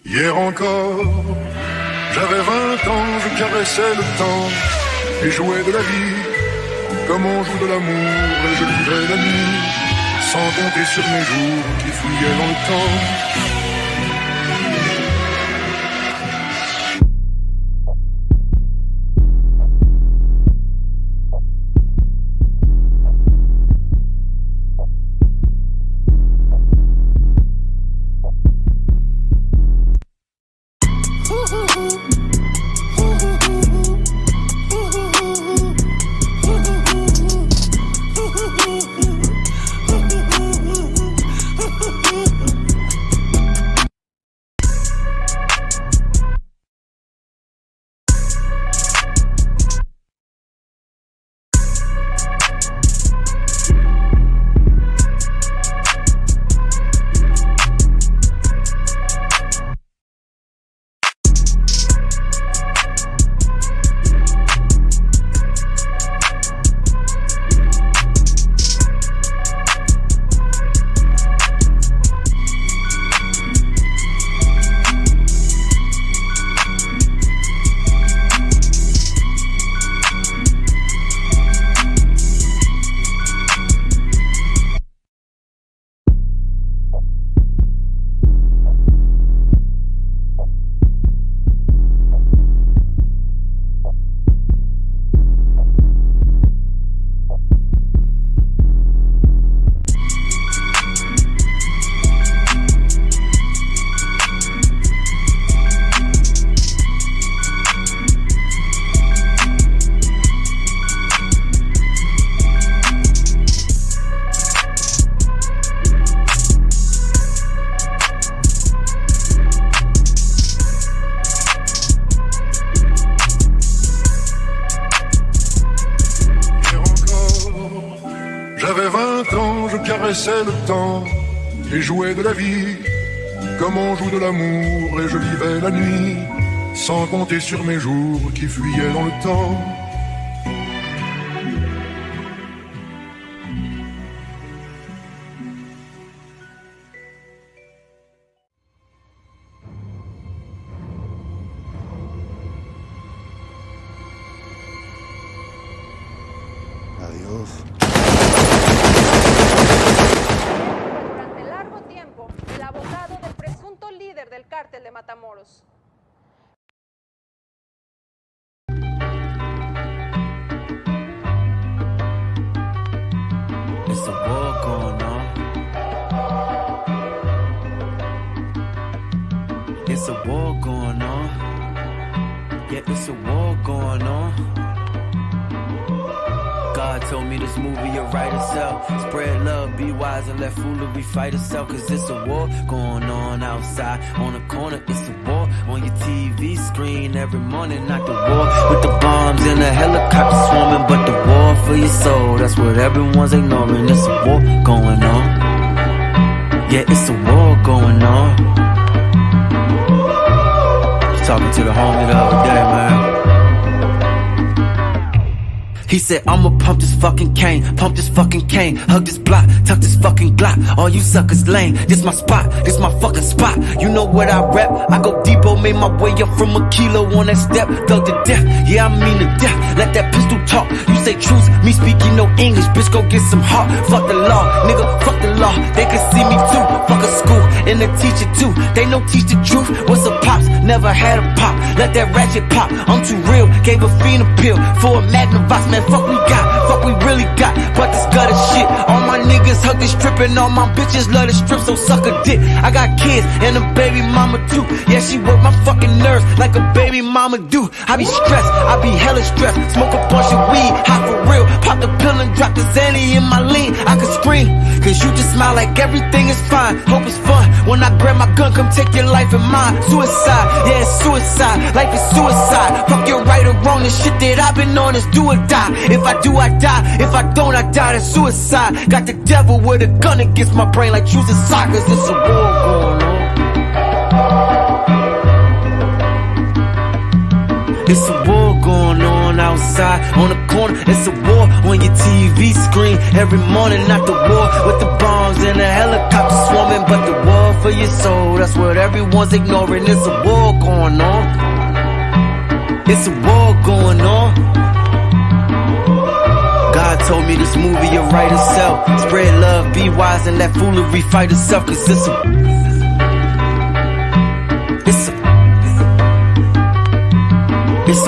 Hier encore, j'avais 20 ans, je caressais le temps et jouais de la vie comme on joue de l'amour, et je vivais la nuit sans compter sur mes jours qui fouillaient dans le temps. J'avais 20 ans, je caressais le temps et jouais de la vie comme on joue de l'amour, et je vivais la nuit sans compter sur mes jours qui fuyaient dans le temps. Adiós. Durante largo tiempo, el abogado del presunto líder del cártel de Matamoros. It's a war going on. It's a war going on. Yeah, it's a war going on. God told me this movie will write itself. Spread love, be wise, and let foolery fight itself. Cause it's a war going on outside. On the corner, it's a war on your TV screen every morning. Not the war with the bombs and the helicopters swarming, but the war for your soul. That's what everyone's ignoring. It's a war going on. Yeah, it's a war going on. Talking to the homie the other day, man. He said, I'ma pump this fucking cane, hug this block, tuck this fucking Glock. All you suckers lame, this my spot, this my fucking spot. You know what I rap, I go deepo, made my way up from a kilo on that step. Thug to death, yeah I mean to death, let that pistol talk. You say truth, me speaking no English, bitch go get some heart. Fuck the law, nigga, fuck the law. They can see me too, fuck a school, and the teacher too. They know teach the truth, what's a pops, never had a pop. Let that ratchet pop, I'm too real, gave a fiend a pill for a Magnavox, man. Fuck we got, fuck we really got, but this gutter shit. All my niggas hug this strip and all my bitches love the strip, so suck a dick. I got kids and a baby mama too. Yeah, she work my fucking nerves like a baby mama do. I be stressed, I be hella stressed. Smoke a bunch of weed, hot for real. Pop the pill and drop the Zanny in my lean. I could scream, cause you just smile like everything is fine. Hope it's fun, when I grab my gun, come take your life and mine. Suicide, yeah it's suicide, life is suicide. Fuck your right or wrong, the shit that I've been on is do or die. If I do, I die. If I don't, I die. That's suicide. Got the devil with a gun against my brain like choosing side, cause it's a war going on. It's a war going on outside, on the corner. It's a war on your TV screen every morning. Not the war with the bombs and the helicopters swarming, but the war for your soul. That's what everyone's ignoring. It's a war going on. It's a war going on. God told me this movie will write itself. Spread love, be wise, and let foolery fight itself. Cause it's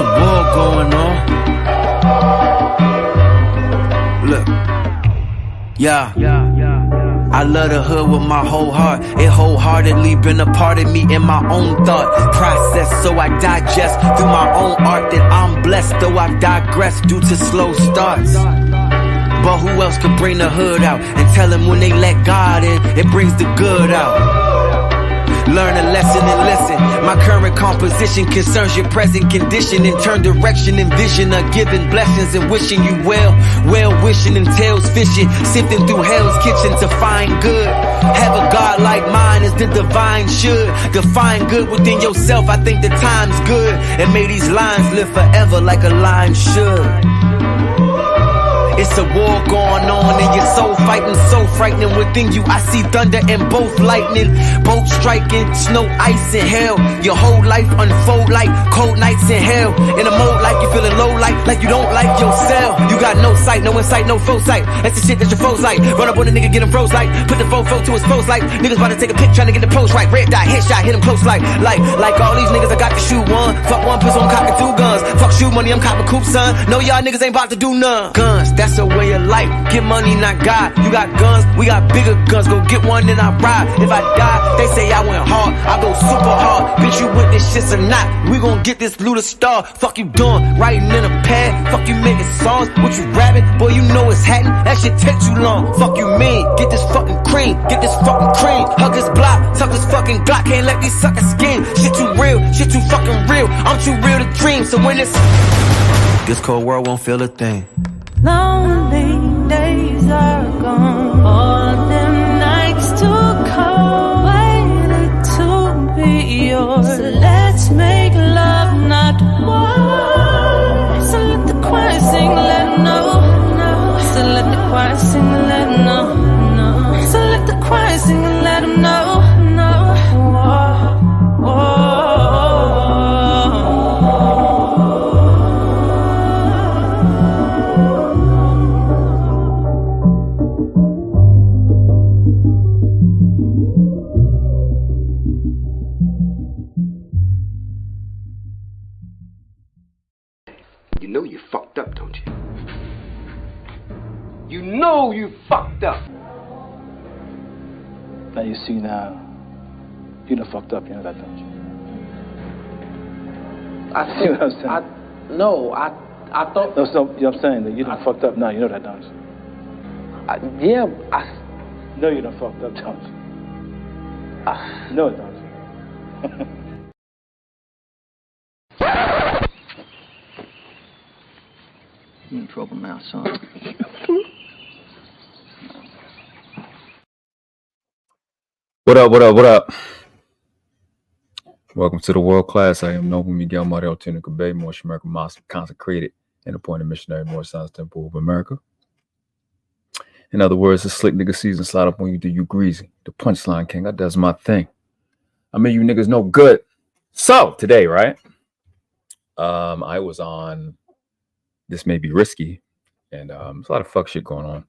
a war going on. Look, yeah. I love the hood with my whole heart. It wholeheartedly been a part of me in my own thought process, so I digest through my own art that I'm blessed, though I've digressed due to slow starts. But who else could bring the hood out and tell them when they let God in, it brings the good out? Learn a lesson and listen. My current composition concerns your present condition, and turn direction and vision of giving blessings and wishing you well. Well wishing entails fishing, sifting through hell's kitchen to find good. Have a God like mine as the divine should. Define good within yourself, I think the time's good. And may these lines live forever like a line should. It's a war going on and your soul fighting, so frightening within you. I see thunder and both lightning, both striking, snow, ice, and hell. Your whole life unfold like cold nights in hell. In a mode like you feeling low, like you don't like yourself. You got no sight, no insight, no foresight. That's the shit that your foes like. Run up on a nigga, get him froze like. Put the fofo to his foes like. Niggas about to take a pic, trying to get the post right. Red dot, headshot, hit him close like all these niggas I got to shoot one. Fuck one pistol, I'm cocking two guns. Fuck shoot money, I'm copping coupe, son. No, y'all niggas ain't about to do none. Guns, that's a way of life. Get money, not God. You got guns, we got bigger guns. Go get one, then I ride. If I die, they say I went hard. I go super hard. Bitch, you with this shit or not? We gon' get this blue to star. Fuck you doing? Writing in a pad. Fuck you making songs. What you rapping? Boy, you know it's hatting. That shit take too long. Fuck you mean? Get this fucking cream. Get this fucking cream. Hug this block. Tuck this fucking Glock. Can't let these suckers scheme. Shit too real. Shit too fucking real. I'm too real to dream. So when this cold world won't feel a thing. Lonely days are gone. All them nights too cold, waited to be yours. So let's make love, not war. So let the choir sing, let it know. So let the choir sing, let it know. So let the choir sing, let them know. You know you fucked up, don't you? You know you fucked up. Now you see now, you done fucked up, you know that, don't you? I see what I'm saying? I thought. No, you know what I'm saying? That you done fucked up now. You know that, don't you? No, you done fucked up, don't you? No, don't you? You in trouble now, son. What up, what up, what up? Welcome to the world class. I am Noble Miguel Mario Tunica Bay, Moorish American Muslim, consecrated and appointed missionary, Moorish Science Temple of America. In other words, the slick nigga season slide up on you, do you greasy. The punchline king, that does my thing. I mean, you niggas know good. So today, right? I was on This May Be Risky, and there's a lot of fuck shit going on.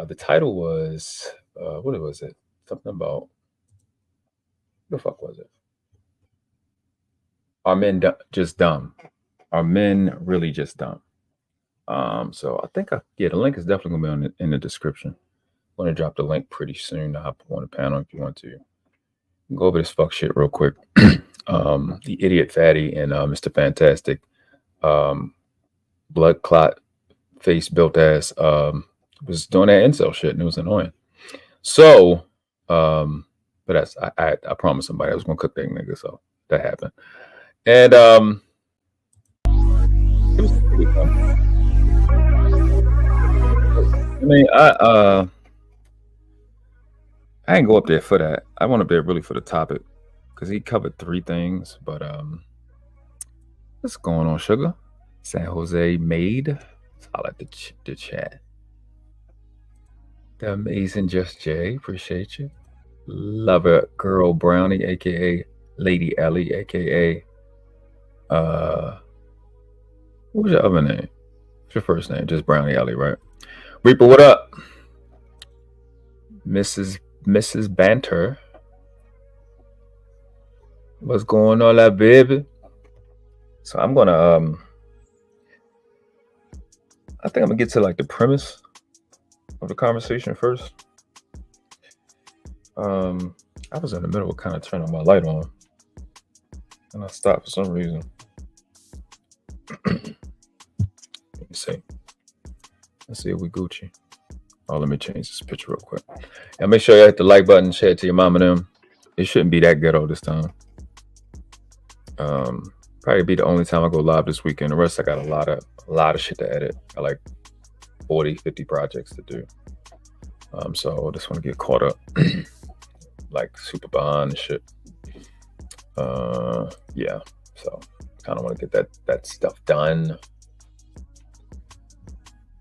The title was, what was it? Something about, what the fuck was it? Are men just dumb? Are men really just dumb? So I think, the link is definitely gonna be in the description. I'm gonna drop the link pretty soon to hop on the panel if you want to. Go over this fuck shit real quick. The idiot fatty and Mr. Fantastic, blood clot face built ass, was doing that incel shit and it was annoying. So, but that's I promised somebody I was gonna cook that nigga, so that happened. And it was pretty fun. I mean, I didn't go up there for that. I went up there really for the topic because he covered 3 things. But what's going on, sugar? San Jose made. I'll let the chat. The amazing Just Jay, appreciate you. Love it, girl Brownie, aka Lady Ellie, aka what was your other name? What's your first name? Just Brownie Ellie, right? Reaper, what up? Mrs. Banter. What's going on, that baby? So I'm gonna I think I'm gonna get to like the premise of the conversation first. I was in the middle of kind of turning my light on and I stopped for some reason. Let me see. Let's see if we Gucci. Oh, let me change this picture real quick. And make sure you hit the like button, share it to your mom and them. It shouldn't be that ghetto this time. Probably be the only time I go live this weekend. The rest I got a lot of shit to edit. I like 40, 50 projects to do. So I just want to get caught up. Like super behind and shit. Yeah. So kind of want to get that stuff done.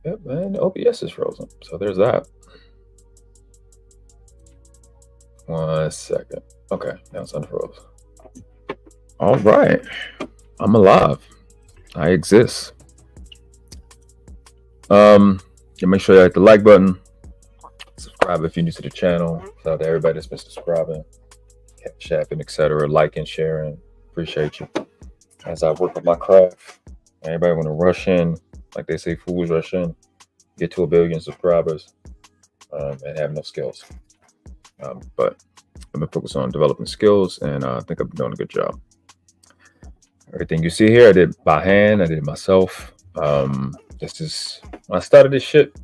Yep, man, OBS is frozen. So there's that. 1 second. Okay, now it's unfroze. All right. I'm alive. I exist. Make sure you hit the like button. Subscribe if you're new to the channel. Shout out to everybody that's been subscribing, sharing, etc. Liking, sharing. Appreciate you. As I work on my craft. Everybody want to rush in. Like they say, fools rush in, get to 1 billion subscribers, and have no skills. But I've been focused on developing skills, and I think I'm doing a good job. Everything you see here, I did by hand. I did it myself. This is when I started this shit.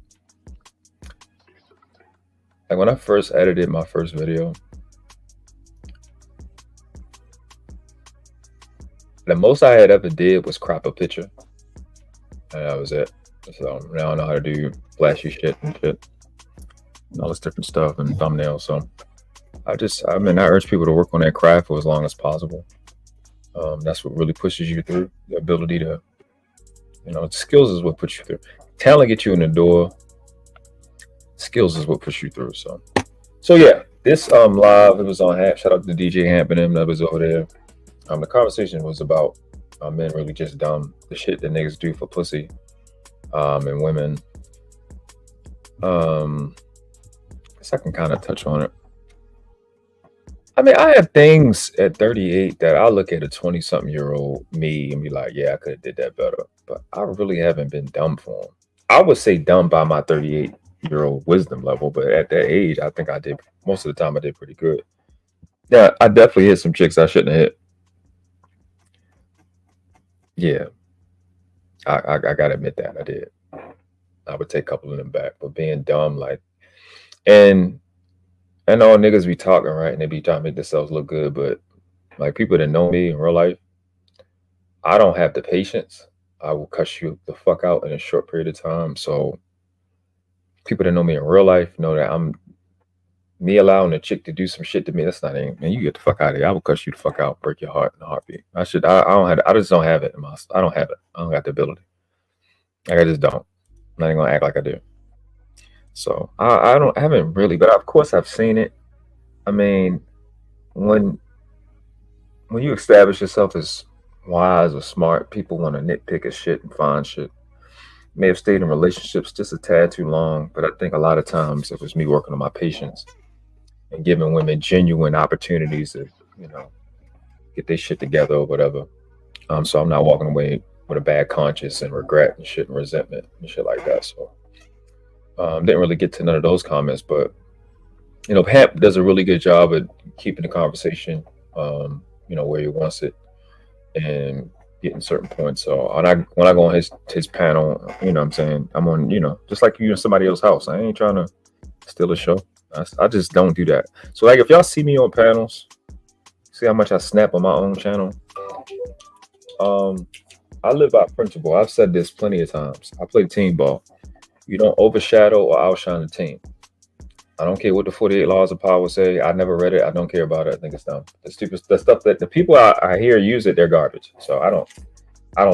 Like when I first edited my first video, the most I had ever did was crop a picture. And that was it. So now I know how to do flashy shit and shit. And all this different stuff and thumbnails. So I urge people to work on that craft for as long as possible. That's what really pushes you through. The ability to, skills is what puts you through. Talent gets you in the door. Skills is what pushes you through. So yeah, this live, it was on shout out to DJ Hamp and them that was over there. The conversation was about men really just dumb. The shit that niggas do for pussy, and women. I guess I can kind of touch on it. I mean, I have things at 38 that I look at a 20-something-year-old me and be like, yeah, I could have did that better. But I really haven't been dumb for them. I would say dumb by my 38-year-old wisdom level, but at that age, I think I did, most of the time I did pretty good. Yeah, I definitely hit some chicks I shouldn't have hit. Yeah. I gotta admit that I did. I would take a couple of them back, but being dumb, like, and I know niggas be talking, right, and they be trying to make themselves look good, but like people that know me in real life, I don't have the patience. I will cuss you the fuck out in a short period of time. So people that know me in real life know that I'm me allowing a chick to do some shit to me. That's not even, man, you get the fuck out of here. I will cuss you the fuck out, break your heart in a heartbeat. I don't have, I just don't have it in my, I don't have it. I don't got the ability. Like, I just don't. I'm not even gonna act like I do. So I haven't really, but of course I've seen it. I mean, when you establish yourself as wise or smart, people want to nitpick at shit and find shit. May have stayed in relationships just a tad too long, but I think a lot of times it was me working on my patience and giving women genuine opportunities to, get their shit together or whatever. So I'm not walking away with a bad conscience and regret and shit and resentment and shit like that. So didn't really get to none of those comments, but Pap does a really good job at keeping the conversation where he wants it and getting certain points. So when I go on his panel, what I'm saying, I'm on, just like you in somebody else's house. I ain't trying to steal a show. I just don't do that. So like if y'all see me on panels, see how much I snap on my own channel. I live by principle. I've said this plenty of times. I play team ball. You don't overshadow or outshine the team. I don't care what the 48 laws of power say. I never read it. I don't care about it. I think it's dumb. The stupid, the stuff that the people I hear use it, they're garbage. So I don't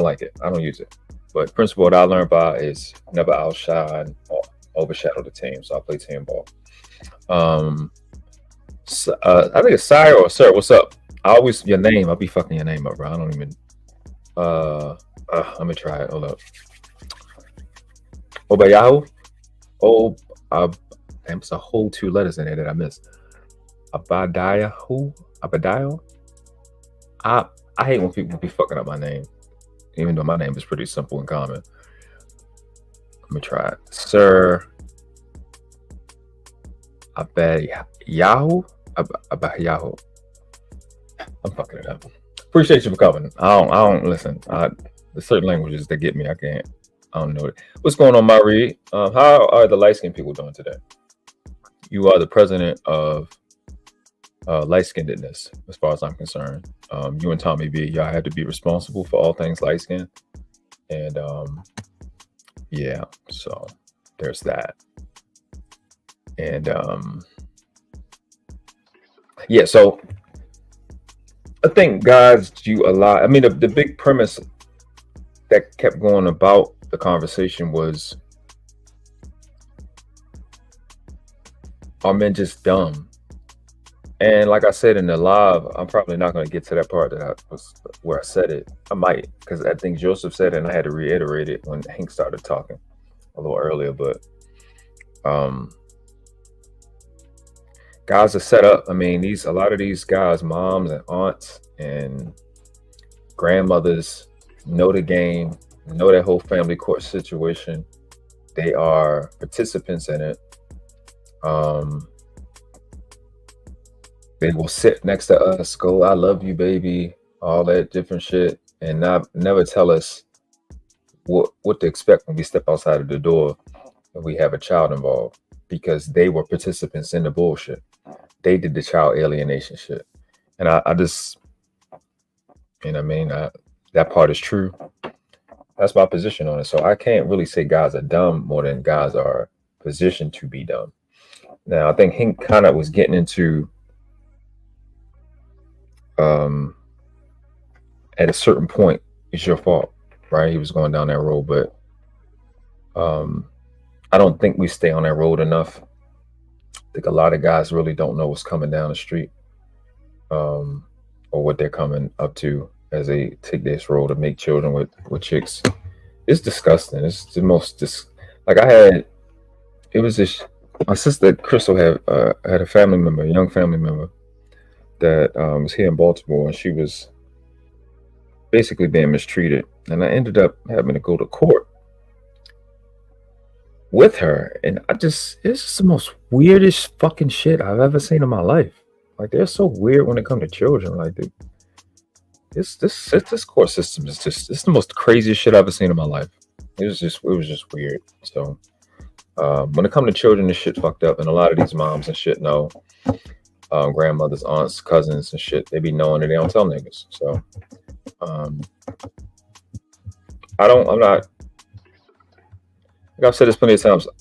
like it. I don't use it. But principle that I learned by is never outshine or overshadow the team. So I play team ball. I think it's Sire or Sir. What's up? Your name. I'll be fucking your name up, bro. I don't even. Let me try it. Hold up. Obayahu. There's a whole 2 letters in there that I missed. Abadayahu. I hate when people be fucking up my name, even though my name is pretty simple and common. Let me try it. Sir Abayahu. Abayahu. I'm fucking it up. Appreciate you for coming. I don't listen. There's certain languages that get me. I don't know it. What's going on, Marie? How are the light-skinned people doing today? You are the president of light-skinnedness, as far as I'm concerned. You and Tommy B, y'all have to be responsible for all things light-skinned. And yeah, so there's that. And yeah, so I think guys do a lot. I mean, the big premise that kept going about the conversation was, are men just dumb? And like I said in the live, I'm probably not going to get to that part where I said it. I might, because I think Joseph said it and I had to reiterate it when Hank started talking a little earlier. But guys are set up. I mean, a lot of these guys, moms and aunts and grandmothers, know the game, know that whole family court situation. They are participants in it. They will sit next to us, go, I love you, baby, all that different shit, and never tell us what to expect when we step outside of the door and we have a child involved, because they were participants in the bullshit. They did the child alienation shit. And I just, that part is true. That's my position on it. So I can't really say guys are dumb more than guys are positioned to be dumb. Now, I think Hank kind of was getting into, at a certain point, it's your fault, right? He was going down that road, but I don't think we stay on that road enough. I think a lot of guys really don't know what's coming down the street, or what they're coming up to as they take this road to make children with chicks. It's disgusting. It's the most my sister Crystal had a family member, a young family member that was here in Baltimore, and she was basically being mistreated. And I ended up having to go to court with her. And it's just the most weirdest fucking shit I've ever seen in my life. Like, they're so weird when it comes to children. Like, this court system is just, it's the most craziest shit I've ever seen in my life. It was just weird. So when it comes to children, this shit fucked up, and a lot of these moms and shit know, grandmothers, aunts, cousins and shit, they be knowing and they don't tell niggas. So I'm not, like I've said this plenty of times, I'm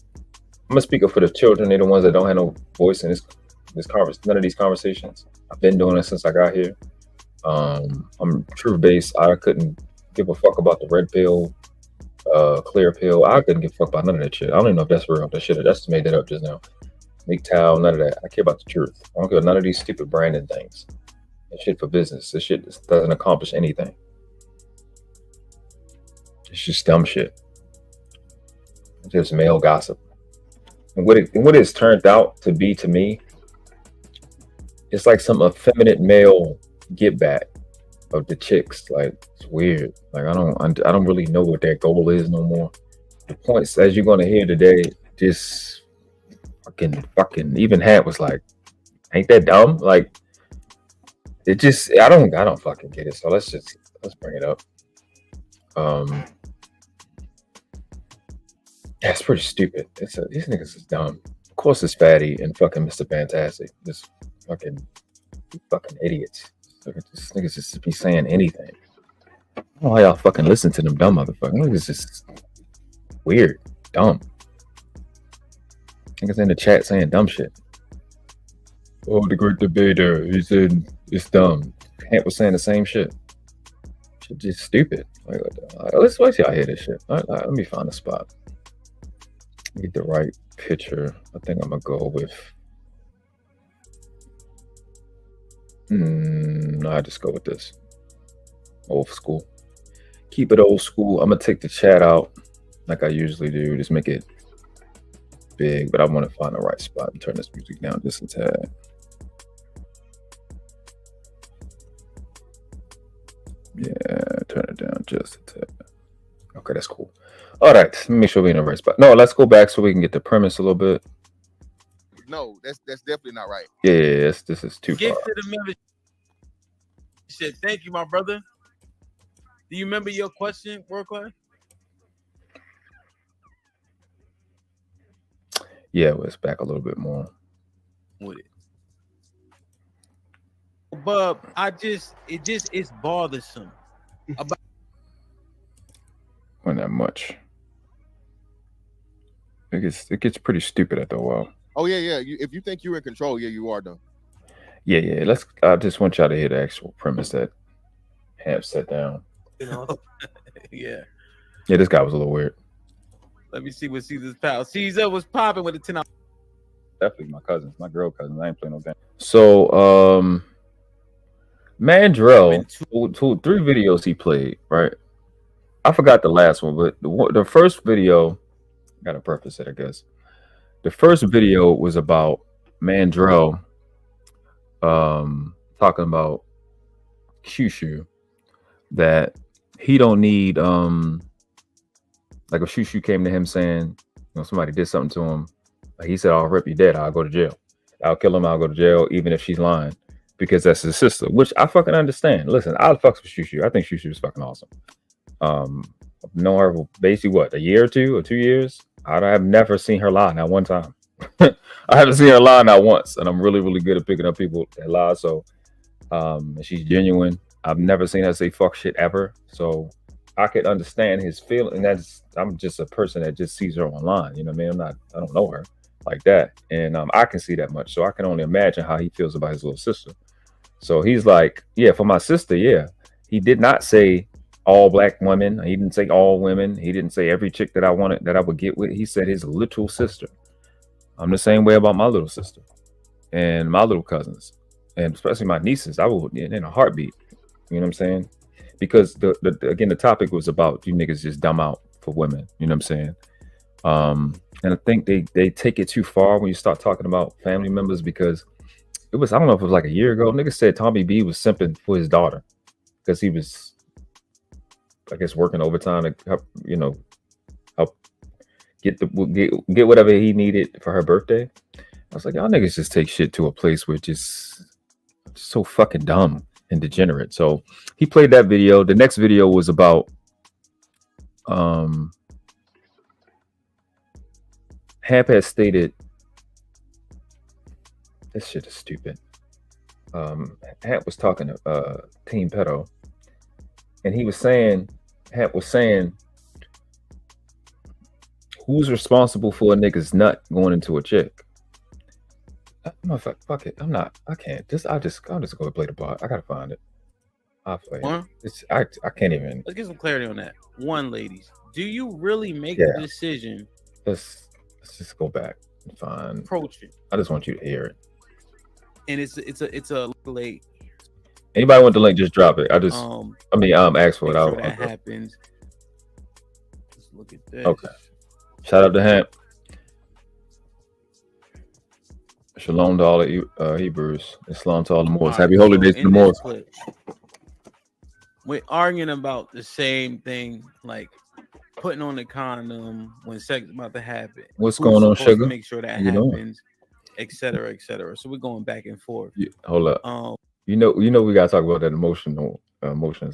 gonna speak up for the children. They're the ones that don't have no voice in this none of these conversations. I've been doing it since I got here. I'm truth based. I couldn't give a fuck about the red pill, clear pill. I couldn't give a fuck about none of that shit. I don't even know if that's real. That shit, that's made that up just now. MGTOW, none of that. I care about the truth. I don't care about none of these stupid branding things. That shit for business. This shit doesn't accomplish anything. It's just dumb shit. It's just male gossip. And what it's turned out to be to me, it's like some effeminate male get back of the chicks. Like, it's weird. Like, I don't really know what their goal is no more. The points, as you're gonna hear today, just fucking even Hat was like, ain't that dumb? Like, it just, I don't fucking get it. So let's bring it up. That's pretty stupid. These niggas is dumb. Of course it's Fatty and fucking Mr. Fantastic. Just fucking idiots. This niggas just be saying anything. I don't know how y'all fucking listen to them dumb motherfuckers. Niggas just weird, dumb. Niggas in the chat saying dumb shit. Oh, the great debater, he said it's dumb. Hamp was saying the same shit. Shit just stupid. Like, let's wait till y'all hear this shit. Let me find a spot. Get the right picture. I think I'm gonna go with. I just go with this. Old school. Keep it old school. I'm gonna take the chat out like I usually do. Just make it big, but I want to find the right spot and turn this music down just a tad. Yeah, turn it down just a tad. Okay, that's cool. All right, let me make sure we're in the right spot. No, let's go back so we can get the premise a little bit. No, that's definitely not right. Yeah, this is too Get far. to the membership. Thank you, my brother. Do you remember your question, World Class? Yeah, let's back a little bit more. With it. But it's bothersome. About Not that much. It gets pretty stupid after a while. Oh yeah. If you think you're in control, yeah, you are done. Yeah. I just want y'all to hear the actual premise that Hamp set down. You know, yeah. Yeah, this guy was a little weird. Let me see what Caesar's pal. Caesar was popping with a 10 out. Definitely my cousins, my girl cousins. I ain't playing no game. So, Mandrell, 3 videos he played, right? I forgot the last one, but the first video, gotta preface it, I guess. The first video was about Mandrell talking about Shushu, that he don't need like if Shushu came to him saying, somebody did something to him, like he said, I'll rip you dead, I'll go to jail. I'll kill him, I'll go to jail, even if she's lying, because that's his sister, which I fucking understand. Listen, I fucks with Shushu. I think Shushu is fucking awesome. I've known her for basically a year or 2 years. I have never seen her lie, not one time. I haven't seen her lie not once, and I'm really, really good at picking up people that lie. So, she's genuine. I've never seen her say fuck shit ever. So I could understand his feeling. And I'm just a person that just sees her online. You know what I mean? I don't know her like that, and I can see that much. So I can only imagine how he feels about his little sister. So he's like, yeah, for my sister, yeah. He did not say all black women. He didn't say all women. He didn't say every chick that I wanted, that I would get with. He said his literal sister. I'm the same way about my little sister and my little cousins, and especially my nieces. I would in a heartbeat. You know what I'm saying? Because again, the topic was about you niggas just dumb out for women. You know what I'm saying? And I think they take it too far when you start talking about family members, because it was, I don't know if it was like a year ago, niggas said Tommy B was simping for his daughter because he was, I guess, working overtime to help, help get whatever he needed for her birthday. I was like, y'all niggas just take shit to a place where it's just so fucking dumb and degenerate. So he played that video. The next video was about Hamp has stated, this shit is stupid. Hamp was talking to Team Pedo, and he was saying, Hamp was saying, who's responsible for a nigga's nut going into a chick? Fuck it. I can't. I'll just go play the bot. I gotta find it. I'll play it. I can't even. Let's get some clarity on that. One, ladies, do you really make the decision? Let's just go back and find. Approach it. I just want you to hear it. And it's a late. Anybody want the link? Just drop it. Ask for it. Sure that happens. Let's look at this. Okay. Shout out to Hamp. Shalom to all the Hebrews. Islam to all the Moors. Happy holy days to the Moors. We're arguing about the same thing, like putting on the condom when sex is about to happen. What's going on, sugar? Make sure that happens, etc., etc. So we're going back and forth. Yeah, hold up. You know, we gotta talk about that emotions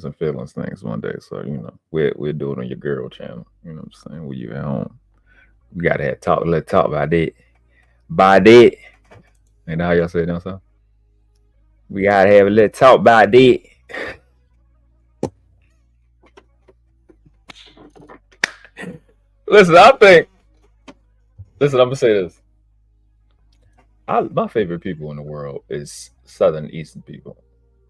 and feelings things one day. So we'll do it on your girl channel. You know what I'm saying? When you at home, we gotta let's talk about that. By that. And how y'all say it down south? We gotta have a little talk about that. Listen, I'm gonna say this. My favorite people in the world is Southern Eastern people.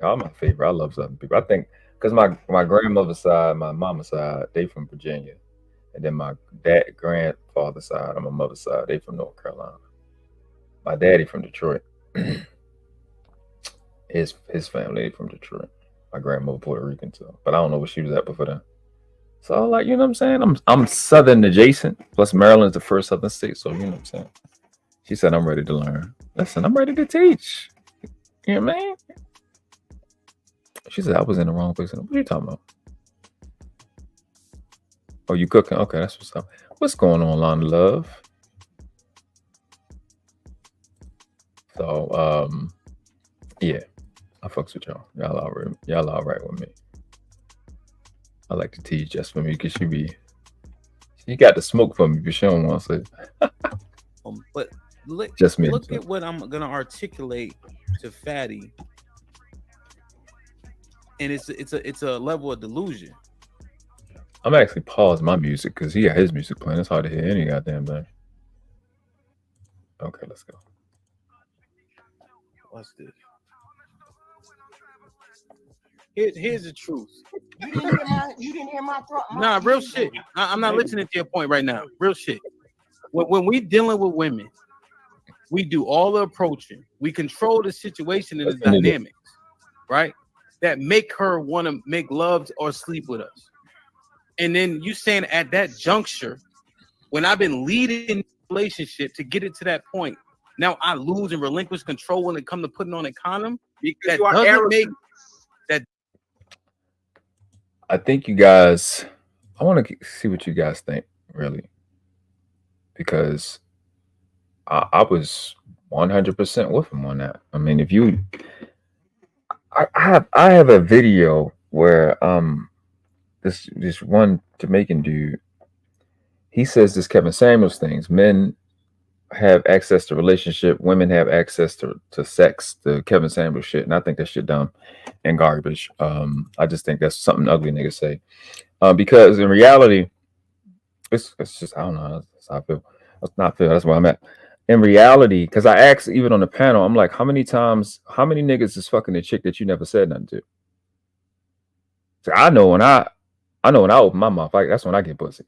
Y'all my favorite. I love Southern people. I think because my grandmother's side, my mama's side, they from Virginia. And then my grandfather's side on my mother's side, they from North Carolina. My daddy from Detroit. his family from Detroit. My grandmother Puerto Rican too, but I don't know where she was at before that. So like, you know what I'm saying? I'm Southern adjacent. Plus Maryland's the first Southern state, so you know what I'm saying. She said I'm ready to learn. Listen, I'm ready to teach. You know what I mean? She said I was in the wrong place. What are you talking about? Oh, you cooking? Okay, that's what's up. What's going on, Lana Love? So, yeah, I fucks with y'all. Y'all all right with me. I like to tease just for me because she got the smoke for me, but she don't want to say. But just me. Look at what I'm gonna articulate to Fatty, and it's a level of delusion. I'm actually pausing my music because he got his music playing. It's hard to hear any goddamn thing. Okay, let's go. What's this? Here's the truth. You didn't hear my thought. Nah, real shit. I'm not listening to your point right now. Real shit. When we dealing with women, we do all the approaching. We control the situation and the dynamics, right? That make her want to make love or sleep with us. And then you saying at that juncture, when I've been leading the relationship to get it to that point, now I lose and relinquish control when it comes to putting on a condom. That doesn't make that. I think you guys, I want to see what you guys think, really. Because I was 100% with him on that. I mean, if you, I have a video where this one Jamaican dude, he says this Kevin Samuels things. Men have access to relationship, women have access to sex, the Kevin Samuels shit, and I think that shit dumb and garbage. I just think that's something ugly niggas say. Because in reality, it's just, I don't know, that's how I feel. That's not feel. That's where I'm at. In reality, because I asked even on the panel, I'm like, how many niggas is fucking a chick that you never said nothing to? So I know when I open my mouth, that's when I get pussy.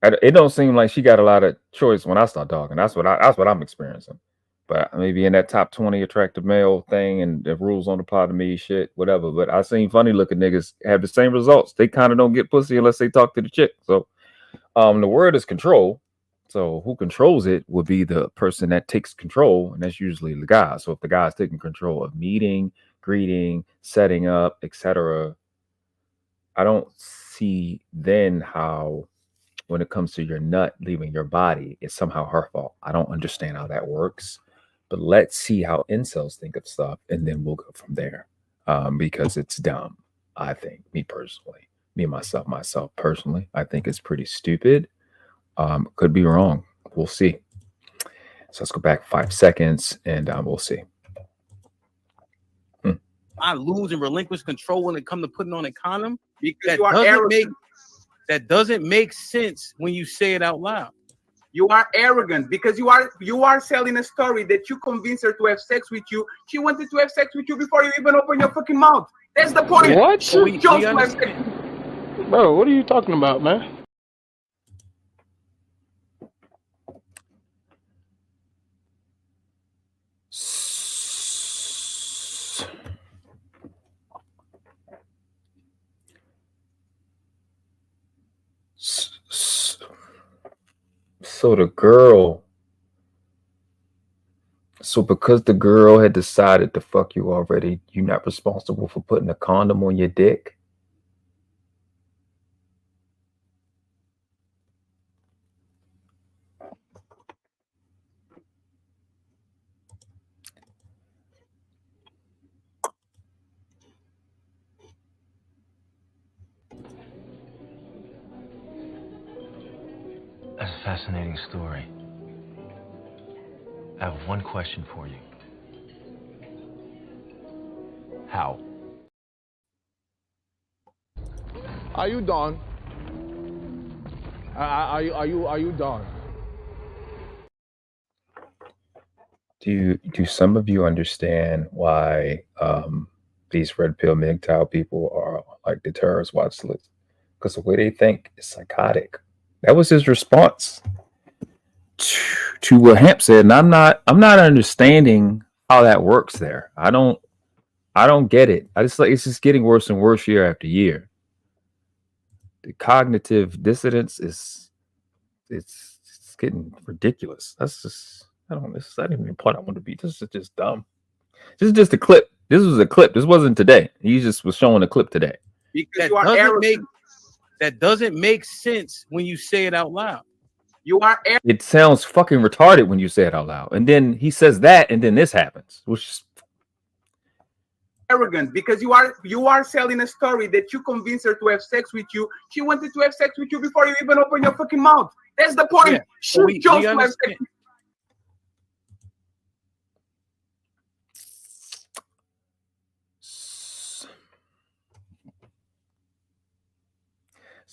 It don't seem like she got a lot of choice when I start talking. That's what I'm experiencing. But maybe in that top 20 attractive male thing, and the rules don't apply to me, shit, whatever. But I seen funny looking niggas have the same results. They kind of don't get pussy unless they talk to the chick. So the word is control. So who controls it would be the person that takes control, and that's usually the guy. So if the guy's taking control of meeting, greeting, setting up, etc., I don't see then how, when it comes to your nut leaving your body, it's somehow her fault. I don't understand how that works. But let's see how incels think of stuff, and then we'll go from there. because it's dumb. I think, myself personally, I think it's pretty stupid. Could be wrong. We'll see. So let's go back 5 seconds and we'll see. I lose and relinquish control when it comes to putting on a condom. Because That doesn't make sense when you say it out loud. You are arrogant because you are selling a story that you convinced her to have sex with you. She wanted to have sex with you before you even open your fucking mouth. That's the point. What? She chose to have sex. Bro, what are you talking about, man? So because the girl had decided to fuck you already, you're not responsible for putting a condom on your dick? That's a fascinating story. I have one question for you. How? Are you done? Are you done? Do some of you understand why these RedPill MGTOW people are like the terrorist watch list? Because the way they think is psychotic. That was his response to what Hemp said, and I'm not understanding how that works there. I don't get it. It's just getting worse and worse year after year. The cognitive dissonance is it's getting ridiculous. That's just this is not even the point I want to be. This is just dumb. This is just a clip. This was a clip. This wasn't today. He just was showing a clip today. Because that doesn't make sense when you say it out loud. It sounds fucking retarded when you say it out loud. And then he says that, and then this happens, which is arrogant because you are selling a story that you convinced her to have sex with you. She wanted to have sex with you before you even open your fucking mouth. That's the point. Yeah. She chose to have sex.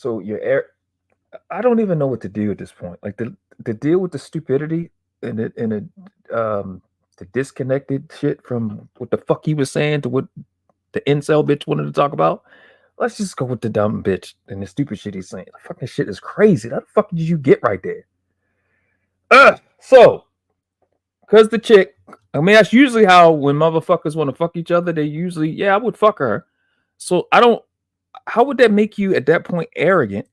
so I don't even know what to do at this point. Like the deal with the stupidity and the disconnected shit from what the fuck he was saying to what the incel bitch wanted to talk about. Let's just go with the dumb bitch and the stupid shit he's saying. The fucking shit is crazy. How the fuck did you get right there? So, because the chick, I mean, that's usually how when motherfuckers want to fuck each other, they usually, I would fuck her. So how would that make you at that point arrogant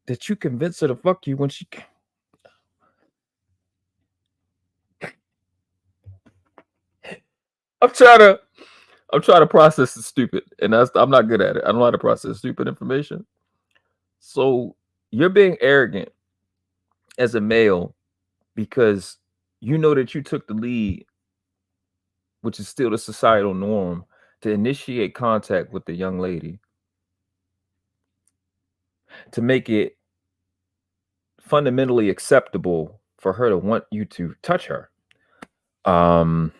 that you convince her to fuck you when she I'm trying to process the stupid, and I'm not good at it. I don't know how to process stupid information. So you're being arrogant as a male because you know that you took the lead, which is still the societal norm, to initiate contact with the young lady, to make it fundamentally acceptable for her to want you to touch her. And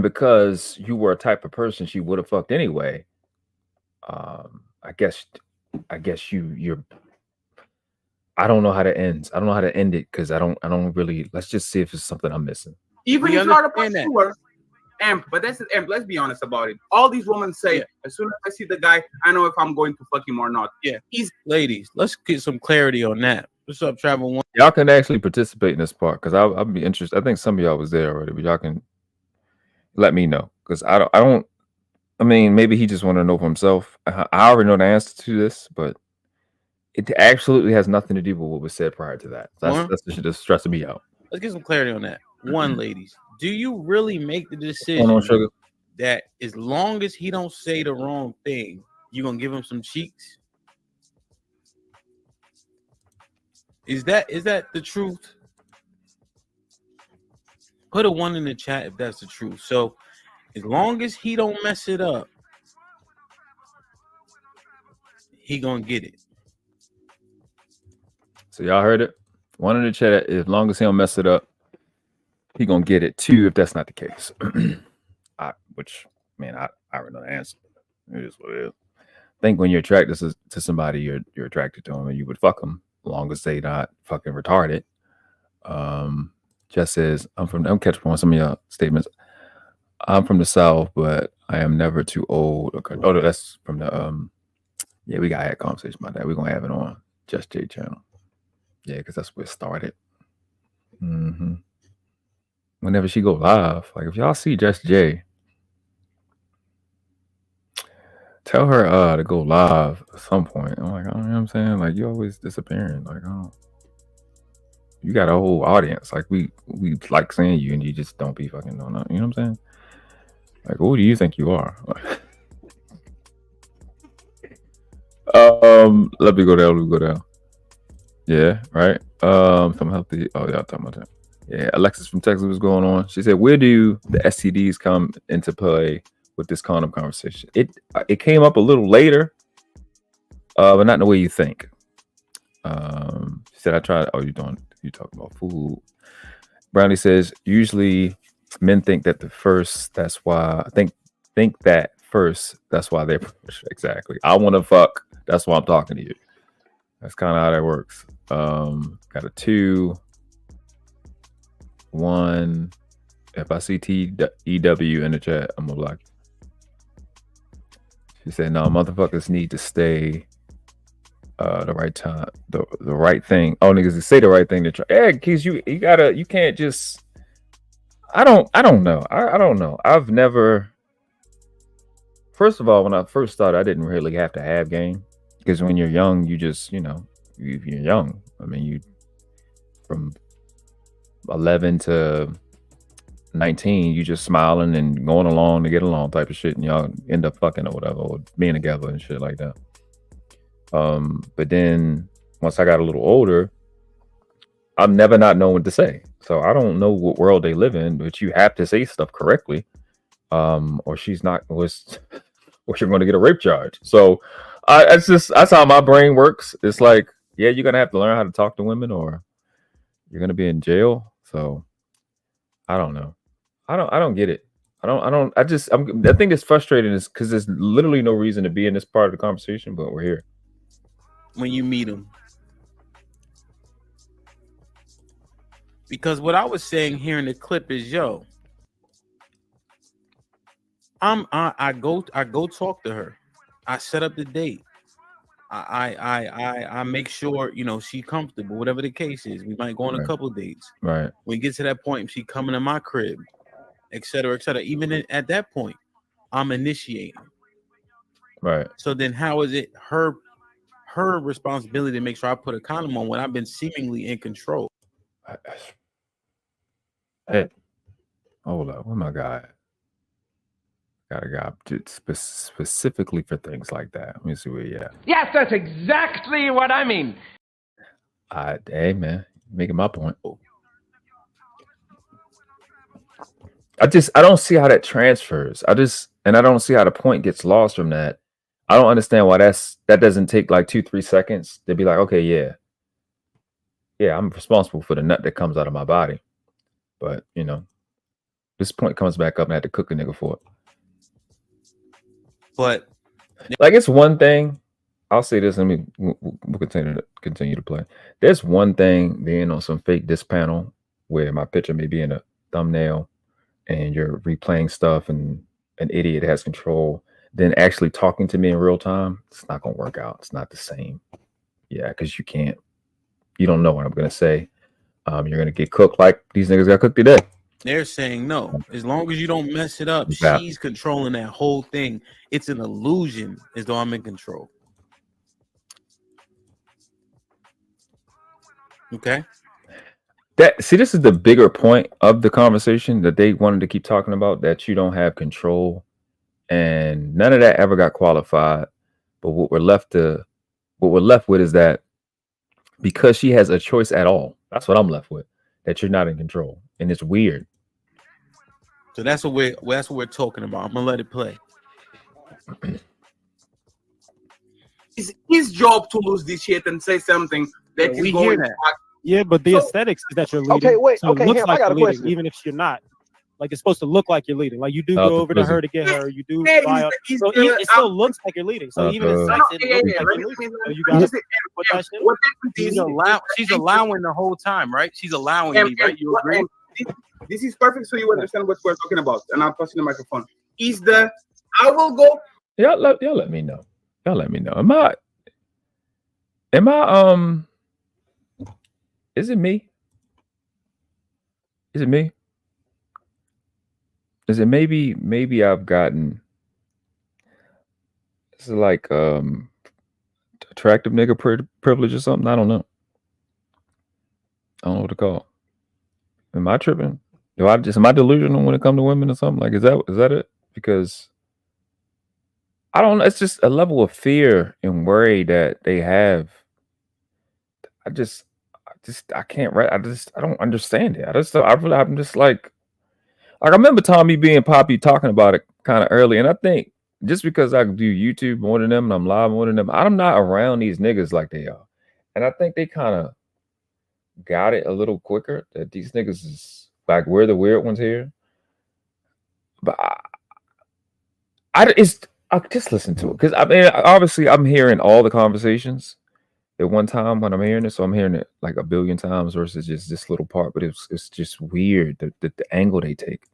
because you were a type of person she would have fucked anyway, I guess you're I don't know how to end. I don't know how to end it because I don't really. Let's just see if it's something I'm missing. Even if you're not a pursuer, but let's be honest about it. All these women say, as soon as I see the guy, I know if I'm going to fuck him or not. Yeah. Ladies, let's get some clarity on that. What's up, Travel One? Y'all can actually participate in this part because I'll be interested. I think some of y'all was there already, but y'all can let me know because I don't. I mean, maybe he just want to know for himself. I already know the answer to this, but it absolutely has nothing to do with what was said prior to that. That's the shit that's stressing me out. Let's get some clarity on that. One, ladies, do you really make the decision that as long as he don't say the wrong thing, you're gonna give him some cheeks? Is that the truth? Put a 1 in the chat if that's the truth. So as long as he don't mess it up, he gonna get it. So y'all heard it. 1 in the chat. As long as he don't mess it up, he gonna get it. 2 if that's not the case. I already know the answer. It is what it is. I think when you're attracted to somebody, you're attracted to them, and you would fuck them as long as they not fucking retarded. Just says I'm catching on some of your statements. I'm from the South, but I am never too old. Okay. Oh, that's from the yeah, we gotta have a conversation about that. We're gonna have it on Just J channel. Yeah, because that's where it started. Whenever she go live, like if y'all see Just J, tell her to go live at some point. I'm like, you know what I'm saying? Like, you always disappearing. Like, you got a whole audience. Like, we like seeing you, and you just don't be fucking doing nothing. You know what I'm saying? Like, who do you think you are? Let me go down. Yeah, right. Some healthy. Oh, y'all talking about that? Yeah, Alexis from Texas was going on. She said, "Where do the STDs come into play with this condom conversation?" It came up a little later, but not in the way you think. She said, "I tried." Oh, you talking about food? Brownie says, "Usually, men think that that's why that first. That's why they push." Exactly. I want to fuck. That's why I'm talking to you. That's kind of how that works. Got a 2, 1. If I see TEW in the chat, I'm gonna block you. She said, "No, motherfuckers need to stay the right time, the right thing." Oh, niggas, say the right thing to try. Yeah, cause you can't just. I don't know. I don't know. I've never. First of all, when I first started, I didn't really have to have game, because when you're young, you just, you're young. I mean, you from 11 to 19, you just smiling and going along to get along type of shit, and y'all end up fucking or whatever, or being together and shit like that. But then once I got a little older, I've never not known what to say. So I don't know what world they live in, but you have to say stuff correctly, or she's not, or you're going to get a rape charge. So that's how my brain works. It's like, yeah, you're gonna have to learn how to talk to women, or you're gonna be in jail. So I don't know. I don't get it. I think it's frustrating is because there's literally no reason to be in this part of the conversation, but we're here. When you meet them, because what I was saying here in the clip is, yo, I go talk to her. I set up the date. I make sure, she comfortable, whatever the case is. We might go on a couple of dates. Right. When we get to that point, she coming to my crib, et cetera, et cetera. Even at that point, I'm initiating. Right. So then how is it her responsibility to make sure I put a condom on when I've been seemingly in control? Hey, hold up. Oh my God. Got a guy specifically for things like that. Let me see where you at. Yes, that's exactly what I mean. Hey man, making my point. I don't see how that transfers. I don't see how the point gets lost from that. I don't understand why that doesn't take like 2-3 seconds to be like, okay, yeah, I'm responsible for the nut that comes out of my body. But this point comes back up and I had to cook a nigga for it. But like, it's one thing. I'll say this. We'll continue to play. There's one thing being on some fake disc panel where my picture may be in a thumbnail and you're replaying stuff and an idiot has control. Then actually talking to me in real time, it's not gonna work out. It's not the same. Yeah, because you don't know what I'm gonna say. You're gonna get cooked like these niggas got cooked today. They're saying no. As long as you don't mess it up, she's controlling that whole thing. It's an illusion as though I'm in control. Okay. This is the bigger point of the conversation that they wanted to keep talking about, that you don't have control, and none of that ever got qualified. But what we're left with is that because she has a choice at all, that's what I'm left with, that you're not in control. And it's weird. So that's what we're talking about. I'm gonna let it play. It's his job to lose this shit and say something that is we going hear that. back. Yeah, but the aesthetics is that you're leading. Okay, wait. So Okay, it looks Hamp, like I got you're a leading, question. even if you're not. Like it's supposed to look like you're leading. Like you do Out go the over to her prison. to get her. You do Yeah, buy out. So it still looks like you're leading. So even in sex, it looks like you're leading. So you gotta put that shit. What happens is She's allowing the whole time, right? She's allowing me, right? You agree? This is perfect, so you understand what we're talking about. And I'm passing the microphone. Is the I will go. Y'all let me know. Y'all let me know. Am I is it me? Is it me? Is it maybe I've gotten this is like attractive nigga privilege or something? I don't know. I don't know what to call. Am I tripping? Am I delusional when it comes to women or something? Like is that it? Because I don't know. It's just a level of fear and worry that they have. I can't. I don't understand it. I'm just like I remember Tommy being Poppy talking about it kind of early, and I think just because I do YouTube more than them and I'm live more than them, I'm not around these niggas like they are, and I think they kind of got it a little quicker. That these niggas is like we're the weird ones here, but I just listen to it because I mean obviously I'm hearing all the conversations at one time when I'm hearing it, so I'm hearing it like a billion times versus just this little part. But it's just weird the angle they take.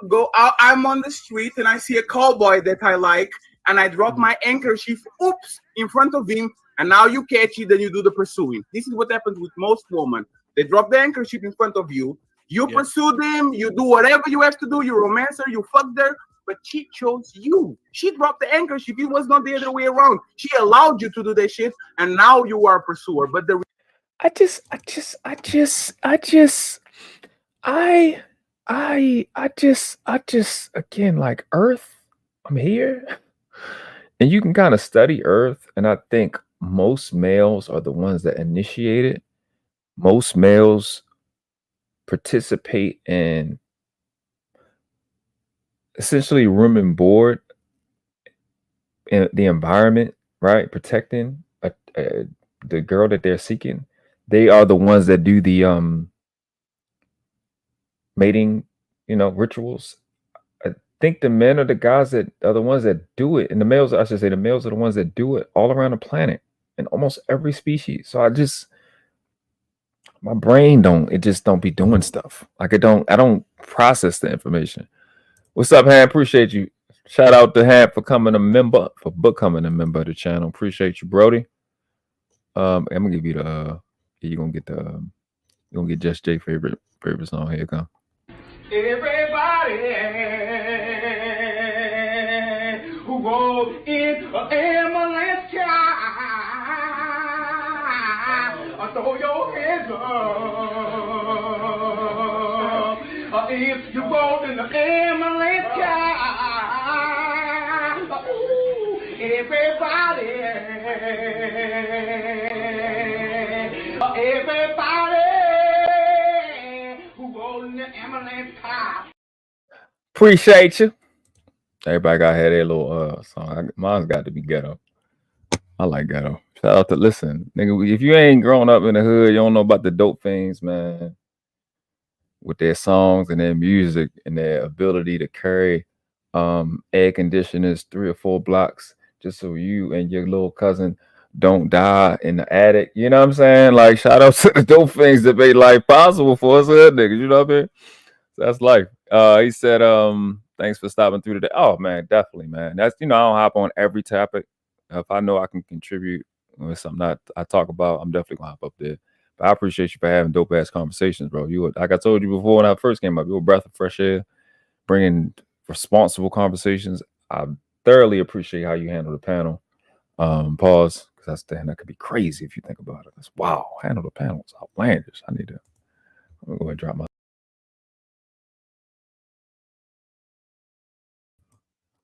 Go out. I'm on the street and I see a cowboy that I like, and I drop my handkerchief, oops, in front of him, and now you catch it, then you do the pursuing. This is what happens with most women. They drop the handkerchief in front of you, you pursue them, you do whatever you have to do, you romance her, you fuck her, but she chose you. She dropped the handkerchief. It was not the other way around. She allowed you to do that shit, and now you are a pursuer. But I just again, like Earth, I'm here. And you can kind of study Earth, and I think most males are the ones that initiate it. Most males participate in essentially room and board in the environment, right? Protecting the girl that they're seeking. They are the ones that do the mating, rituals. I think the men are the guys that are the ones that do it, and the males, I should say, the males are the ones that do it all around the planet in almost every species. So my brain don't be doing stuff. Like I don't process the information. What's up, Han? Appreciate you. Shout out to Han for becoming a member of the channel. Appreciate you, Brody. I'm gonna give you the you're gonna get Just J favorite song. Here it come. Everybody who goes in an ambulance car, throw your hands up. If you go in the ambulance car, everybody who goes in the ambulance car. Appreciate you. Everybody got had their little song. Mine's got to be ghetto. I like ghetto. Shout out to listen, nigga. If you ain't grown up in the hood, you don't know about the dope things, man. With their songs and their music and their ability to carry air conditioners 3 or 4 blocks just so you and your little cousin don't die in the attic. You know what I'm saying? Like shout out to the dope things that made life possible for us hood niggas. You know what I mean? So that's life. He said, thanks for stopping through today. Oh man, definitely, man. That's I don't hop on every topic. If I know I can contribute with something I talk about, I'm definitely gonna hop up there. But I appreciate you for having dope ass conversations, bro. You were, like I told you before when I first came up, you were a breath of fresh air, bringing responsible conversations. I thoroughly appreciate how you handle the panel. Pause, because that could be crazy if you think about it. That's wow, handle the panel is outlandish. I'm gonna go ahead and drop my.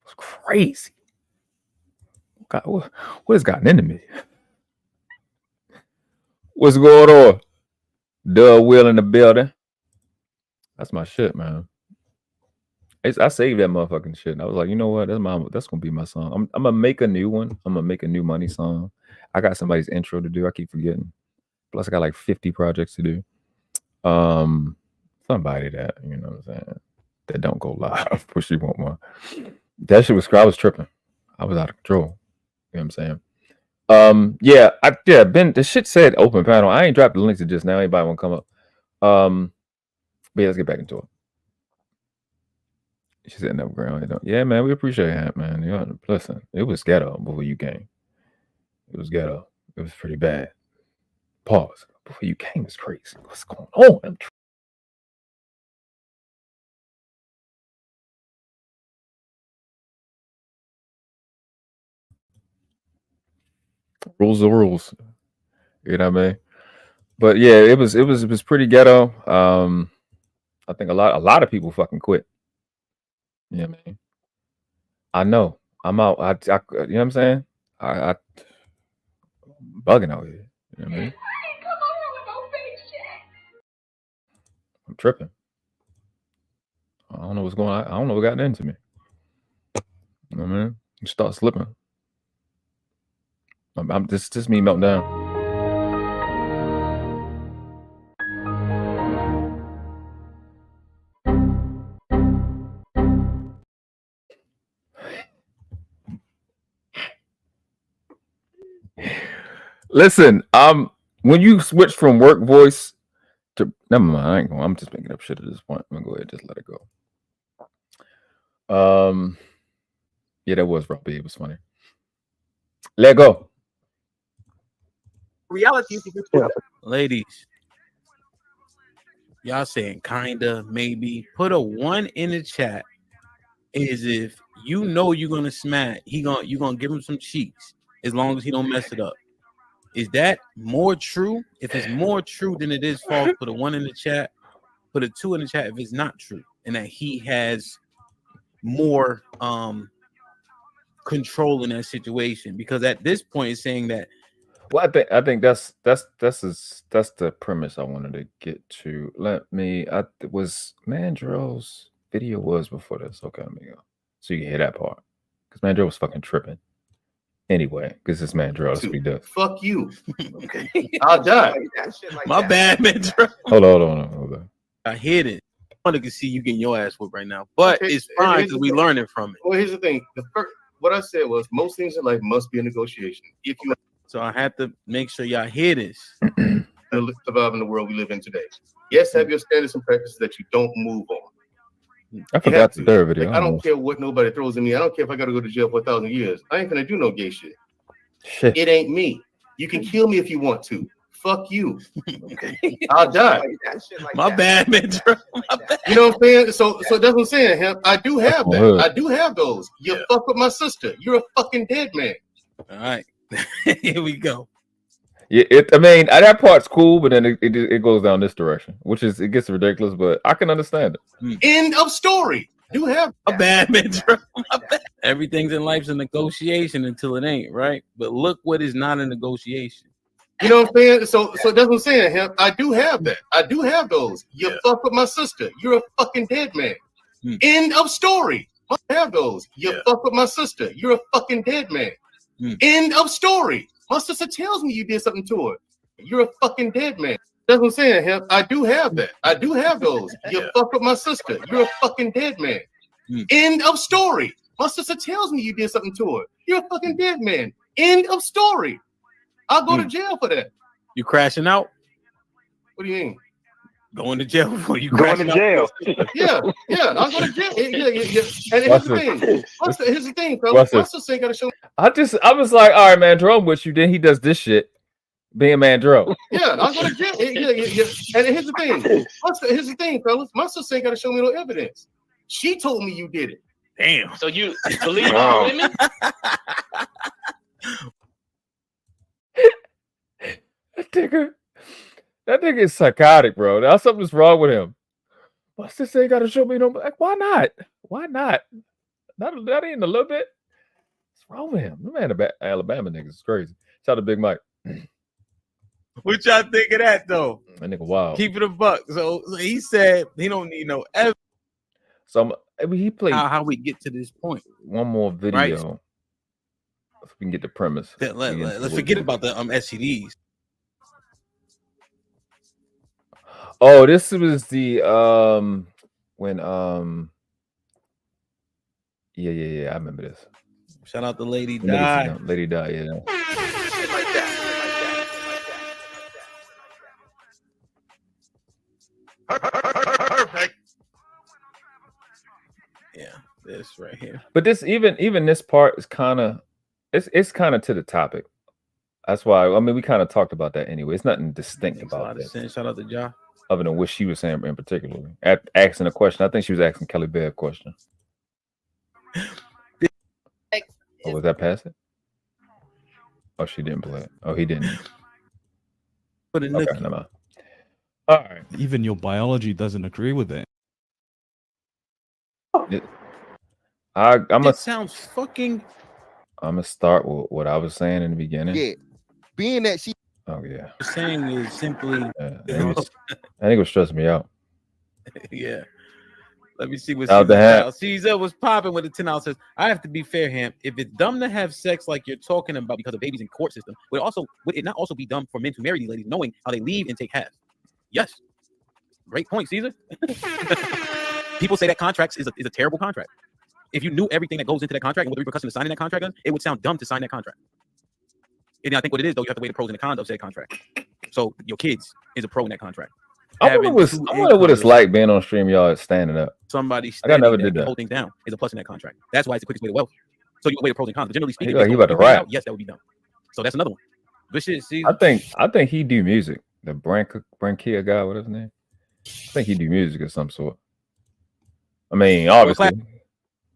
It's crazy. God, what has gotten into me? What's going on? Doug Will in the building. That's my shit, man. I saved that motherfucking shit. And I was like, you know what? That's gonna be my song. I'm gonna make a new one. I'm gonna make a new money song. I got somebody's intro to do. I keep forgetting. Plus, I got like 50 projects to do. Somebody that you know what I'm saying that don't go live, but she want one. That shit was. I was tripping. I was out of control. You know what I'm saying? Ben. The shit said open panel. I ain't dropped the links to just now. Anybody want to come up? But yeah, let's get back into it. She said no ground. Yeah, man, we appreciate that, man. You know, listen, it was ghetto before you came. It was ghetto. It was pretty bad. Pause. Before you came is crazy. What's going on? Rules are rules. You know what I mean? But yeah, it was pretty ghetto. I think a lot of people fucking quit. You know what I mean? I know. I'm out. I you know what I'm saying? I bugging out here. You know what I mean? I'm tripping. I don't know what's going on. I don't know what got into me. You know what I mean? You start slipping. I'm just me melting down. Listen, when you switch from work voice to never mind, I ain't going. I'm just making up shit at this point. I'm gonna go ahead and just let it go. Yeah, that was Robbie. It was funny. Let go. Reality is ladies. Y'all saying kinda, maybe. Put a 1 in the chat. Is if you know you're gonna smash, you gonna give him some cheeks as long as he don't mess it up. Is that more true? If it's more true than it is false, put a 1 in the chat. Put a 2 in the chat if it's not true, and that he has more control in that situation. Because at this point, it's saying that. Well, I think that's the premise I wanted to get to. Was Mandrell's video was before this. Okay, let me go. So you can hear that part. Because Mandrell was fucking tripping. Anyway, because it's Mandrell. Let's be done. Fuck you. Okay. I'll die. My bad, Mandrell. Hold on. I hit it. I can see you getting your ass whooped right now. But it's fine because we learning from it. Well, here's the thing. What I said was most things in life must be a negotiation. So I have to make sure y'all hear this. Survive in the world we live in today. Yes, have your standards and practices that you don't move on. I forgot the third video. Like, I don't care what nobody throws at me. I don't care if I got to go to jail for 1,000 years. I ain't gonna do no gay shit. It ain't me. You can kill me if you want to. Fuck you. Okay. I'll die. My bad, man. You know what I'm saying? So that's what I'm saying. I do have that. I do have those. You fuck with my sister. You're a fucking dead man. All right. Here we go. Yeah, that part's cool, but then it goes down this direction, which is it gets ridiculous, but I can understand it. End of story. Do have a bad Metro. Everything's in life's a negotiation until it ain't, right? But look what is not a negotiation. You know what I'm saying? So that's what I'm saying. I do have that. I do have those. You fuck with my sister. You're a fucking dead man. End of story. I have those. You fuck with my sister. You're a fucking dead man. End of story. My sister tells me you did something to her. You're a fucking dead man. That's what I'm saying. I do have that. I do have those. You fuck with my sister. You're a fucking dead man. End of story. My sister tells me you did something to her. You're a fucking dead man. End of story. I'll go to jail for that. You crashing out? What do you mean? Going to jail for you going to jail. Yeah, I'll go to jail. Yeah. And here's the thing. Here's the thing, bro. My sister ain't gotta show me. I was like, all right, man, Mandrell with you. Then he does this shit. Being Mandrell. Yeah, I'll go to jail. Yeah. And here's the thing. Here's the thing, fellas. My sister ain't gotta show me no evidence. She told me you did it. Damn. So you believe women? That nigga is psychotic, bro. Now something's wrong with him. My sister ain't gotta show me no. Like, why not? Why not? Not even a little bit. What's wrong with him? The man, Alabama niggas is crazy. Shout out to Big Mike. What y'all think of that though? That nigga wild. Keep it a buck. So he said he don't need no evidence. So He played how we get to this point. One more video. Right? If we can get the premise. Let's forget about the STDs. Oh, this was the when yeah, I remember this. Shout out to Lady Di. Lady Di, yeah. Perfect. Yeah, this right here. But this even this part is kind of it's kind of to the topic. That's why I mean we kind of talked about that anyway. It's nothing distinct about it. Shout out to Ja. Other than what she was saying in particular. Asking a question. I think she was asking Kelly Bear a question. Oh, was that past it? Oh, she didn't play it. Oh, he didn't. Put it okay, never mind. All right. Even your biology doesn't agree with it. It sounds fucking. I'm gonna start with what I was saying in the beginning. Yeah, being that she. Oh yeah. Saying is simply. I think it was stressing me out. Yeah. Let me see what Caesar was popping with the 10 out. Says, I have to be fair, Ham. If it's dumb to have sex like you're talking about because of babies in court system, would it not also be dumb for men to marry these ladies knowing how they leave and take half? Yes. Great point, Caesar. People say that contracts is a terrible contract. If you knew everything that goes into that contract and what the repercussions of signing that contract is, it would sound dumb to sign that contract. And I think what it is, though, you have to weigh the pros and the cons of said contract. So your kids is a pro in that contract. I wonder what it's like being on StreamYard standing up. Somebody standing never did that. Hold things down is a plus in that contract. That's why it's the quickest way to wealth. So you weigh the pros and cons. But generally speaking, he about to rap. Yes, that would be dumb. So that's another one. But shit, see, I think he do music. The Brankia guy, what's his name? I think he do music of some sort. I mean, obviously. All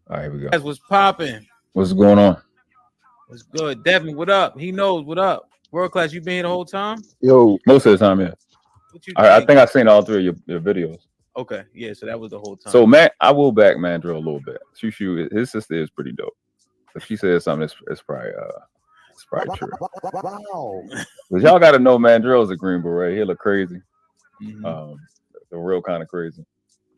right, here we go. That's what's popping. What's going on? What's good? Devin, what up? He knows what up. World Class, you been here the whole time? Yo, most of the time, yeah. I think I've seen all three of your videos. Okay, yeah, so that was the whole time. So, man, I will back Mandrill a little bit. Shushu, his sister is pretty dope. If she says something, it's probably true. Wow. But y'all got to know Mandrill's a green beret. He look crazy. The real kind of crazy.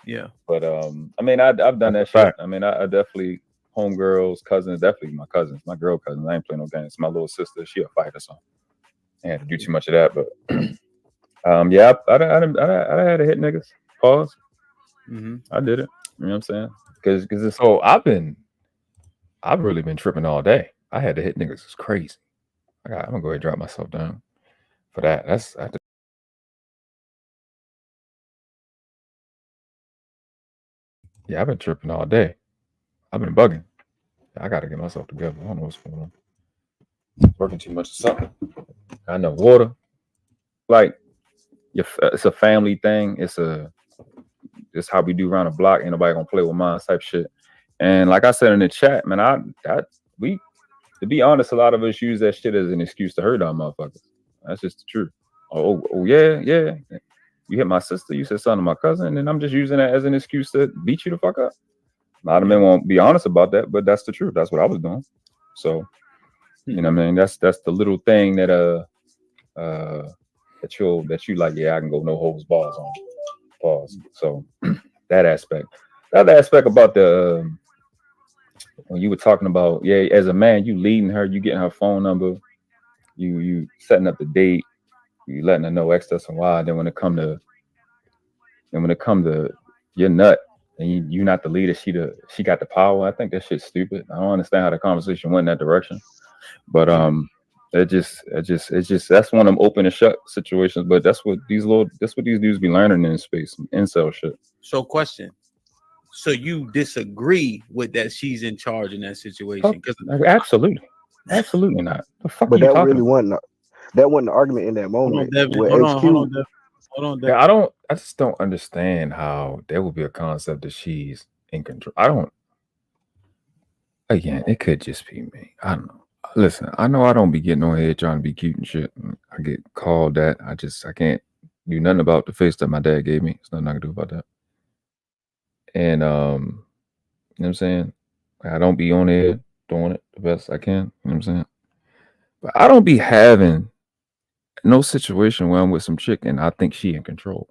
Yeah. But I mean, I've done that shit. I mean, I definitely homegirls, cousins, definitely my cousins, my girl cousins. I ain't playing no games. My little sister, she a fighter, so I had to do too much of that. But yeah, I had to hit niggas. Pause. I did it. You know what I'm saying? Because it's so I've really been tripping all day. I had to hit niggas. It's crazy. I'm gonna go ahead and drop myself down for that. Yeah, I've been tripping all day. I've been bugging. I gotta get myself together. I don't know what's going on. Working too much or something. I know water. Like, it's a family thing. It's how we do around the block. Ain't nobody gonna play with mine type shit. And like I said in the chat, man, to be honest, a lot of us use that shit as an excuse to hurt our motherfuckers. That's just the truth. Oh yeah. You hit my sister, you said something to my cousin, and I'm just using that as an excuse to beat you the fuck up. A lot of men won't be honest about that, but that's the truth. That's what I was doing. So, you know what I mean? That's the little thing that you like, yeah, I can go no holds bars on. Pause. So that aspect. The other aspect about the when you were talking about, yeah, as a man, you leading her, you getting her phone number, you setting up the date, you letting her know X, and Y. Then when it come to your nut and you not the leader, she got the power. I think that shit's stupid. I don't understand how the conversation went in that direction. But it's just that's one of them open and shut situations. But that's what these dudes be learning in space, incel shit. So question. So you disagree with that she's in charge in that situation? Absolutely not. The fuck but are you that talking really wasn't the argument in that moment. Hold on, Devin. Yeah, I just don't understand how there would be a concept that she's in control. Again, it could just be me. I don't know. Listen, I know I don't be getting on here trying to be cute and shit. I get called that. I can't do nothing about the face that my dad gave me. There's nothing I can do about that. And you know what I'm saying? I don't be on here doing it the best I can. You know what I'm saying? But I don't be having no situation where I'm with some chick and I think she in control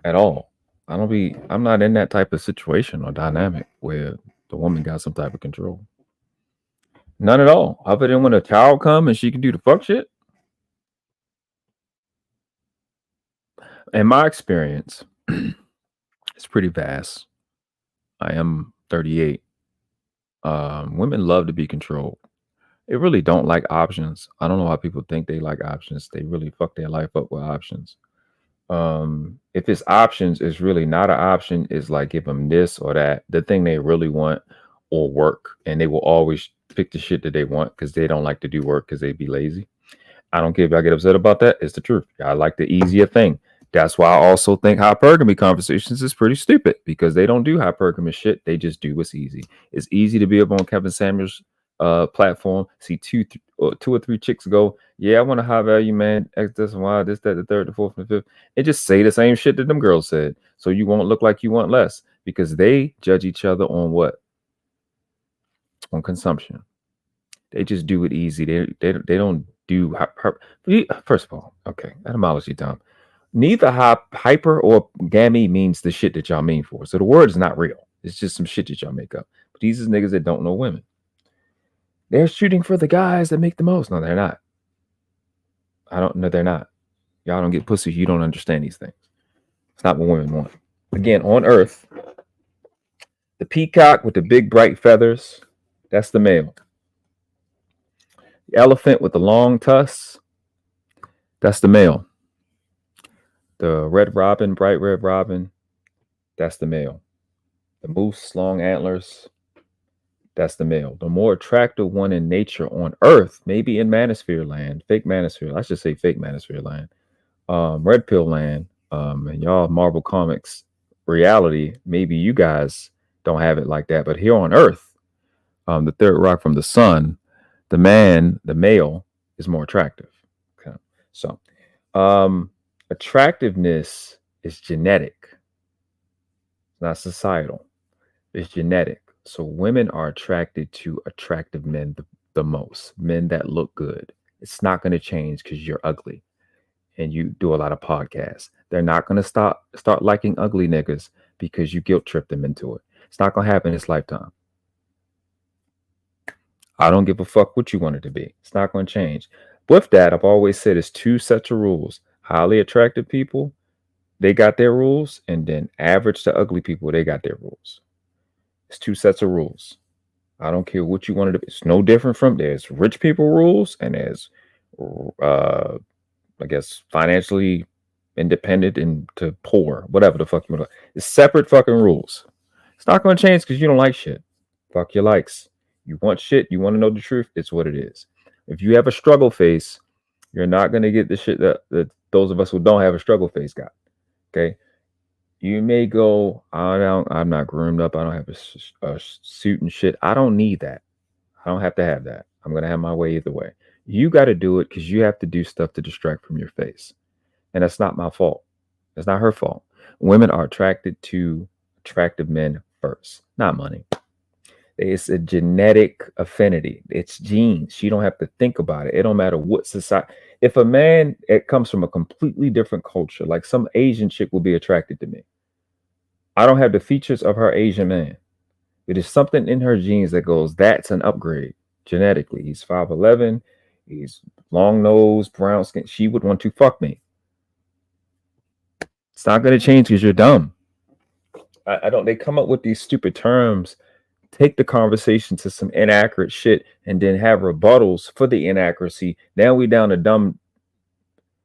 at all. I'm not in that type of situation or dynamic where the woman got some type of control. None at all. Other than when a child come and she can do the fuck shit. In my experience, it's pretty vast. I am 38. Women love to be controlled. They really don't like options. I don't know how people think they like options. They really fuck their life up with options. If it's options, it's really not an option. It's like give them this or that, the thing they really want or work, and they will always pick the shit that they want because they don't like to do work because they be lazy. I don't care if y'all get upset about that. It's the truth. I like the easier thing. That's why I also think hypergamy conversations is pretty stupid because they don't do hypergamy shit. They just do what's easy. It's easy to be up on Kevin Samuels' platform, see two or three chicks go, yeah, I want a high value man, X, this, and Y, this, that, the third, the fourth, and the fifth, and just say the same shit that them girls said. So you won't look like you want less because they judge each other on what? On consumption. They just do it easy. They don't do first of all, okay, etymology time. Neither hyper or gammy means the shit that y'all mean for. So the word is not real. It's just some shit that y'all make up. But these is niggas that don't know women. They're shooting for the guys that make the most. No, they're not. I don't know. They're not. Y'all don't get pussy. You don't understand these things. It's not what women want. Again, on Earth, the peacock with the big bright feathers, that's the male. The elephant with the long tusks, that's the male. The red robin, bright red robin, that's the male. The moose, long antlers, that's the male. The more attractive one in nature on Earth, maybe in manosphere land, fake manosphere, I should say fake manosphere land, RedPill land, and y'all Marvel Comics reality, maybe you guys don't have it like that, but here on Earth, the third rock from the sun, the male is more attractive. Okay, so attractiveness is genetic, not societal. It's genetic. So women are attracted to attractive men the most, men that look good. It's not going to change because you're ugly and you do a lot of podcasts. They're not going to start liking ugly niggas because you guilt trip them into it. It's not going to happen in this lifetime. I don't give a fuck what you want it to be. It's not going to change. With that, I've always said it's two sets of rules. Highly attractive people, they got their rules, and then average to ugly people, they got their rules. It's two sets of rules. I don't care what you want to do. It's no different from there's rich people rules and there's, I guess, financially independent and to poor, whatever the fuck you want to. It's separate fucking rules. It's not going to change because you don't like shit. Fuck your likes. You want shit. You want to know the truth. It's what it is. If you have a struggle face, you're not going to get the shit that those of us who don't have a struggle face got. Okay. You may go, I'm not groomed up. I don't have a suit and shit. I don't need that. I don't have to have that. I'm going to have my way either way. You got to do it because you have to do stuff to distract from your face. And that's not my fault. It's not her fault. Women are attracted to attractive men first, not money. It's a genetic affinity. It's genes. You don't have to think about it. It don't matter what society. If a man it comes from a completely different culture, like some Asian chick will be attracted to me. I don't have the features of her Asian man. It is something in her genes that goes, that's an upgrade genetically. He's 5'11", he's long nose, brown skin. She would want to fuck me. It's not going to change because you're dumb. I don't. They come up with these stupid terms, take the conversation to some inaccurate shit, and then have rebuttals for the inaccuracy. Now we down a dumb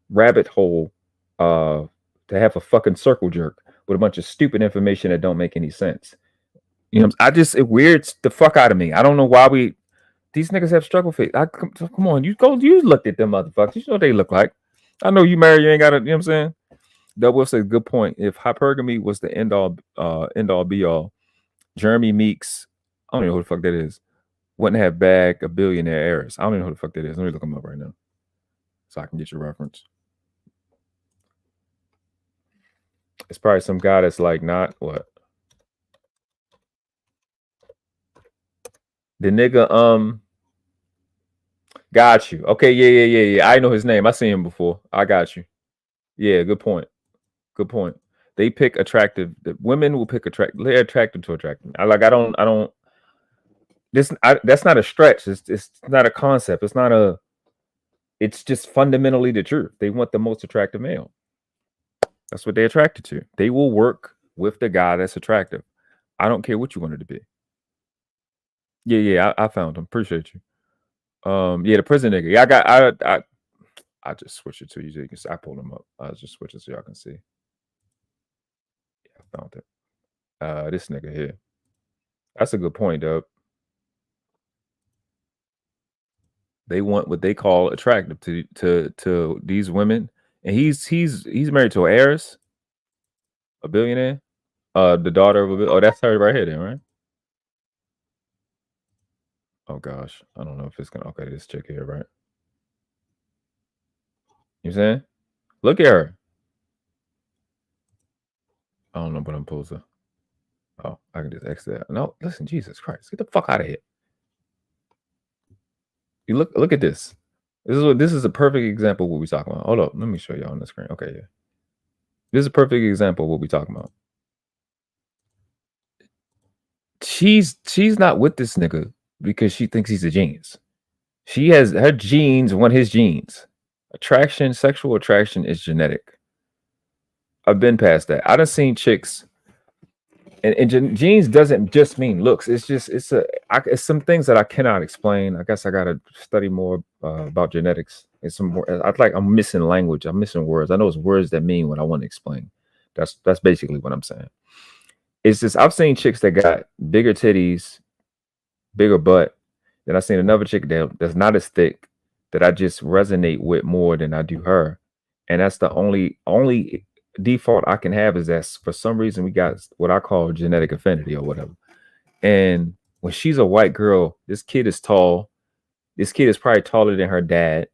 rabbit hole to have a fucking circle jerk with a bunch of stupid information that don't make any sense. You know, it weirds the fuck out of me. I don't know why these niggas have struggle face. Come on, you looked at them motherfuckers. You know what they look like. I know you married, you ain't got it. You know what I'm saying? Double says good point. If hypergamy was the end all be all, Jeremy Meeks, I don't even know who the fuck that is, wouldn't have bagged a billionaire heiress. I don't even know who the fuck that is. Let me look him up right now so I can get your reference. It's probably some guy that's like not what? The nigga, got you. Okay, yeah. I know his name. I seen him before. I got you. Yeah, good point. Good point. They pick attractive. The women will pick attractive. They're attracted to attractive. I don't. That's not a stretch. It's not a concept. It's not a. It's just fundamentally the truth. They want the most attractive male. That's what they're attracted to. They will work with the guy that's attractive. I don't care what you want it to be. Yeah, I found him. Appreciate you. Yeah, the prison nigga. Yeah, I just switched it to you so you can see. I pulled him up. I just switched it so y'all can see. Yeah, I found it. This nigga here. That's a good point, Dub. They want what they call attractive to these women, and he's married to an heiress, a billionaire, the daughter of a. Oh, that's her right here, then, right? Oh gosh, I don't know if it's gonna. Okay, this chick here, right? You saying? Look at her. I don't know, but I'm supposed to. Oh, I can just exit that. No, listen, Jesus Christ, get the fuck out of here. You look at this. This is a perfect example of what we're talking about. Hold up, let me show y'all on the screen. Okay, yeah. This is a perfect example of what we're talking about. She's not with this nigga because she thinks he's a genius. She has her genes want his genes. Attraction, sexual attraction is genetic. I've been past that. I done seen chicks, and genes doesn't just mean looks. It's some things that I cannot explain. I guess I gotta study more about genetics. It's some more. I'm missing language. I'm missing words. I know it's words that mean what I want to explain. That's basically what I'm saying. It's just I've seen chicks that got bigger titties, bigger butt. Then I've seen another chick that's not as thick that I just resonate with more than I do her. And that's the only default I can have is that for some reason we got what I call genetic affinity or whatever. And when she's a white girl, this kid is tall. This kid is probably taller than her dad.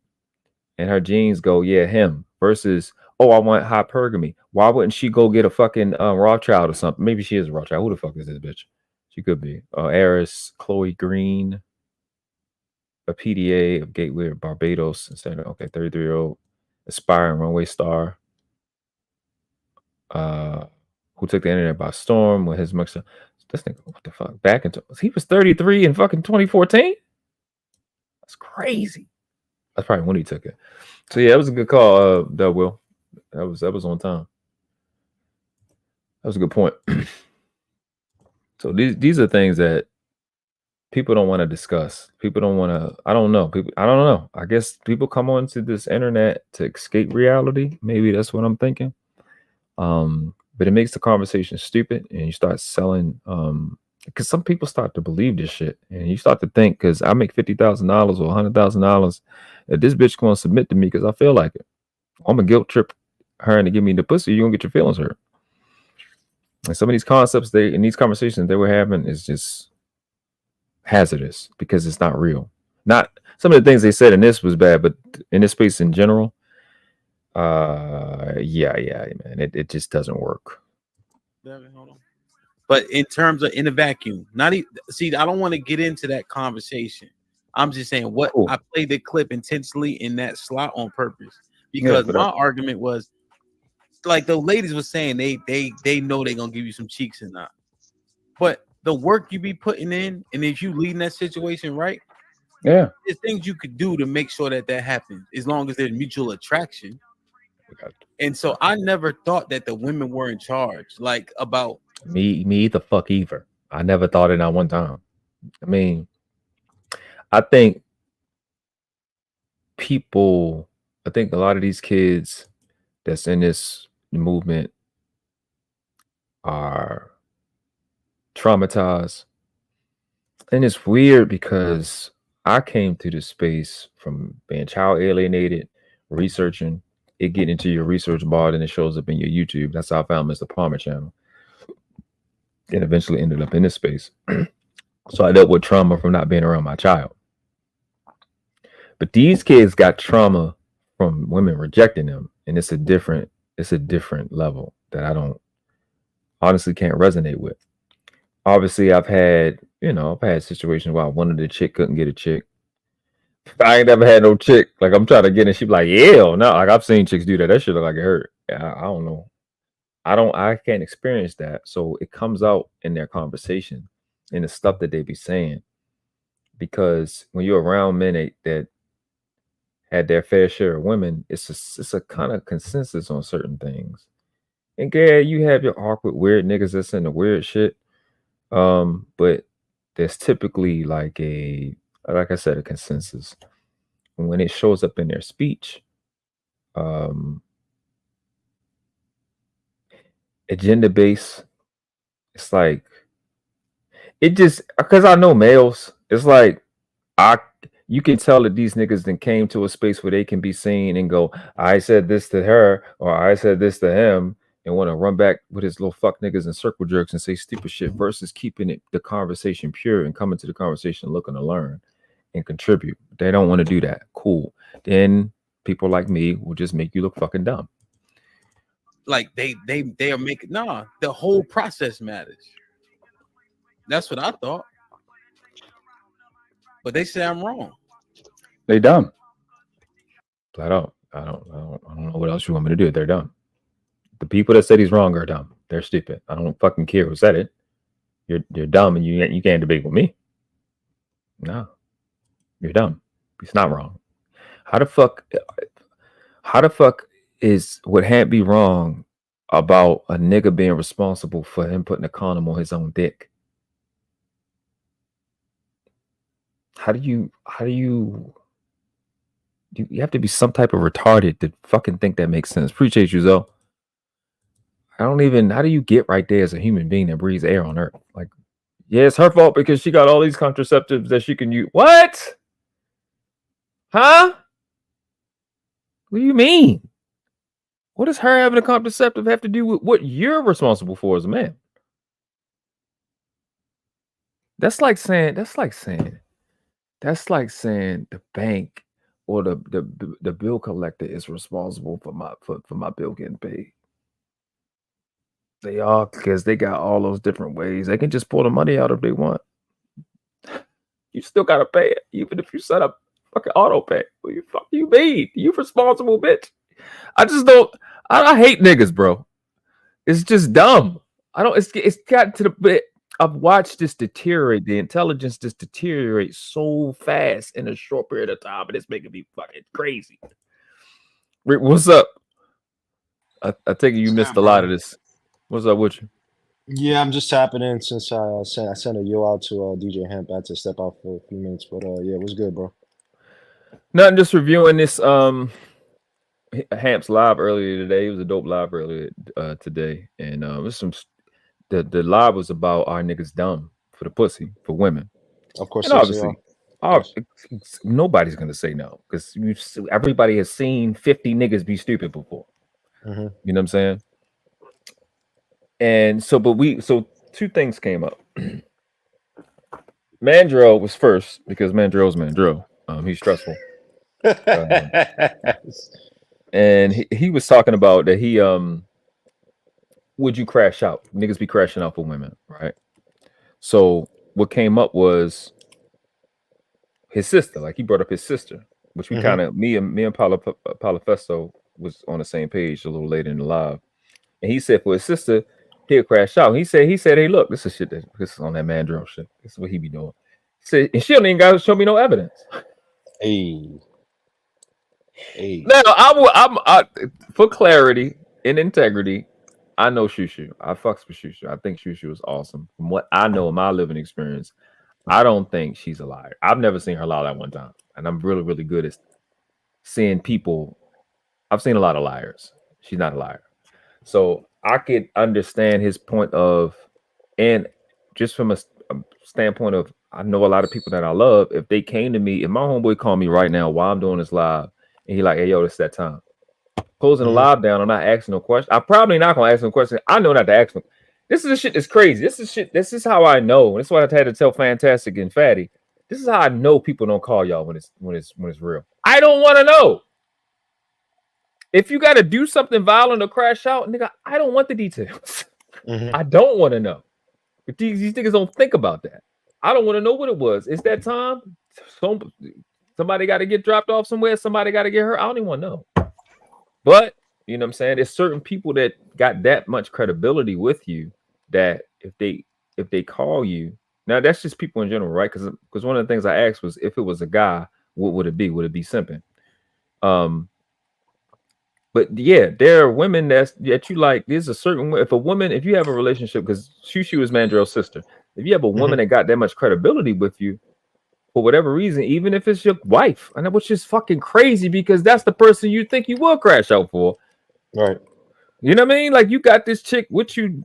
And her genes go, yeah, him. Versus, oh, I want hypergamy. Why wouldn't she go get a fucking Rothschild or something? Maybe she is a Rothschild. Who the fuck is this bitch? She could be. Eris, Chloe Green, a PDA of Gateway of Barbados. Okay, 33-year-old aspiring runway star. Who took the internet by storm with his mixer. This nigga, what the fuck? Back into he was 33 in fucking 2014. That's crazy. That's probably when he took it. So yeah, it was a good call, Will. That was on time. That was a good point. So these are things that people don't want to discuss. People don't want to. I don't know. I don't know. I guess people come onto this internet to escape reality. Maybe that's what I'm thinking. But it makes the conversation stupid, and you start selling. Because some people start to believe this shit, and you start to think, because I make $50,000 or $100,000, that this bitch gonna submit to me because I feel like it. I'm gonna guilt trip her into give me the pussy. You're gonna get your feelings hurt. And some of these concepts in these conversations they were having is just hazardous because it's not real. Not some of the things they said in this was bad, but in this space in general, yeah, man, it just doesn't work. Hold on. But in terms of in a vacuum, I don't want to get into that conversation. I'm just saying I played the clip intentionally in that slot on purpose because my argument was like the ladies were saying they know they're gonna give you some cheeks and not, but the work you be putting in, and if you leading that situation right, there's things you could do to make sure that happens as long as there's mutual attraction. And so I never thought that the women were in charge, like about me the fuck either. I never thought it not one time. I mean, I think a lot of these kids that's in this movement are traumatized. And it's weird because I came to this space from being child alienated, researching it, get into your research bar, and it shows up in your YouTube. That's how I found Mr. Palmer channel. And eventually ended up in this space. So I dealt with trauma from not being around my child. But these kids got trauma from women rejecting them. And it's a different level that I don't honestly can't resonate with. Obviously, I've had situations where I wanted a chick, couldn't get a chick. I ain't never had no chick. Like I'm trying to get in, she be like, yeah, no. Like I've seen chicks do that. That shit look like it hurt. I don't know. I can't experience that. So it comes out in their conversation, in the stuff that they be saying. Because when you're around men that had their fair share of women, it's a kind of consensus on certain things. And yeah, you have your awkward, weird niggas that's into weird shit. But there's typically like I said, a consensus. And when it shows up in their speech, agenda based, it's like it just because I know males, it's like you can tell that these niggas then came to a space where they can be seen and go, I said this to her or I said this to him, and want to run back with his little fuck niggas and circle jerks and say stupid shit versus keeping the conversation pure and coming to the conversation looking to learn and contribute. They don't want to do that. Cool. Then people like me will just make you look fucking dumb. Like they are making the whole process matters. That's what I thought. But they say I'm wrong. They dumb. Flat out. I don't know what else you want me to do. They're dumb. The people that said he's wrong are dumb. They're stupid. I don't fucking care who said it. You're dumb and you can't debate with me. No. You're dumb. He's not wrong. How the fuck would Hamp be wrong about a nigga being responsible for him putting a condom on his own dick? You have to be some type of retarded to fucking think that makes sense. Appreciate you, Zoe. How do you get right there as a human being that breathes air on Earth? Like, yeah, it's her fault because she got all these contraceptives that she can use. What? Huh? What do you mean? What does her having a contraceptive have to do with what you're responsible for as a man? That's like saying the bank or the bill collector is responsible for my bill getting paid. They are, because they got all those different ways. They can just pull the money out if they want. You still gotta pay it, even if you set up fucking auto pay. What the fuck you mean? You responsible, bitch. I hate niggas, bro. It's just dumb. It's gotten to the bit. I've watched this deteriorate. The intelligence just deteriorate so fast in a short period of time, and it's making me fucking crazy. Rick, what's up? I take it you missed a lot of this. What's up with you? Yeah, I'm just tapping in since I sent a yo out to DJ Hemp. I had to step out for a few minutes, but yeah, it was good, bro. Nothing, just reviewing this Hamp's live earlier today. It was a dope live earlier today, and the live was about our niggas dumb for the pussy for women. Of course, and obviously, nobody's gonna say no because everybody has seen 50 niggas be stupid before. Mm-hmm. You know what I'm saying? And so, two things came up. Mandrill was first because Mandrill's Mandrill. He's stressful. And he was talking about that he would you crash out? Niggas be crashing out for women, right? So what came up was his sister. Like he brought up his sister, which we kind of me and Palafesto was on the same page a little later in the live. And he said for his sister, he'll crash out. He said, hey, look, this is shit this is on that Mandrill shit. This is what he be doing. He said, and she don't even gotta show me no evidence. Hey. Now I'm for clarity and integrity. I know Shushu. I fucks with Shushu. I think Shushu is awesome. From what I know in my living experience, I don't think she's a liar. I've never seen her lie that one time, and I'm really, really good at seeing people. I've seen a lot of liars. She's not a liar, so I could understand his point of, and just from a standpoint of, I know a lot of people that I love. If they came to me, if my homeboy called me right now while I'm doing this live, and he like, hey, yo, it's that time. Closing the live down, I'm not asking no question. I'm probably not gonna ask no question. I know not to ask them. This is the shit that's crazy. This is how I know. This is what I had to tell Fantastic and Fatty. This is how I know people don't call y'all when it's real. I don't want to know. If you got to do something violent or crash out, nigga, I don't want the details. I don't want to know. But these niggas don't think about that. I don't want to know what it was. It's that time. Somebody got to get dropped off somewhere. Somebody got to get hurt. I don't even want to know. But You know what I'm saying? There's certain people that got that much credibility with you that if they call you, now that's just people in general, right? Because one of the things I asked was if it was a guy, what would it be? Would it be simping? But yeah, there are women that you like. There's a certain if you have a relationship, because Shushu is Mandrell's sister. If you have a woman that got that much credibility with you, for whatever reason, even if it's your wife, and which is fucking crazy because that's the person you think you will crash out for. Right. You know what I mean? Like you got this chick with you,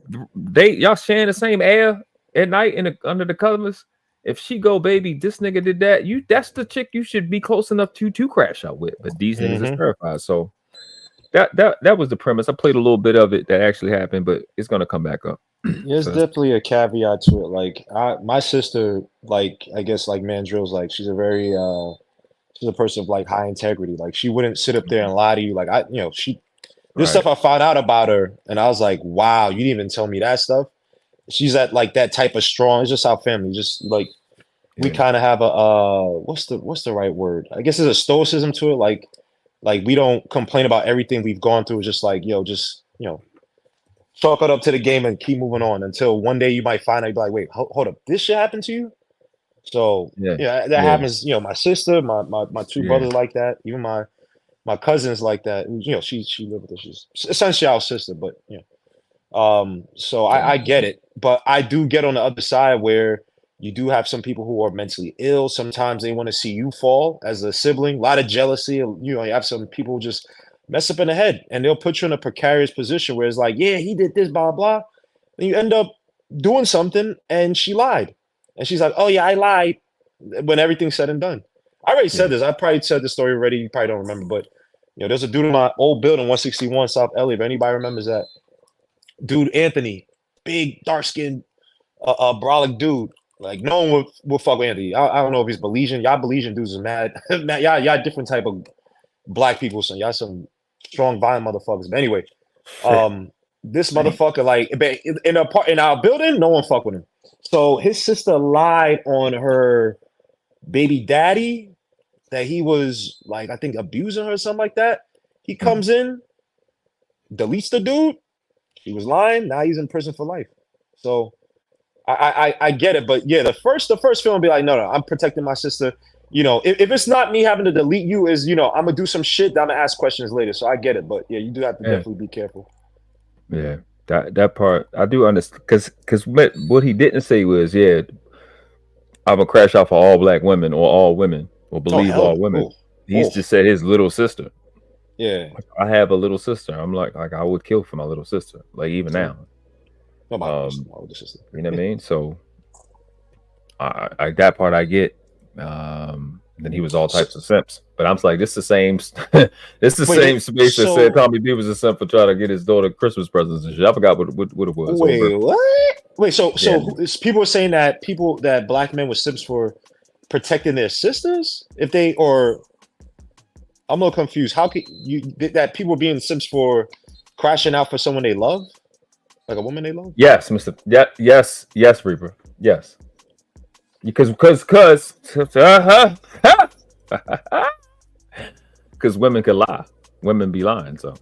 y'all sharing the same air at night under the covers. If she go, baby, this nigga did that. That's the chick you should be close enough to crash out with. But these niggas is terrified. So that was the premise. I played a little bit of it that actually happened, but it's gonna come back up. There's definitely a caveat to it. Like my sister, like I guess like Mandrill's like she's a very she's a person of like high integrity. Like she wouldn't sit up there and lie to you. Like there's stuff I found out about her and I was like, wow, you didn't even tell me that stuff. She's at like that type of strong. It's just our family. Just like we kind of have a what's the right word? I guess there's a stoicism to it. Like we don't complain about everything we've gone through. It's just like chalk it up to the game and keep moving on until one day you might find out, like, wait, hold up, this shit happened to you? So that happens. My sister, my two brothers like that. Even my cousins like that. She lived with us. She's essentially our sister, but so I get it, but I do get on the other side where you do have some people who are mentally ill. Sometimes they want to see you fall as a sibling. A lot of jealousy. You have some people who just mess up in the head and they'll put you in a precarious position where it's like, yeah, he did this, blah, blah. And you end up doing something and she lied. And she's like, oh yeah, I lied when everything's said and done. I already said this. I probably said the story already. You probably don't remember, but there's a dude in my old building, 161 South LA. If anybody remembers that dude, Anthony, big, dark-skinned, brolic dude. Like no one will fuck with Anthony. I don't know if he's Belizean. Y'all Belizean dudes is mad. y'all different type of black people. So y'all some strong, violent motherfuckers. But anyway, this motherfucker, like in our building, no one fuck with him. So his sister lied on her baby daddy that he was like, I think abusing her or something like that. He comes in, deletes the dude. He was lying. Now he's in prison for life. So I get it, but yeah, the first film will be like, no, I'm protecting my sister. If it's not me having to delete you, is I'm gonna do some shit that I'm gonna ask questions later. So I get it, but yeah, you do have to definitely be careful. Yeah, that part I do understand, because what he didn't say was, I'm gonna crash out for all black women or all women or believe all women. He's just said his little sister. Yeah, I have a little sister. I'm like I would kill for my little sister, like even now. You know what I mean? So I that part I get. Then he was all types of simps, but I'm like, this is the same. This is the same space that said Tommy B was a simp for trying to get his daughter Christmas presents and shit. I forgot what it was. Wait, what? Wait, so people are saying that black men were simps for protecting their sisters? I'm a little confused. How could that people being simps for crashing out for someone they love? Like a woman they love? Yes, Mr. Yes, Reaper. Yes. Because women can lie. Women be lying, so.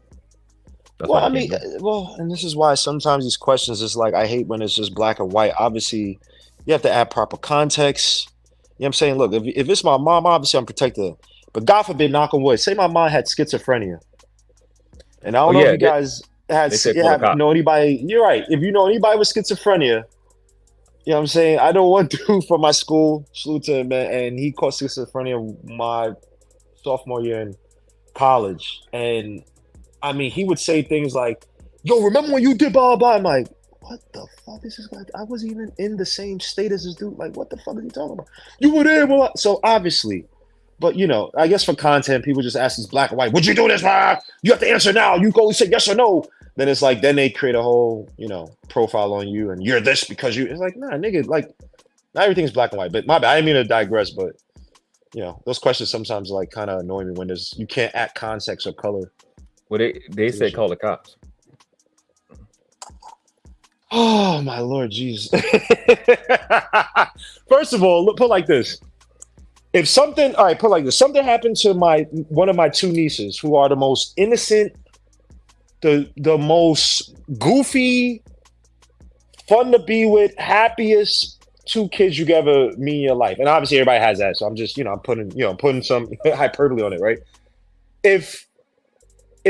And this is why sometimes these questions is like, I hate when it's just black and white. Obviously, you have to add proper context. You know what I'm saying? Look, if it's my mom, obviously I'm protected. But God forbid, knock on wood, say my mom had schizophrenia. And I don't know if you guys know anybody. You're right. If you know anybody with schizophrenia, you know what I'm saying? I know one dude from my school, salute to him, man, and he caught schizophrenia my sophomore year in college. And I mean, he would say things like, yo, remember when you did blah, blah? I'm like, what the fuck is this guy? I wasn't even in the same state as this dude. Like, what the fuck are you talking about? You were there. So obviously, but I guess for content, people just ask these black and white, would you do this? You have to answer now. You go say yes or no. Then it's like, then they create a whole, profile on you and you're this because it's like, nah, nigga, like, not everything's black and white. But my bad, I didn't mean to digress, but, those questions sometimes like kind of annoy me when you can't add context or color. Well, they say call the cops. Oh, my Lord, Jesus. First of all, put like this. If something, all right, put like this. Something happened to one of my two nieces who are the most innocent, the most goofy, fun to be with, happiest 2 kids you could ever meet in your life. And obviously everybody has that. So I'm just, I'm putting some hyperbole on it, right? If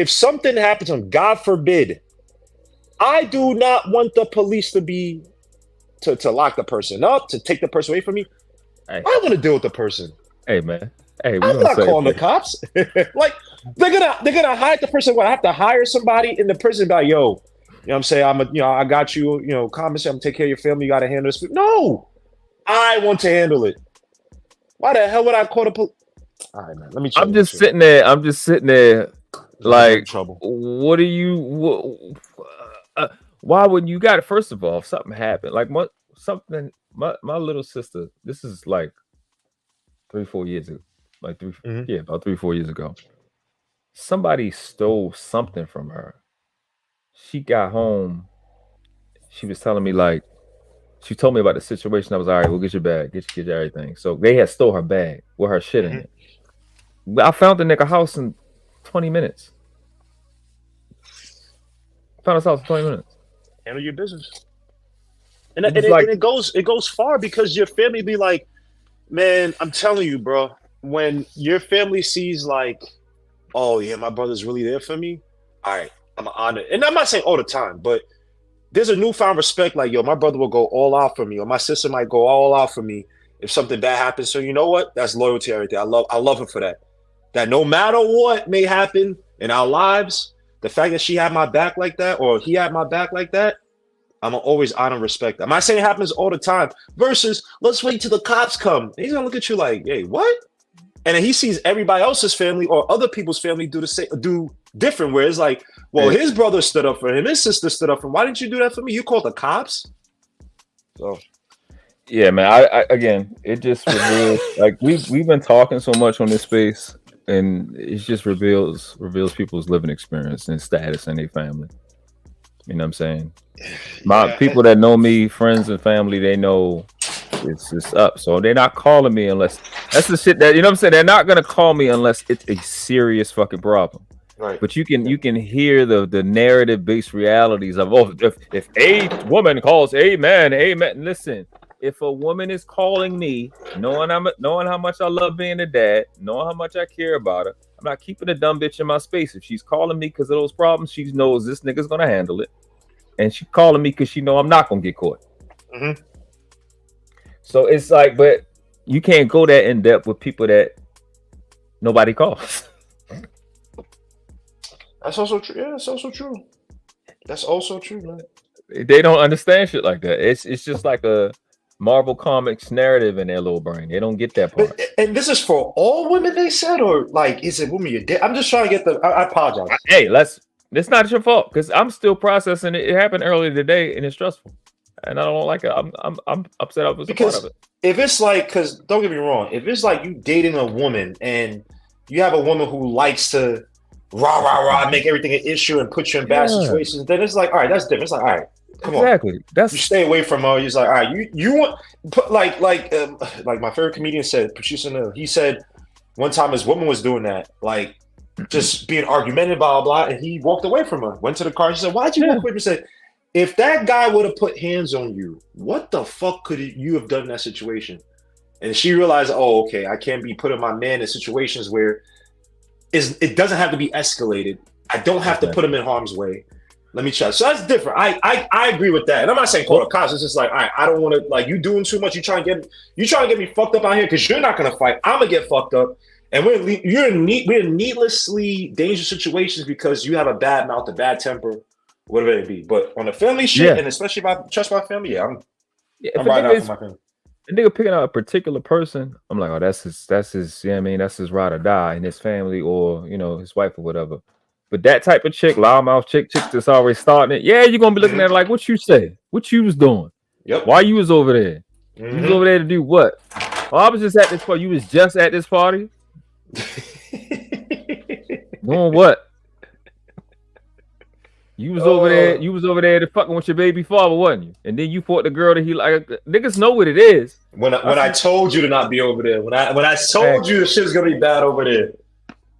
something happens to them, God forbid, I do not want the police to lock the person up, to take the person away from me. Hey. I want to deal with the person. Hey man. Hey, I'm not calling the cops. Like they're gonna hide the person. What, I have to hire somebody in the prison? Like, yo, you know what I'm saying? I got you. Commissary, I'm gonna take care of your family. You got to handle this. No, I want to handle it. Why the hell would I call the police? All right, man. Let me. I'm just sitting there. Like, trouble. What are you? Why would you got it? First of all, if something happened, like my little sister. This is like 3-4 years ago. Like about 3-4 years ago. Somebody stole something from her. She got home. She was telling me, like, she told me about the situation. I was all right, we'll get your bag, get your everything. So they had stole her bag with her shit in it. I found the nigga house in 20 minutes. Found his house in 20 minutes. Handle your business. And it goes far, because your family be like, man, I'm telling you, bro, when your family sees like, oh yeah, my brother's really there for me, all right, I'm honored. And I'm not saying all the time, but there's a newfound respect, like, yo, my brother will go all out for me, or my sister might go all out for me if something bad happens. So you know what? That's loyalty, everything. I love her for that. That no matter what may happen in our lives, the fact that she had my back like that, or he had my back like that, I'm gonna always honor and respect that. I'm not saying it happens all the time. Versus, let's wait till the cops come. He's gonna look at you like, hey, what? And then he sees everybody else's family or other people's family do different. Where it's like, well, his brother stood up for him, his sister stood up for him. Why didn't you do that for me? You called the cops. So, yeah, man. I again, it just reveals like we've been talking so much on this space, and it just reveals people's living experience and status in their family. You know what I'm saying? People that know me, friends and family, they know it's up. So they're not calling me unless that's the shit that, you know what I'm saying? They're not gonna call me unless it's a serious fucking problem. Right. But you can hear the narrative based realities of, oh, if a woman calls a man, listen, if a woman is calling me, knowing how much I love being a dad, knowing how much I care about her, I'm not keeping a dumb bitch in my space. If she's calling me because of those problems, she knows this nigga's gonna handle it, and she's calling me because she know I'm not gonna get caught. Mm-hmm. So it's like, but you can't go that in depth with people that nobody calls. That's also true. Yeah, that's also true. That's also true, man. They don't understand shit like that. It's just like a Marvel Comics narrative in their little brain. They don't get that part. And this is for all women, they said, or like, is it women you're dead? I'm just trying to get I apologize. Hey, it's not your fault, because I'm still processing it. It happened earlier today, and it's stressful, and I don't like it. I'm upset. I was a part of it. If it's like, because don't get me wrong, if it's like you dating a woman and you have a woman who likes to rah, make everything an issue and put you in bad situations, then it's like, all right, that's different. It's like, all right, come on. Exactly. You stay away from her. He's like, all right, you want put like my favorite comedian said, he said one time his woman was doing that, like just being argumentative, blah, blah, blah, and he walked away from her, went to the car. She said, why'd you walk away? He said, if that guy would have put hands on you, what the fuck could you have done in that situation? And she realized, oh, okay, I can't be putting my man in situations where it doesn't have to be escalated. I don't have to put him in harm's way. Let me try. So that's different. I agree with that. And I'm not saying call the cops. It's just like, all right, I don't want to, like, you doing too much. You trying to get me fucked up out here because you're not gonna fight. I'm gonna get fucked up. And we're in needlessly dangerous situations because you have a bad mouth, a bad temper, whatever it be. But on the family shit, and especially if I trust my family, I'm riding out for my family. A nigga picking out a particular person, I'm like, oh, that's his, you know what I mean? That's his ride or die in his family, or, you know, his wife or whatever. But that type of chick, loudmouth chick that's already starting it, yeah, you're gonna be looking at her like, what you say? What you was doing? Yep. Why you was over there? You was over there to do what? Oh, I was just at this party. You was just at this party? Doing what? You was over there. You was over there to fucking with your baby father, wasn't you? And then you fought the girl that he like. Niggas know what it is. When I told you to not be over there. When I told you the shit's gonna be bad over there.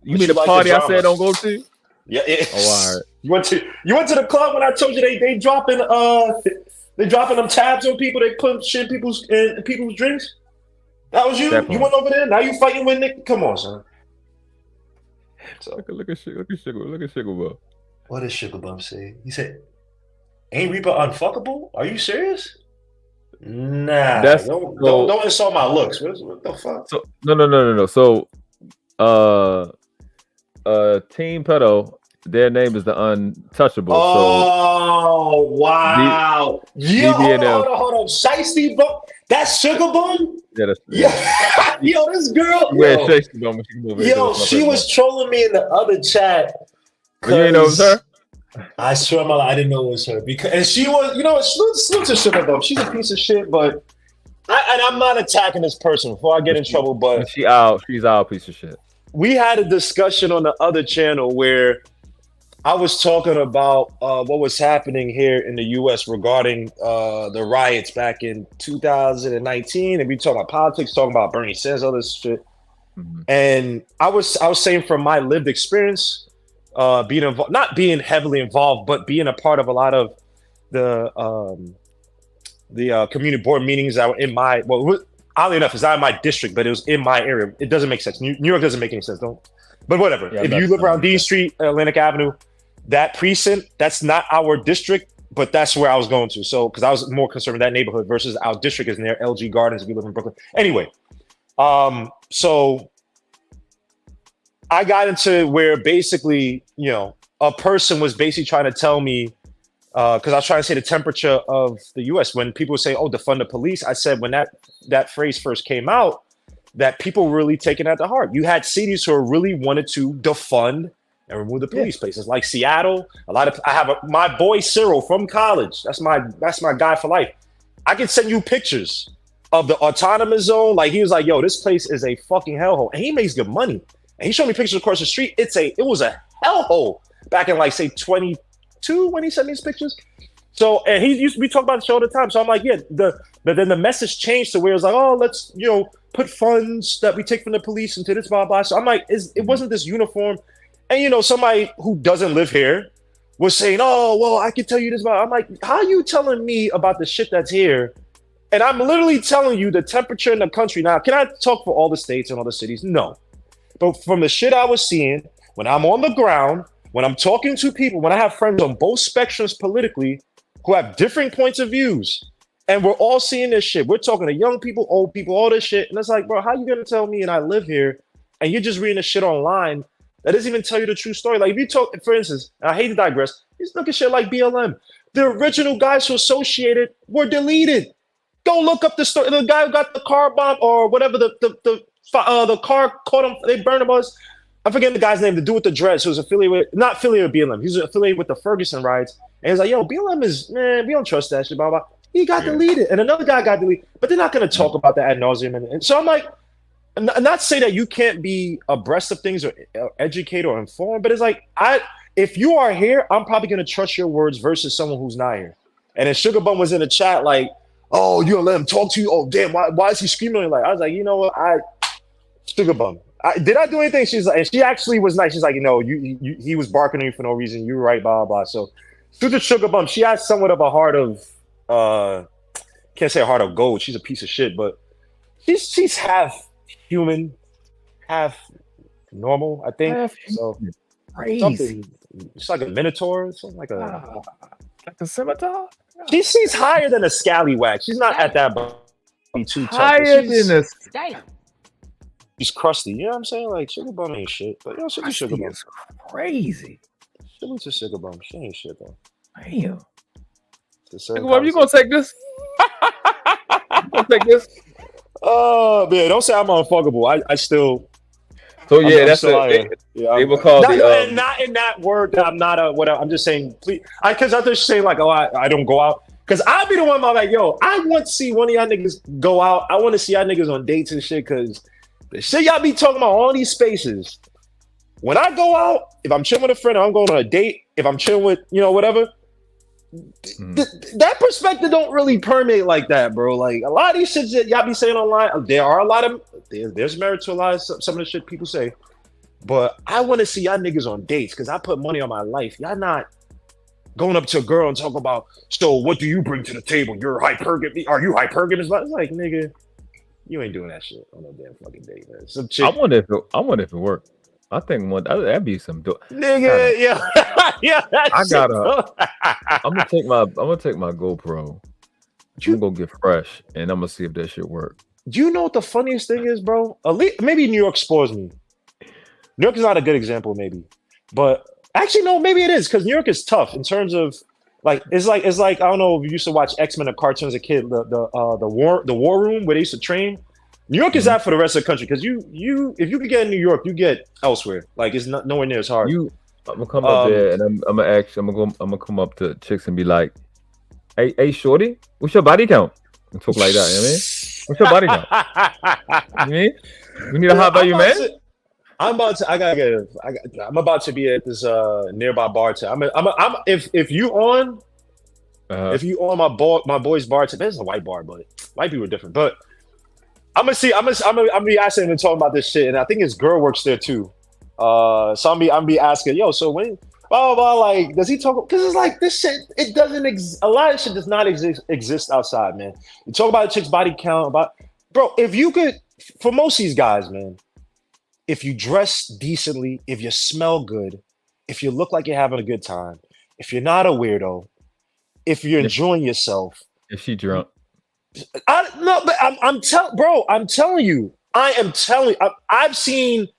You mean the party I said don't go to? Yeah. Oh, all right. You went to the club when I told you they dropping them tabs on people. They put shit in people's drinks. That was you. Definitely. You went over there. Now you fighting with Nick. Come on, son. So, look at Sugar Bum. What did Sugar Bum say? He said, "Ain't Reaper unfuckable? Are you serious?" Nah. Don't insult my looks. What the fuck? So no. So, Team Pedo, their name is the Untouchable. Oh, wow. Yo, hold on. Shiesty Bum? That's Sugar Bum? Yeah. Yo, this girl. She was trolling me in the other chat. You ain't know it was her? I swear my life, I didn't know it was her. And she was, salute to Sugar Bum. She's a piece of shit, but I'm not attacking this person before I get in trouble, but she's our piece of shit. We had a discussion on the other channel where I was talking about what was happening here in the U.S. regarding the riots back in 2019, and we talking about politics, talking about Bernie Sanders, all this shit. Mm-hmm. And I was saying from my lived experience, being involved, not being heavily involved, but being a part of a lot of the community board meetings that were in my oddly enough, it's not in my district, but it was in my area. It doesn't make sense. New York doesn't make any sense, but whatever. Yeah, if you live around D Street, Atlantic Avenue, that precinct, that's not our district, but that's where I was going to. So, because I was more concerned with that neighborhood versus our district is near LG Gardens. If you live in Brooklyn. Anyway, so I got into where basically, a person was basically trying to tell me, because I was trying to say the temperature of the U.S. When people say, "Oh, defund the police," I said when that phrase first came out, that people really taken that to heart. You had cities who really wanted to defund and remove the police places, like Seattle. I have my boy Cyril from college. That's my guy for life. I can send you pictures of the autonomous zone. Like he was like, "Yo, this place is a fucking hellhole," and he makes good money. And he showed me pictures across the street. It was a hellhole back in like say 22 when he sent me his pictures. So, and he used to be talking about the show all the time. So I'm like, yeah, but then the message changed to where it was like, oh, let's, put funds that we take from the police into this, blah, blah. So I'm like, it wasn't this uniform. And, somebody who doesn't live here was saying, oh, well, I can tell you this about, I'm like, how are you telling me about the shit that's here? And I'm literally telling you the temperature in the country. Now, can I talk for all the states and all the cities? No. But from the shit I was seeing, when I'm on the ground, when I'm talking to people, when I have friends on both spectrums politically who have different points of views, and we're all seeing this shit. We're talking to young people, old people, all this shit. And it's like, bro, how you going to tell me and I live here and you're just reading this shit online that doesn't even tell you the true story? Like if you talk, for instance, and I hate to digress, just look at shit like BLM. The original guys who associated were deleted. Go look up the story. The guy who got the car bomb or whatever, the car caught him, they burned him. I forget the guy's name, the dude with the dreads, who was not affiliated with BLM. He was affiliated with the Ferguson riots. And he's like, yo, BLM is, man, we don't trust that shit, blah, blah. He got deleted. And another guy got deleted. But they're not going to talk about that ad nauseum. And so I'm like, not say that you can't be abreast of things or educate or inform, but it's like, if you are here, I'm probably going to trust your words versus someone who's not here. And then Sugar Bum was in the chat like, oh, you don't let him talk to you? Oh, damn, why is he screaming? Like, I was like, you know what? Sugar Bum. Did I do anything? She's like, and she actually was nice. She's like, he was barking at you for no reason. You were right, blah, blah, blah. So, to the Sugar Bum, she has somewhat of a heart of, can't say a heart of gold. She's a piece of shit, but she's half human, half normal, I think. So, crazy. It's like a minotaur, something like a scimitar. She's higher than a scallywag. She's not at that, but too tough. Higher than a Damn. She's crusty. You know what I'm saying? Like, Sugar Bum ain't shit. But, Sugar Bum. Is crazy. Salute to Sugar Bum. She ain't shit, though. Damn. Sugar Bum, you gonna take this? You gonna take this? Oh, man. Don't say I'm unfuckable. I still... So, yeah, that's it. They will call the... Not in that word that I'm not a... Whatever. I'm just saying, please... Because I'm just saying, like, oh, I don't go out. Because I'd be the one, I'm like, yo, I want to see one of y'all niggas go out. I want to see y'all niggas on dates and shit, because... the shit y'all be talking about all these spaces. When I go out, if I'm chilling with a friend or I'm going on a date, if I'm chilling with, whatever, that perspective don't really permeate like that, bro. Like a lot of these shit that y'all be saying online, there's merit to a lot of some of the shit people say. But I want to see y'all niggas on dates because I put money on my life. Y'all not going up to a girl and talking about, so what do you bring to the table? You're hypergamous. Are you hypergamous? It's like, nigga, you ain't doing that shit on no damn fucking date, man. Some chick. I wonder if it worked. I think that'd be some nigga, yeah. I'm gonna take my GoPro. I'm gonna get fresh, and I'm gonna see if that shit work. Do you know what the funniest thing is, bro? At least, maybe New York spoils me. New York is not a good example, maybe, but actually, no, maybe it is because New York is tough in terms of like it's like I don't know if you used to watch X-Men or cartoons as a kid, the war room where they used to train. New York is that for the rest of the country because if you could get in New York, you get elsewhere. Like it's not nowhere near as hard. I'm gonna come up there and I'm gonna come up to chicks and be like, "Hey, shorty, what's your body count?" And talk like that. You know what I mean? What's your body count? You mean we need a hot value man? I'm about to be at this nearby bar. If you on my boy's bar, there's a white bar, but white people are different. But I'm gonna be asking him and talking about this shit, and I think his girl works there too. So I'm be asking, yo, so when blah blah blah, like, does he talk? Because it's like this shit, it doesn't a lot of shit does not exist outside, man. You talk about a chick's body count, bro. If you could, for most of these guys, man. If you dress decently, if you smell good, if you look like you're having a good time, if you're not a weirdo, if you're enjoying yourself. If she drunk. I'm telling you. I've seen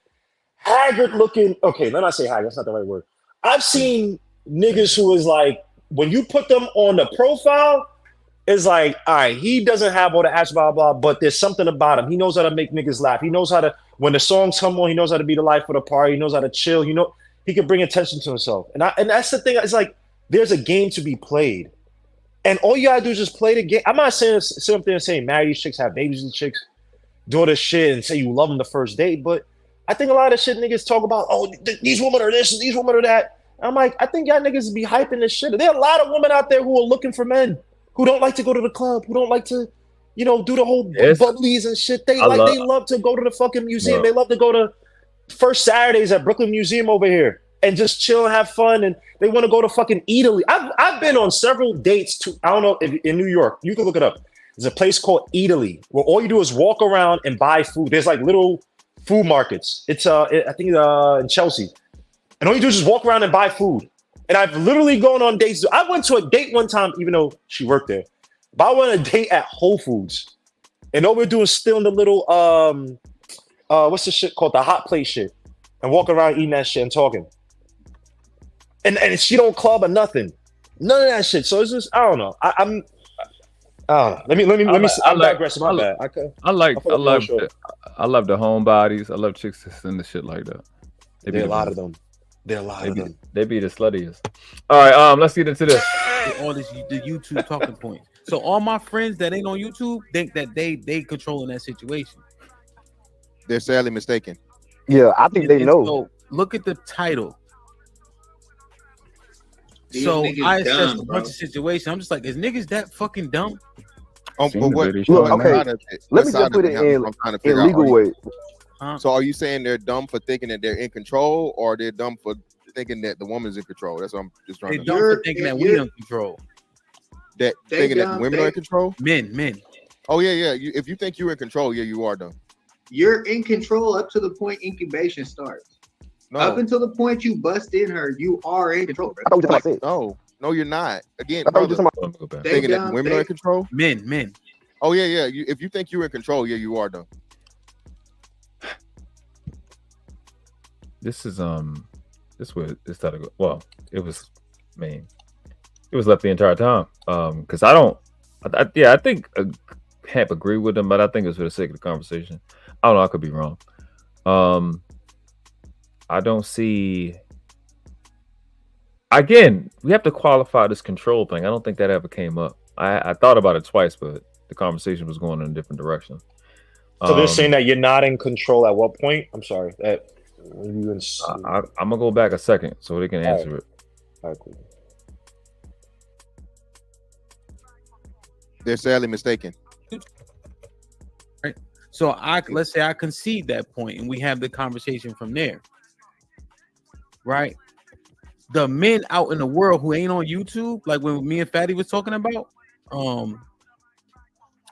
haggard looking. Okay, let me not say haggard. That's not the right word. I've seen niggas who is like, when you put them on the profile, it's like, all right, he doesn't have all the ass, blah, blah, but there's something about him. He knows how to make niggas laugh. He knows how to, when the songs come on, he knows how to be the life of the party. He knows how to chill. He can bring attention to himself. And that's the thing. It's like, there's a game to be played. And all you gotta do is just play the game. I'm not saying sit up there and saying marry these chicks, have babies with chicks, do all this shit and say you love them the first date. But I think a lot of shit niggas talk about, oh, these women are this, these women are that. I'm like, I think y'all niggas be hyping this shit. There are a lot of women out there who are looking for men. Who don't like to go to the club, who don't like to, do the whole bubblies and shit. They love to go to the fucking museum. No. They love to go to First Saturdays at Brooklyn Museum over here and just chill and have fun. And they want to go to fucking Italy. I've been on several dates I don't know, in New York. You can look it up. There's a place called Italy where all you do is walk around and buy food. There's like little food markets. It's I think in Chelsea. And all you do is just walk around and buy food. And I've literally gone on dates. I went to a date one time, even though she worked there. But I went on a date at Whole Foods. And all we're doing is still in the little, what's the shit called? The hot plate shit. And walking around eating that shit and talking. And she don't club or nothing. None of that shit. So it's just, I don't know. I don't know. Let me. I'm digressing. My bad. I love the homebodies. I love chicks that's in the shit like that. There are a lot of them. They be the sluttiest. All right, let's get into this. All the YouTube talking points. So all my friends that ain't on YouTube think that they controlling that situation. They're sadly mistaken. Yeah, I think they know. So look at the title. These so I assess dumb, a bunch of situations. I'm just like, is niggas that fucking dumb? But what, look, okay, let me just put it in legal way. So are you saying they're dumb for thinking that they're in control, or they're dumb for thinking that the woman's in control? That's what I'm just trying to. They're dumb for thinking that we're in control. That thinking that the women are in control. Men. Oh yeah. If you think you're in control, yeah, you are dumb. You're in control up to the point incubation starts. No. Up until the point you bust in her, you are in control. No, you're not. Again, thinking that women are in control. Men. Oh yeah. If you think you're in control, yeah, you are dumb. This is this was it started. Well, it was left the entire time. Because I think Hamp agreed with them, but I think it was for the sake of the conversation. I don't know. I could be wrong. I don't see. Again, we have to qualify this control thing. I don't think that ever came up. I thought about it twice, but the conversation was going in a different direction. So they're saying that you're not in control at what point? I'm sorry. I'm gonna go back a second so they can answer it. All right, cool. They're sadly mistaken. Right. So let's say I concede that point and we have the conversation from there. right? The men out in the world who ain't on YouTube, like when me and Fatty was talking about,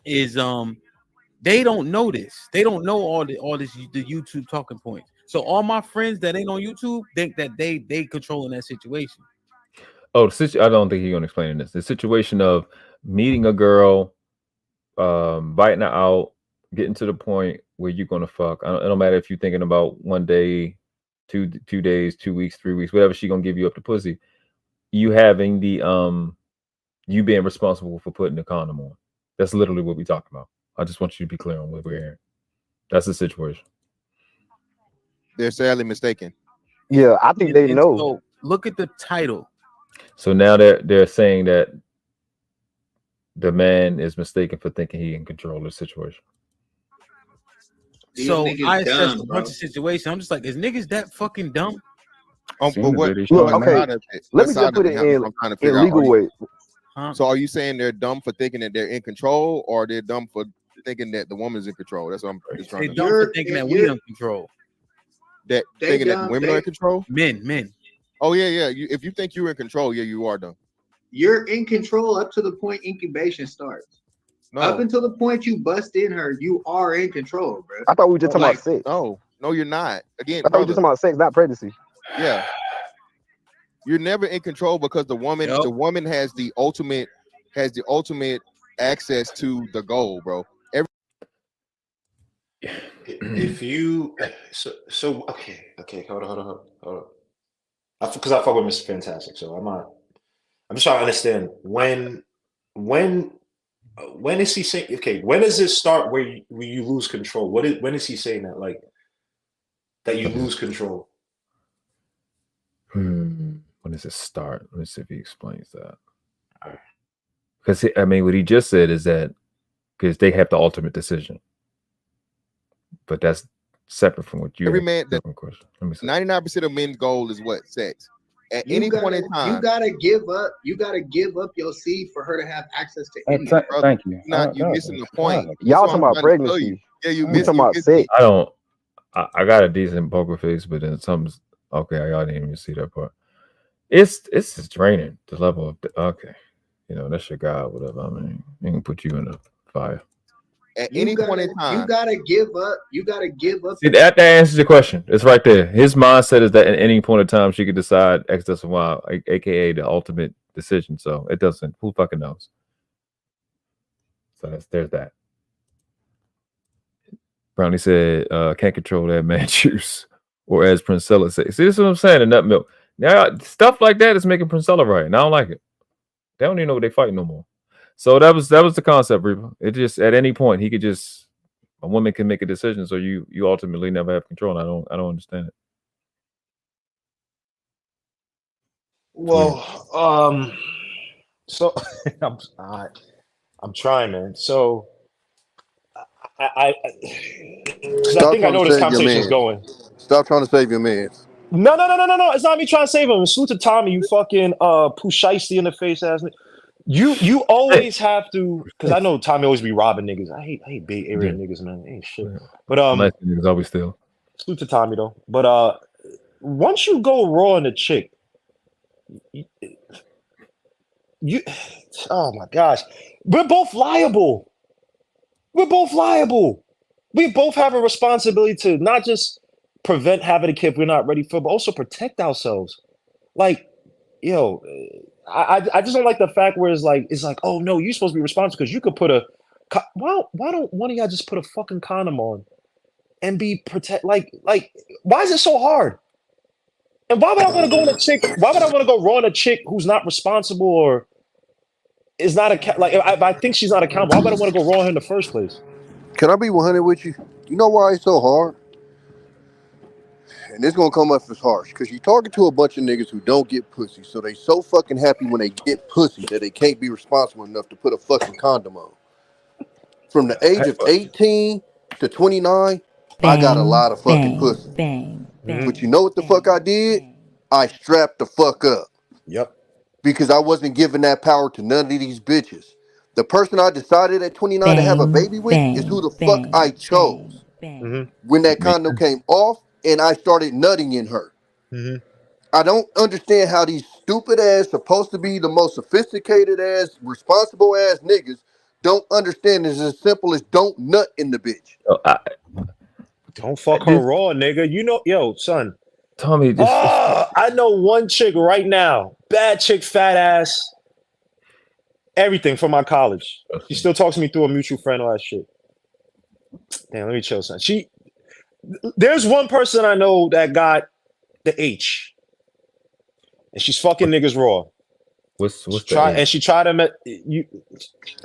they don't know this. They don't know all this the YouTube talking points. So all my friends that ain't on YouTube think that they controlling that situation. Oh, I don't think he's gonna explain this. The situation of meeting a girl, biting her out, getting to the point where you're gonna fuck. It don't matter if you're thinking about 1 day, 2 days, 2 weeks, 3 weeks, whatever she gonna give you up the pussy. You having the you being responsible for putting the condom on. That's literally what we talking about. I just want you to be clear on what we're hearing. That's the situation. They're sadly mistaken. Yeah, I think they know. So look at the title. So now they're saying that the man is mistaken for thinking he can control the situation. So I assessed a bunch of situations. I'm just like, is niggas that fucking dumb? But what? Look, okay, let me just put it in legal way. So are you saying they're dumb for thinking that they're in control, or they're dumb for thinking that the woman's in control? That's what I'm just trying to. They're dumb for thinking that we in control. That thinking that women are in control. Men. Oh yeah. If you think you're in control, yeah, you are dumb. You're in control up to the point incubation starts. No. Up until the point you bust in her, you are in control, bro. I thought we were just talking about sex. No, you're not. Again, I thought we were just talking about sex, not pregnancy. Yeah. You're never in control because the woman has the ultimate access to the goal, bro. If you so okay, hold on. Because I fuck with Mr. Fantastic, so I'm just trying to understand when is he saying, okay, when does it start where you lose control? When is he saying that, like, that you lose control? When does it start? Let me see if he explains that. Because I mean, what he just said is that because they have the ultimate decision, but that's separate from what you. Every man. 99% of men's goal is what? Sex. At any point in time, you gotta give up. You gotta give up your seed for her to have access to anything. Thank you. You're missing the point. Y'all talking about pregnancy. Yeah, you talking about sex. I got a decent poker face, but then something's okay. Y'all didn't even see that part. It's just draining the level of okay. You know, that's your guy, whatever. I mean, he can put you in the fire. At any point in time, you gotta give up. You gotta give up. See, that answers the question. It's right there. His mindset is that at any point in time she could decide X, that's a Y, aka the ultimate decision. So it doesn't. Who fucking knows? So there's that. Brownie said, "Can't control that man juice," or as Princella said. See, this is what I'm saying. The nut milk. Now stuff like that is making Princella right, and I don't like it. They don't even know what they fight no more. So that was the concept, Reaper. It just at any point a woman can make a decision, so you ultimately never have control. And I don't understand it. Well, so I'm trying, man. So I think I know where this conversation is going. Stop trying to save your man. No. It's not me trying to save him. Salute to Tommy, you fucking Pusheisty in the face ass. You always have to, because I know Tommy always be robbing niggas. I hate Bay Area niggas, man. Ain't shit. But nice niggas always steal. Salute to Tommy though. But once you go raw on a chick, you oh my gosh, we're both liable. We both have a responsibility to not just prevent having a kid if we're not ready for, but also protect ourselves. Like, yo. I just don't like the fact where it's like, oh no, you're supposed to be responsible because you could put why don't one of y'all just put a fucking condom on and be like why is it so hard? And why would I want to go on a chick? Why would I want to go raw on a chick who's not responsible or is not like if I think she's not accountable? Why would I want to go raw on her in the first place? Can I be 100 with you? You know why it's so hard? And it's gonna come up as harsh because you're talking to a bunch of niggas who don't get pussy, so they so fucking happy when they get pussy that they can't be responsible enough to put a fucking condom on. From the age of 18 to 29, I got a lot of fucking pussy. But you know what the fuck I did? I strapped the fuck up. Yep. Because I wasn't giving that power to none of these bitches. The person I decided at 29 to have a baby with is who the fuck I chose. When that condom came off, and I started nutting in her. I don't understand how these stupid ass, supposed to be the most sophisticated ass, responsible ass niggas don't understand it's as simple as don't nut in the bitch. Don't fuck her raw, nigga. You know, yo, son. Tommy, I know one chick right now. Bad chick, fat ass. Everything from my college. She still talks to me through a mutual friend, all that shit. Damn, let me chill, son. There's one person I know that got the H. And she's fucking niggas raw. What's and she tried to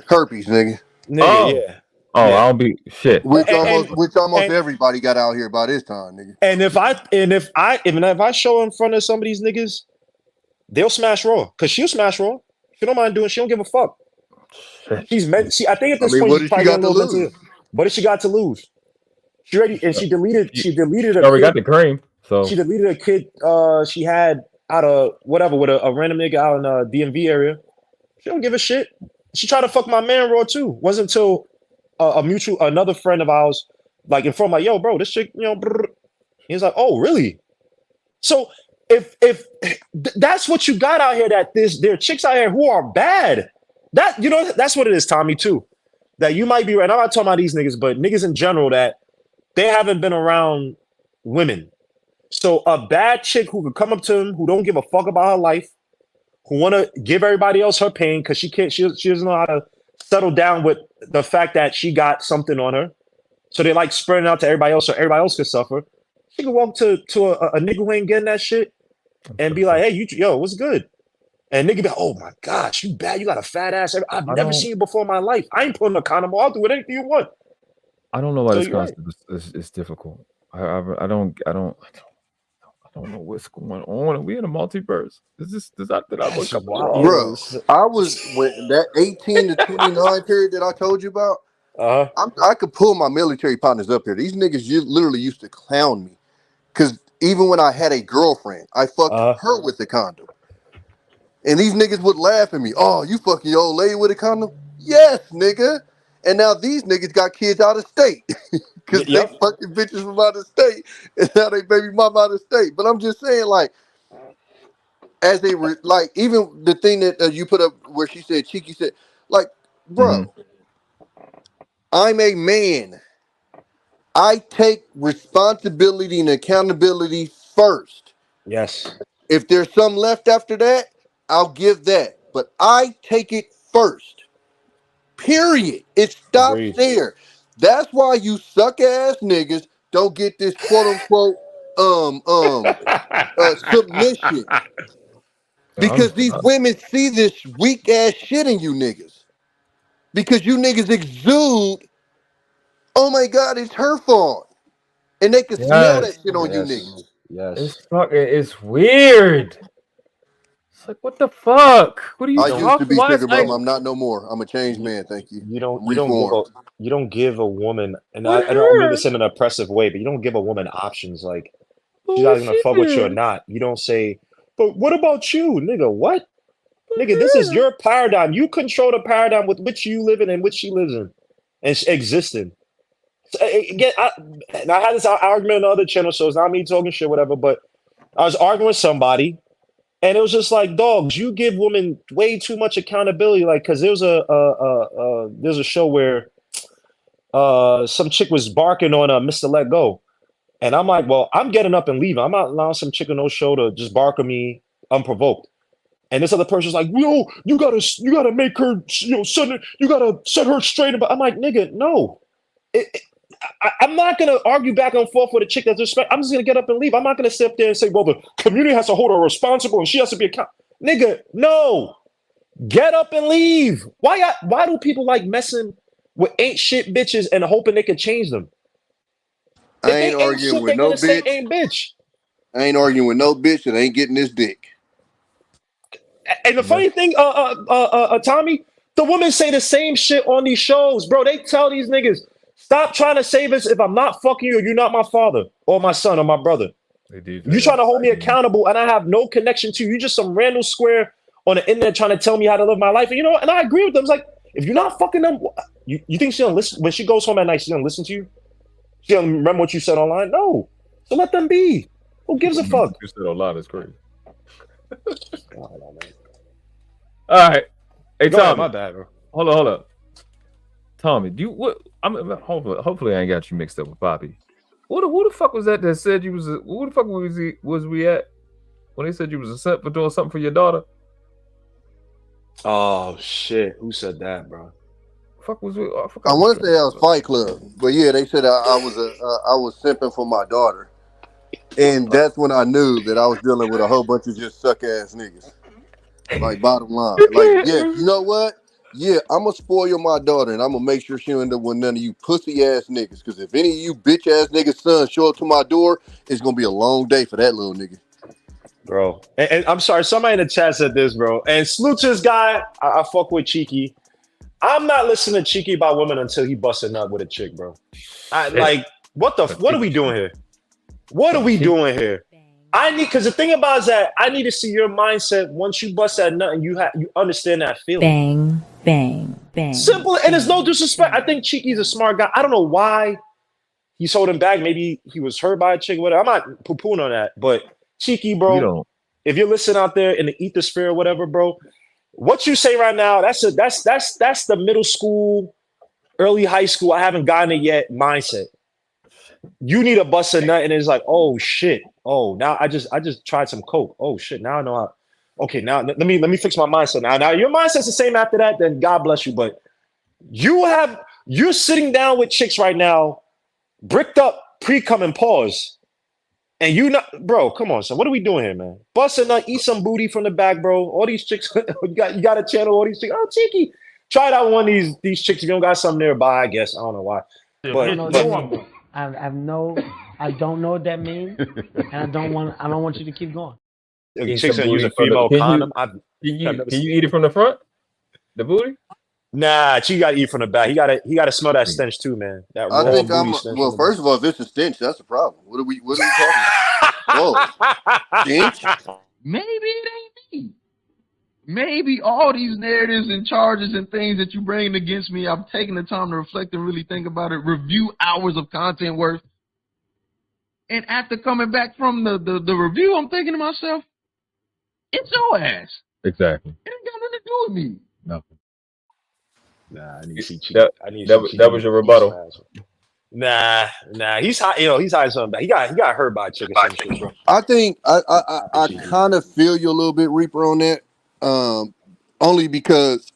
herpes, nigga. Yeah. Oh, yeah. I'll be shit. Which almost everybody got out here by this time, nigga. And if I show in front of some of these niggas, they'll smash raw. Cause she'll smash raw. She don't mind doing. She don't give a fuck. She's meant. I think at this point she's probably getting a little bit. What has she got to lose? She already and she deleted. She deleted. She already got the cream. So she deleted a kid she had out of whatever with a random nigga out in the DMV area. She don't give a shit. She tried to fuck my man raw too. Wasn't until another friend of ours, like informed, like, yo, bro, this chick, you know, brr. He's like, oh, really? So if that's what you got out here, that there are chicks out here who are bad. That, you know, that's what it is, Tommy, too. That you might be right. I'm not talking about these niggas, but niggas in general, that they haven't been around women. So a bad chick who could come up to him, who don't give a fuck about her life, who want to give everybody else her pain because she doesn't know how to settle down with the fact that she got something on her. So they like spreading out to everybody else so everybody else can suffer. She can walk to a nigga who ain't getting that shit and be like, hey, yo, what's good? And nigga be like, oh my gosh, you bad. You got a fat ass. I've never seen you before in my life. I ain't putting a condom on. I'll do anything you want. I don't know why this concept is difficult. I don't know what's going on. Are we in a multiverse? Did I look up wrong? Bro, I was when that 18 to 29 period that I told you about. I could pull my military partners up here. These niggas literally used to clown me because even when I had a girlfriend, I fucked her with a condom, and these niggas would laugh at me. Oh, you fucking your old lady with a condom? Yes, nigga. And now these niggas got kids out of state because they fucking bitches from out of state, and now they baby mama out of state. But I'm just saying, like, as they were, like, even the thing that you put up where she said, Cheeky said, like, bro, I'm a man. I take responsibility and accountability first. Yes. If there's some left after that, I'll give that. But I take it first. Period. It stops there. That's why you suck ass niggas don't get this quote unquote submission. Because these women see this weak ass shit in you niggas. Because you niggas exude, oh my God, it's her fault. And they can smell that shit on you niggas. Yes. It's weird. It's like, what the fuck? What are you talking about? I used to be sugar mama. I'm not no more. I'm a changed man. Thank you. You don't give a woman, and I don't mean this in an oppressive way, but you don't give a woman options like she's either gonna fuck with you or not. You don't say, but what about you, nigga? What? Nigga, this is your paradigm. You control the paradigm with which you live in and which she lives in and exist in. So, again, I had this argument on other channels, so it's not me talking shit, whatever, but I was arguing with somebody. And it was just like, dogs, you give women way too much accountability. Like, because there was there's a show where some chick was barking on Mr. Let Go. And I'm like, well, I'm getting up and leaving. I'm not allowing some chick on no show to just bark at me unprovoked. And this other person's like, yo, you gotta make her, you gotta set her straight. I'm like, nigga, no. I'm not going to argue back and forth with a chick that's respect. I'm just going to get up and leave. I'm not going to sit up there and say, well, the community has to hold her responsible and she has to be accountable. Nigga, no. Get up and leave. Why do people like messing with ain't shit bitches and hoping they can change them? I ain't arguing with no bitch. Ain't bitch. I ain't arguing with no bitch that ain't getting this dick. And the funny thing, Tommy, the women say the same shit on these shows, bro. They tell these niggas, stop trying to save us if I'm not fucking you or you're not my father or my son or my brother. You trying to hold me accountable and I have no connection to you. You just some random square on the internet trying to tell me how to live my life. And you know what? And I agree with them. It's like, if you're not fucking them, you think she'll listen? When she goes home at night, she's gonna listen to you? She gonna remember what you said online? No. So let them be. Who gives a fuck? You said online is crazy. All right. Hey, Go Tommy. ahead, my bad, bro. Hold up. Tommy, do you what? Hopefully I ain't got you mixed up with Poppy. Who the fuck was that said you was? Who the fuck was we at when they said you was a simp for doing something for your daughter? Oh shit! Who said that, bro? Fuck was we? I want to say I was Fight Club, but yeah, they said I was simping for my daughter, and that's when I knew that I was dealing with a whole bunch of just suck ass niggas. Like bottom line, like yeah, you know what? Yeah, I'm gonna spoil my daughter, and I'm gonna make sure she end up with none of you pussy ass niggas. Because if any of you bitch ass niggas' sons show up to my door, it's gonna be a long day for that little nigga. Bro, and I'm sorry, somebody in the chat said this, bro. And salute to this guy. I fuck with Cheeky. I'm not listening to Cheeky about women until he busts a nut with a chick, bro. Like, what are we doing here? What are we doing here? Because the thing about it is that I need to see your mindset once you bust that nut and you understand that feeling. Bang, bang, bang. Simple, and it's no disrespect. I think Cheeky's a smart guy. I don't know why he's holding back. Maybe he was hurt by a chick, whatever. I'm not poo-pooing on that, but Cheeky, bro, if you're listening out there in the ether sphere or whatever, bro, what you say right now, that's the middle school, early high school, I haven't gotten it yet mindset. You need a bust a nut, and it's like, oh shit. Oh, now I just tried some coke. Oh shit. Now I know okay, now let me fix my mindset. Now your mindset's the same after that, then God bless you. But you're sitting down with chicks right now, bricked up, pre-cum and pause. And you not, bro, come on, son. What are we doing here, man? Bust a nut, eat some booty from the back, bro. All these chicks, you got to channel all these chicks. Oh, Cheeky. Try it out one of these chicks if you don't got something nearby, I guess. I don't know why. I don't know what that means, and I don't want you to keep going. Chicks that use a female condom. Can you eat it from the front? The booty? Nah, you gotta eat from the back. He gotta smell that stench too, man. That I think well, first of all, if it's a stench, that's a problem. What are we talking about? Whoa. Stench? Maybe it ain't me. Maybe all these narratives and charges and things that you bring against me, I've taken the time to reflect and really think about it, review hours of content worth. And after coming back from the review, I'm thinking to myself, it's your ass. Exactly. It ain't got nothing to do with me. Nothing. Nah, I need to see Cheeky. That was your rebuttal. Nah, he's high. He's high something. He got hurt by a chick or some shit, bro. I think I kind of feel you a little bit, Reaper, on that. Only because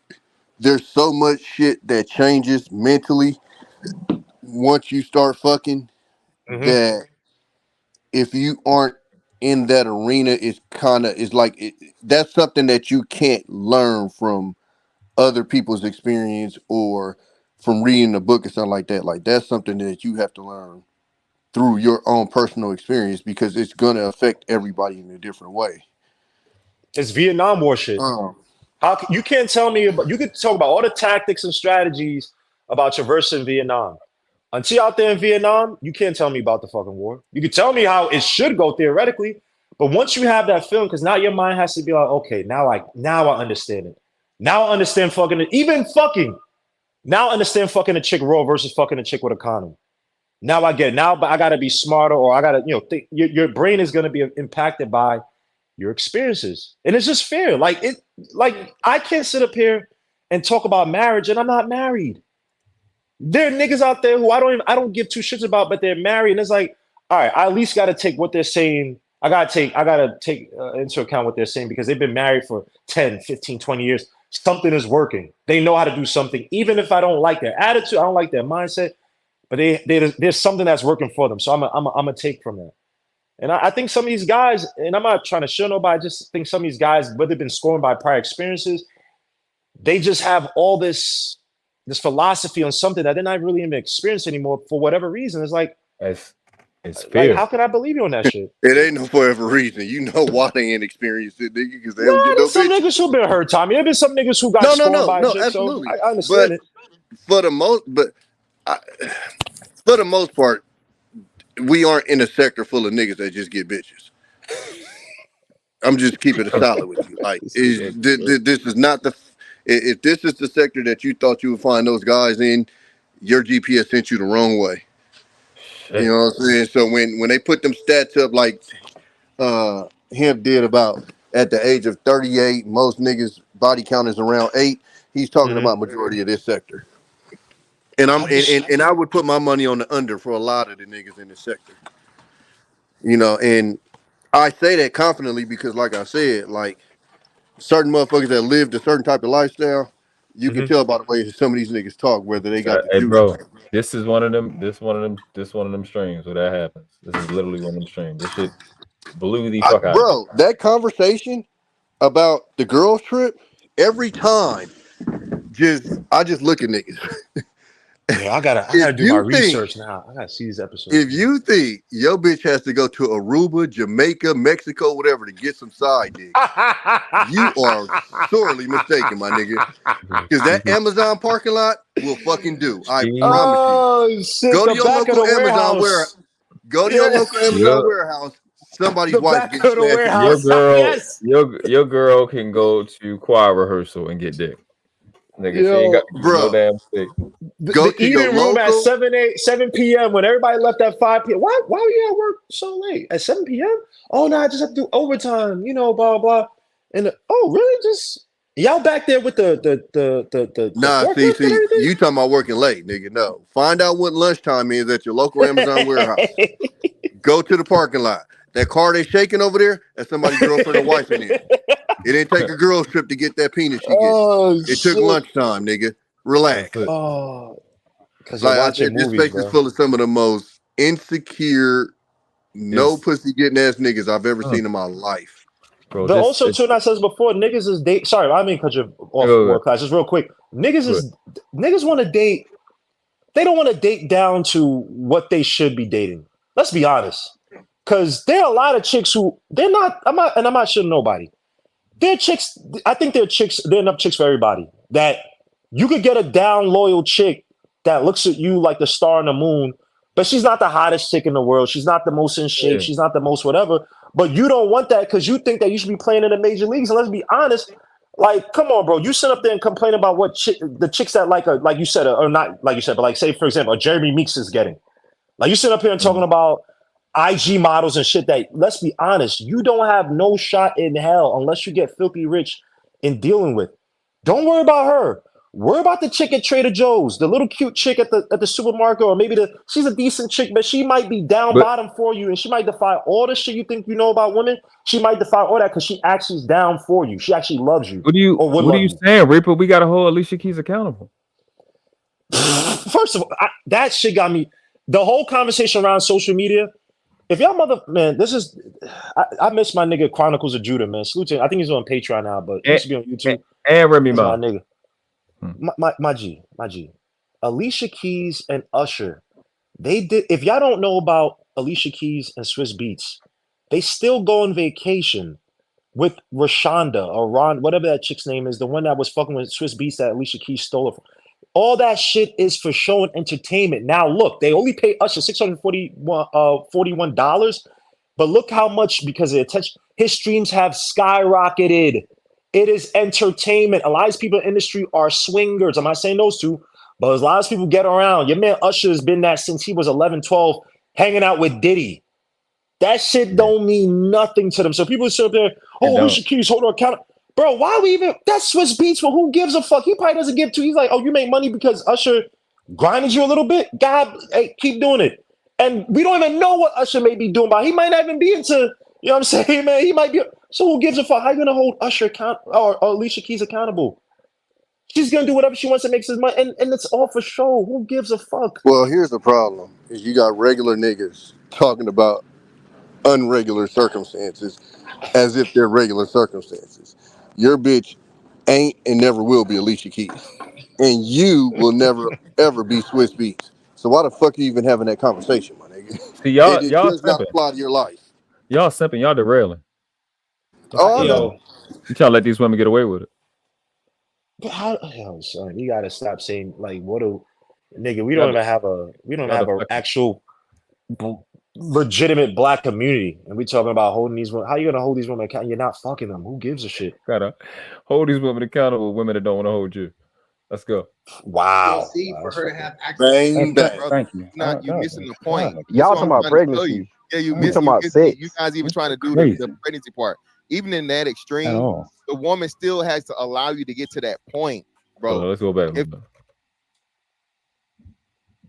there's so much shit that changes mentally once you start fucking that if you aren't in that arena, that's something that you can't learn from other people's experience or from reading a book or something like that. Like that's something that you have to learn through your own personal experience because it's gonna affect everybody in a different way. It's Vietnam War shit. You can't tell me about, you could talk about all the tactics and strategies about traversing Vietnam. Until you're out there in Vietnam, you can't tell me about the fucking war. You can tell me how it should go theoretically, but once you have that feeling, because now your mind has to be like, okay, now I understand it. Now I understand fucking it. Even fucking. Now I understand fucking a chick raw versus fucking a chick with a condom. Now I get it. Now, but I gotta be smarter, or I gotta, think your brain is gonna be impacted by your experiences, and it's just fair. Like I can't sit up here and talk about marriage, and I'm not married. There are niggas out there who I don't give two shits about, but they're married, and it's like, all right, I at least gotta take what they're saying. I gotta take into account what they're saying because they've been married for 10, 15, 20 years. Something is working. They know how to do something, even if I don't like their attitude, I don't like their mindset, but there's something that's working for them. So I'm a take from that. And I think some of these guys, and I'm not trying to show nobody, I just think some of these guys, whether they've been scorned by prior experiences, they just have all this philosophy on something that they're not really even experiencing anymore for whatever reason. It's like, it's fair. Like, how can I believe you on that shit? It ain't no forever reason. You know why they ain't experienced it, nigga, because they don't get no some niggas who been hurt, Tommy. There been some niggas who got scorned by a chick, absolutely. So I understand it. For the most part, we aren't in a sector full of niggas that just get bitches. I'm just keeping it solid with you. Like, this is not if this is the sector that you thought you would find those guys in, your GPS sent you the wrong way. You know what I'm saying? So when they put them stats up like him did about at the age of 38. Most niggas body count is around 8. He's talking about majority of this sector. And and I would put my money on the under for a lot of the niggas in this sector. You know, and I say that confidently because, like I said, like certain motherfuckers that lived a certain type of lifestyle, you can tell by the way some of these niggas talk whether they got the Hey, juice. bro, this is one of them. This one of them streams where that happens. This is literally one of them streams. This shit blew the fuck out. Bro, that conversation about the girls trip every time, I just look at niggas. Yeah, I gotta do my research now. I gotta see these episodes. If you think your bitch has to go to Aruba, Jamaica, Mexico, whatever to get some side dick, you are sorely mistaken, my nigga. Because that Amazon parking lot will fucking do. I promise you. Go to your local Amazon warehouse. Go to your local Amazon warehouse. Somebody's wife gets your girl can go to choir rehearsal and get dick. Nigga, she ain't got to do no damn thing. Go to your room at 7 p.m. when everybody left at 5 p.m. Why were you at work so late? At 7 p.m.? Oh, no, I just have to do overtime, you know, blah, blah. And oh, really? Just y'all back there with the Nah, see, you talking about working late, nigga. No. Find out what lunchtime is at your local Amazon warehouse. Go to the parking lot. That car they shaking over there, that's somebody's girlfriend or wife in it. It didn't take a girl's trip to get that penis she gets. It took lunchtime, nigga. Relax. Oh, because like I said, this space is full of some of the most insecure, no pussy getting ass niggas I've ever seen in my life. Bro, but also, too, and I said before, niggas is date. Sorry, I mean, cut you off world class. Just real quick, niggas want to date. They don't want to date down to what they should be dating. Let's be honest. Because there are a lot of chicks who they're not. I'm not shitting nobody. They're chicks. I think they're chicks. They're enough chicks for everybody. That you could get a down loyal chick that looks at you like the star on the moon, but she's not the hottest chick in the world. She's not the most in shape. Yeah. She's not the most whatever. But you don't want that because you think that you should be playing in the major leagues. And let's be honest. Like, come on, bro. You sit up there and complain about what the chicks that like you said, or not like you said, but like say for example, a Jeremy Meeks is getting. Like you sit up here and talking about IG models and shit that, let's be honest, you don't have no shot in hell unless you get filthy rich in dealing with. Don't worry about her. Worry about the chick at Trader Joe's, the little cute chick at the supermarket, or maybe she's a decent chick, but she might be down bottom for you, and she might defy all the shit you think you know about women. She might defy all that because she actually is down for you. She actually loves you. What are you saying, Reaper? We got to hold Alicia Keys accountable. First of all, that shit got me. The whole conversation around social media. If y'all man, this is I miss my nigga Chronicles of Judah, man. Salute to him. I think he's on Patreon now, but he used to be on YouTube. And Remy Ma. My nigga. My G. Alicia Keys and Usher. They did. If y'all don't know about Alicia Keys and Swiss Beats, they still go on vacation with Rashonda or Ron, whatever that chick's name is, the one that was fucking with Swiss Beats that Alicia Keys stole it from. All that shit is for show and entertainment. Now, look, they only pay Usher $641, but look how much, because of the attention, his streams have skyrocketed. It is entertainment. A lot of people in the industry are swingers. I'm not saying those two, but a lot of people get around. Your man Usher has been that since he was 11, 12, hanging out with Diddy. That shit don't mean nothing to them. So people sit up there, Alicia Keys, hold on, account. Bro, why we even? That's Swiss Beats, but who gives a fuck? He probably doesn't give two. He's like, oh, you make money because Usher grinded you a little bit? God, hey, keep doing it. And we don't even know what Usher may be doing, but he might not even be into, you know what I'm saying, man? He might be. So who gives a fuck? How you going to hold Usher account or Alicia Keys accountable? She's going to do whatever she wants to make his money, and it's all for show. Who gives a fuck? Well, here's the problem, is you got regular niggas talking about unregular circumstances as if they're regular circumstances. Your bitch ain't and never will be Alicia Keys. And you will never, ever be Swiss Beats. So why the fuck are you even having that conversation, my nigga? See, y'all does not apply to your life. Y'all simping, y'all derailing. Oh, no. You trying to let these women get away with it. But how, son, you got to stop saying, like, we don't even have an actual legitimate black community, and we talking about holding these women. How you gonna hold these women accountable? You're not fucking them. Who gives a shit? Gotta hold these women accountable. Women that don't want to hold you. Let's go. Wow. For her to have bang, bang. Thank you. You're missing the point. Y'all talking about pregnancy. Yeah, you talking about sex. You guys even trying to do the pregnancy part. even in that At extreme, all. the woman still has to allow you to get to that point, bro. Let's go back.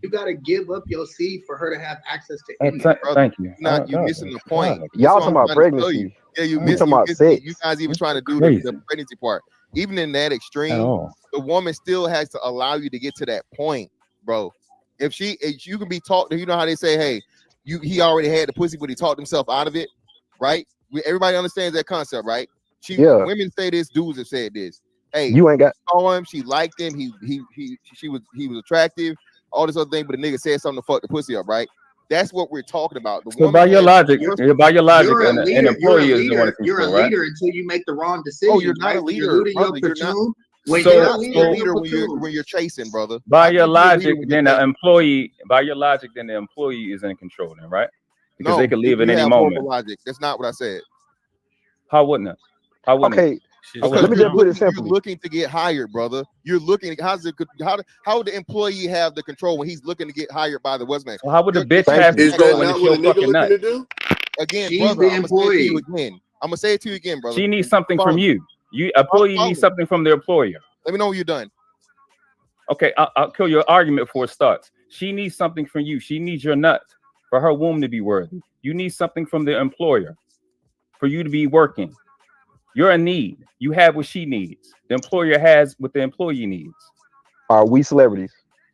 You gotta give up your seed for her to have access to anything. Thank you. You're missing the point. Y'all talking about pregnancy. Yeah, you talking about sex. You guys even trying to do the pregnancy part. Even in that extreme, the woman still has to allow you to get to that point, bro. If you can be taught, you know how they say, hey, he already had the pussy, but he talked himself out of it, right? Everybody understands that concept, right? Women say this, dudes have said this. Hey, you ain't got saw him, she liked him, he was attractive, all this other thing, but the nigga said something to fuck the pussy up, right? That's what we're talking about. So by your logic, an employee is the one to You're a control, right? leader until you make the wrong decision. Oh, you're not a leader, You're brother. You're not a leader when you're chasing, brother. By your logic, then the employee. By your logic, then the employee is in control, then, right? Because they could leave at any moment. Logic. That's not what I said. How wouldn't it? How wouldn't it? Let me just put it simply. You're looking to get hired, brother. You're looking. How would the employee have the control when he's looking to get hired by the what's So how would the bitch have control when it's your fucking nut? Again, she's brother, the employee. I'm gonna say it to you again, brother. She needs something from you. Employee needs something from the employer. Let me know when you're done. Okay, I'll kill your argument before it starts. She needs something from you. She needs your nut for her womb to be worthy. You need something from the employer for you to be working. You're in need. You have what she needs. The employer has what the employee needs. Are we celebrities?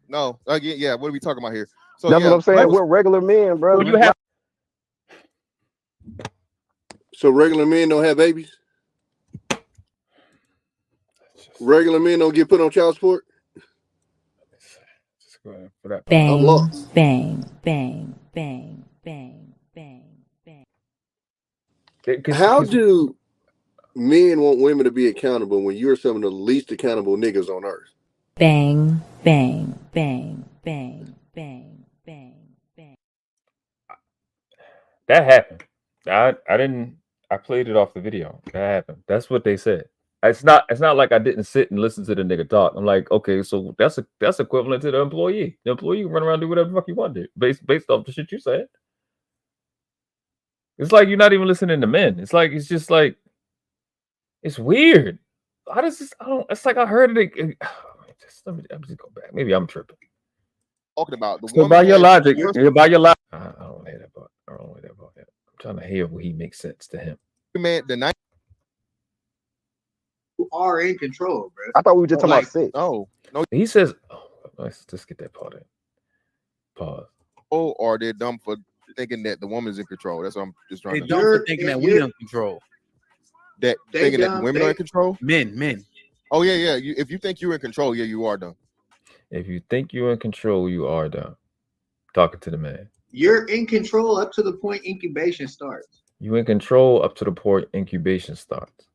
No. Again, yeah. What are we talking about here? So that's what I'm saying. We're regular men, bro. So you have. So regular men don't have babies. Regular men don't get put on child support. Bang, bang, bang, bang, bang, bang, bang. How do men want women to be accountable when you're some of the least accountable niggas on earth? Bang, bang, bang, bang, bang, bang, bang. That happened. I played it off the video. That happened. That's what they said. It's not like I didn't sit and listen to the nigga talk. I'm like, okay, so that's equivalent to the employee. The employee can run around and do whatever the fuck you want to, based off the shit you said. It's like you're not even listening to men. It's just like it's weird. How does this? It's like I heard it. Let me just go back. Maybe I'm tripping. Talking about the so by your logic, I don't want to hear that part. I don't want to hear that part. I'm trying to hear what he makes sense to him. Man, the night you are in control, bro. I thought we were just talking about sex. No. He says, let's just get that part in. Pause. Or they're dumb for thinking that the woman's in control. That's what I'm just trying to. They're dumb for thinking that we in control. That thinking that women are in control. Men. Oh yeah. If you think you're in control, yeah, you are dumb. If you think you're in control, you are dumb. Talking to the man. You're in control up to the point incubation starts. You in control up to the point incubation starts.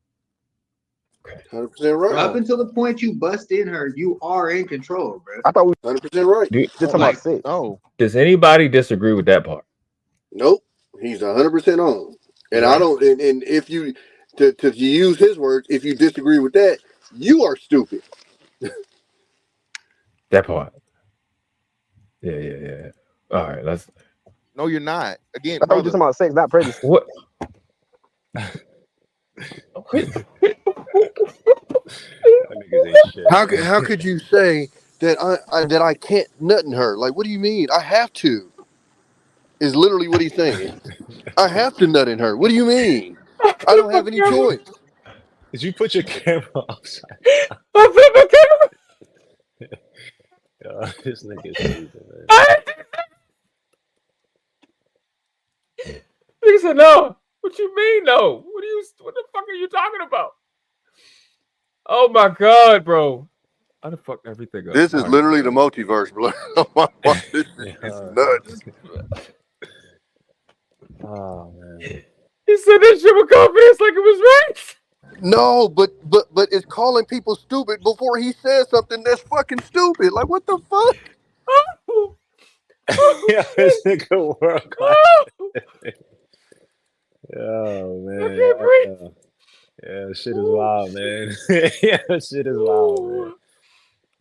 Okay. 100% right. Up until the point you bust in her, you are in control, bro. I thought we 100% right. Just talking about sex. Oh. Does anybody disagree with that part? Nope. He's 100% on. And I don't. And if you to use his words, if you disagree with that, you are stupid. That part. Yeah. All right, let's. No, you're not. Again, I thought we were just talking about sex, not pregnancy. What? How could you say that I can't nut in her? Like, what do you mean? I have to. Is literally what he's saying. I have to nut in her. What do you mean? I don't have any choice. Did you put your camera upside? I put my camera. This nigga is stupid, man. He said, no. What you mean, no? What the fuck are you talking about? Oh my God, bro. I done fucked everything up. This is literally the multiverse, bro. This is nuts. Oh man. He said that shit with confidence like it was right. No, but it's calling people stupid before he says something that's fucking stupid. Like, what the fuck? Yeah, this nigga world class. Oh man. Yeah, shit is wild, man. Yeah, shit is wild, man.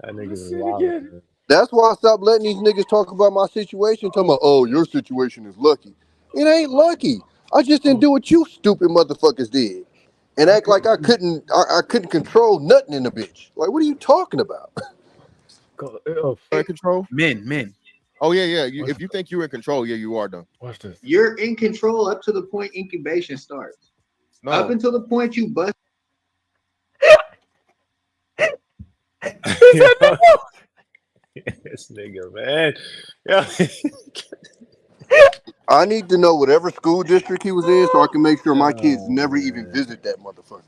That nigga is wild, man. That's why I stopped letting these niggas talk about my situation. Talking about, oh, your situation is lucky. It ain't lucky. I just didn't do what you stupid motherfuckers did. and act like I couldn't control nothing in the bitch. Like, what are you talking about? Control? Men. Oh yeah. If you think you're in control, yeah, you are done. Watch this. You're in control up to the point incubation starts. No. Up until the point you bust. This nigga, man. Yeah. I need to know whatever school district he was in so I can make sure my kids never even visit that motherfucker.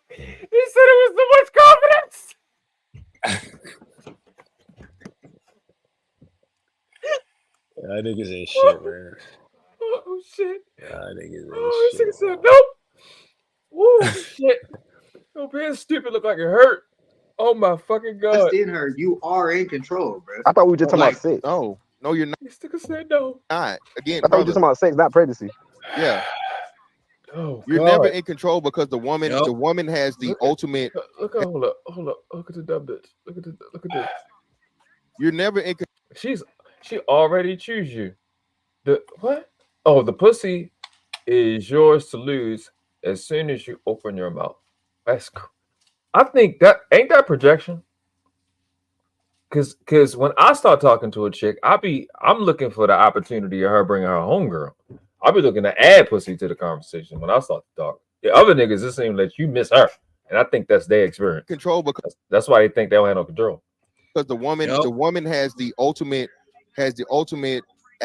He said it was so much confidence. That nigga's ain't shit, man. Oh shit. That nigga's ain't Oh, shit. this nigga said nope. Woo, shit. Your being stupid look like it hurt. Oh my fucking god. Bust in her. You are in control, bro. I thought we were just talking Like, about sex. No, you're not. This nigga said no. Again, I thought we were just talking about sex, not pregnancy. Yeah. Oh, You're God. never in control because the woman Yep. the woman has the ultimate. Look, hold up. Look at the dumb bitch. Look at this. You're never in. She already choose you. The what? Oh, the pussy is yours to lose as soon as you open your mouth. I think that ain't that projection. Cause when I start talking to a chick, I'm looking for the opportunity of her bringing her homegirl. I'll be looking to add pussy to the conversation when I start to talk. The other niggas just seem like you miss her, and I think that's their experience. Control because that's why they think they don't have no control. Because the woman has the ultimate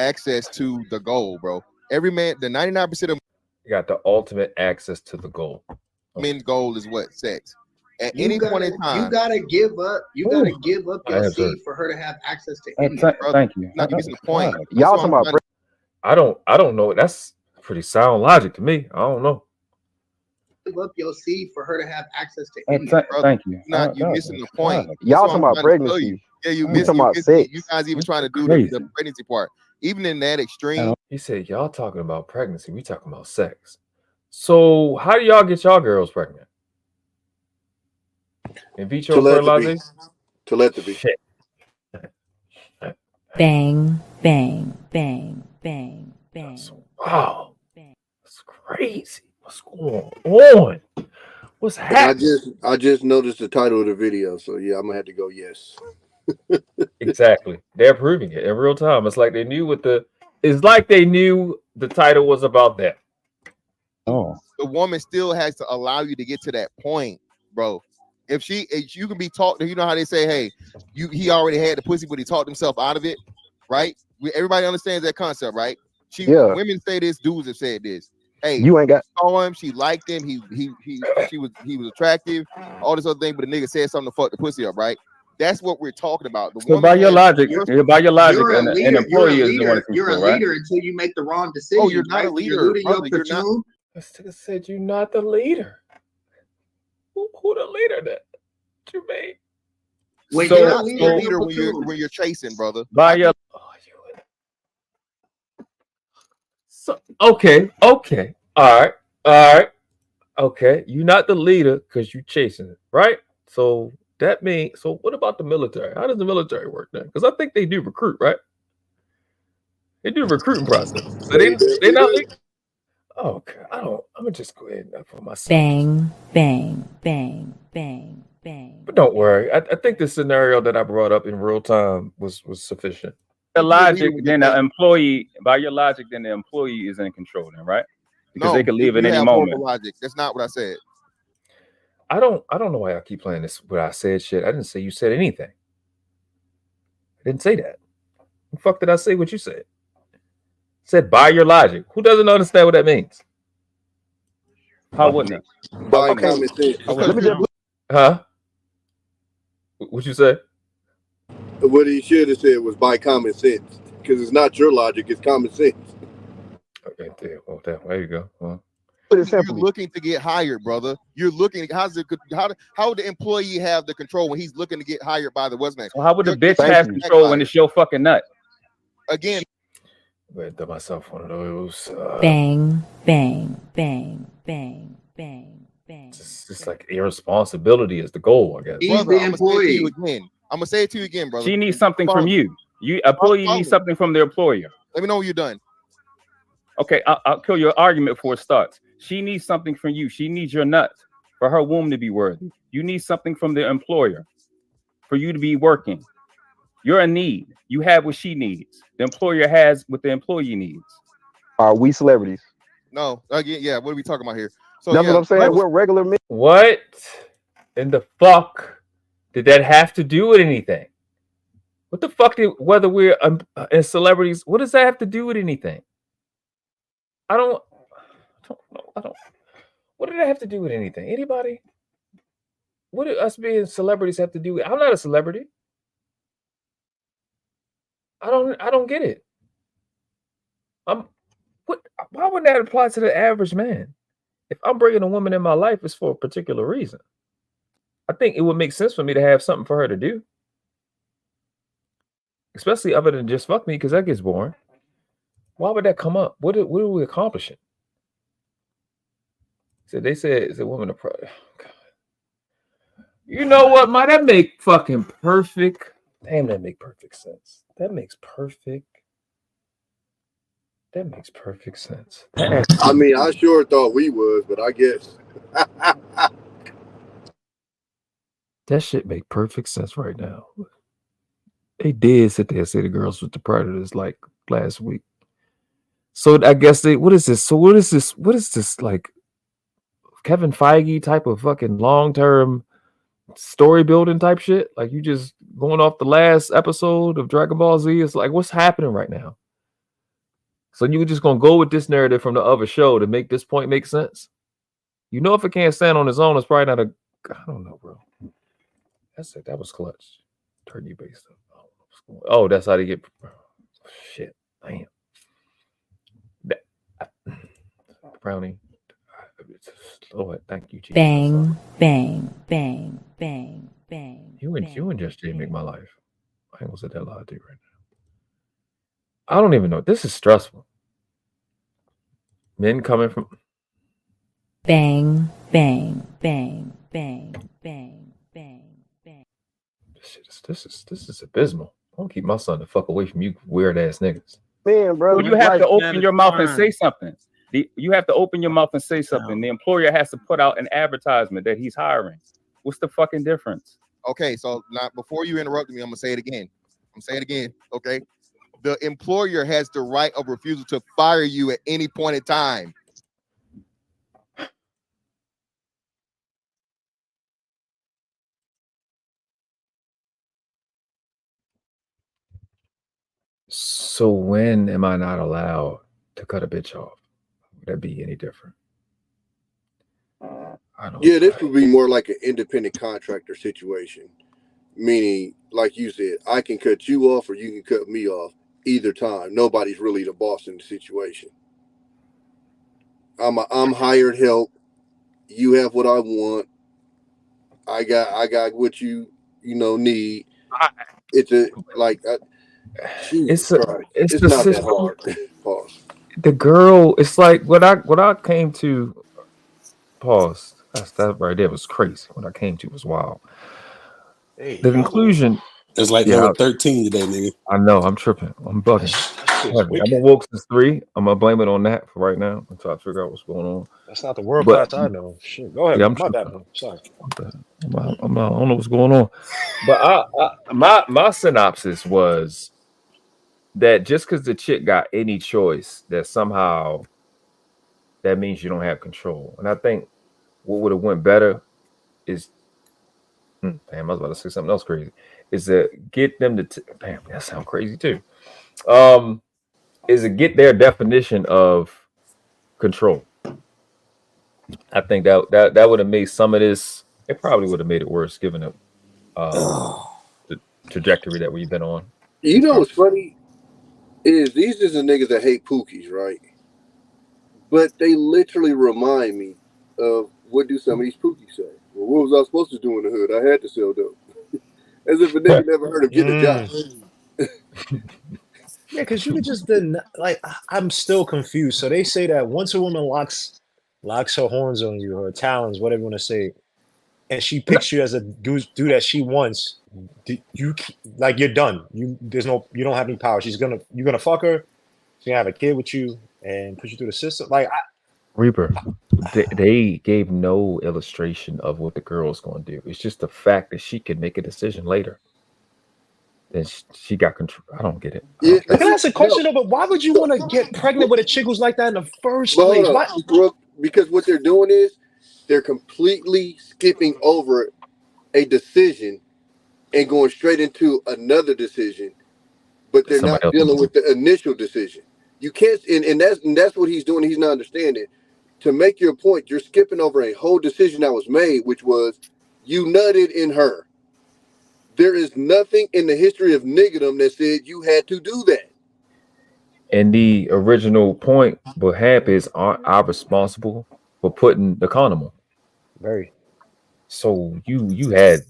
access to the goal, bro. Every man, the 99% of you got the ultimate access to the goal. men's goal is what? Sex. At you any gotta, point in time, you gotta give up. You gotta give up your seed for her to have access to anything. Thank you. Not missing the point. Y'all talking about? I don't know. That's pretty sound logic to me. I don't know. Give up your seed for her to have access to anything. Thank you. You missing the point. Y'all That's talking what I'm about trying to tell pregnancy. you. Yeah, you We miss. talking about You sex. guys even trying to do Crazy. the pregnancy part. Even in that extreme, He said, y'all talking about pregnancy. We talking about sex. So how do y'all get y'all girls pregnant? In vitro fertilization? Telepathy. Shit. Bang, bang, bang, bang, bang. Wow. That's crazy. What's going on? What's happening? I just noticed the title of the video, so yeah, I'm gonna have to go yes. Exactly. They're proving it in real time. It's like they knew the title was about that. Oh. the woman still has to allow you to get to that point, bro. If you can be talked, you know how they say, hey, he already had the pussy, but he talked himself out of it, right? Everybody understands that concept, right? Women say this, dudes have said this. Hey, you ain't got saw him, she liked him, he was attractive, all this other thing, but the nigga said something to fuck the pussy up, right? That's what we're talking about. So by your logic, an employee is the one to You're a control, right? leader until you make the wrong decision. Oh, you're not a leader. You're looting your Brother, you're not. platoon. This nigga said you're not the leader. Who the leader that you made? When So you're not you're a leader leader when you're chasing, brother. By your okay, all right, okay. You're not the leader because you're chasing it, right? So that means. So what about the military? How does the military work then? Because I think they do recruit, right? They do recruiting process. So they not leaders. Oh, okay. I'm gonna just go ahead and put myself. Bang, bang, bang, bang, bang. But don't worry. I think the scenario that I brought up in real time was sufficient. The logic, then the employee. By your logic, then the employee is in control, then, right? Because they could leave at you any have moment. horrible logic. That's not what I said. I don't know why I keep playing this where I said shit. I didn't say you said anything. I didn't say that. The fuck did I say what you said? I said by your logic. Who doesn't understand what that means? How wouldn't it? By common sense. Huh? What you say? What he should have said was by common sense, because it's not your logic; it's common sense. Okay, there you go. Well, You're looking to get hired, brother. You're looking. How would the employee have the control when he's looking to get hired by the what's name? Well, how would the bitch have control when it's your fucking nut? Again, wait, do myself one of those. Bang, bang, bang, bang, bang, bang. It's like irresponsibility is the goal, I guess. Brother, I'm gonna say it to you again, brother. She needs something from you. Employee needs something from the employer. Let me know when you're done. Okay, I'll kill your argument before it starts. She needs something from you. She needs your nuts for her womb to be worthy. You need something from the employer for you to be working. You're in need. You have what she needs. The employer has what the employee needs. Are we celebrities? No, yeah. What are we talking about here? So that's what I'm saying. We're regular men. What in the fuck did that have to do with anything? What the fuck did whether we're as celebrities? What does that have to do with anything? I don't know. What did that have to do with anything? Anybody? What do us being celebrities have to do with? I'm not a celebrity. I don't get it. Why wouldn't that apply to the average man? If I'm bringing a woman in my life, it's for a particular reason. I think it would make sense for me to have something for her to do. Especially other than just fuck me, because that gets boring. Why would that come up? What are we accomplishing? So they said it's a woman of pride. Oh, you know what, man? That make fucking perfect. Damn, that make perfect sense. That makes perfect sense. I mean, I sure thought we was, but I guess that shit make perfect sense right now. They did sit there and say the girls with the predators like last week. So I guess what is this? So what is this like Kevin Feige type of fucking long-term story building type shit? Like you just going off the last episode of Dragon Ball Z? It's like, what's happening right now? So you just gonna go with this narrative from the other show to make this point make sense? You know, if it can't stand on its own, it's probably not I don't know, bro. That's it. That was clutch. Turkey based. Oh, that's how they get. Shit. Damn. Brownie. Lord, thank you, Jesus. Bang, bang, bang, bang, bang. You and Just Jay make my life. I ain't gonna say that lie to you right now. I don't even know. This is stressful. Men coming from bang, bang, bang, bang, bang, bang, bang. This is abysmal. I don't keep my son the fuck away from you weird ass niggas. Man, bro. Well, you have to open your mouth and say something. You have to open your mouth and say something. The employer has to put out an advertisement that he's hiring. What's the fucking difference? Okay, so now before you interrupt me, I'm gonna say it again. Okay. The employer has the right of refusal to fire you at any point in time. So when am I not allowed to cut a bitch off? Would that be any different? Yeah, this would be more like an independent contractor situation. Meaning, like you said, I can cut you off or you can cut me off either time. Nobody's really the boss in the situation. I'm hired help. You have what I want. I got what you need. It's not that hard. Pause. The girl, it's like what I came to. Pause. That right there was crazy. What I came to was wild. Hey, the conclusion. It's like number 13 today, nigga. I know. I'm tripping. I'm bugging. I've been woke since 3. I'm gonna blame it on that for right now until I figure out what's going on. That's not the world class I know. Shit. Go ahead. Yeah, my bad. Sorry. I don't know what's going on. But my synopsis was that just because the chick got any choice, that somehow that means you don't have control. And I think what would have went better is, damn, I was about to say something else crazy, is to get them to, damn, that sounds crazy too. Is to get their definition of control. I think that would have made some of this, it probably would have made it worse given the trajectory that we've been on. You know what's funny is these are the niggas that hate Pookies, right? But they literally remind me of what do some of these Pookies say? Well, what was I supposed to do in the hood? I had to sell dope. As if a nigga never heard of getting a job. Yeah, because you could just I'm still confused. So they say that once a woman locks her horns on you, her talons, whatever you want to say, and she picks you as a dude that she wants, you're done. You don't have any power. You're gonna fuck her. She have a kid with you and put you through the system. Like, Reaper, they gave no illustration of what the girl's going to do. It's just the fact that she can make a decision later. Then she got control. I don't get it. can I ask a question though? But why would you want to get pregnant with a chick who's like that in the first place? Why? Because what they're doing is they're completely skipping over a decision and going straight into another decision, but they're not dealing with the initial decision. You can't, and that's what he's doing. He's not understanding. To make your point, you're skipping over a whole decision that was made, which was you nutted in her. There is nothing in the history of niggerdom that said you had to do that. And the original point with Hap is, aren't I responsible for putting the condom on? Very. So you had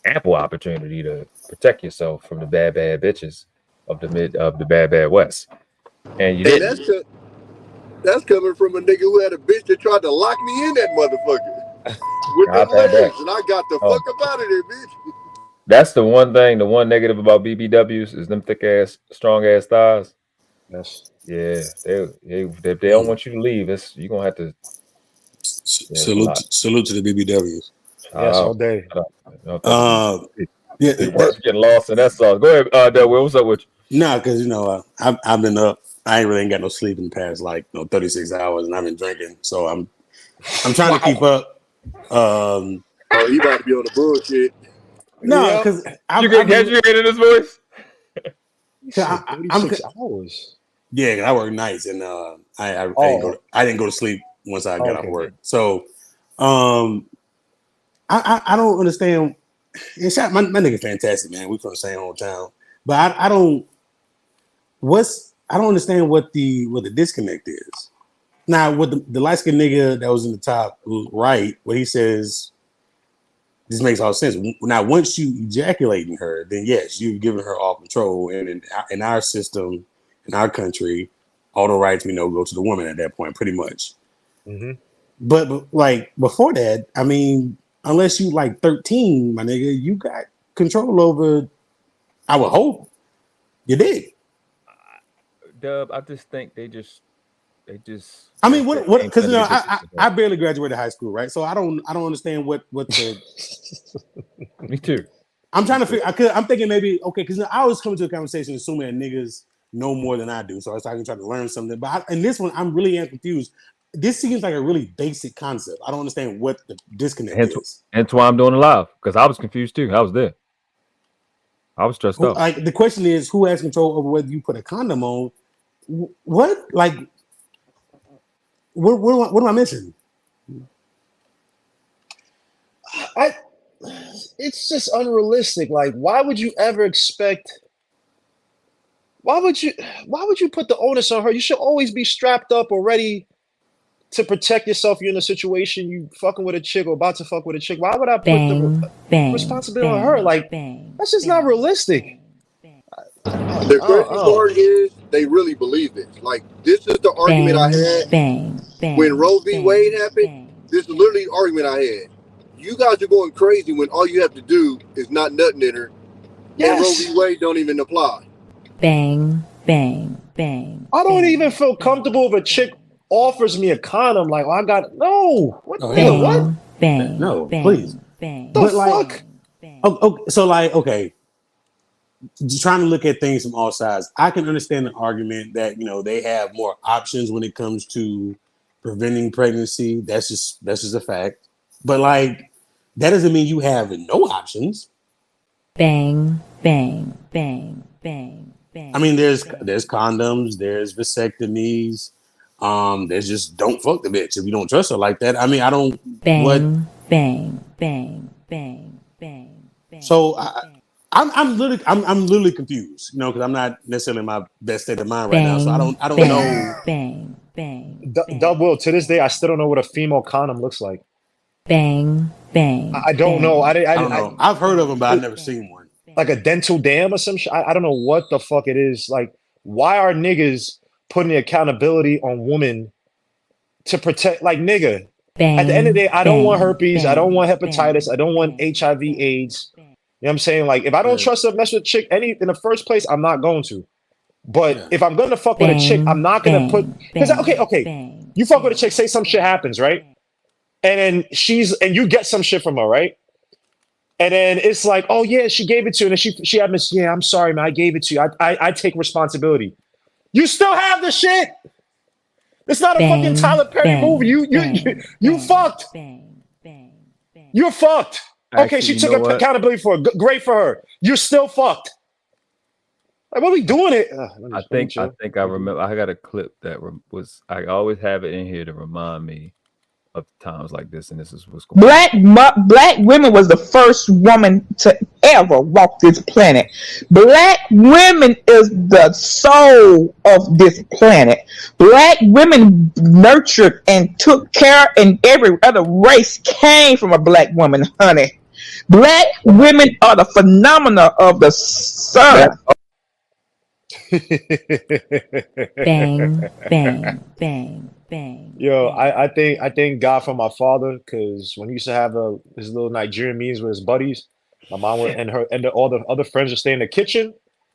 ample opportunity to protect yourself from the bad bitches of the bad West, and you didn't. That's coming from a nigga who had a bitch that tried to lock me in that motherfucker with the legs, and I got the fuck up out of there, bitch. That's the one thing. The one negative about BBWs is them thick ass, strong ass thighs. Yes. Yeah, they don't want you to leave. You're gonna have to salute to the BBWs. Yes, all day. Yeah, getting lost in that sauce. Go ahead, Delwell. What's up with you? Nah, because I've been up. I ain't really ain't got no sleep in the past 36 hours, and I've been drinking. So I'm trying to keep up. Oh, you about to be on the bullshit. No, because you can catch your head in his voice. 36 hours. Yeah, cause I work nights, and I didn't go to sleep once I got off work. So I don't understand. My nigga fantastic, man. We from the same hometown, but I don't understand what the disconnect is. Now, with the light skinned nigga that was in the top right, what he says, this makes all sense. Now, once you ejaculate in her, then yes, you've given her all control, and in our system, in our country, all the rights go to the woman at that point, pretty much. Mm-hmm. But like before that, I mean, unless you like 13, my nigga, you got control over. I would hope you did. Dub, I just think they just. I mean, what? Because I barely graduated high school, right? So I don't understand what the. Me too. I'm trying to figure. I'm thinking maybe because I always come to a conversation assuming that niggas know more than I do, so I can try to learn something. But in this one, I'm really confused. This seems like a really basic concept. I don't understand what the disconnect is. Hence why I'm doing it live, because I was confused too. I was there. I was stressed out. Like the question is, who has control over whether you put a condom on? What? Like, what am I missing? It's just unrealistic. Like, why would you ever expect? Why would you put the onus on her? You should always be strapped up or ready to protect yourself. You're in a situation you fucking with a chick or about to fuck with a chick. Why would I put the responsibility on her? Like, that's just not realistic. The crazy part is they really believe this. Like, this is the argument I had when Roe v. Wade happened. This is literally the argument I had. You guys are going crazy when all you have to do is not nutting in her. Yes. And Roe v. Wade don't even apply. Bang, bang, bang. I don't even feel comfortable if a chick offers me a condom. Like, I got no. What? Bang, What? Bang, no, bang, please. Bang. The But fuck? Okay. Just trying to look at things from all sides. I can understand the argument that they have more options when it comes to preventing pregnancy. That's just a fact. But like, that doesn't mean you have no options. Bang, bang, bang, bang, bang. I mean, there's condoms, there's vasectomies. There's just don't fuck the bitch if you don't trust her like that. I mean, I don't. Bang, bang, bang, bang, bang, bang. So I'm literally confused, because I'm not necessarily in my best state of mind right now. So I don't know. Bang, bang. Will, to this day, I still don't know what a female condom looks like. Bang, bang. I don't know. I don't know. I've heard of them, but I've never seen one. Like a dental dam or some shit. I don't know what the fuck it is. Like, why are niggas putting the accountability on women to protect? Like, nigga, bang, at the end of the day, I don't want herpes. Bang, I don't want hepatitis. I don't want HIV, AIDS. You know what I'm saying? Like, if I don't trust a mess with chick in the first place, I'm not going to. But if I'm gonna fuck with a chick, I'm not gonna put because okay. You fuck with a chick, say some shit happens, right? And then you get some shit from her, right? And then it's like, oh yeah, she gave it to you, and then she admits, yeah, I'm sorry, man, I gave it to you. I take responsibility. You still have the shit. It's not a fucking Tyler Perry movie. You fucked. You're fucked. Okay, Actually, she took accountability for it. Great for her. You're still fucked. Like, what are we doing it? I think I remember. I got a clip that was. I always have it in here to remind me of times like this, and this is what's going on. Black women was the first woman to ever walk this planet. Black women is the soul of this planet. Black women nurtured and took care, and every other race came from a black woman, honey. Black women are the phenomena of the sun. Bang, bang, bang, bang. Yo, I thank God for my father, because when he used to have his little Nigerian meetings with his buddies, my mom would, and all the other friends would stay in the kitchen.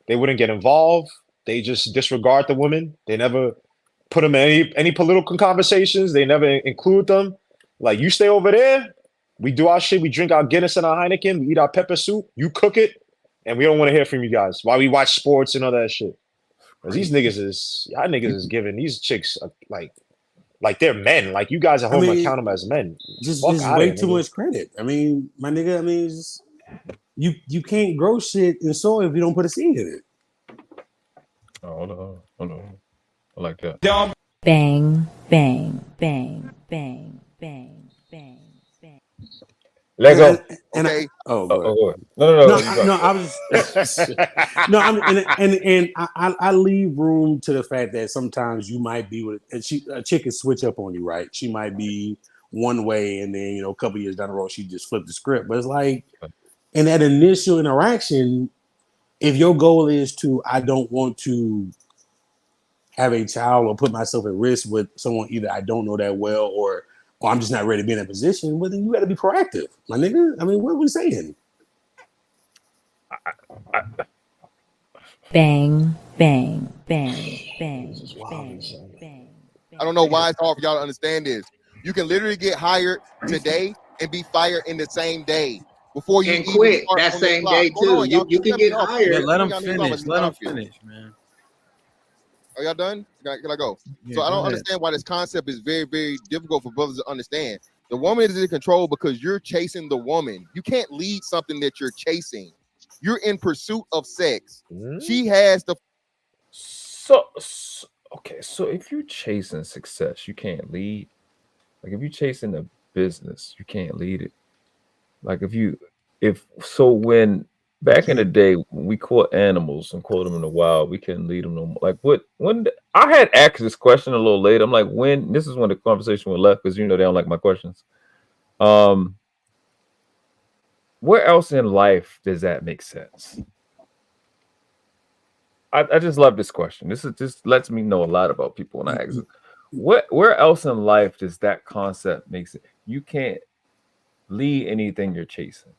They wouldn't get involved. They just disregard the women. They never put them in any political conversations. They never include them. Like, you stay over there. We do our shit. We drink our Guinness and our Heineken. We eat our pepper soup. You cook it, and we don't want to hear from you guys while we watch sports and all that shit. Because these niggas is giving these chicks like they're men. Like, you guys at home count them as men. Just way too much credit. I mean, my nigga. I mean, you can't grow shit in soil if you don't put a seed in it. Oh, hold on. I like that. Bang, bang, bang, bang, bang, bang, bang. Let go. Okay. No. I was no. I leave room to the fact that sometimes you might be with a chick can switch up on you, right? She might be one way, and then a couple years down the road, she just flipped the script. But it's like in that initial interaction, if your goal is to, I don't want to have a child or put myself at risk with someone either I don't know that well or I'm just not ready to be in that position, well, then you got to be proactive, my nigga. I mean, what are we saying? Bang, bang, bang, bang, bang, bang. I don't know why it's hard for y'all to understand this. You can literally get hired today and be fired in the same day before you and quit that same day too. You can get hired. Yeah, let them finish. Let them finish, man. Are y'all done? Can I go? Yeah, so I don't understand why this concept is very, very difficult for brothers to understand. The woman is in control because you're chasing the woman. You can't lead something that you're chasing. You're in pursuit of sex. She has the. So if you're chasing success, you can't lead. Like, if you're chasing a business, you can't lead it. Like, when back in the day, when we caught animals and caught them in the wild, we couldn't lead them no more. Like, I had asked this question a little later. I'm like, this is when the conversation went left, because they don't like my questions. Where else in life does that make sense? I just love this question. This just lets me know a lot about people when I ask it. Where else in life does that concept make sense? You can't lead anything you're chasing.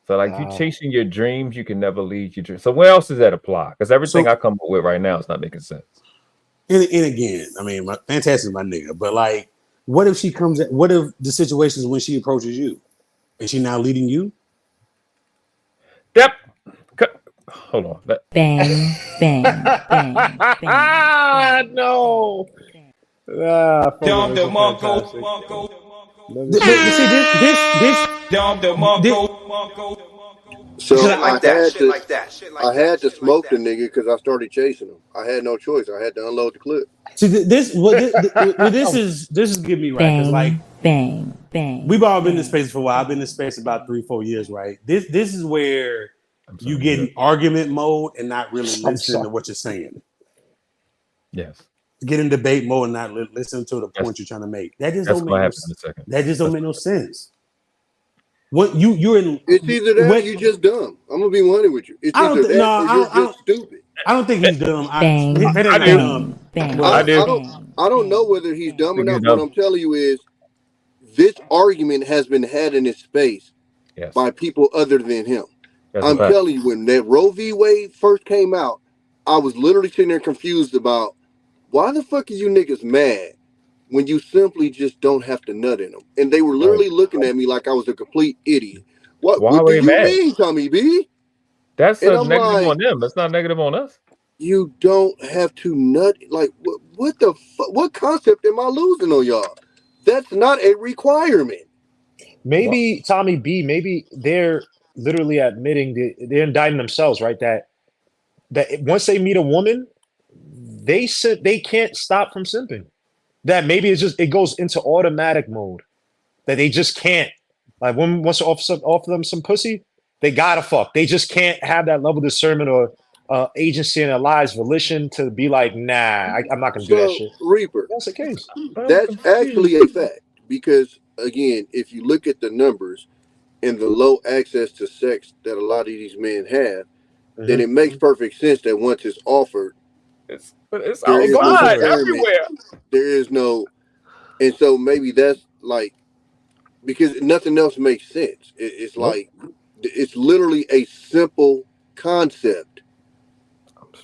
So, like, you chasing your dreams, you can never lead your dreams. So where else does that apply? Because everything I come up with right now is not making sense. And again, I mean, fantastic, my nigga. But like, what if what if the situation is when she approaches you? Is she now leading you? Yep. Hold on. Bang, bang, bang, bang. No. So I had to smoke the nigga because I started chasing him. I had no choice. I had to unload the clip. See, this is getting me right, because like bang, bang. We've all been in this space for a while. I've been in this space about 3-4 years, right? This is where you get in argument mode and not really listening to what you're saying. Yes. Get in debate mode and not listen to the point you're trying to make. That just don't make no sense. What you're in? It's either that or you just dumb. I'm gonna be one with you. It's either that or you're just stupid. I don't think he's dumb. I don't know whether he's dumb or not. What I'm telling you is, this argument has been had in this space by people other than him. I'm telling you, when that Roe v. Wade first came out, I was literally sitting there confused about why the fuck are you niggas mad when you simply just don't have to nut in them? And they were literally looking at me like I was a complete idiot. Why What were do you you mad? mean, Tommy B? That's And a I'm negative like, on them. That's not negative on us. you don't have to nut. Like, what the fuck? What concept am I losing on y'all? That's not a requirement. Maybe Tommy B. Maybe they're literally admitting they're indicting themselves, right? That once they meet a woman, they can't stop from simping. That maybe it goes into automatic mode. That they just can't. Like when once you offer them some pussy, they gotta fuck. They just can't have that level of discernment or agency in their lives, volition to be like, nah, I'm not gonna do that shit. Reaper, that's the case. That's actually a fact because again, if you look at the numbers and the low access to sex that a lot of these men have, then it makes perfect sense that once it's offered, it's there is no outside discernment. everywhere. There is no, and so maybe that's like because nothing else makes sense. It's like it's literally a simple concept.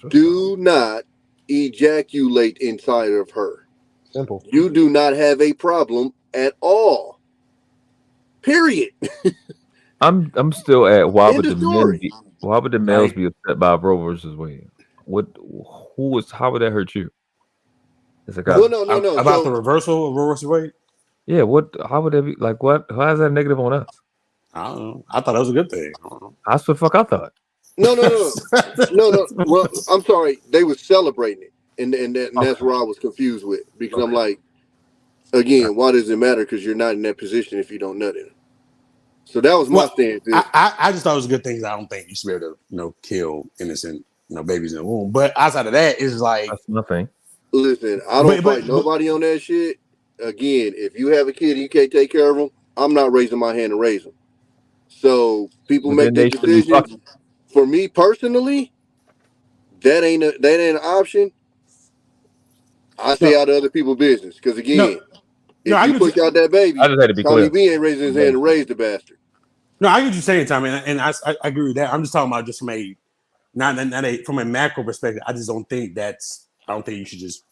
Do not ejaculate inside of her. Simple. You do not have a problem at all. Period. I'm still at why End would of the men be, why would the males be upset by Roe versus Wade? How would that hurt you? As a guy? Well, no. About the reversal of Roe versus Wade? Yeah, how would that be like how is that negative on us? I don't know. I thought that was a good thing. That's the fuck I thought. No. Well, I'm sorry. They were celebrating it, and that's where I was confused with because I'm like, again, why does it matter? Because you're not in that position if you don't nut in it. So that was my stance. I just thought it was a good thing. I don't think you should be able to, kill innocent, babies in the womb. But outside of that, it's like that's nothing. Listen, I don't fight nobody on that shit. Again, if you have a kid and you can't take care of them, I'm not raising my hand to raise them. So people make their decisions. For me personally, that ain't an option. I stay out of other people's business because again, if you push out that baby, I just had to be Tommy clear. B ain't raising his hand to raise the bastard. No, I get what you're saying, Tommy, and I agree with that. I'm just talking about just from a macro perspective. I just don't think you should just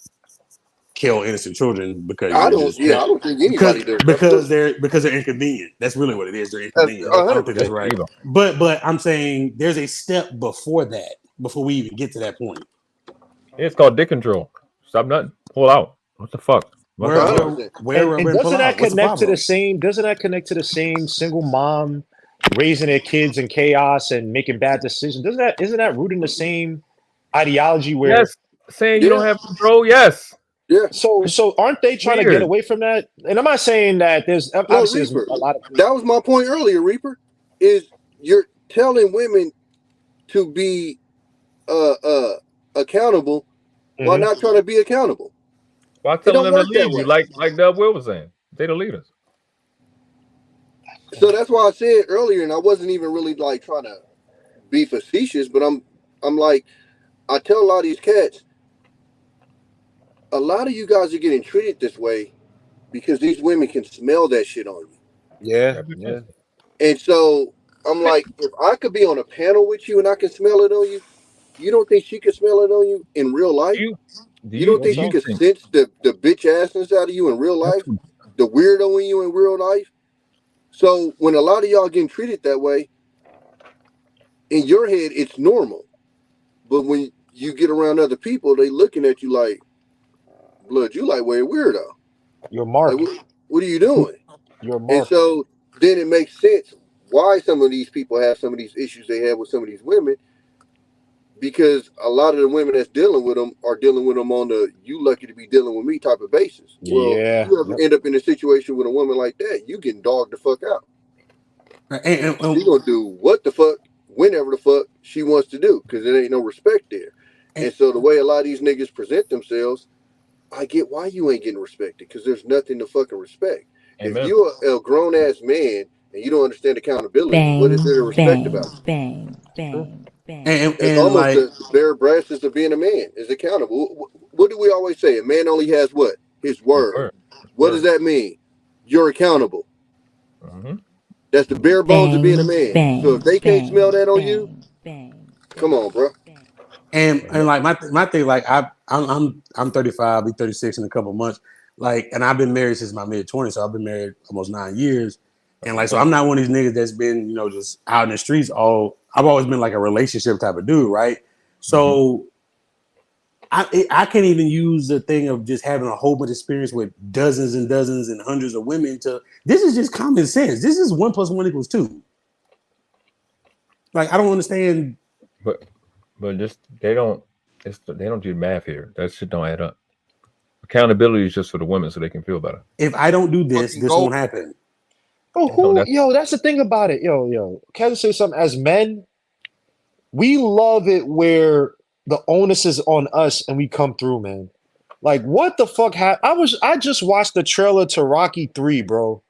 kill innocent children because I don't think anybody does. Because they're inconvenient. That's really what it is. They're inconvenient. I don't think that's right. But I'm saying there's a step before that, before we even get to that point. It's called dick control. Stop nutting. Pull out. What the fuck? Doesn't that connect to the same? Doesn't that connect to the same single mom raising their kids in chaos and making bad decisions? Isn't that rooted in the same ideology where saying you don't have control? Yes. Yeah. So aren't they trying to get away from that? And I'm not saying that there's obviously Reaper, a lot of that was my point earlier, Reaper, is you're telling women to be accountable while not trying to be accountable. Why telling them to lead you like Dub Will was saying? They the leaders. So that's why I said earlier, and I wasn't even really like trying to be facetious, but I'm like, I tell a lot of these cats, a lot of you guys are getting treated this way because these women can smell that shit on you. Yeah. And so I'm like, if I could be on a panel with you and I can smell it on you, you don't think she can smell it on you in real life? You don't think she can sense the bitch assness out of you in real life? The weirdo in you in real life? So when a lot of y'all getting treated that way, in your head, it's normal. But when you get around other people, they looking at you like, blood, you like way weirdo. You're Mark. Like, what are you doing? You're Mark. And so then it makes sense why some of these people have some of these issues they have with some of these women, because a lot of the women that's dealing with them are dealing with them on the "you lucky to be dealing with me" type of basis. Well, if you ever end up in a situation with a woman like that, you getting dogged the fuck out. And she gonna do what the fuck, whenever the fuck she wants to do, because there ain't no respect there. And so the way a lot of these niggas present themselves, I get why you ain't getting respected, because there's nothing to fucking respect. Amen. If you're a grown ass man and you don't understand accountability, what is there to respect about? Bang. It's almost like, the bare brasses of being a man is accountable. What do we always say? A man only has what? His word. What does that mean? You're accountable. That's the bare bones of being a man. So if they can't smell that on you, come on, bro. And like my thing, like I'm 35, I'll be 36 in a couple of months. Like, and I've been married since my mid-20s, so I've been married almost 9 years. And like, so I'm not one of these niggas that's been, just out in the streets I've always been like a relationship type of dude, right? So I can't even use the thing of just having a whole bunch of experience with dozens and dozens and hundreds of women this is just common sense. This is 1 + 1 = 2. Like, I don't understand. But just they don't do math here. That shit don't add up. Accountability is just for the women so they can feel better. If I don't do this won't happen. Oh, that's the thing about it. Can I say something? As men, we love it where the onus is on us and we come through, man. Like, what the fuck happened? I just watched the trailer to Rocky 3, bro.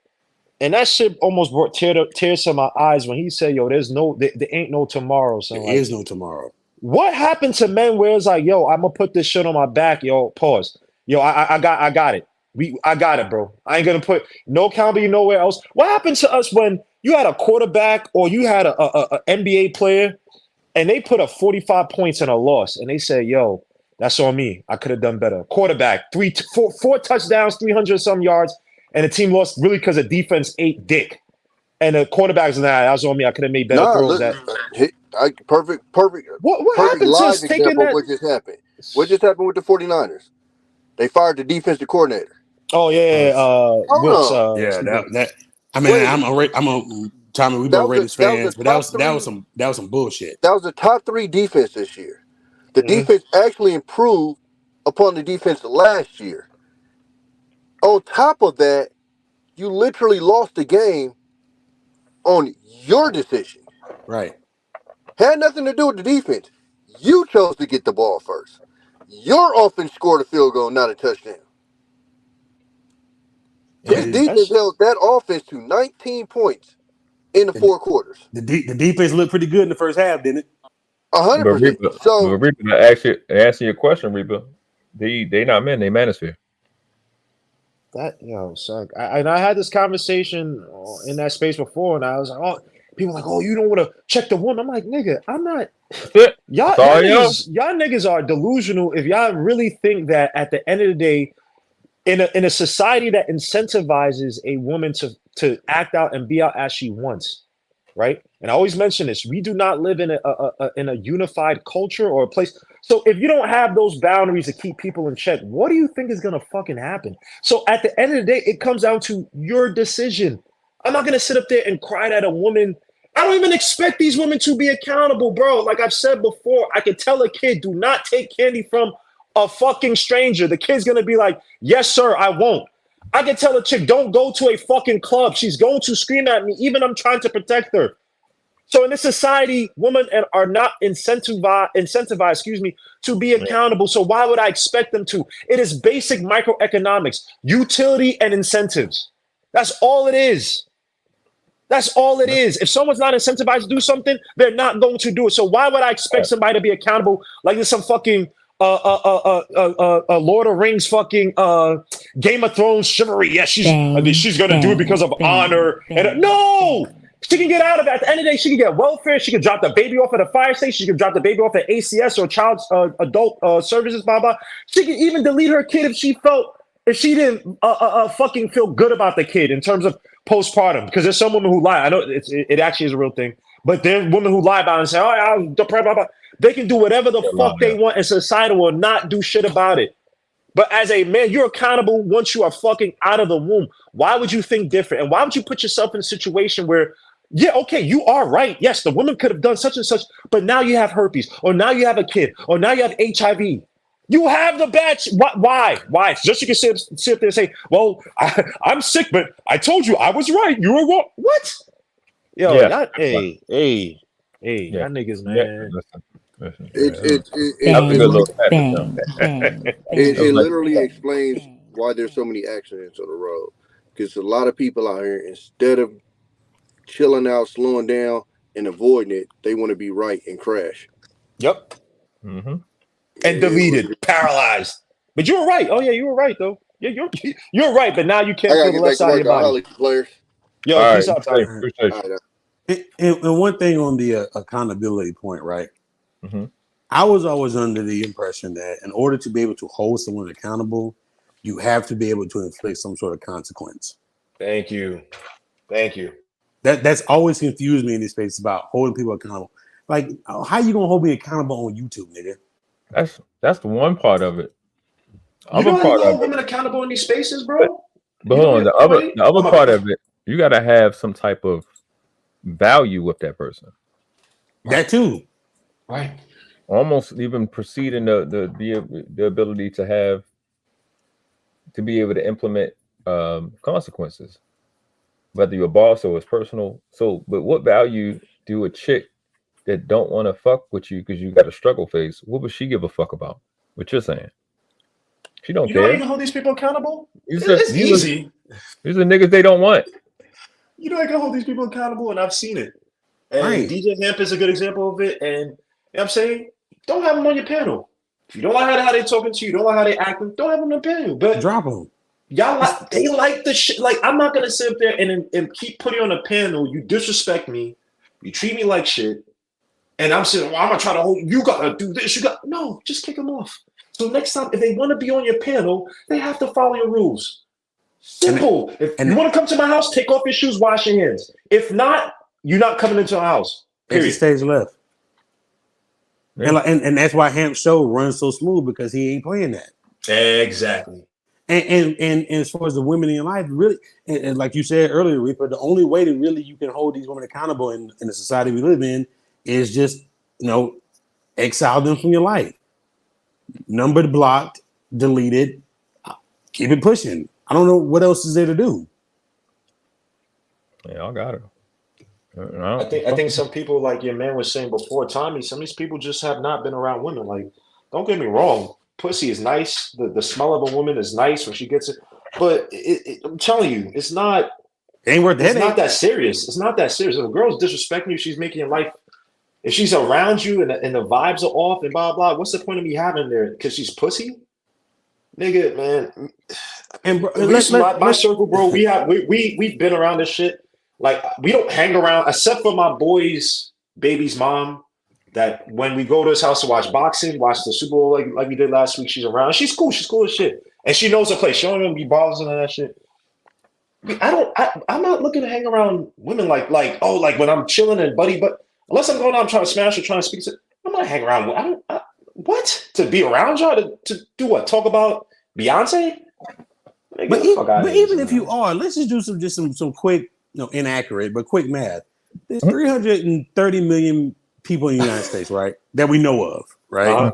And that shit almost brought tears to my eyes when he said, there ain't no tomorrow. So there is no tomorrow. What happened to men where it's like, I'm gonna put this shit on my back, pause. I got it. I got it, bro. I ain't gonna put no accountability nowhere else. What happened to us when you had a quarterback or you had a NBA player and they put up 45 points in a loss and they say, that's on me. I could have done better. Quarterback, 4 touchdowns, 300 some yards, and the team lost really because the defense ate dick. And the quarterback's that was on me. I could have made better throws. Perfect. What perfect happened live to taking example that? of what just happened? What just happened with the 49ers? They fired the defensive coordinator. Oh yeah, Wilkes. I'm a Tommy. We both Raiders fans, but that was some bullshit. That was the top 3 defense this year. The defense actually improved upon the defense last year. On top of that, you literally lost the game on your decision. Right. Had nothing to do with the defense. You chose to get the ball first. Your offense scored a field goal, not a touchdown. His defense held that offense to 19 points in the 4 quarters. The defense looked pretty good in the first half, didn't it? 100%. So, Reba, actually answer your question, Reba. They not men, they manosphere. That son. I had this conversation in that space before, and I was like, people are like, you don't want to check the woman. I'm like, nigga, I'm not. Y'all niggas are delusional if y'all really think that at the end of the day, in a society that incentivizes a woman to act out and be out as she wants, right? And I always mention this: we do not live in a unified culture or a place. So if you don't have those boundaries to keep people in check, what do you think is gonna fucking happen? So at the end of the day, it comes down to your decision. I'm not gonna sit up there and cry at a woman. I don't even expect these women to be accountable, bro. Like I've said before, I could tell a kid, do not take candy from a fucking stranger. The kid's gonna be like, yes, sir, I won't. I can tell a chick, don't go to a fucking club. She's going to scream at me, even I'm trying to protect her. So in this society, women are not incentivized, to be accountable. So why would I expect them to? It is basic microeconomics, utility and incentives. That's all it is. That's all it is. If someone's not incentivized to do something, they're not going to do it. So why would I expect somebody to be accountable like there's some fucking Lord of Rings fucking Game of Thrones chivalry? Yeah, she's gonna do it because of honor. And no, she can get out of it. At the end of the day, she can get welfare. She can drop the baby off at a fire station. She can drop the baby off at ACS or child adult services, blah blah. She can even delete her kid if she didn't fucking feel good about the kid in terms of postpartum. Because there's some women who lie. I know it actually is a real thing. But there's women who lie about it and say, I was depressed, blah blah. They can do whatever the fuck they want, and society will not do shit about it. But as a man, you're accountable once you are fucking out of the womb. Why would you think different? And why would you put yourself in a situation where, yeah, okay, you are right. Yes, the woman could have done such and such, but now you have herpes, or now you have a kid, or now you have HIV. You have the batch. Why? Just you can sit up there and say, well, I'm sick, but I told you I was right. You were wrong. What? Yo, yeah. Hey, y'all niggas, man. It literally explains why there's so many accidents on the road. Because a lot of people out here, instead of chilling out, slowing down, and avoiding it, they want to be right and crash. Yep. Mm-hmm. And deleted, paralyzed. But you were right. Oh yeah, you were right though. Yeah, you're right. But now you can't feel the left side of your body. Players. Yo, peace out, Tyler. And one thing on the accountability point, right? Mm-hmm. I was always under the impression that in order to be able to hold someone accountable, you have to be able to inflict some sort of consequence. Thank you. Thank you. That's always confused me in this space about holding people accountable. Like, how you gonna hold me accountable on YouTube, nigga? That's the one part of it. You know how you hold women accountable in these spaces, bro? But hold on, the other part of it, you gotta have some type of value with that person. That too. Right. Almost even preceding the ability to be able to implement consequences, whether you're a boss or it's personal. So, but what value do a chick that don't want to fuck with you because you got a struggle face? What would she give a fuck about? What you're saying? She don't care. You know how you can hold these people accountable? It's easy. These are niggas they don't want. You know I can hold these people accountable, and I've seen it. And Right. DJ Hemp is a good example of it. And you know what I'm saying, don't have them on your panel. If you don't like how they talking to you, don't like how they acting, don't have them on the panel. But drop them. Y'all like they like the shit. Like, I'm not gonna sit up there and keep putting you on a panel. You disrespect me, you treat me like shit, and I'm saying, well, I'm gonna try to hold you. Gotta do this. You got no. Just kick them off. So next time, if they want to be on your panel, they have to follow your rules. Simple. If you want to come to my house, take off your shoes, wash your hands. If not, you're not coming into our house. Period. Stage left. Yeah. And that's why Hamp's show runs so smooth, because he ain't playing that. Exactly. And as far as the women in your life, really, and like you said earlier, Reaper, the only way that really you can hold these women accountable in the society we live in is just, exile them from your life. Numbered, blocked, deleted, keep it pushing. I don't know what else is there to do. Yeah, I got it. I think some people, like your man was saying before, Tommy, some of these people just have not been around women. Like, don't get me wrong, pussy is nice. The smell of a woman is nice when she gets it. But I'm telling you, it's not. It ain't worth It's not that serious. It's not that serious. If a girl's disrespecting you, she's making your life. If she's around you and the vibes are off and blah blah, what's the point of me having there? Because she's pussy, nigga, man. And bro, my circle, bro, we've been around this shit. Like, we don't hang around except for my boy's baby's mom. That when we go to his house to watch boxing, watch the Super Bowl like we did last week, she's around. She's cool. She's cool as shit, and she knows her place. She don't even be bothering on that shit. I'm not looking to hang around women like when I'm chilling and buddy, but unless I'm going out trying to smash or trying to speak to, I'm not hanging around. What to be around y'all to do what? Talk about Beyonce? But even if you are, let's just do some quick, inaccurate but quick math. There's 330 million people in the United States, right? That we know of, right?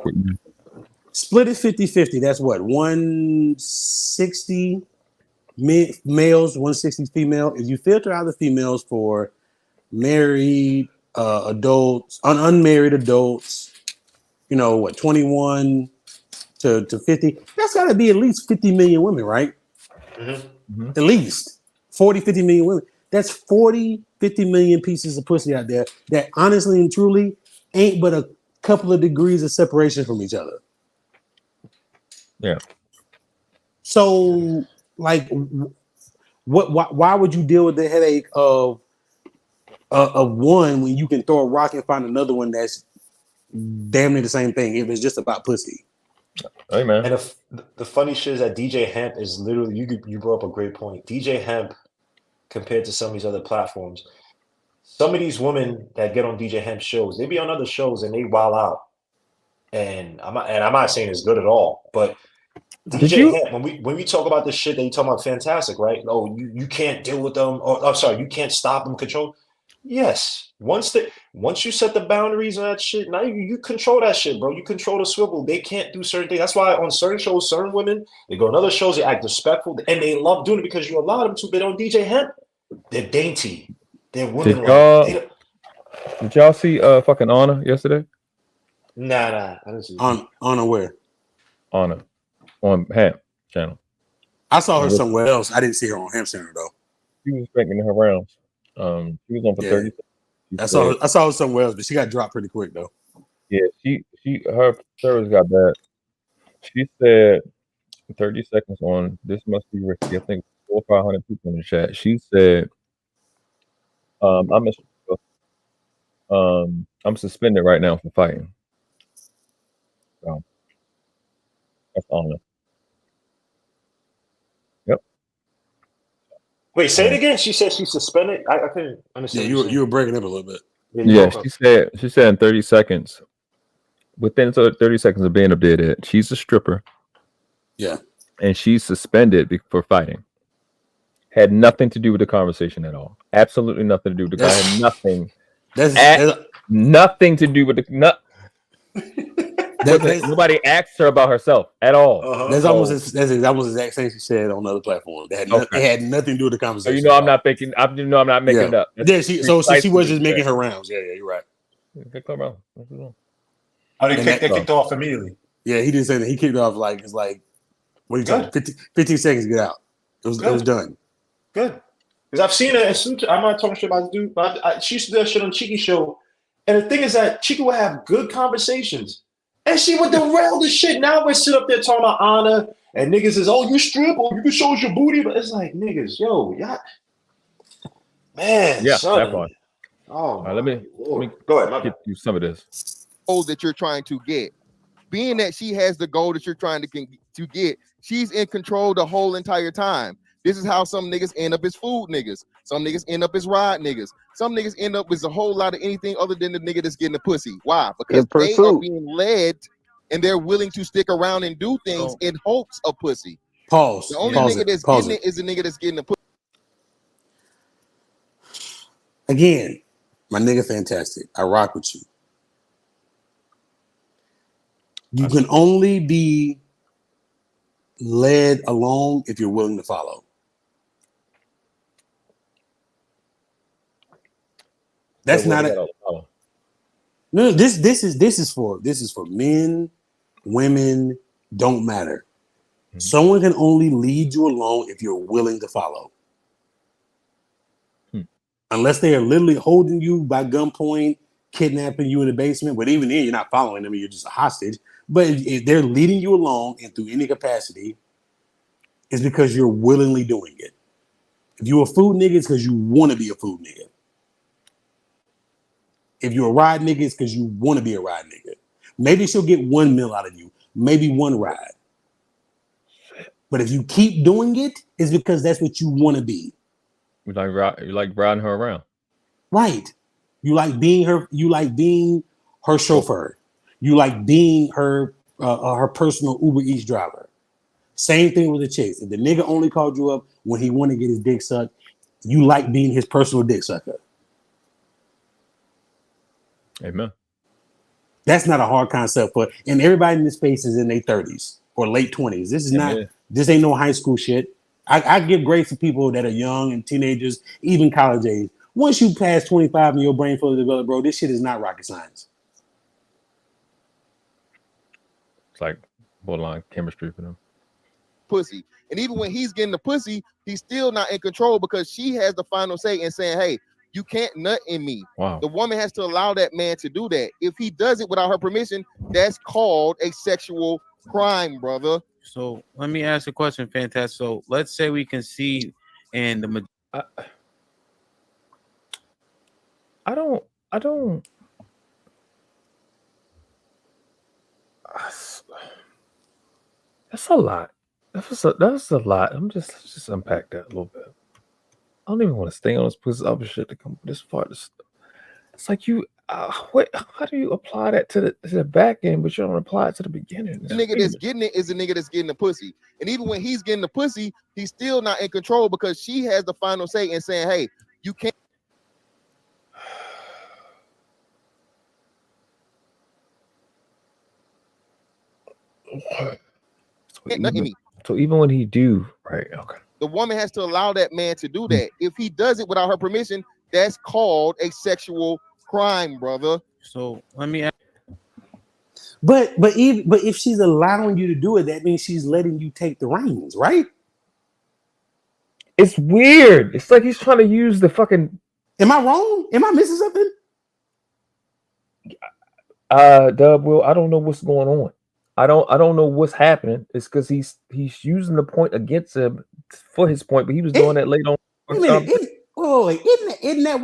Split it 50-50. That's what? 160 males, 160 female. If you filter out the females for married adults, unmarried adults, 21 to 50, that's got to be at least 50 million women, right? Mm-hmm. At least 40-50 million women. That's 40-50 million pieces of pussy out there that honestly and truly ain't but a couple of degrees of separation from each other. Yeah. So, like, why would you deal with the headache of one when you can throw a rock and find another one that's damn near the same thing if it's just about pussy? Hey, man. And the funny shit is that DJ Hemp is literally, you brought up a great point. DJ Hemp, compared to some of these other platforms, some of these women that get on DJ Hemp shows, they be on other shows and they wild out. And I'm not saying it's good at all, but DJ Hemp, when we talk about this shit that you talking about, fantastic, right? Oh, you can't deal with them, or I'm sorry, you can't stop them, control. Yes, once you set the boundaries on that shit, now you control that shit, bro. You control the swivel. They can't do certain things. That's why on certain shows, certain women, they go on other shows, they act respectful, and they love doing it because you allow them to. But on DJ Hemp, they're dainty. They're women. Did y'all see fucking Honor yesterday? Nah. I didn't see Honor where? Honor on Hemp channel. I saw her somewhere else. I didn't see her on Hemp Center though. She was making her rounds. She was on for 30 seconds. I saw her somewhere else, but she got dropped pretty quick though. Yeah, her service got bad. She said 30 seconds on This Must Be Risky. I think 400 or 500 people in the chat. She said, I'm suspended right now for fighting. So that's honor. Yep. Wait, say it again. She said she's suspended. I couldn't understand. Yeah, you were breaking up a little bit. Yeah, she said in 30 seconds. Within 30 seconds of being up there, that she's a stripper. Yeah. And she's suspended for fighting. Had nothing to do with the conversation at all. Absolutely nothing to do with the guy. Had nothing. Nothing to do with the nobody asked her about herself at all. That's almost the exact same she said on another platform. It had nothing to do with the conversation. So you know I'm not making. I'm not making it up. Yeah, so she was just making her rounds. Yeah, you're right. Oh, they kicked off immediately. Yeah, he didn't say that. He kicked off like it's like, what are you talking? 15 seconds to get out. It was done. Good. Because I've seen it. I'm not talking shit about this dude, but she used to do that shit on Cheeky Show. And the thing is that Cheeky would have good conversations. And she would derail the shit. Now we sit up there talking about honor. And niggas is, oh, you strip or you can show us your booty. But it's like, niggas, yo, y'all. Man, yeah, son. that part. Oh, let me go ahead. Get through some of this. Goal that you're trying to get. Being that she has the goal that you're trying to get, she's in control the whole entire time. This is how some niggas end up as food niggas. Some niggas end up as ride niggas. Some niggas end up with a whole lot of anything other than the nigga that's getting the pussy. Why? Because they are being led and they're willing to stick around and do things in hopes of pussy. Pause. The only nigga that's getting it is the nigga that's getting the pussy. Again, my nigga fantastic. I rock with you. You can only be led along if you're willing to follow. That's not a no. This is for men, women, don't matter. Mm-hmm. Someone can only lead you along if you're willing to follow. Unless they are literally holding you by gunpoint, kidnapping you in the basement. But even then, you're not following them; you're just a hostage. But if they're leading you along and through any capacity, it's because you're willingly doing it. If you're a food nigga, it's because you want to be a food nigga. If you're a ride nigga, it's because you want to be a ride nigga. Maybe she'll get 1 meal out of you, maybe one ride. But if you keep doing it, it's because that's what you want to be. You like riding her around, right? You like being her. You like being her chauffeur. You like being her personal Uber Eats driver. Same thing with the chicks. If the nigga only called you up when he wanted to get his dick sucked, you like being his personal dick sucker. Amen. That's not a hard concept and everybody in this space is in their 30s or late 20s. This is not. This ain't no high school shit. I give grace to people that are young and teenagers, even college age. Once you pass 25 and your brain fully developed, bro, this shit is not rocket science. It's like borderline chemistry for them. Pussy. And even when he's getting the pussy, he's still not in control because she has the final say in saying, hey, you can't nut in me. Wow. The woman has to allow that man to do that. If he does it without her permission, that's called a sexual crime, brother. So let me ask a question, Fantastic. So let's say we can see and the I don't that's a lot. That's a lot. Let's just unpack that a little bit. I don't even want to stay on this other shit to come this far. It's like you how do you apply that to the back end, but you don't apply it to the beginning? The nigga that's getting it is the nigga that's getting the pussy. And even when he's getting the pussy, he's still not in control because she has the final say in saying, hey, you can't. So even when he do, right, okay. The woman has to allow that man to do that. If he does it without her permission, that's called a sexual crime, brother. So let me ask. But if she's allowing you to do it, that means she's letting you take the reins, right? It's weird. It's like he's trying to use the fucking. Am I wrong? Am I missing something? Dub, Will, I don't know what's going on. I don't know what's happening. It's because he's using the point against him for his point, but he was doing that late on. Isn't that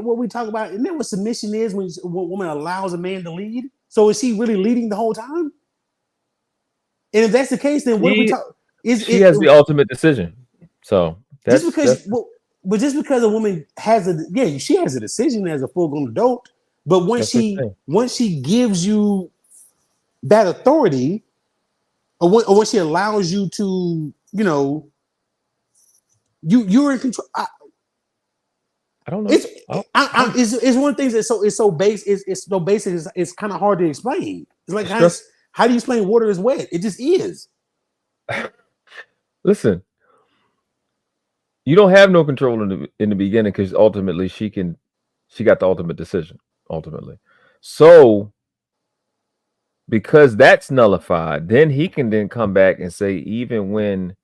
what we talk about? Isn't that what submission is when a woman allows a man to lead? So is she really leading the whole time? And if that's the case, then what are we talking? She has the ultimate decision. So just because a woman has she has a decision as a full-grown adult, but once she gives you that authority, or when she allows you to, you're in control. I don't know. It's one of the things that's so basic. It's so basic. It's kind of hard to explain. It's like how do you explain water is wet? It just is. Listen, you don't have no control in the beginning because ultimately she got the ultimate decision ultimately. So because that's nullified, then he can then come back and say even when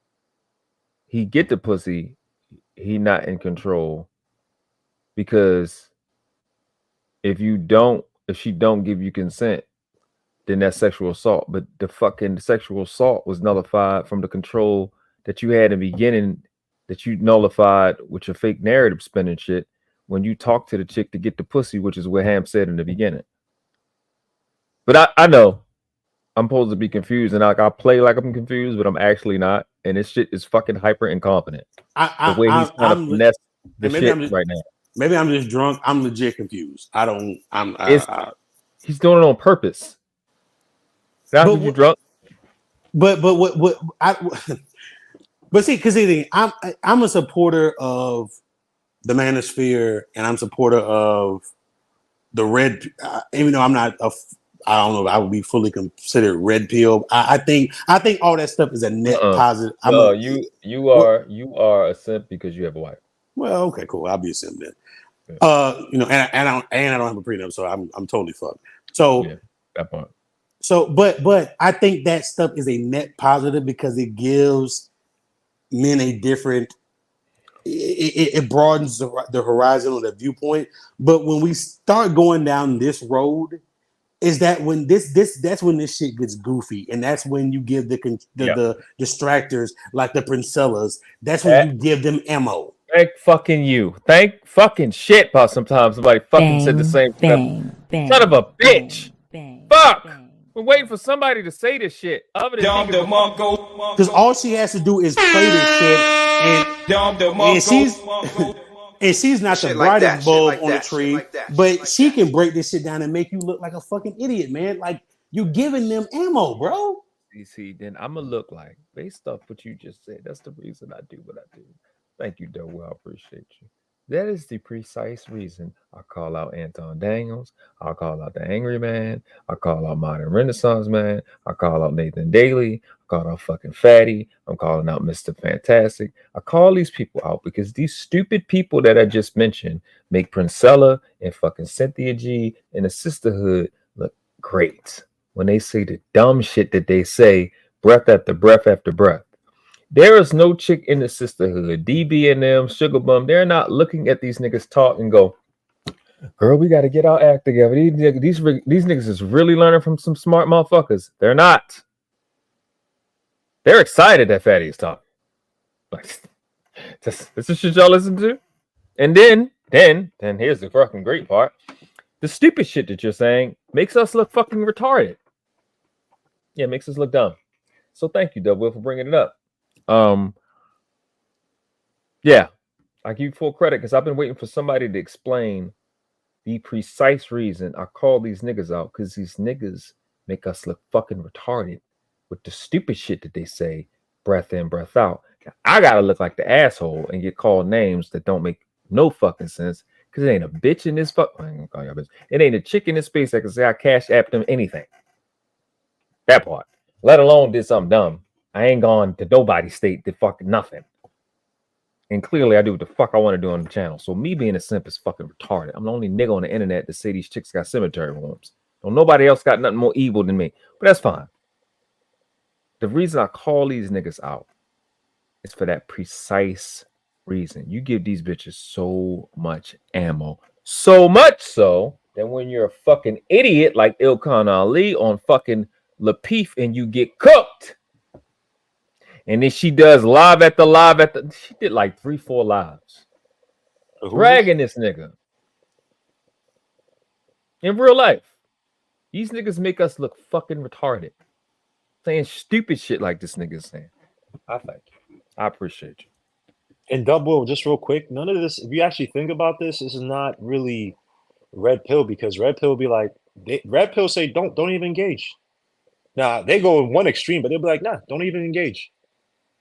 he get the pussy, he not in control because if she don't give you consent, then that's sexual assault. But the fucking sexual assault was nullified from the control that you had in the beginning that you nullified with your fake narrative spinning shit when you talk to the chick to get the pussy, which is what Ham said in the beginning. But I know I'm supposed to be confused and I play like I'm confused, but I'm actually not. And this shit is fucking hyper incompetent. The way he's trying to finesse the shit right now. Maybe I'm just drunk. I'm legit confused. He's doing it on purpose. Now you drunk. But see, because I'm a supporter of the manosphere, and I'm a supporter of the red. Even though I'm not I don't know if I would be fully considered red pill. I think all that stuff is a net positive. You are a simp because you have a wife. Well, okay, cool. I'll be a simp then. And I don't have a prenup, so I'm totally fucked. So yeah, that part. So, but I think that stuff is a net positive because it gives men a different. It broadens the horizon or the viewpoint. But when we start going down this road, is that when that's when this shit gets goofy, and that's when you give the distractors like the Princellas. That's when you give them ammo. Thank fucking shit about sometimes somebody fucking said the same thing. Son of a bitch. Fuck. We're waiting for somebody to say this shit. Because all she has to do is play this shit, and she's not the brightest bulb on the tree, but she can break this shit down and make you look like a fucking idiot, man. Like you giving them ammo, bro. You see, then I'm gonna look like based off what you just said. That's the reason I do what I do. Thank you, Doe. I appreciate you. That is the precise reason I call out Anton Daniels. I call out the Angry Man. I call out Modern Renaissance Man. I call out Nathan Daly. I call out fucking Fatty. I'm calling out Mr. Fantastic. I call these people out because these stupid people that I just mentioned make Princella and fucking Cynthia G and the sisterhood look great when they say the dumb shit that they say breath after breath after breath. There is no chick in the sisterhood, DB and them, Sugar Bum. They're not looking at these niggas talk and go, girl, we got to get our act together. These niggas is really learning from some smart motherfuckers. They're not. They're excited that Fatty is talking. Like, this is shit y'all listen to? And then here's the fucking great part. The stupid shit that you're saying makes us look fucking retarded. Yeah, it makes us look dumb. So thank you, Double, for bringing it up. Yeah, I give you full credit because I've been waiting for somebody to explain the precise reason I call these niggas out, because these niggas make us look fucking retarded with the stupid shit that they say, breath in, breath out. I gotta look like the asshole and get called names that don't make no fucking sense because it ain't a bitch in this fuck. I ain't gonna call y'all bitch. It ain't a chick in this space that can say I cash app them anything. That part, let alone did something dumb. I ain't gone to nobody's state to fucking nothing. And clearly I do what the fuck I want to do on the channel. So me being a simp is fucking retarded. I'm the only nigga on the internet to say these chicks got cemetery homes. Well, nobody else got nothing more evil than me. But that's fine. The reason I call these niggas out is for that precise reason. You give these bitches so much ammo. So much so that when you're a fucking idiot like Ilkhan Ali on fucking Lapeef and you get cooked. And then she does live at the she did like 3-4 lives. Dragging this nigga. In real life. These niggas make us look fucking retarded. Saying stupid shit like this nigga's saying. I thank you. I appreciate you. And double, just real quick, none of this, if you actually think about this, this is not really red pill, because red pill be like, red pill say don't even engage. Now they go in one extreme, but they'll be like, nah, don't even engage.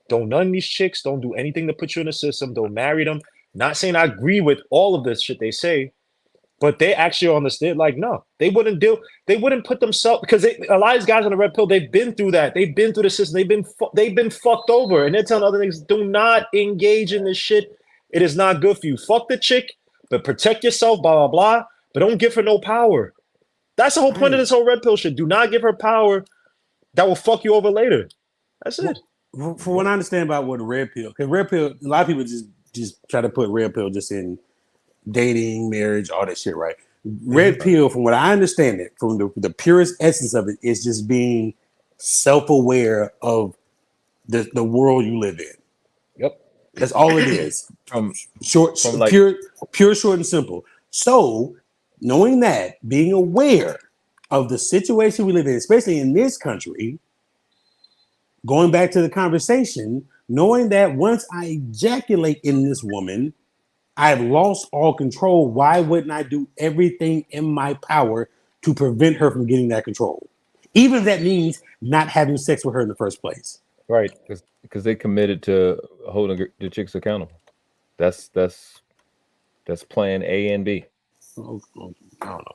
Don't none of these chicks, don't do anything to put you in the system, don't marry them. Not saying I agree with all of this shit they say, but they actually understand, like, no, they wouldn't put themselves, because a lot of these guys on the red pill, they've been through that. They've been through the system. They've been fucked over. And they're telling other niggas, do not engage in this shit. It is not good for you. Fuck the chick, but protect yourself, blah, blah, blah. But don't give her no power. That's the whole point of this whole red pill shit. Do not give her power that will fuck you over later. That's it. For what I understand about what a red pill, because red pill, a lot of people just try to put red pill just in dating, marriage, all that shit, right? Red pill, from what I understand it, from the purest essence of it, is just being self-aware of the world you live in. Yep. That's all it is. Pure, short, and simple. So, knowing that, being aware of the situation we live in, especially in this country, going back to the conversation, knowing that once I ejaculate in this woman, I've lost all control. Why wouldn't I do everything in my power to prevent her from getting that control? Even if that means not having sex with her in the first place. Right. Because they committed to holding the chicks accountable. That's plan A and B. I don't know.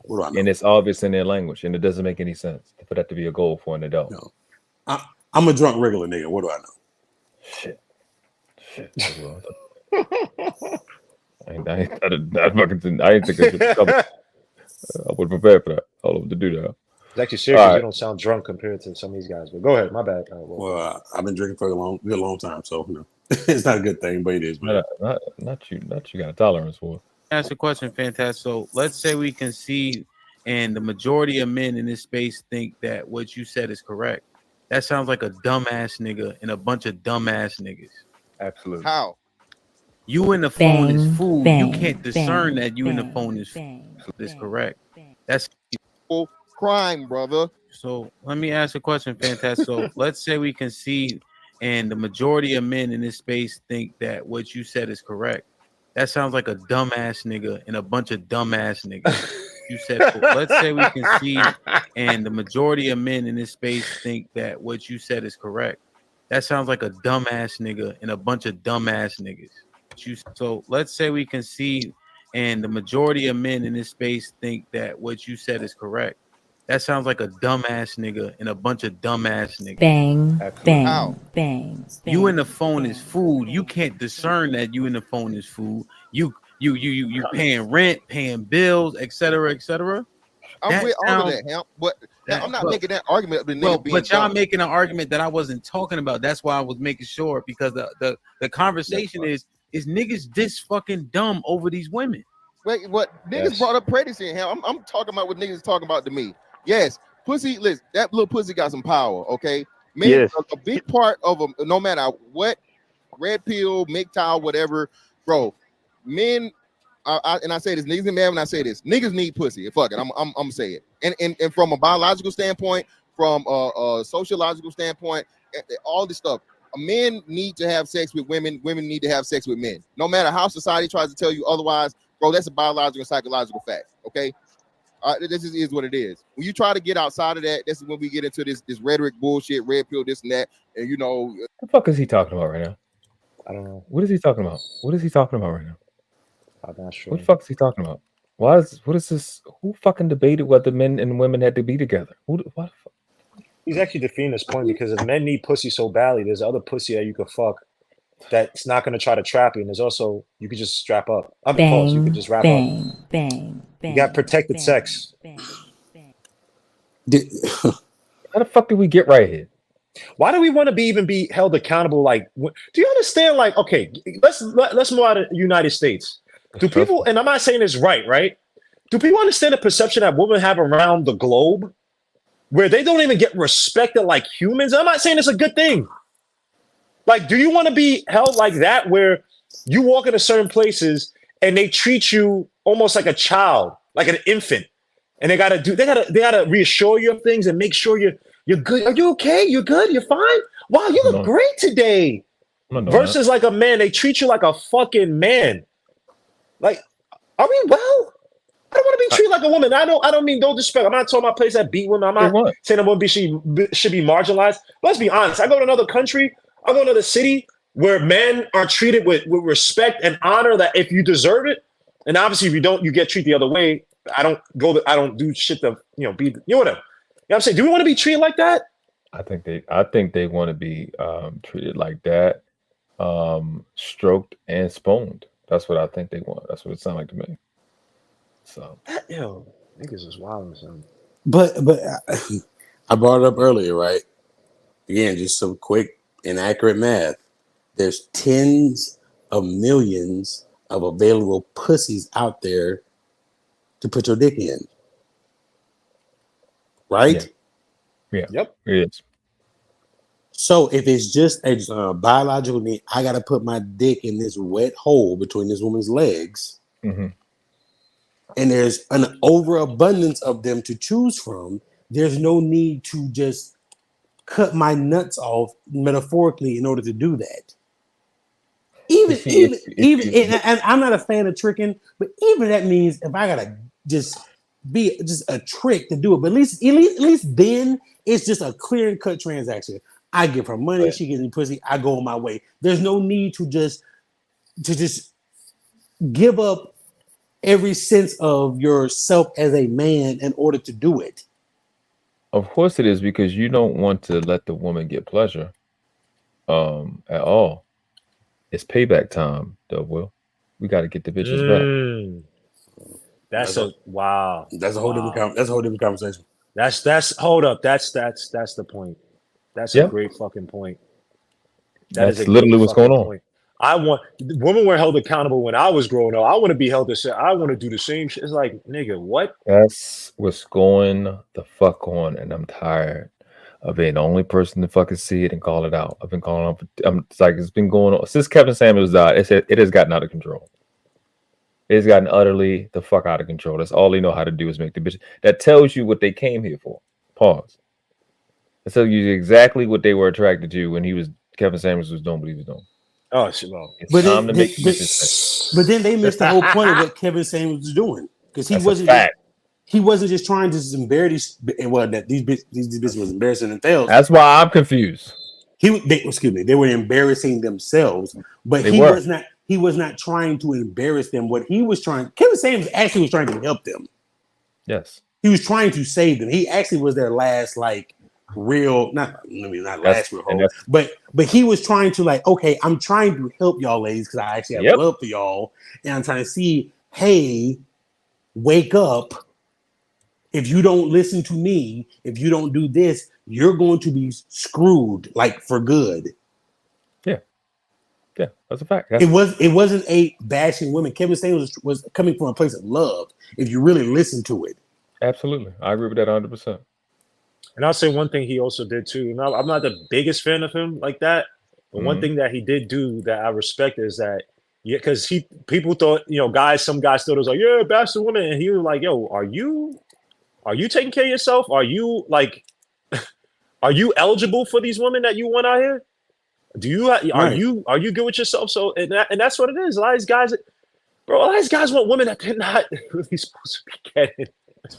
What do I know? And it's obvious in their language, and it doesn't make any sense for that to be a goal for an adult. No. I'm a drunk regular nigga. What do I know? Shit. I didn't think I should cover. I would prepare for that. All of to do that. It's actually serious. You don't sound drunk compared to some of these guys. But go ahead. My bad. Well, I've been drinking for a long time, so it's not a good thing, but it is. Not you got a tolerance for it. Ask a question, fantastic. So let's say we concede, and the majority of men in this space think that what you said is correct. That sounds like a dumbass nigga and a bunch of dumbass niggas. Absolutely. How? You in the phone is food. You can't discern that you in the phone is correct. That's crime, brother. So let me ask a question, fantastic. So let's say we concede, and the majority of men in this space think that what you said is correct. That sounds like a dumbass nigga and a bunch of dumbass niggas. You said, let's say we concede, and the majority of men in this space think that what you said is correct. That sounds like a dumbass nigga and a bunch of dumbass niggas. So let's say we concede, and the majority of men in this space think that what you said is correct. That sounds like a dumbass nigga and a bunch of dumbass niggas. Bang. You in the phone is food. You can't discern that you in the phone is food. You paying rent, paying bills, etc., etc. I'm with all of that, Hemp, but I'm not making that argument of the nigga being but y'all dumb. making an argument that I wasn't talking about. That's why I was making sure, because the conversation is niggas this fucking dumb over these women. Wait, what niggas brought up pregnancy in him? I'm talking about what niggas talking about to me. Yes, pussy. Listen, that little pussy got some power. Okay, man, a big part of them. No matter what, red pill, MGTOW, whatever, bro. Men, and I say this, niggas and man, when I say this, niggas need pussy. Fuck it, I'm gonna say it. And from a biological standpoint, from a sociological standpoint, all this stuff. Men need to have sex with women. Women need to have sex with men. No matter how society tries to tell you otherwise, bro, that's a biological and psychological fact. Okay, this is what it is. When you try to get outside of that, this is when we get into this rhetoric bullshit, red pill, this and that, and you know. What the fuck is he talking about right now? I don't know. What is he talking about? What is he talking about right now? I'm not sure. What the fuck is he talking about? What is this? Who fucking debated whether men and women had to be together? What the fuck? He's actually defeating this point, because if men need pussy so badly, there's other pussy that you could fuck that's not going to try to trap you. And there's also, you could just strap up. You could just wrap up. You got protected sex. How the fuck did we get right here? Why do we want to even be held accountable? Like, do you understand? Like, okay, let's move out of the United States. Do people, and I'm not saying it's right? Do people understand the perception that women have around the globe, where they don't even get respected like humans? I'm not saying it's a good thing. Like, do you want to be held like that, where you walk into certain places and they treat you almost like a child, like an infant? and they gotta reassure you of things and make sure you're good. Are you okay? You're good. You're fine. Wow, you look great today. Versus like a man, they treat you like a fucking man. Like, are we well? I don't want to be treated like a woman. I don't mean no disrespect. I'm not talking about places that beat women. I'm not saying a woman should be marginalized. But let's be honest. I go to another country, I go to another city where men are treated with respect and honor that if you deserve it. And obviously if you don't, you get treated the other way. I don't do shit to, be, whatever. You know what I'm saying? Do we want to be treated like that? I think they want to be treated like that, stroked and spooned. That's what I think they want. That's what it sounds like to me. So niggas is wild or something. But I brought it up earlier, right? Again, just some quick inaccurate math. There's tens of millions of available pussies out there to put your dick in. Right? Yeah. Yep. It is. So if it's just a biological need, I got to put my dick in this wet hole between this woman's legs. Mm-hmm. And there's an overabundance of them to choose from. There's no need to just cut my nuts off metaphorically in order to do that. And I'm not a fan of tricking, but even that means if I gotta just be just a trick to do it, but at least then it's just a clear and cut transaction. I give her money, she gives me pussy, I go on my way. There's no need to just give up every sense of yourself as a man in order to do it. Of course it is, because you don't want to let the woman get pleasure at all. It's payback time, though, Will. We got to get the bitches back. That's a wow. That's a whole different conversation. That's hold up. That's the point. That's a great fucking point. That's literally what's going on. I want women were held accountable when I was growing up. I want to be held to say I want to do the same shit. It's like, nigga, what? That's what's going the fuck on, and I'm tired of being the only person to fucking see it and call it out. I've been calling out. It's been going on since Kevin Samuels died. It has gotten out of control. It has gotten utterly the fuck out of control. That's all they know how to do is make the bitch. That tells you what they came here for. Pause. That tells you exactly what they were attracted to when Kevin Samuels was doing what he was doing. Oh shit! Well, but then they missed the whole point of what Kevin Samuels was doing, because he wasn't just trying to just embarrass these bitches was embarrassing themselves. That's why I'm confused. They were embarrassing themselves, but he was not trying to embarrass them. Kevin Samuels actually was trying to help them. Yes, he was trying to save them. He actually was their last real, not last real hope, but he was trying to okay, I'm trying to help y'all ladies because I actually have love for y'all, and I'm trying to see, hey, wake up. If you don't listen to me, if you don't do this, you're going to be screwed for good. Yeah, that's a fact. It wasn't a bashing women. Kevin Samuels was coming from a place of love. If you really listen to it, absolutely, I agree with that 100%. And I'll say one thing he also did too. Now, I'm not the biggest fan of him like that, but one thing that he did do that I respect is that, because people thought, some guys thought it was like, yeah, bash the woman, and he was like, yo, are you taking care of yourself? Are you are you eligible for these women that you want out here? Are you good with yourself? So and that's what it is. A lot of these guys want women that they're not really supposed to be getting.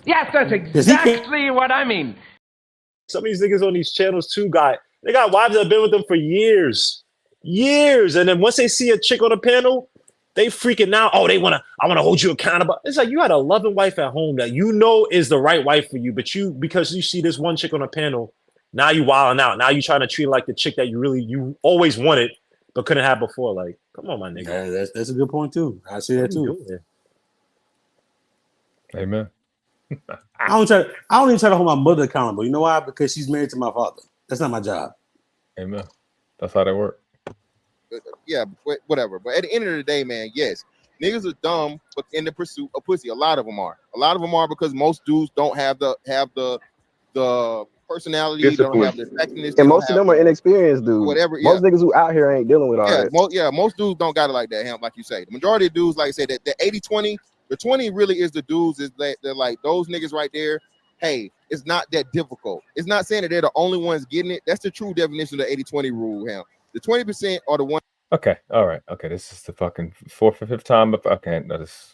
Yes, that's exactly what I mean. Some of these niggas on these channels too they got wives that have been with them for years, and then once they see a chick on a panel, they freaking out. Oh, I want to hold you accountable. It's like you had a loving wife at home that is the right wife for you, but because you see this one chick on a panel, now you wilding out. Now you trying to treat her like the chick that you always wanted but couldn't have before. Like, come on, my nigga. Yeah, that's a good point too. I see that too. Amen. I don't even try to hold my mother accountable. You know why? Because she's married to my father. That's not my job. Amen. That's how that works. Yeah, whatever. But at the end of the day, man, yes, niggas are dumb, but in the pursuit of pussy. A lot of them are. Because most dudes don't have the personality. They don't have the effectiveness. And most of them are inexperienced dudes. Whatever. Most niggas who out here ain't dealing with all that. Most dudes don't got it like that, like you say. The majority of dudes, like I said, that 80-20, The 20 really is the dudes is that they're like those niggas right there. Hey, it's not that difficult. It's not saying that they're the only ones getting it. That's the true definition of the 80-20 rule. Him. The 20% are the one. Okay, all right, okay. This is the fucking fourth or fifth time. But okay, no, that's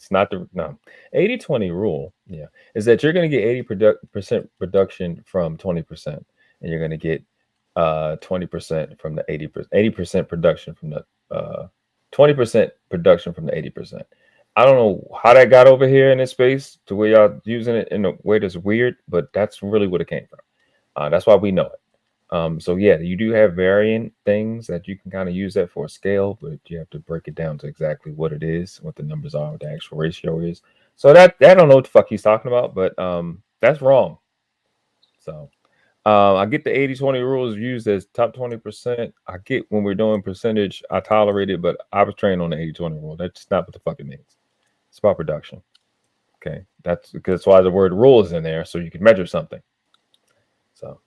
not the 80-20 rule. Yeah, is that you're going to get 80% production from 20%, and you're going to get 20% from the 80%. 80% production from the 20% production from the 80%. I don't know how that got over here in this space to where y'all using it in a way that's weird, but that's really what it came from. That's why we know it. So yeah, you do have varying things that you can kind of use that for a scale, but you have to break it down to exactly what it is, what the numbers are, what the actual ratio is. So that I don't know what the fuck he's talking about, but that's wrong. So I get the 80-20 rules used as top 20%. I get when we're doing percentage, I tolerate it, but I was trained on the 80-20 rule. That's not what the fuck it means. It's about production. Okay, that's why the word rule is in there, so you can measure something. So,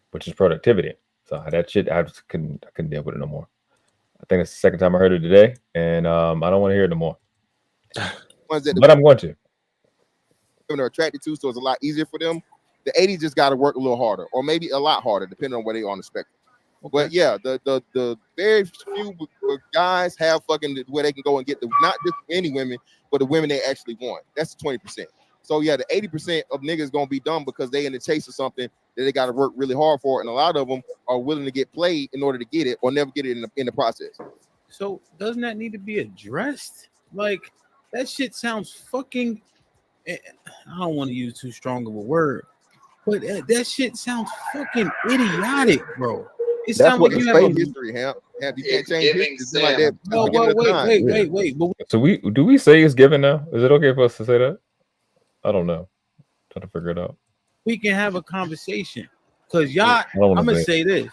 which is productivity. So that shit, I couldn't deal with it no more. I think it's the second time I heard it today, and I don't want to hear it no more. But I'm going to. Women are attracted to, so it's a lot easier for them. The 80 just got to work a little harder, or maybe a lot harder, depending on where they are on the spectrum. Okay. But yeah, the very few guys have fucking where they can go and get the not just any women, but the women they actually want. That's the 20%. So yeah, the 80% of niggas gonna be dumb because they in the chase of something that they got to work really hard for, and a lot of them are willing to get played in order to get it, or never get it in the process. So doesn't that need to be addressed? Like that shit sounds fucking. I don't want to use too strong of a word, but that shit sounds fucking idiotic, bro. It sounds like you have a history. You can't change history like that. No, wait. But so do we say it's given now? Is it okay for us to say that? I don't know. Trying to figure it out. We can have a conversation because y'all. I'm gonna say this.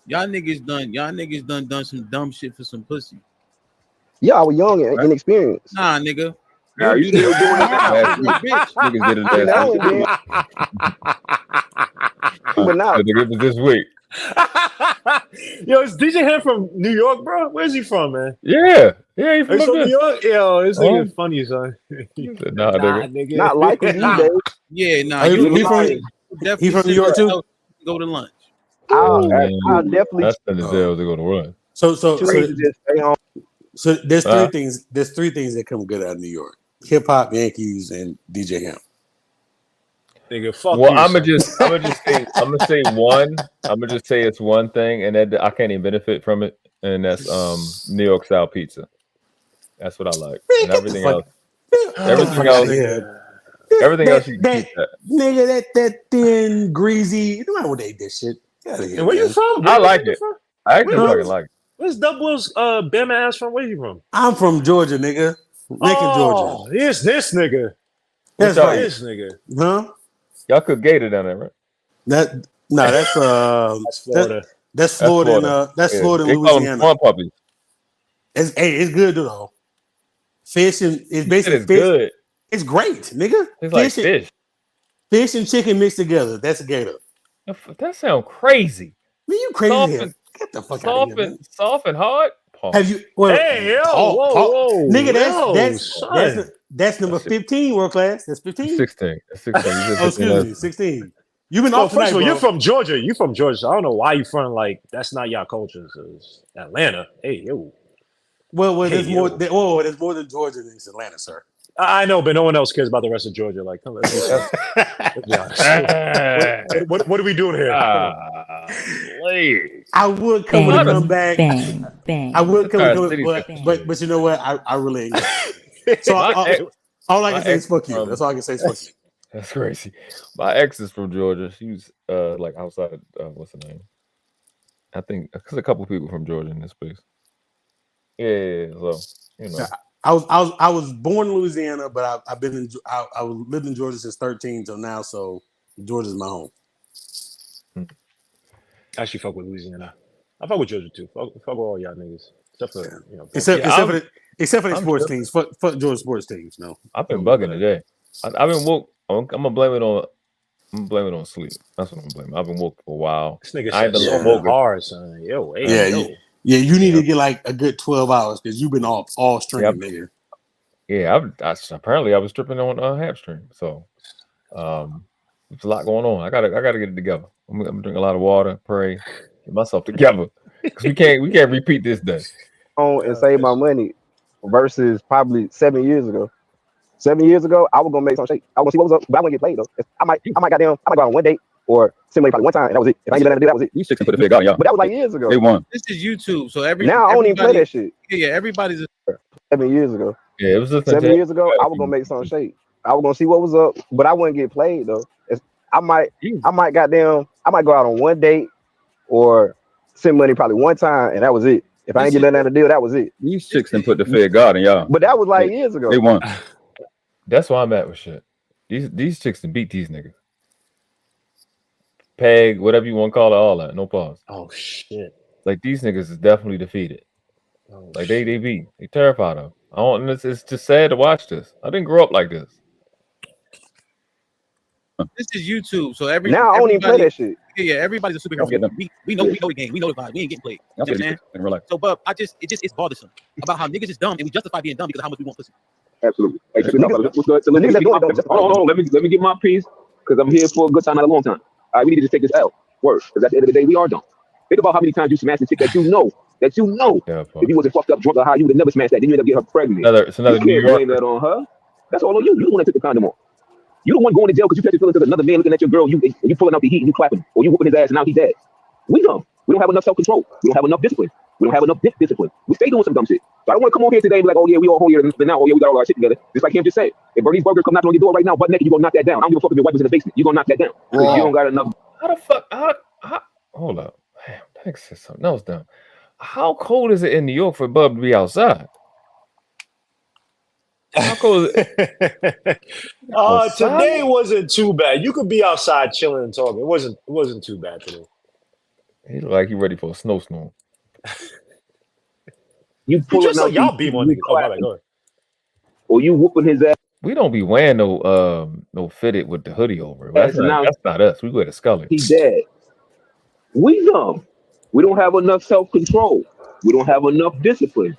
Y'all niggas done some dumb shit for some pussy. Yeah, I was young and inexperienced. Nah, nigga. Now you still doing it? Niggas did it last week. But now it was this week. Yo, is DJ Ham from New York, bro? Where's he from, man? Yeah, he's from New York. Yo, this nigga is funny, son. Nah, nigga. Not like these days. Yeah, nah. He from New York too. Go to lunch. I'll definitely. That's the jail to go to lunch. So there's three things. There's three things that come good out of New York: hip hop, Yankees, and DJ Ham. Nigga, fuck well, you, I'm gonna say one. I'm gonna just say it's one thing, and that I can't even benefit from it, and that's New York style pizza. That's what I like. And everything else, everything else you can keep that. Nigga, that thin, greasy. You don't want to eat this shit. And where you from? I like it. I actually fucking like it. Where's Double's Bama ass from? Where you from? I'm from Georgia, nigga. Macon, Georgia. This nigga. That's right. right. This nigga. Huh? Y'all cook gator down there, right? That's Florida. That's Florida. That's Florida and Louisiana. Corn puppies. It's good though. Fish and it's basically fish. Good. It's great, nigga. It's like fish. Fish and chicken mixed together. That's a gator. That sounds crazy. Man, you crazy? Get the fuck out of here, man. Soft and hard. Pause. Have you? Well, hey, yo, whoa, nigga, that's number 15, world class. That's 15. 16. 16. Oh, excuse me, 16. You've been off first of all, you're from Georgia. You're from Georgia. So I don't know why you from like that's not y'all culture. So it's Atlanta. Hey, yo. Well, there's more. There's more than Georgia than Atlanta, sir. I know, but no one else cares about the rest of Georgia. Like, come on, let's be honest. What are we doing here? I would come and come back. Bang. I would come and come, but you know what? I really ain't. So all I can say is fuck you. That's all I can say is fuck you. That's crazy. My ex is from Georgia. She was like outside. What's her name? I think because a couple people from Georgia in this place. Yeah. So you know. I was born in Louisiana, but I've been I lived in Georgia since 13 till now, so Georgia's my home. I actually fuck with Louisiana. I fuck with Georgia too. Fuck with all y'all niggas, except for except for the sports teams. Fuck Georgia sports teams. No, I've been bugging today. I've been woke. I'm gonna blame it on sleep. That's what I'm gonna blame. I've been woke for a while. This nigga said woke hard, son. Yo, hey, yeah. You need to get like a good 12 hours because you've been all string, nigga. Yeah, apparently I was tripping on hamstring. So there's a lot going on. I gotta get it together. I'm gonna drink a lot of water, pray, get myself together. Because we can't repeat this day. And save my money versus probably 7 years ago. 7 years ago, I was gonna make some shake. I was gonna see what was up, but I wouldn't get played though. I might go on one date or similarly probably one time, and that was it. If I ain't get to do that was it. You six and put the fig out, y'all. But that was like years ago. They won. This is YouTube, so Now I don't even play that shit. Yeah, everybody's 7 years ago. Yeah, it was 7 years ago. I was gonna make some shake. I was gonna see what was up, but I wouldn't get played though. I might go out on one date or send money probably one time, and that was it. If I ain't get nothing out of the deal, that was it. These chicks done put the fed God in y'all. But that was like years ago. They won. That's why I'm at with shit. These chicks done beat these niggas. Peg, whatever you want to call it, all that. No pause. Oh shit. Like these niggas is definitely defeated. Like they beat. They terrified of. It's just sad to watch this. I didn't grow up like this. This is YouTube, so now I don't even play that shit. Yeah, everybody's a superhero. We know the game. We know the vibe. We ain't getting played. You know what I'm saying? In real life. So, but it's bothersome about how niggas is dumb and we justify being dumb because of how much we want pussy. Absolutely. Hey, hold on. Let me get my piece because I'm here for a good time, not a long time. All right, we need to just take this L. Word. Because at the end of the day, we are dumb. Think about how many times you smashed a chick that you know. If you wasn't fucked up, drunk, or high, you would have never smashed that. Then you end up getting her pregnant. It's another you can't blame that on her. That's all on you. You the one that took the condom off. You the one going to jail because you catch your feelings because another man looking at your girl, you pulling out the heat and you clapping, or you whooping his ass and now he's dead. We dumb. We don't have enough self-control. We don't have enough discipline. We don't have enough discipline. We stay doing some dumb shit. So I don't want to come on here today and be like, oh yeah, we all holier than now. Oh yeah, we got all our shit together. Just like him just said. If Bernie's Burger come knocking on your door right now, butt naked, you gonna knock that down. I don't give a fuck if your wife is in the basement. You gonna knock that down because you don't got enough. How the fuck? Hold up. Damn, that said something else dumb. How cold is it in New York for Bub to be outside? How cold is it? Today wasn't too bad. You could be outside chilling and talking. It wasn't too bad today. He look like he ready for a snowstorm. You pulling out y'all beam on nigga. Or you whooping his ass. We don't be wearing no fitted with the hoodie over it. That's not us. We wear the Scully. He dead. We dumb. We don't have enough self-control. We don't have enough discipline.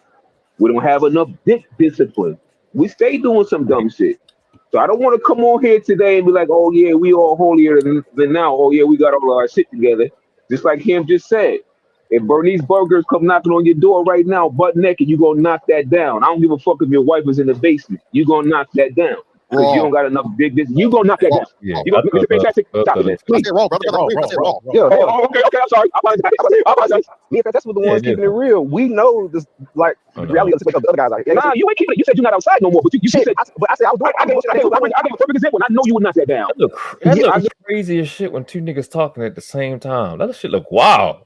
We don't have enough discipline. We stay doing some dumb shit. So I don't want to come on here today and be like, oh yeah, we all holier than now. Oh yeah, we got all our shit together. Just like him just said. If Bernie's Burgers come knocking on your door right now, butt naked, you gonna knock that down. I don't give a fuck if your wife is in the basement. You gonna knock that down. Because you don't got enough big business. You gonna knock that down. Yeah. You gonna make it fantastic. Stop it, man. Please. Wrong, brother. Wrong. Yeah. Okay. I'm sorry. I apologize. Yeah, that's what the ones keeping it real. We know this, like the reality of the other guys. Like, nah, you ain't keeping it. You said you're not outside no more, but you said. But I said I was doing. I gave a perfect example. And I know you would knock that down. That look crazy as shit when two niggas talking at the same time. That shit look wild.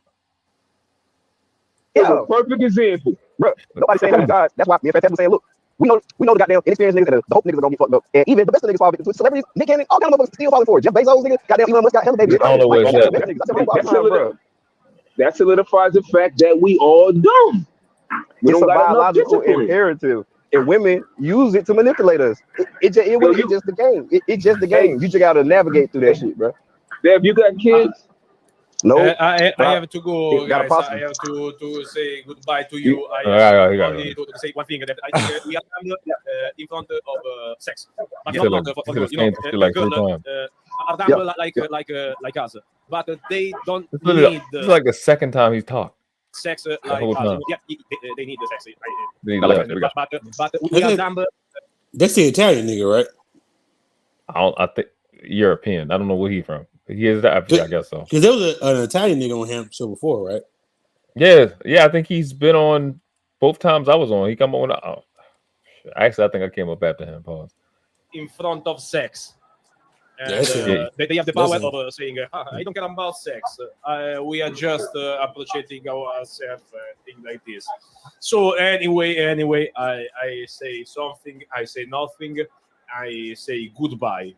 Yeah, perfect example, bro. Nobody saying that, guys. That's why me and Fantastic was saying, look, we know the goddamn inexperienced niggas and the hope niggas are gonna get fucked up. And even the best of niggas fall victim to celebrities, Nick Cannon, all kind of motherfuckers still falling for it. Jeff Bezos, nigga, goddamn Elon Musk got hella baby. That solidifies the fact that we all dumb. We It's don't a got enough biological discipline. imperative. And women use it to manipulate us. It's just the game. It's just the game. You just gotta navigate through that shit, bro. Have you got kids? No. I have to go, guys. I have to say goodbye to you. I only to say one thing that I think we are in front of sex. But not for girls are dumb like us. But they don't need It's like the second time he's talked. sex The whole time. yeah, they need the sex. They need But we are dumb. That's the Italian nigga, right? I think European. I don't know where he's from. He is that, I guess so. Because there was an Italian nigga on him show before, right? Yeah. I think he's been on both times I was on. He come on. Actually, I think I came up after him. Pause. In front of sex. And Yeah, they have the power of saying, I don't care about sex. We are just appreciating ourselves, things like this. So anyway, I say something. I say nothing. I say goodbye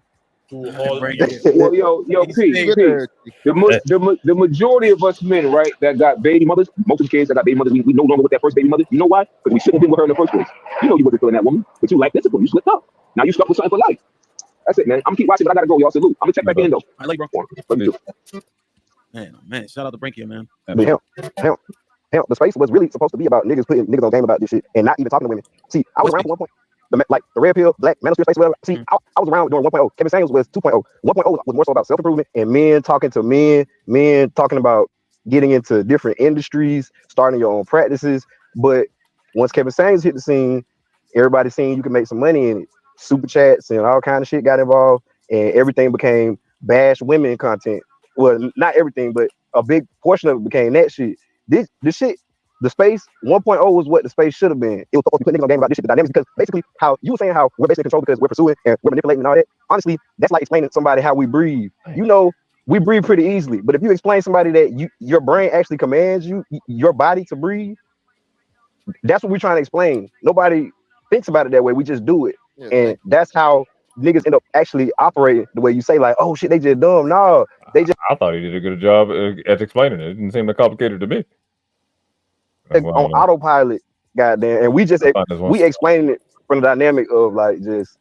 to all. Well, yo, Pete, the majority of us men, right, that got baby mothers, most of the kids that got baby mothers, we no longer with that first baby mother. You know why? Because we shouldn't have been with her in the first place. You know you wasn't feeling that woman, but you like discipline. You slipped up. Now you stuck with something for life. That's it, man. I'm gonna keep watching, but I gotta go, y'all. Salute. I'm gonna check back in though. I like bro. Man, shout out to Brink here, man. Hell, the space was really supposed to be about niggas putting niggas on game about this shit and not even talking to women. See, I was around for one point. like the red pill, black manosphere space, whatever. See, I was around during 1.0. Kevin Samuels was 2.0. 1.0 was more so about self-improvement and men talking to men talking about getting into different industries, starting your own practices. But once Kevin Samuels hit the scene, everybody seen you can make some money in it. Super chats and all kind of shit got involved, and everything became bash women content. Well, not everything, but a big portion of it became that shit. This shit, the space 1.0 was what the space should have been. It was supposed to be putting niggas on game about this shit, the dynamics, because basically how you were saying how we're basically controlled because we're pursuing and we're manipulating and all that. Honestly, that's like explaining to somebody how we breathe. You know, we breathe pretty easily, but if you explain somebody that your brain actually commands your body to breathe, that's what we're trying to explain. Nobody thinks about it that way. We just do it. Yeah, and that's how niggas end up actually operating the way you say, like, oh shit, they just dumb. No, they just. I thought he did a good job at explaining it. It didn't seem that complicated to me. On autopilot, goddamn, and we explaining it from the dynamic of like just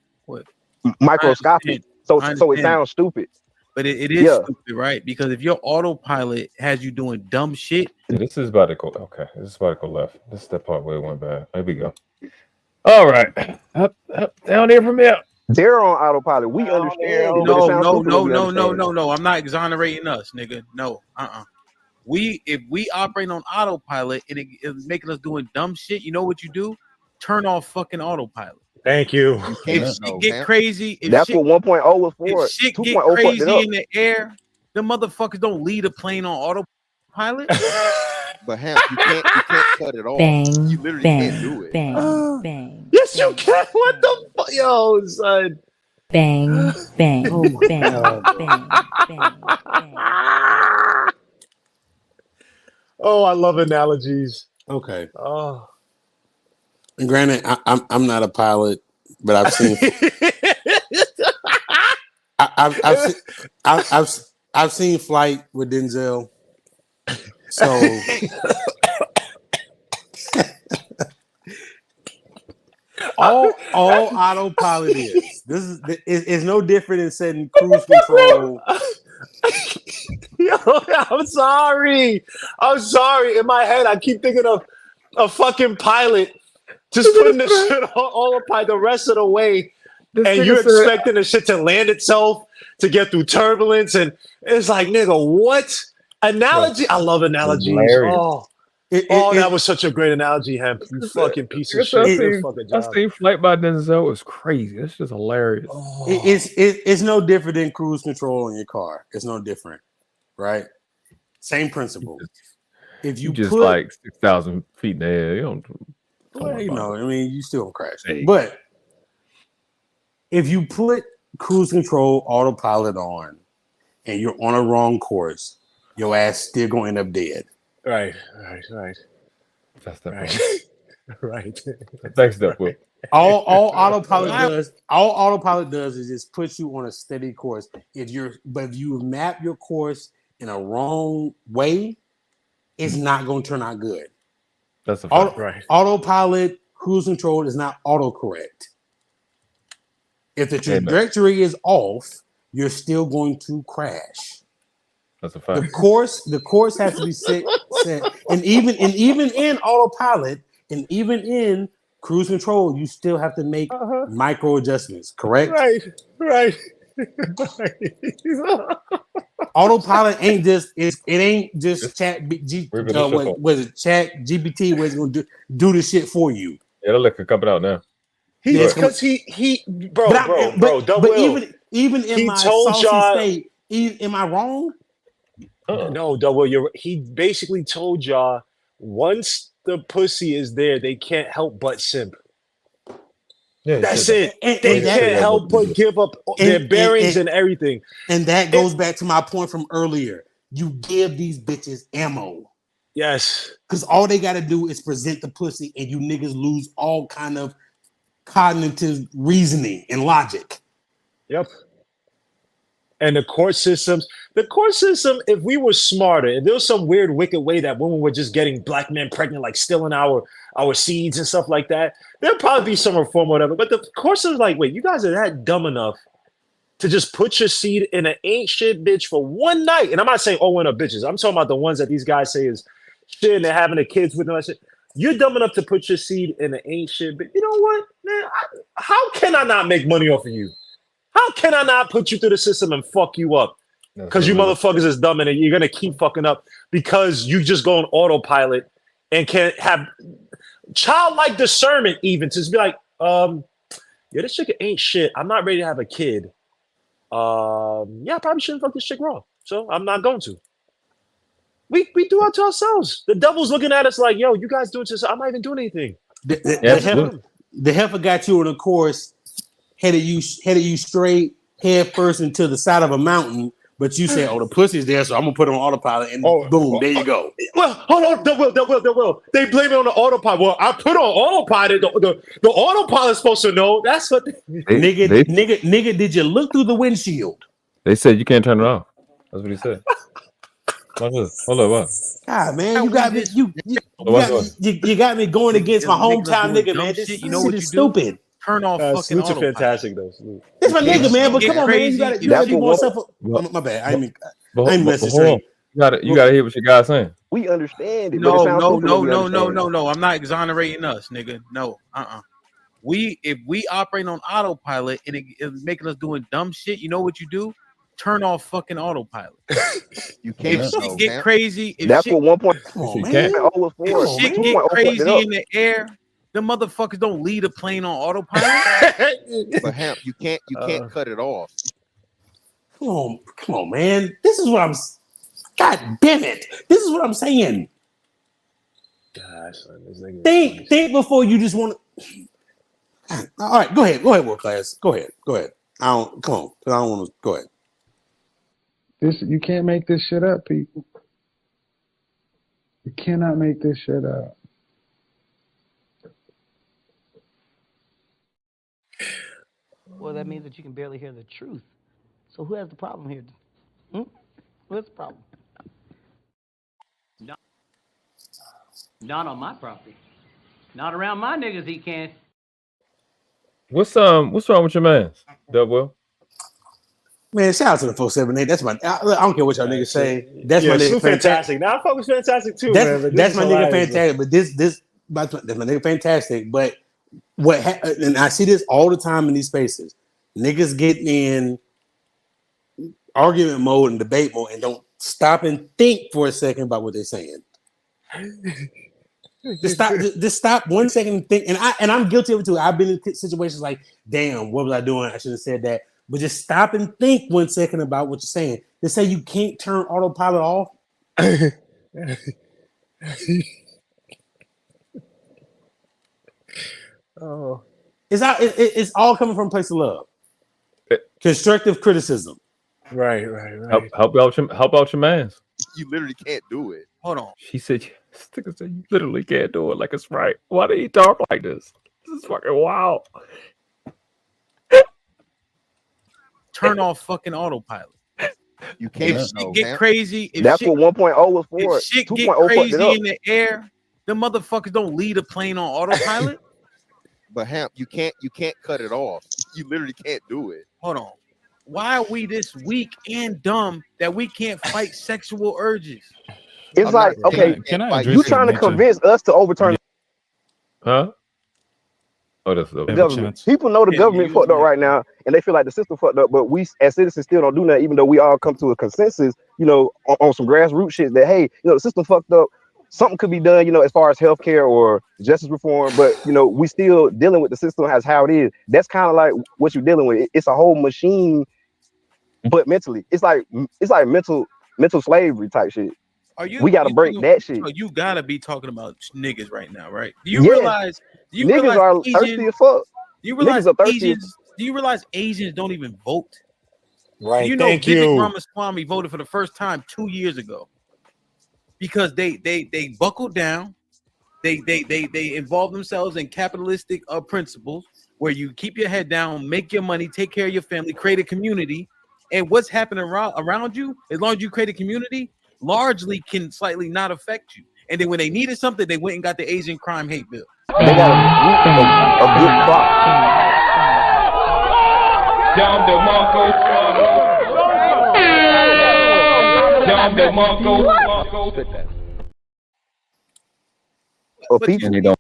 microscopic. So it sounds stupid. But it is stupid, right? Because if your autopilot has you doing dumb shit. Yeah, this is about to go. Okay, this is about to go left. This is the part where it went bad. There we go. All right, up, down here from here. They're on autopilot. We understand. No. I'm not exonerating us, nigga. No, if we operate on autopilot and it is making us doing dumb shit, you know what you do? Turn off fucking autopilot. Thank you. If shit get crazy, that's what 1.0 was for. If shit get crazy in the air, the motherfuckers don't lead a plane on autopilot. But Hamp, you can't cut it off. Bang, you literally bang, can't do it. Bang, bang. Yes, you can. What the fuck, yo, son? Bang, bang, bang, bang, bang. Oh, I love analogies. Okay. Oh. And granted, I'm not a pilot, but I've seen I've seen Flight with Denzel. So all autopilot is no different than setting cruise control. Yo, I'm sorry. In my head, I keep thinking of a fucking pilot just putting the shit on autopilot the rest of the way, and you're expecting the shit to land itself to get through turbulence, and it's like, nigga, what? Analogy? I love analogies. That was such a great analogy, Hemp. You fucking piece of shit. I seen Flight by Denzel. It was crazy. It's just hilarious. It's no different than cruise control in your car. It's no different, right? Same principle. If you just like 6,000 feet in the air, you don't. Well, you know, I mean, you still don't crash. Hey. But if you put cruise control autopilot on and you're on a wrong course, your ass still gonna end up dead. Right. That's the right. Right. Thanks, Doug. All autopilot does is just put you on a steady course. If you map your course in a wrong way, it's not gonna turn out good. That's a fact. Right. Autopilot cruise control is not autocorrect. If the trajectory is off, you're still going to crash. That's a fact. The course has to be set. And even in autopilot and even in cruise control, you still have to make micro adjustments, correct? Right. Autopilot ain't just chat GPT where it's gonna do the shit for you. Yeah, the liquor coming out now. Because even in my saucy state, am I wrong? No, Double. He basically told y'all once the pussy is there, they can't help but simp. Yeah, that's it. They can't help but give up their bearings and everything. And that goes back to my point from earlier. You give these bitches ammo. Yes. Because all they got to do is present the pussy and you niggas lose all kind of cognitive reasoning and logic. Yep. And the court system, if we were smarter, if there was some weird, wicked way that women were just getting black men pregnant, like stealing our seeds and stuff like that, there'd probably be some reform or whatever. But the court system's like, wait, you guys are that dumb enough to just put your seed in an ain't shit bitch for one night. And I'm not saying all women are bitches. I'm talking about the ones that these guys say is shit and they're having the kids with them. you're dumb enough to put your seed in an ain't shit. But you know what, man? How can I not make money off of you? How can I not put you through the system and fuck you up? Because you motherfuckers is dumb and you're gonna keep fucking up because you just go on autopilot and can't have childlike discernment even to just be like, yeah, this chick ain't shit. I'm not ready to have a kid. Yeah, I probably shouldn't fuck this chick raw. So I'm not going to. We do it to ourselves. The devil's looking at us like, yo, you guys do it to yourself. I'm not even doing anything. The heifer got you on a course, headed you straight head first into the side of a mountain, but you say, oh, the pussy's there, so I'm gonna put it on autopilot, and boom, there you go. Well, hold on, they will. They blame it on the autopilot. Well, I put on autopilot. The autopilot's supposed to know. That's what nigga, did you look through the windshield? They said you can't turn it off. That's what he said. Hold up, what? God, man, you got me. You got me going against my hometown nigga, man. This shit is stupid. Turn off fucking autopilot. Fantastic though. It's my nigga, man. But come on, man. You gotta be more self. My bad. I mean necessary. You gotta hear what your guy's saying. We understand it. No. I'm not exonerating us, nigga. No. If we operate on autopilot and it's making us doing dumb shit, you know what you do? Turn off fucking autopilot. You can't. If shit get crazy, that's what 1.0 if shit get crazy in the air, the motherfuckers don't lead a plane on autopilot. But Hamp, you can't cut it off. Come on, man. This is what I'm. God damn it! This is what I'm saying. Gosh, think before you just want to. All right, go ahead, world class. Go ahead. I don't want to. Go ahead. You can't make this shit up, people. You cannot make this shit up. Well, that means that you can barely hear the truth. So who has the problem here? What's the problem? Not on my property. Not around my niggas. He can't. What's wrong with your man, Dubwell? Man, shout out to the 478. That's my. I don't care what y'all niggas say. That's my nigga. Fantastic. Now I fuck with fantastic too, man. That's my nigga fantastic. But that's my nigga fantastic. But and I see this all the time in these spaces. Niggas get in argument mode and debate mode and don't stop and think for a second about what they're saying. Just stop 1 second and think. And I'm guilty of it too. I've been in situations like, damn, what was I doing? I should have said that. But just stop and think 1 second about what you're saying. They say you can't turn autopilot off. Oh, it's all coming from a place of love. Constructive criticism. Right. Help out your man. You literally can't do it. Hold on. She said, "Sticker said you literally can't do it like it's right." Why did he talk like this? This is fucking wild. Turn off fucking autopilot. You can't. If shit get crazy, that's what 1.0 was for. If shit get crazy in the air, the motherfuckers don't lead a plane on autopilot. But Hamp, you can't cut it off. You literally can't do it. Hold on. Why are we this weak and dumb that we can't fight sexual urges? It's like, okay, you trying to convince us to overturn? Huh? Oh, that's the government. People know the government fucked up right now, and they feel like the system fucked up. But we, as citizens, still don't do nothing, even though we all come to a consensus, on some grassroots shit that, hey, the system fucked up. Something could be done, as far as healthcare or justice reform. But we still dealing with the system as how it is. That's kind of like what you're dealing with. It's a whole machine, but mentally, it's like mental slavery type shit. We got to break that shit. You gotta be talking about niggas right now, right? Do you realize? Do you niggas realize are thirsty as fuck. Do you realize Asians? Do you realize Asians don't even vote? Right. You know, Vivek Ramaswamy voted for the first time 2 years ago because they buckled down. They involve themselves in capitalistic principles where you keep your head down, make your money, take care of your family, create a community, and what's happening around you, as long as you create a community, largely can slightly not affect you. And then when they needed something, they went and got the Asian crime hate bill. They got a good crop. Down the Marco. people. And they don't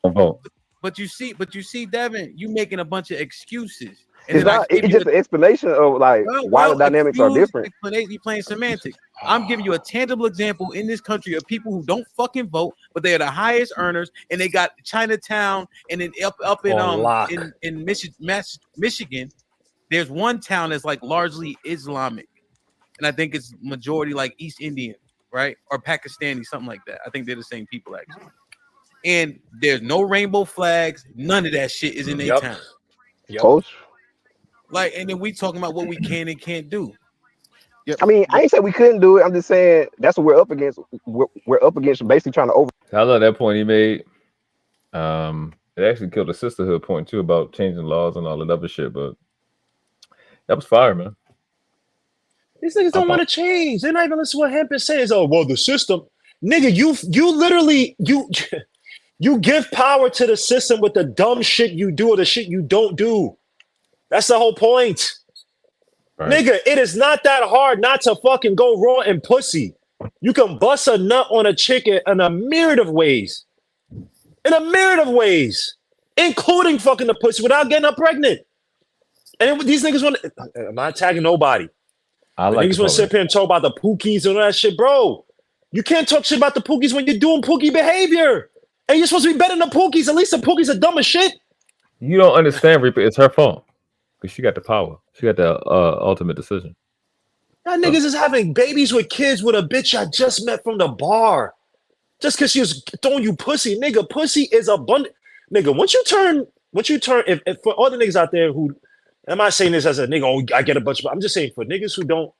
vote. But you see, Devin, you making a bunch of excuses. And it's just an explanation of like why the dynamics are different. You playing semantics. I'm giving you a tangible example in this country of people who don't fucking vote, but they are the highest earners, and they got Chinatown, and then up in Michigan, there's one town that's like largely Islamic, and I think it's majority like East Indian, right, or Pakistani, something like that. I think they're the same people actually. And there's no rainbow flags, none of that shit is in their town. Like, and then we talking about what we can and can't do. I mean, I ain't say we couldn't do it. I'm just saying that's what we're up against. We're up against basically trying to over. I love that point he made. It actually killed the sisterhood point too about changing laws and all that other shit. But that was fire, man. These niggas don't want to change. They're not even listening to what Hemp is saying. Oh, well, the system, nigga, you literally you give power to the system with the dumb shit you do or the shit you don't do. That's the whole point. Right. Nigga, it is not that hard not to fucking go raw and pussy. You can bust a nut on a chick in a myriad of ways. Including fucking the pussy without getting her pregnant. And these niggas want to, I'm not tagging nobody. Niggas want to sit here and talk about the pookies and all that shit, bro. You can't talk shit about the pookies when you're doing pookie behavior. And you're supposed to be better than the pookies. At least the pookies are dumb as shit. You don't understand, Reaper. It's her fault. Because she got the power. She got the ultimate decision. That niggas is having babies with kids with a bitch I just met from the bar. Just because she was throwing you pussy. Nigga, pussy is abundant. Nigga, once you turn, if for all the niggas out there who, I'm not saying this as a nigga, oh, I get a bunch of, I'm just saying for niggas who don't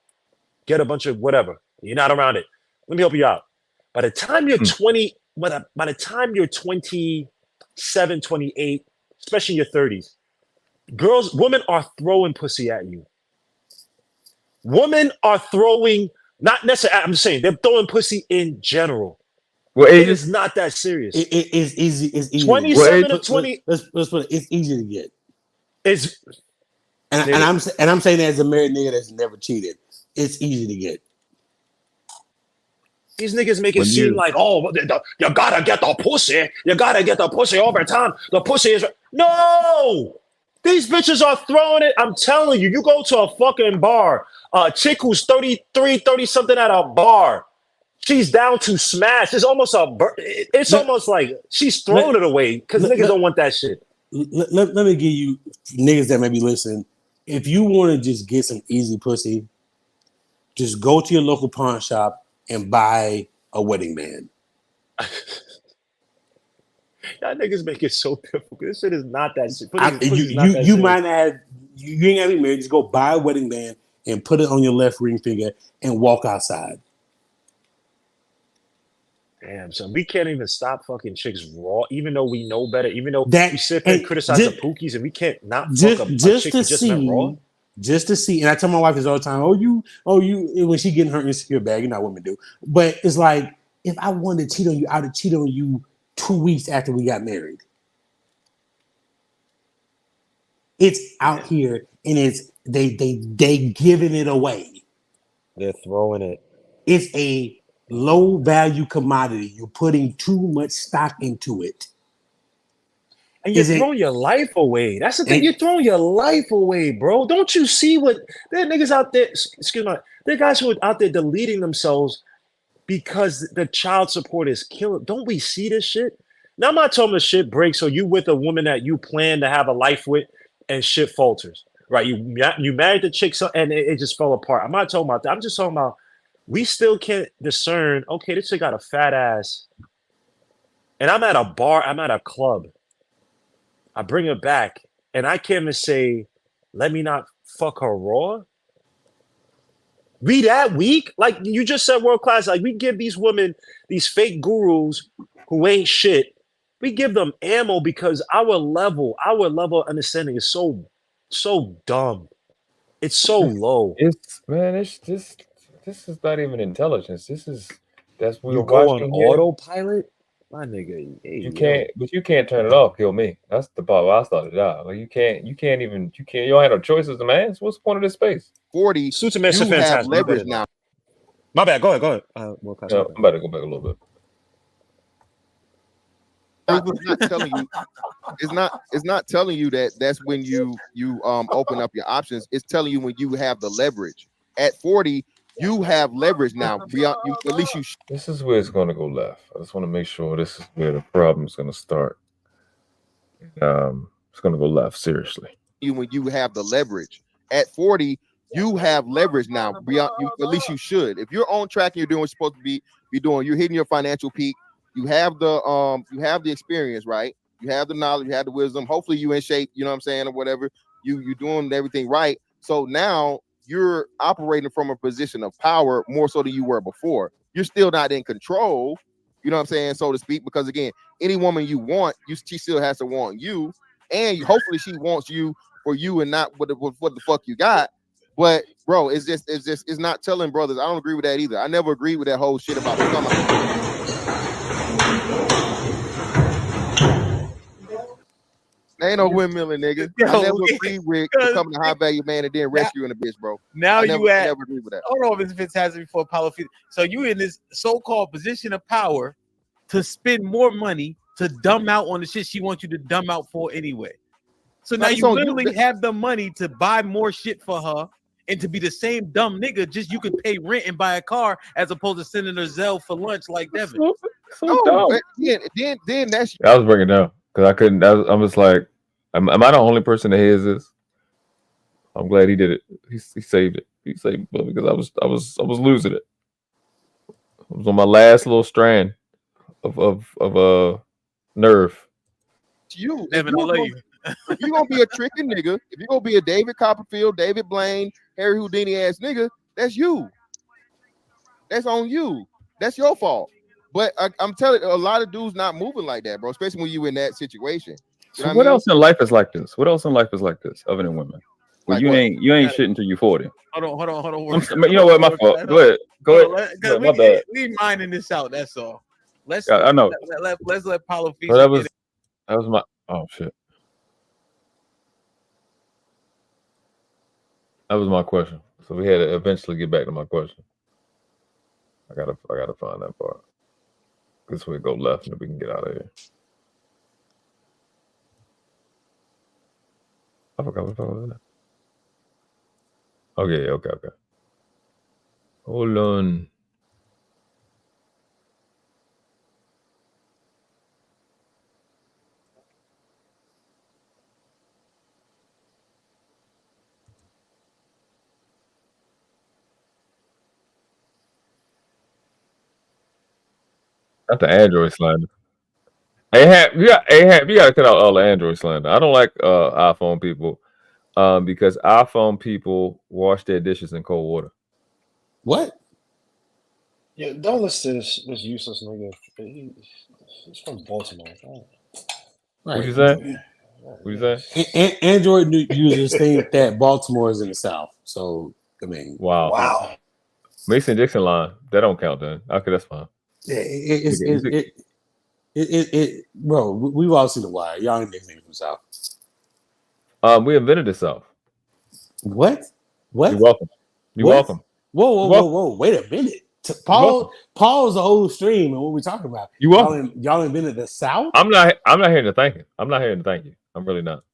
get a bunch of whatever, you're not around it. Let me help you out. By the time you're 20, by the time you're 27, 28, especially in your 30s, women are throwing pussy at you. Women are throwing, not necessarily, I'm just saying, they're throwing pussy in general. Well, it is not that serious. It's easy. It's easy. 27 to 20. Let's put it. It's easy to get. And I'm saying that as a married nigga that's never cheated, it's easy to get. These niggas make it seem like, oh, you gotta get the pussy. You gotta get the pussy over time. The pussy is no. These bitches are throwing it. I'm telling you, you go to a fucking bar, a chick who's 33, 30 something at a bar. She's down to smash. It's almost almost like she's throwing it away because niggas don't want that shit. Let me give you niggas that may be listening. If you want to just get some easy pussy, just go to your local pawn shop and buy a wedding band. Y'all niggas make it so difficult. This shit is not that shit. You might have, you ain't gotta be married. Just go buy a wedding band and put it on your left ring finger and walk outside. Damn, so we can't even stop fucking chicks raw, even though we know better. Even though we sit there and criticize the pookies, and we can't not fuck a chick who just went raw. Just to see, and I tell my wife this all the time. Oh, you, when she getting her insecure bag, you know what women do. But it's like, if I wanted to cheat on you, I would cheat on you 2 weeks after we got married. It's out here, and it's they giving it away. They're throwing it. It's a low value commodity. You're putting too much stock into it. And you're throwing your life away. That's the thing. You're throwing your life away, bro. Don't you see what there are niggas out there? Excuse me. There are guys who are out there deleting themselves because the child support is killing. Don't we see this shit? Now I'm not talking the shit breaks. So you with a woman that you plan to have a life with, and shit falters, right? You married the chick, and it just fell apart. I'm not talking about that. I'm just talking about we still can't discern. Okay, this chick got a fat ass, and I'm at a bar. I'm at a club. I bring her back, and I can't even say, let me not fuck her raw. We that weak? Like you just said, world class. Like we give these women, these fake gurus who ain't shit, we give them ammo because our level of understanding is so dumb. It's so low. This is not even intelligence. That's we go on autopilot. My nigga, you can't turn it off. Kill me. That's the part where I started out. Like you don't have no choices, man. So what's the point of this space? 40 suits and men have leverage now. My bad. Go ahead. I'm about to go back a little bit. It's not telling you. It's not telling you that that's when you open up your options. It's telling you when you have the leverage. At 40, you have leverage now. Beyond you, at least you. This is where it's going to go left. I just want to make sure this is where the problem is going to start. It's going to go left. Seriously. You when you have the leverage. At 40, you have leverage now. Beyond you, at least you should. If you're on track and you're doing what you're supposed to be doing, you're hitting your financial peak. You have the experience, right? You have the knowledge, you have the wisdom. Hopefully you in shape, you know what I'm saying, or whatever. You're doing everything right. So now you're operating from a position of power more so than you were before. You're still not in control, you know what I'm saying, so to speak, because again, any woman you want, she still has to want you, and hopefully she wants you for you and not what the fuck you got. But bro, it's not telling brothers. I don't agree with that either. I never agreed with that whole shit about becoming. Ain't no windmilling, nigga. Yo, I never agreed with becoming a high value man and then rescuing a bitch, bro. Now never agreed with that. Hold on, Mr. Fantastic, before Apollo. So you in this so-called position of power to spend more money to dumb out on the shit she wants you to dumb out for anyway. So now you literally have the money to buy more shit for her and to be the same dumb nigga, just you can pay rent and buy a car as opposed to sending her Zelle for lunch like Devin. Then that's I was bringing it down because I couldn't. I'm just like, am I the only person that hears this? I'm glad he did it. He saved it. He saved it because I was losing it. I was on my last little strand of nerve. You, Devin, I love you. If you're gonna be a tricky nigga, if you're gonna be a David Copperfield, David Blaine, Harry Houdini ass nigga, that's you. That's on you. That's your fault. But I'm telling you, a lot of dudes not moving like that, bro. Especially when you in that situation. So what else in life is like this? What else in life is like this, other than women? Well, you ain't shit until you're 40. Hold on. You know what? My fault. Go ahead. No, my bad. We minding this out. That's all. I know. Let's let Paulo feed. So that was my. Oh shit. That was my question. So we had to eventually get back to my question. I gotta find that part. This way go left and we can get out of here. I forgot what was that. Okay. Hold on. Not the Android slander. Ahab, you gotta cut out all the Android slander. I don't like iPhone people because iPhone people wash their dishes in cold water. What? Yeah, don't listen to this useless nigga. He's from Baltimore. Right. What you say? What you say? Android users think that Baltimore is in the South. So I mean, wow. Mason Dixon line that don't count then. Okay, that's fine. Yeah, bro. We've all seen The Wire. Y'all ain't niggas from the South. We invented the South. What? You're welcome. You're welcome. Whoa. Wait a minute. Paul's the whole stream and what we talking about. Y'all invented the South? I'm not here to thank you. I'm not here to thank you. I'm really not.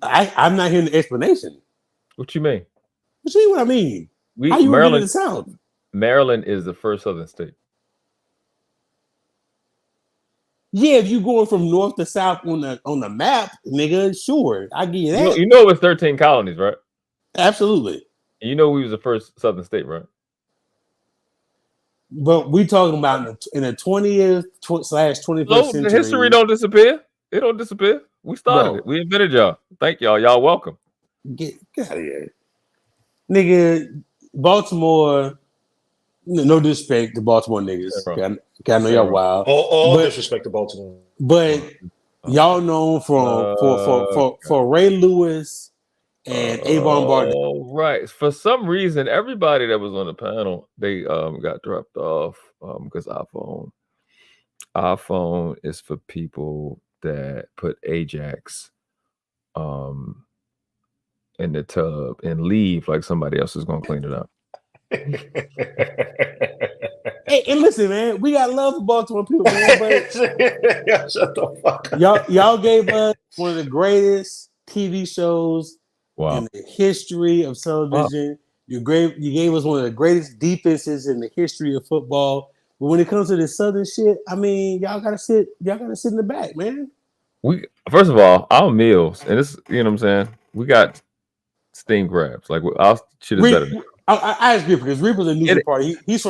I'm not hearing the explanation. What you mean? What I mean? How you invented the South? Maryland is the first southern state. Yeah, if you going from north to south on the map, nigga, sure, I give you that. You know it was 13 colonies, right? Absolutely. And you know we was the first southern state, right? But we talking about in the 20th / 21st century. The history don't disappear. It don't disappear. We started it. We invented y'all. Thank y'all. Y'all welcome. Get out of here, nigga. Baltimore. No disrespect to Baltimore niggas. I know y'all wild. All disrespect to Baltimore. But y'all known for Ray Lewis and Avon Barton. Oh, right. For some reason, everybody that was on the panel, they got dropped off because iPhone is for people that put Ajax in the tub and leave like somebody else is gonna clean it up. And listen, man, we got love for Baltimore people, man. But shut the fuck up. Y'all gave us one of the greatest TV shows in the history of television. Wow. You gave us one of the greatest defenses in the history of football. But when it comes to this Southern shit, I mean, y'all gotta sit in the back, man. First of all, our meals, and this, you know what I'm saying? We got steamed crabs. Like our shit is better than I agree because Reaper's a neutral party. He's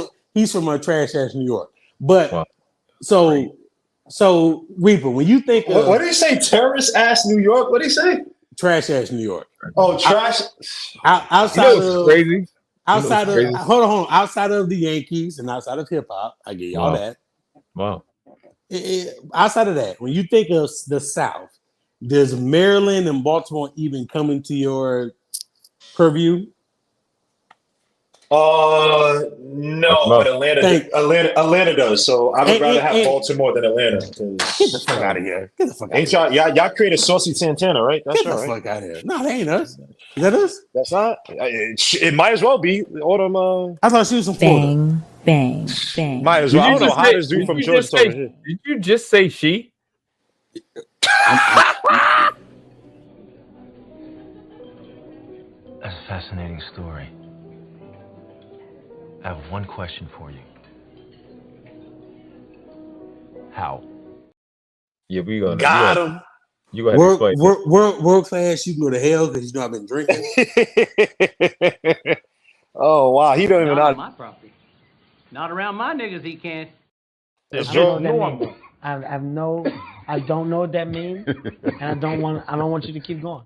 from trash ass New York. But so Reaper, when you think of what did he say? Terrorist ass New York? What did he say? Trash ass New York. Oh, trash. Outside of crazy. Outside of hold on, outside of the Yankees and outside of hip hop, I give y'all that. Wow. Outside of that, when you think of the South, does Maryland and Baltimore even come into your purview? No, but Atlanta does. So I would rather have Baltimore than Atlanta. Get the fuck out of here. Get the fuck out of here. Y'all created Saucy Santana, right? That's Get the fuck out of here. No, that ain't us. Is that us? That's not. It might as well be. All them. I thought she was from Florida. Bang, bang. Might as well. I don't know how this dude from Georgia over here. Did you just say she? That's a fascinating story. I have one question for you. How? Yeah, we gonna got him. You gonna have to explain. World class, you can go to hell because you know I've been drinking. Oh wow, he don't even know. My property. Not around my niggas, he can't. It's I don't know what that means, and I don't want you to keep going.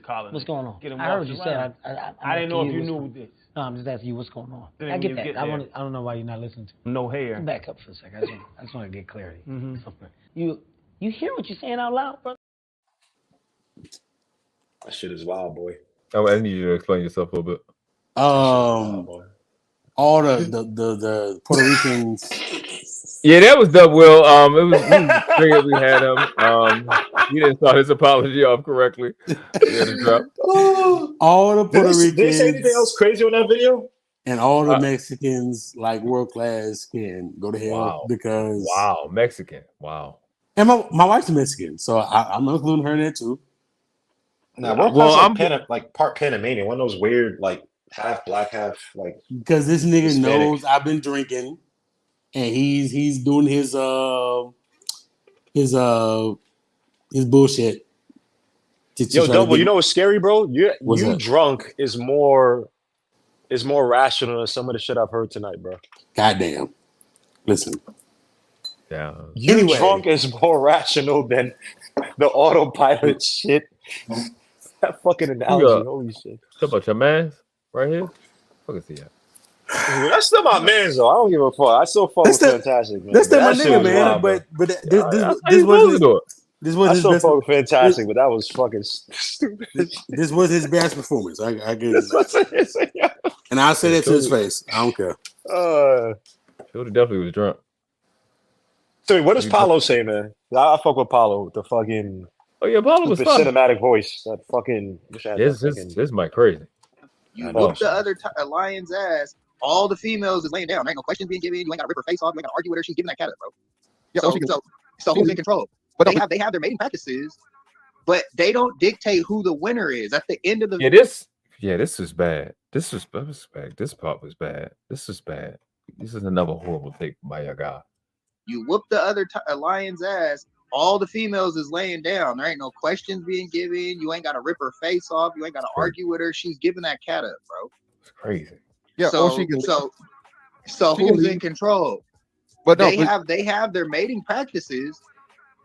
Colin, what's going on? I heard what you said. I didn't know if you knew this. No, I'm just asking you what's going on. Then I get you that. get I don't know why you're not listening to me. No hair. Back up for a second. I just want to get clarity. You hear what you're saying out loud, brother? That shit is wild, boy. Oh, I need you to explain yourself a little bit. All the Puerto Ricans. Yeah, that was Dub Will. It was great we had him. He didn't start his apology off correctly. All the Puerto Ricans. Did they say anything else crazy on that video? And all the Mexicans, like world class, can go to hell because Mexican. Wow. And my wife's a Mexican, so I'm including her in there too. Nah, I'm like part Panamanian, one of those weird like half black, half like. Because this nigga Hispanic. knows I've been drinking, and he's doing his bullshit. Yo, Double, you know what's scary, bro? You drunk is more rational than some of the shit I've heard tonight, bro. Goddamn. Listen. Yeah. You drunk is more rational than the autopilot shit. That fucking analogy, holy shit. Talk about your man right here. Fuck is he at? That's still my man, though. I don't give a fuck. I still fuck with Fantastic, man. That's still my nigga, man. But this was fuck with Fantastic, but that was fucking stupid. This was his best performance. I get it. And I'll say that to his face. I don't care. Shorty definitely was drunk. So what does Paulo say, man? I fuck with Paulo. The fucking Paulo was fun. Cinematic voice. That fucking this mic crazy. You whoop the other lion's ass. All the females is laying down. There ain't no questions being given. You ain't got to rip her face off. You ain't got to argue with her. She's giving that cat up, bro. Yeah, so who's in control? But they have their mating practices, but they don't dictate who the winner is at the end of the. This is bad. This was bad. This part was bad. This is bad. This is another horrible take by your guy. You whoop the other lion's ass. All the females is laying down. There ain't no questions being given. You ain't got to rip her face off. You ain't got to argue with her. She's giving that cat up, bro. It's crazy. Yeah. So who's in control? But they have their mating practices,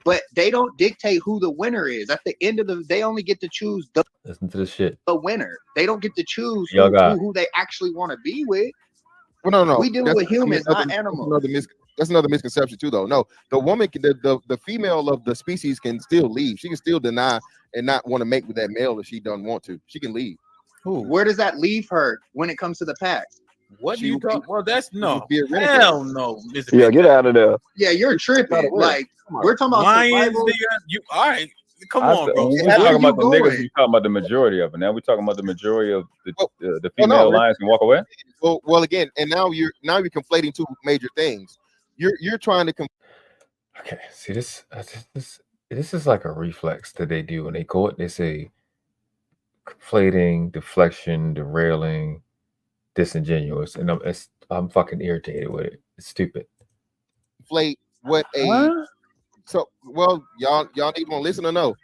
but they don't dictate who the winner is. At the end of they only get to choose listen to this shit. The winner. They don't get to choose who they actually want to be with. Well, no. We deal with humans, not animals. That's another misconception too, though. No, the woman, the female of the species can still leave. She can still deny and not want to mate with that male if she doesn't want to. She can leave. Where does that leave her when it comes to the pack? What do you talk? Well, that's no. Hell no. Yeah, get out of there. Yeah, you're tripping. Like we're talking about lions. You all right? Come on, bro. We're talking about the niggas. We talking about the majority of it. Now we're talking about the majority of the female lions can walk away. Well, again, and now you're conflating two major things. You're trying to. Okay, see this is like a reflex that they do when they go it. They say conflating, deflection, derailing, disingenuous, and I'm fucking irritated with it. It's stupid. Conflate what a so well y'all need to listen or no.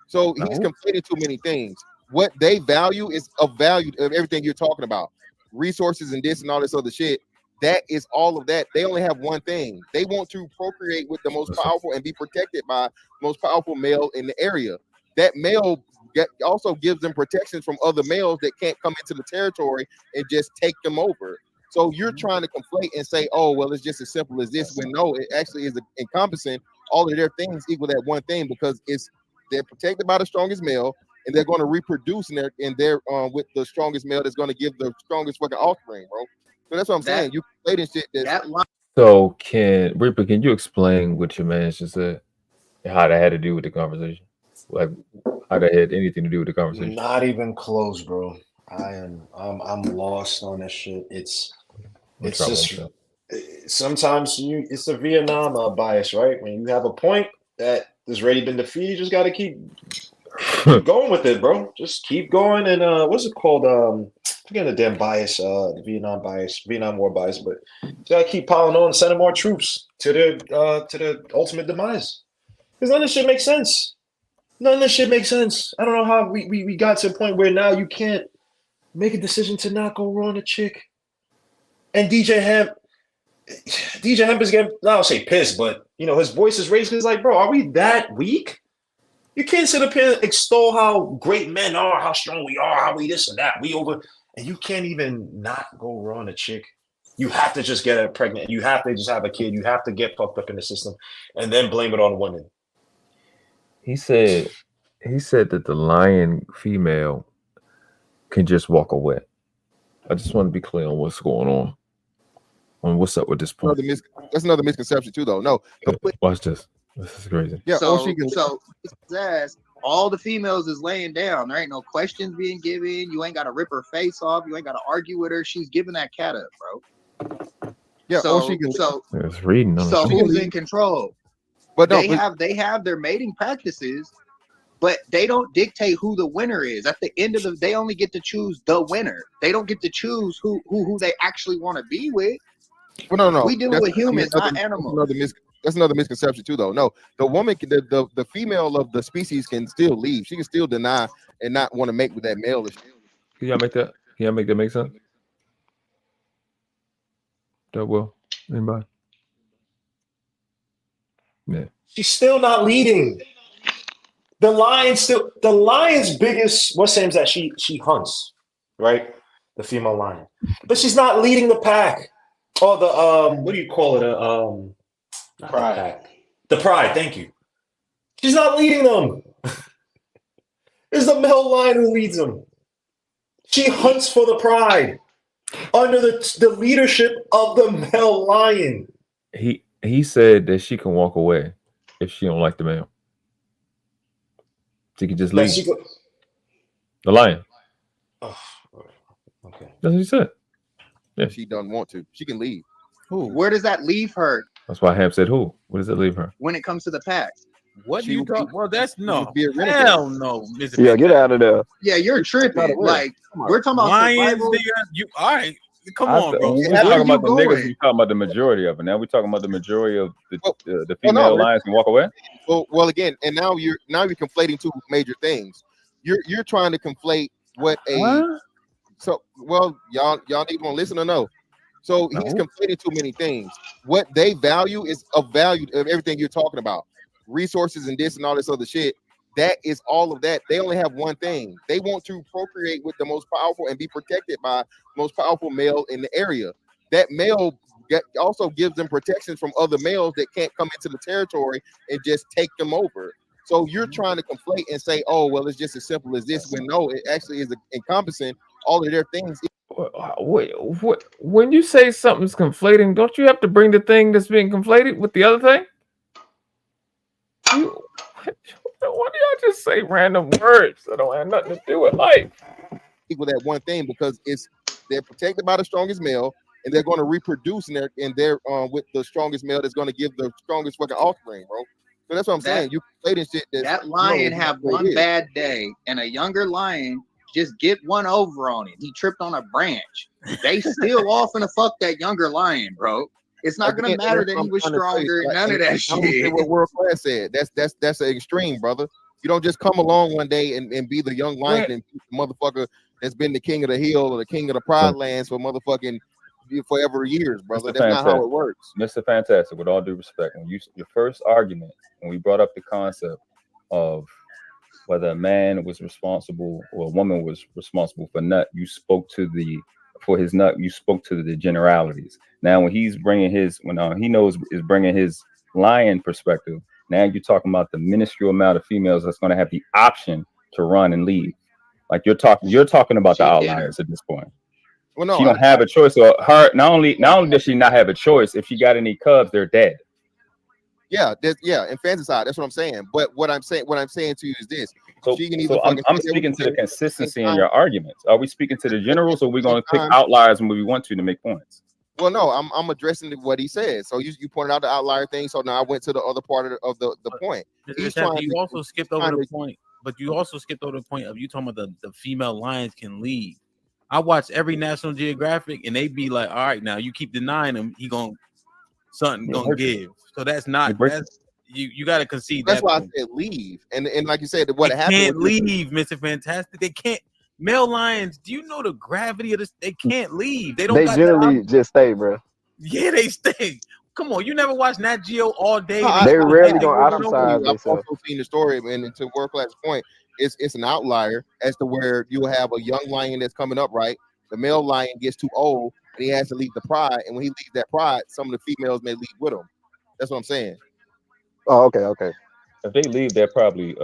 So he's conflating too many things. What they value is a value of everything you're talking about, resources and this and all this other shit. That is all of that. They only have one thing. They want to procreate with the most powerful and be protected by the most powerful male in the area. That male also gives them protections from other males that can't come into the territory and just take them over. So you're trying to conflate and say, oh, well, it's just as simple as this, when no, it actually is encompassing all of their things equal that one thing, because they're protected by the strongest male, and they're going to reproduce in their with the strongest male that's going to give the strongest fucking offspring, bro. So that's what I'm saying. You conflating shit So Reaper, can you explain what your man just said and how that had to do with the conversation? Like how that had anything to do with the conversation? Not even close, bro. I'm lost on this shit. It's just sometimes it's the Vietnam bias, right? When you have a point that has already been defeated, you just got to keep going with it, bro. Just keep going. And what's it called? Forget the damn bias, the Vietnam War bias, but you gotta keep piling on, sending more troops to the ultimate demise. Because none of this shit makes sense. None of this shit makes sense. I don't know how we got to a point where now you can't make a decision to not go raw on a chick. And DJ Hemp is getting, I don't say pissed, but his voice is raised because like, bro, are we that weak? You can't sit up here and extol how great men are, how strong we are, how we this and that, we over. And you can't even not go raw on a chick. You have to just get her pregnant. You have to just have a kid. You have to get fucked up in the system and then blame it on women. He said that the lion female can just walk away. I just want to be clear on what's going on what's up with this point. That's another misconception too, though. No, watch this. This is crazy. Yeah. So all the females is laying down. There ain't no questions being given. You ain't got to rip her face off. You ain't got to argue with her. She's giving that cat up, bro. Yeah. It's reading. So who's in control? But they have their mating practices, but they don't dictate who the winner is. At the end of they only get to choose the winner. They don't get to choose who they actually want to be with. Well, no. We deal with humans, not animals. That's another misconception too, though. No, the woman, the female of the species can still leave. She can still deny and not want to mate with that male. Can y'all make that? Can y'all make that make sense? That will. Anybody? Yeah. She's still not leading. The lion's biggest, what's saying is that she hunts, right? The female lion. But she's not leading the pack. Or the what do you call it? Pride. The pride, thank you. She's not leading them. It's the male lion who leads them. She hunts for the pride under the leadership of the male lion. He said that she can walk away if she don't like the male. She can just leave. The lion. Oh, okay. That's what he said. Yeah. If she doesn't want to, she can leave. Where does that leave her? That's why Ham said who. Where does it leave her? When it comes to the pack. What do you talk? Well, that's no. Hell no. Yeah, get out of there. Yeah, you're tripping. Like we're talking about lions. You all right? Come on, bro. We're talking about the niggas. We're talking about the majority of it. Now we're talking about the majority of the female lions can walk away. Well, again, and now you're conflating two major things. You're trying to conflate what a so well y'all need to listen or no. So he's conflating too many things. What they value is a value of everything you're talking about, resources and this and all this other shit. That is all of that. They only have one thing. They want to procreate with the most powerful and be protected by the most powerful male in the area. That male also gives them protections from other males that can't come into the territory and just take them over. So you're trying to conflate and say, oh, well, it's just as simple as this, when no, it actually is encompassing all of their things. What? When you say something's conflating, don't you have to bring the thing that's being conflated with the other thing? Why do y'all just say random words that don't have nothing to do with life? Equal that one thing because it's they're protected by the strongest male, and they're going to reproduce in their with the strongest male that's going to give the strongest fucking offspring, bro. So that's what I'm saying. You play this shit. That lion have one bad day, and a younger lion just get one over on him. He tripped on a branch. They still off in the fuck that younger lion, bro. It's not gonna matter that he was stronger. None of that shit. What World Class said. That's an extreme, brother. You don't just come along one day and be the young lion and the motherfucker that's been the king of the hill or the king of the pride lands for motherfucking forever years, brother. That's not how it works. Mr. Fantastic, with all due respect, when your first argument, when we brought up the concept of whether a man was responsible or a woman was responsible for nut, you spoke to his nut, you spoke to the generalities. Now, when he's bringing he knows is bringing his lion perspective, now you're talking about the minuscule amount of females that's going to have the option to run and leave. Like you're talking about the outliers at this point. Well, no, she don't have a choice. Or her not only does she not have a choice, if she got any cubs, they're dead. Yeah, infanticide. That's what I'm saying. But what I'm saying to you is this. So I'm speaking to the consistency in your arguments. Are we speaking to the generals, or are we going to pick outliers when we want to make points? Well, no, I'm addressing what he said. So you pointed out the outlier thing. So now I went to the other part of the point. You also skipped over the point. But you also skipped over the point of you talking about the female lions can leave. I watch every National Geographic, and they be like, "All right, now you keep denying him, something gonna give." So that's not you got to concede. That's why I said leave, and like you said, what happened? Can't leave, Mr. Fantastic. They can't. Male lions, do you know the gravity of this? They can't leave. They don't. They generally just stay, bro. Yeah, they stay. Come on, you never watched Nat Geo all day. No, they rarely gonna ostracize themselves. I've also seen the story, and to World Class point, it's an outlier as to where you have a young lion that's coming up, right? The male lion gets too old, and he has to leave the pride. And when he leaves that pride, some of the females may leave with him. That's what I'm saying. Oh, okay. If they leave, they're probably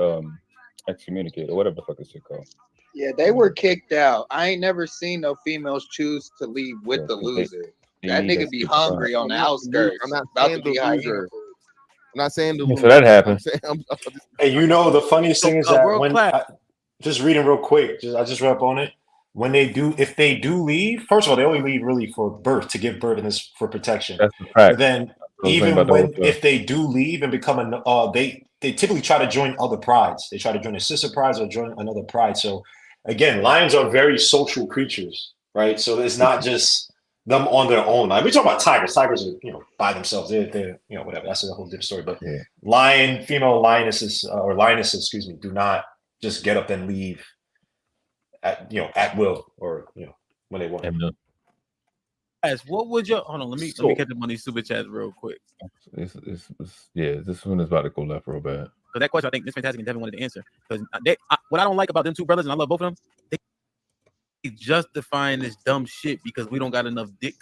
excommunicated or whatever the fuck it's called. Yeah, they were kicked out. I ain't never seen no females choose to leave with the loser. That nigga be hungry on the outskirts. I'm not saying the loser. I'm not saying the loser. So that happens. Hey, you know the funniest thing is that just reading real quick, I just read up on it. If they do leave, first of all, they only leave really for birth, to give birth, and this for protection. That's the fact. But then if they do leave and become they typically try to join other prides. They try to join a sister pride or join another pride. So again, lions are very social creatures, right? So it's not just them on their own. Like, we're talking about tigers. Tigers are, by themselves. They're whatever. That's a whole different story. But female lionesses excuse me, do not just get up and leave at will or when they want. What would your hold on? Let me get the money super chats real quick. This one is about to go left real bad. Because that question I think Miss Fantastic and Devin wanted to answer. Because what I don't like about them two brothers, and I love both of them, they justifying this dumb shit because we don't got enough dick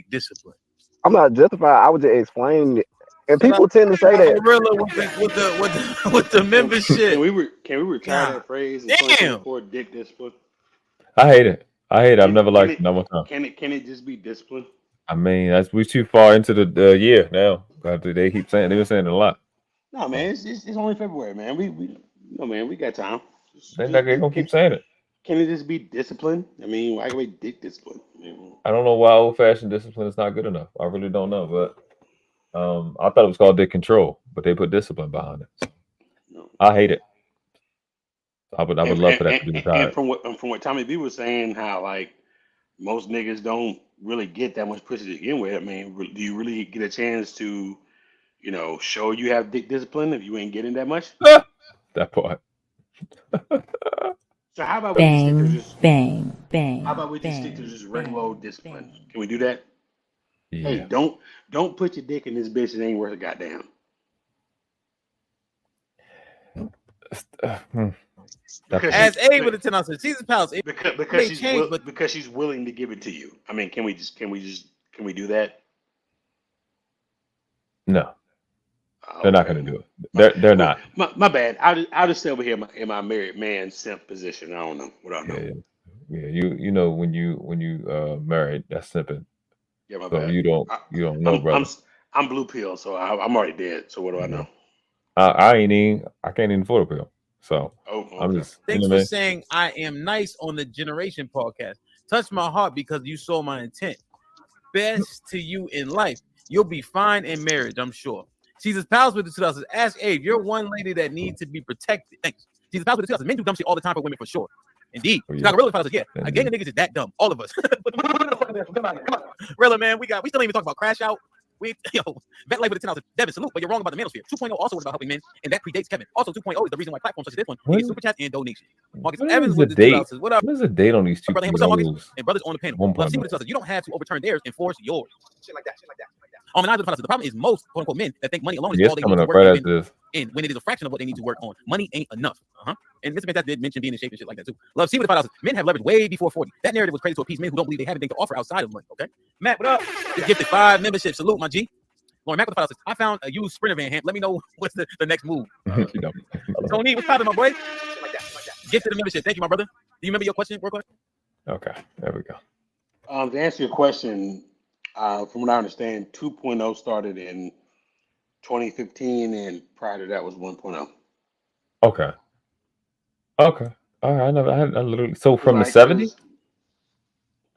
discipline. I'm not justifying. I was just explaining it, and people tend to say that with the membership. Can we retire that phrase? Damn. For dick discipline. I hate it. I've never liked it. No one time. Can it just be discipline? I mean, we're too far into the year now. They keep saying, they've been saying it a lot. No, man, it's only February, man. We got time. They're gonna keep saying it. Can it just be discipline? I mean, why can we dick discipline? I don't know why old-fashioned discipline is not good enough. I really don't know, but I thought it was called dick control, but they put discipline behind it. So I hate it. I would love for that to be retired. And from what Tommy B was saying, how like most niggas don't really get that much pussy to begin with. I mean, do you really get a chance to, show you have dick discipline if you ain't getting that much? That part. So how about bang. How about we just stick to just regular discipline? Can we do that? Yeah. Hey, don't put your dick in this bitch that ain't worth a goddamn. As A with a 10 ounce Caesar's Palace, because she's willing to give it to you. I mean, can we do that? No, they're not going to do it. They're not. My bad. I'll just stay over here in my married man simp position. I don't know what I know. Yeah. You know when you married, that's simping. Yeah, my so bad. You don't know, brother. I'm blue pill, so I'm already dead. So what do I know? I can't even afford a pill. So I'm just. Thanks for saying I am nice on the Generation podcast. Touch my heart because you saw my intent. Best to you in life. You'll be fine in marriage, I'm sure. Jesus Pals with the 2000s. Ask Abe, you're one lady that needs to be protected. Thanks. Jesus Pals with the 2000s. Men do dumb shit all the time for women, for sure. Indeed. Chicago Real Pals says, yeah, a gang of niggas is that dumb. All of us. Come on. Rilla, man, we still ain't even talk about Crash Out. Vet Life with the 10,000. Devin, salute, but you're wrong about the manosphere. 2.0 also was about helping men, and that predates Kevin. Also, 2.0 is the reason why platforms such as this one get super chats and donations. Marcus Evans with the 2000s. What up? What is the date on these two? Brother, what's up, Marcus? And brothers on the panel. Let's see what it says. You don't have to overturn theirs and force yours. Shit like that. And I the problem is most quote unquote men that think money alone is all they need to work on. And when it is a fraction of what they need to work on, money ain't enough. And Mr. Fantastic did mention being in shape and shit like that too. Love, see what the 5,000. Men have leverage way before 40. That narrative was crazy to appease men who don't believe they have anything to offer outside of money. Okay, Matt, what up? Just gifted 5 memberships. Salute, my G. Lauren Mack with the 5,000. I found a used Sprinter van. Let me know what's the next move. Tony, what's poppin', my boy? Like that. Gifted a membership. Thank you, my brother. Do you remember your question, Work? Okay, there we go. To answer your question, from what I understand, 2.0 started in 2015, and prior to that was 1.0. Okay. All right. I literally. So from the 70s.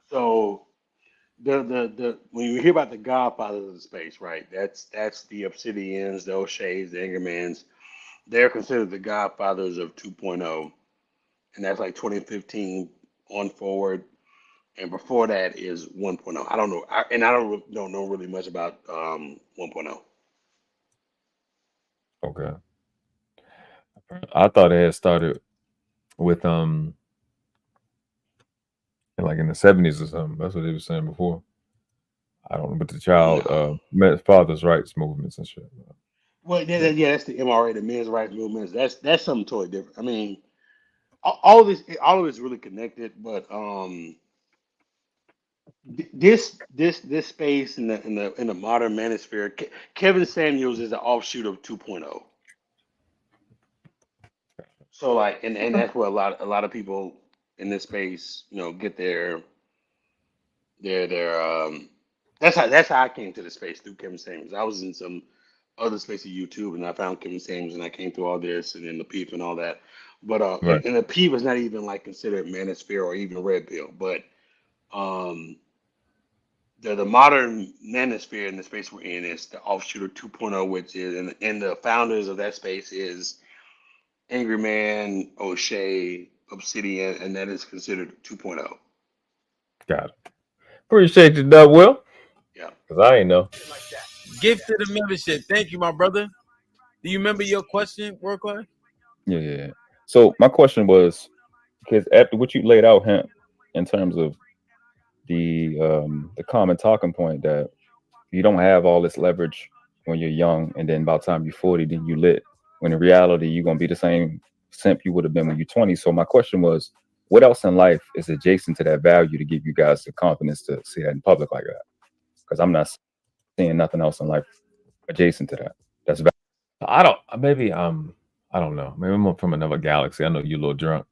So the when you hear about the godfathers of the space, right? That's the Obsidians, the O'Sheas, the Ingermans. They're considered the godfathers of 2.0, and that's like 2015 on forward. And before that is 1.0. I don't know, I don't know really much about 1.0. Okay. I thought it had started with like in the 70s or something. That's what they were saying before. I don't know, but the child father's rights movements and shit. Well, yeah, that's the MRA, the men's rights movements. That's something totally different. I mean, all of it is really connected, but this space in the modern manosphere, Kevin Samuels is an offshoot of 2.0. So like, and that's where a lot of people in this space, get their that's how I came to the space, through Kevin Samuels. I was in some other space of YouTube, and I found Kevin Samuels, and I came through all this, and then the PEEP and all that. But Right. and the PEEP is not even like considered manosphere or even RedPill, but the modern manosphere in the space we're in is the offshoot of 2.0, which is, and the founders of that space is Angry Man, O'Shea, Obsidian, and that is considered 2.0. Got it. Appreciate you, Doug Will. Yeah. Because I ain't know. Gifted a membership. Thank you, my brother. Do you remember your question, Work? Yeah. So my question was, because after what you laid out, Hemp, in terms of the common talking point that you don't have all this leverage when you're young, and then by the time you're 40, then you lit. When in reality, you're gonna be the same simp you would have been when you're 20. So my question was, what else in life is adjacent to that value to give you guys the confidence to see that in public like that? Because I'm not seeing nothing else in life adjacent to that. That's value. I don't know. Maybe I'm from another galaxy. I know you're a little drunk.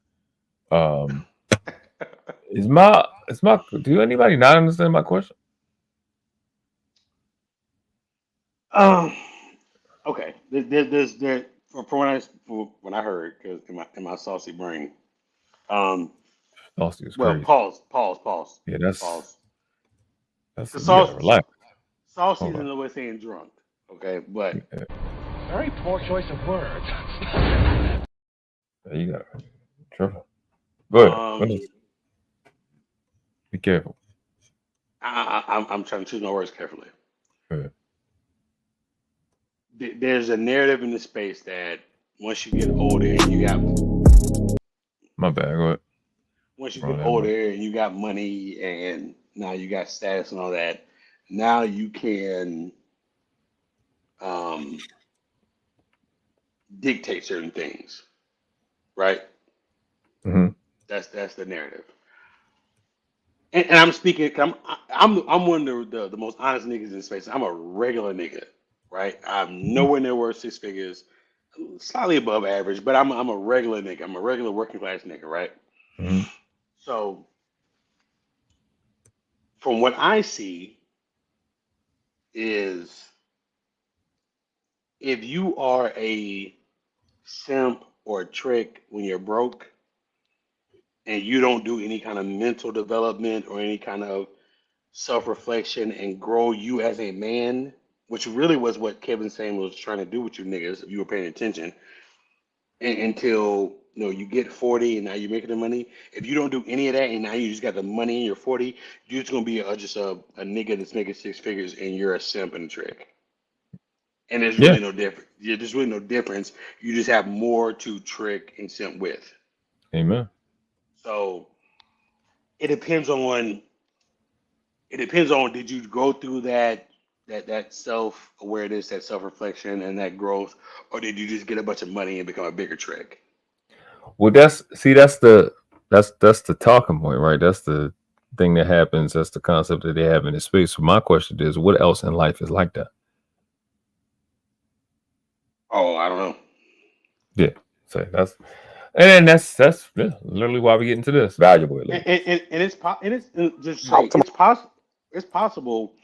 Do anybody not understand my question? Okay. There's from what I heard, because in my saucy brain. Saucy is Well, crazy. pause. Yeah, Pause. that's The you gotta relax. Saucy is another way of saying drunk. Okay, but Very poor choice of words. You got trouble. Go ahead. Be careful. I'm trying to choose my words carefully. Go ahead. There's a narrative in the space that once you get older and you got My bad. Go ahead. once you get older and you got money and now you got status and all that, now you can dictate certain things, right? Mm-hmm. That's the narrative. And I'm speaking. I'm one of the most honest niggas in space. I'm a regular nigga, right? I'm nowhere near worth 6 figures, slightly above average, but I'm a regular nigga. I'm a regular working class nigga, right? Mm-hmm. So, from what I see, is if you are a simp or a trick when you're broke, and you don't do any kind of mental development or any kind of self-reflection and grow you as a man, which really was what Kevin Samuels was trying to do with you niggas, if you were paying attention, until you get 40 and now you're making the money. If you don't do any of that and now you just got the money and you're 40, you're just gonna be just a nigga that's making 6 figures and you're a simp and a trick. And there's really no difference. Yeah, there's really no difference. You just have more to trick and simp with. Amen. So it depends on did you go through that self-awareness, that self-reflection, and that growth, or did you just get a bunch of money and become a bigger trick? Well, that's the talking point, right? That's the thing that happens. That's the concept that they have in the space. So my question is, what else in life is like that? Oh, I don't know. Yeah. So that's literally why we get into this. Valuable, at least. It's possible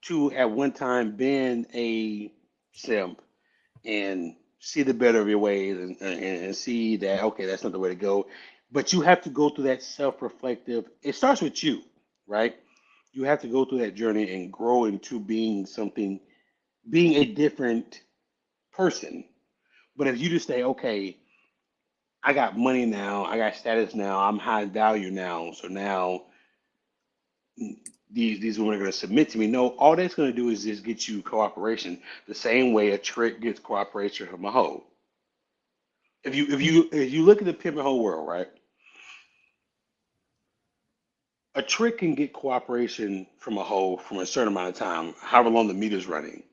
to at one time been a simp and see the better of your ways and see that, okay, that's not the way to go. But you have to go through that self-reflective. It starts with you, right? You have to go through that journey and grow into being a different person. But if you just say, okay, I got money now, I got status now, I'm high value now, so now these women are going to submit to me. No, all that's going to do is just get you cooperation, the same way a trick gets cooperation from a hoe. If you look at the pimp and hoe world, right? A trick can get cooperation from a hoe from a certain amount of time, however long the meter's running.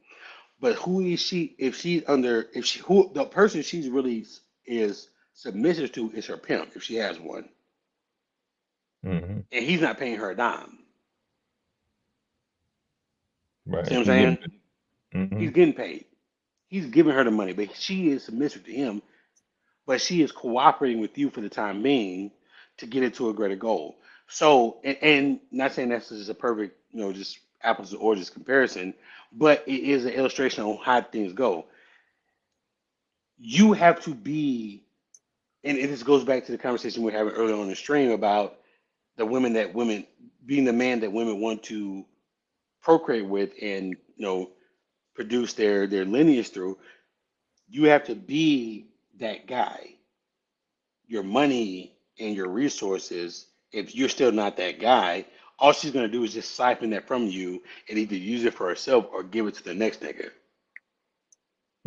But who is she? The person she's really is submissive to is her pimp, if she has one, Mm-hmm. and he's not paying her a dime. Right. See what I'm saying? Mm-hmm. He's getting paid. He's giving her the money, but she is submissive to him. But she is cooperating with you for the time being to get it to a greater goal. So, and not saying that's just a perfect, just apples to oranges comparison, but it is an illustration on how things go. You have to be, and this goes back to the conversation we were having earlier on the stream about being the man that women want to procreate with and produce their lineage through. You have to be that guy. Your money and your resources, if you're still not that guy, all she's going to do is just siphon that from you and either use it for herself or give it to the next nigga.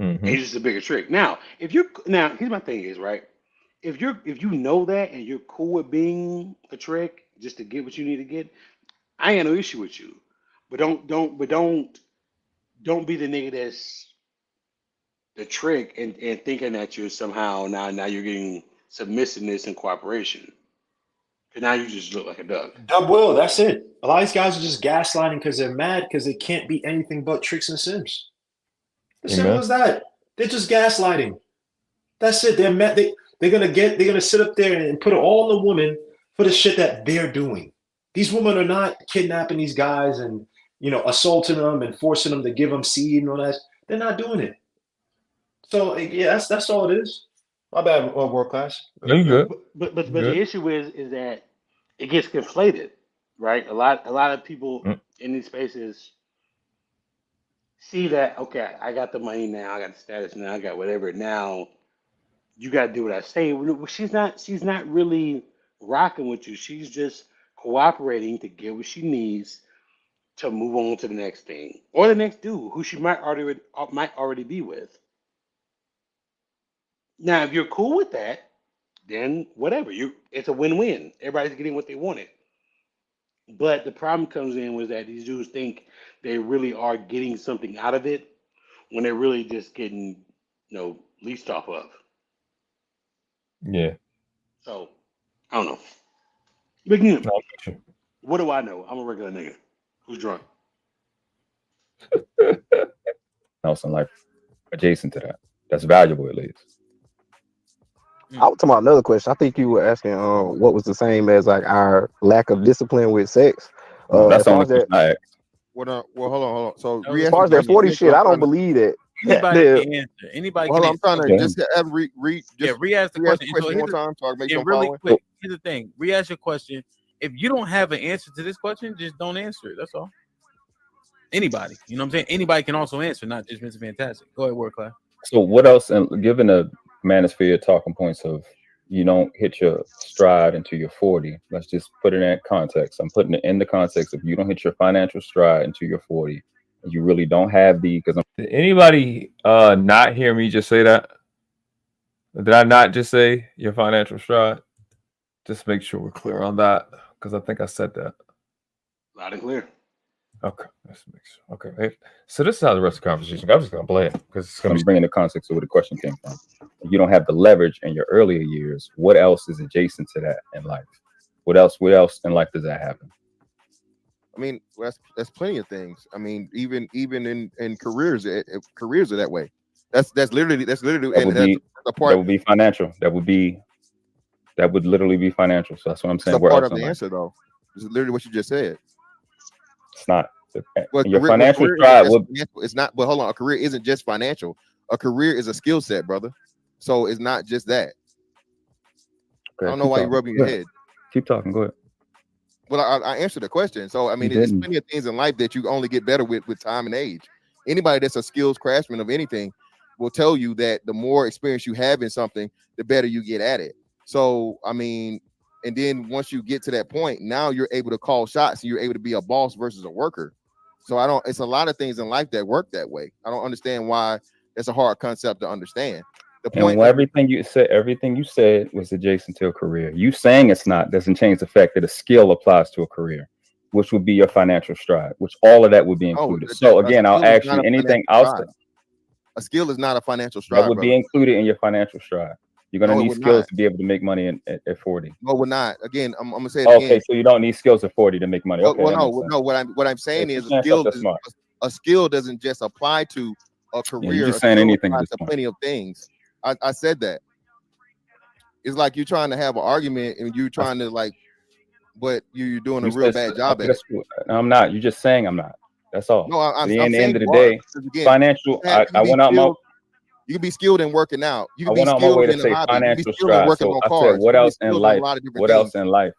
Mm-hmm. And it's just a bigger trick. Now, here's my thing is, right? If you know that and you're cool with being a trick just to get what you need to get, I ain't got no issue with you. But don't be the nigga that's the trick and thinking that you're somehow now you're getting submissiveness and cooperation. Because now you just look like a duck. Well, that's it. A lot of these guys are just gaslighting because they're mad because they can't be anything but tricks and sims. As simple as that. They're just gaslighting. That's it. They're mad. They're gonna sit up there and put it all on the woman for the shit that they're doing. These women are not kidnapping these guys and assaulting them and forcing them to give them seed and all that. They're not doing it. So yeah, that's all it is. My bad, world class. Good. But the issue is that it gets conflated, right? A lot of people in these spaces see that, okay, I got the money now, I got the status now, I got whatever. Now you got to do what I say. She's not really rocking with you. She's just cooperating to get what she needs to move on to the next thing or the next dude who she might already be with. Now, if you're cool with that, then whatever. It's a win-win. Everybody's getting what they wanted. But the problem comes in was that these dudes think they really are getting something out of it when they're really just getting, leached off of. Yeah. So, I don't know. But what do I know? I'm a regular nigga who's drunk. Something like adjacent to that. That's valuable, at least. I was talking about another question. I think you were asking what was the same as like our lack of discipline with sex. That's the only question I asked. Well, hold on. So as far as that 40 shit, I don't believe that. Anybody can answer. Anybody can answer. I'm trying to just have re-ask the question one time. So I can make some really following. quick. here's the thing. Re-ask your question. If you don't have an answer to this question, just don't answer it. That's all. Anybody, you know what I'm saying? Anybody can also answer, not just Mr. Fantastic. Go ahead, word class. So what else? And given the manosphere talking points of you don't hit your stride until you're 40. Let's just put it in context. I'm putting it in the context of you don't hit your financial stride until you're 40. You really don't have the because did anybody not hear me just say that? Did I not just say your financial stride? Just make sure we're clear on that because I think I said that. Loud and clear. Okay, let's make sure. Okay, hey, so this is how the rest of the conversation. I'm just gonna play it because it's gonna be bringing the context of where the question came from. You don't have the leverage in your earlier years. What else is adjacent to that in life? What else in life does that happen? I mean, that's plenty of things. I mean, even in careers, careers are that way. That's literally that would be financial. That would literally be financial. So that's what I'm saying. That's a part of the answer, though. It's literally what you just said. It's not. Well, your financial stride it's not. But hold on, a career isn't just financial. A career is a skill set, brother. So it's not just that. Okay, I don't know why you're rubbing your head. Keep talking. Go ahead. Well, I answered the question. So I mean, there's plenty of things in life that you only get better with time and age. Anybody that's a skills craftsman of anything will tell you that the more experience you have in something, the better you get at it. So I mean, and then once you get to that point, now you're able to call shots and you're able to be a boss versus a worker. So it's a lot of things in life that work that way. I don't understand why it's a hard concept to understand. The point everything you said was adjacent to a career. You saying it's not doesn't change the fact that a skill applies to a career, which would be your financial stride, which all of that would be included. So again, I'll ask you anything else. A skill is not a financial stride. That would be included in your financial stride. You're gonna need skills to be able to make money at 40. No, we're not. Again, I'm gonna say it again. Okay, so you don't need skills at 40 to make money. Okay, no. What I'm saying is a skill doesn't just apply to a career. You're just saying anything. To plenty of things. I said that. It's like you're trying to have an argument and you're trying to but you're doing a real bad job at it. I'm not. You're just saying I'm not. That's all. No, at the end of the day, financial. I went out my. You can be skilled in working out. You can be skilled in a hobby. Financial stride. So I said, what else in life? What else in life?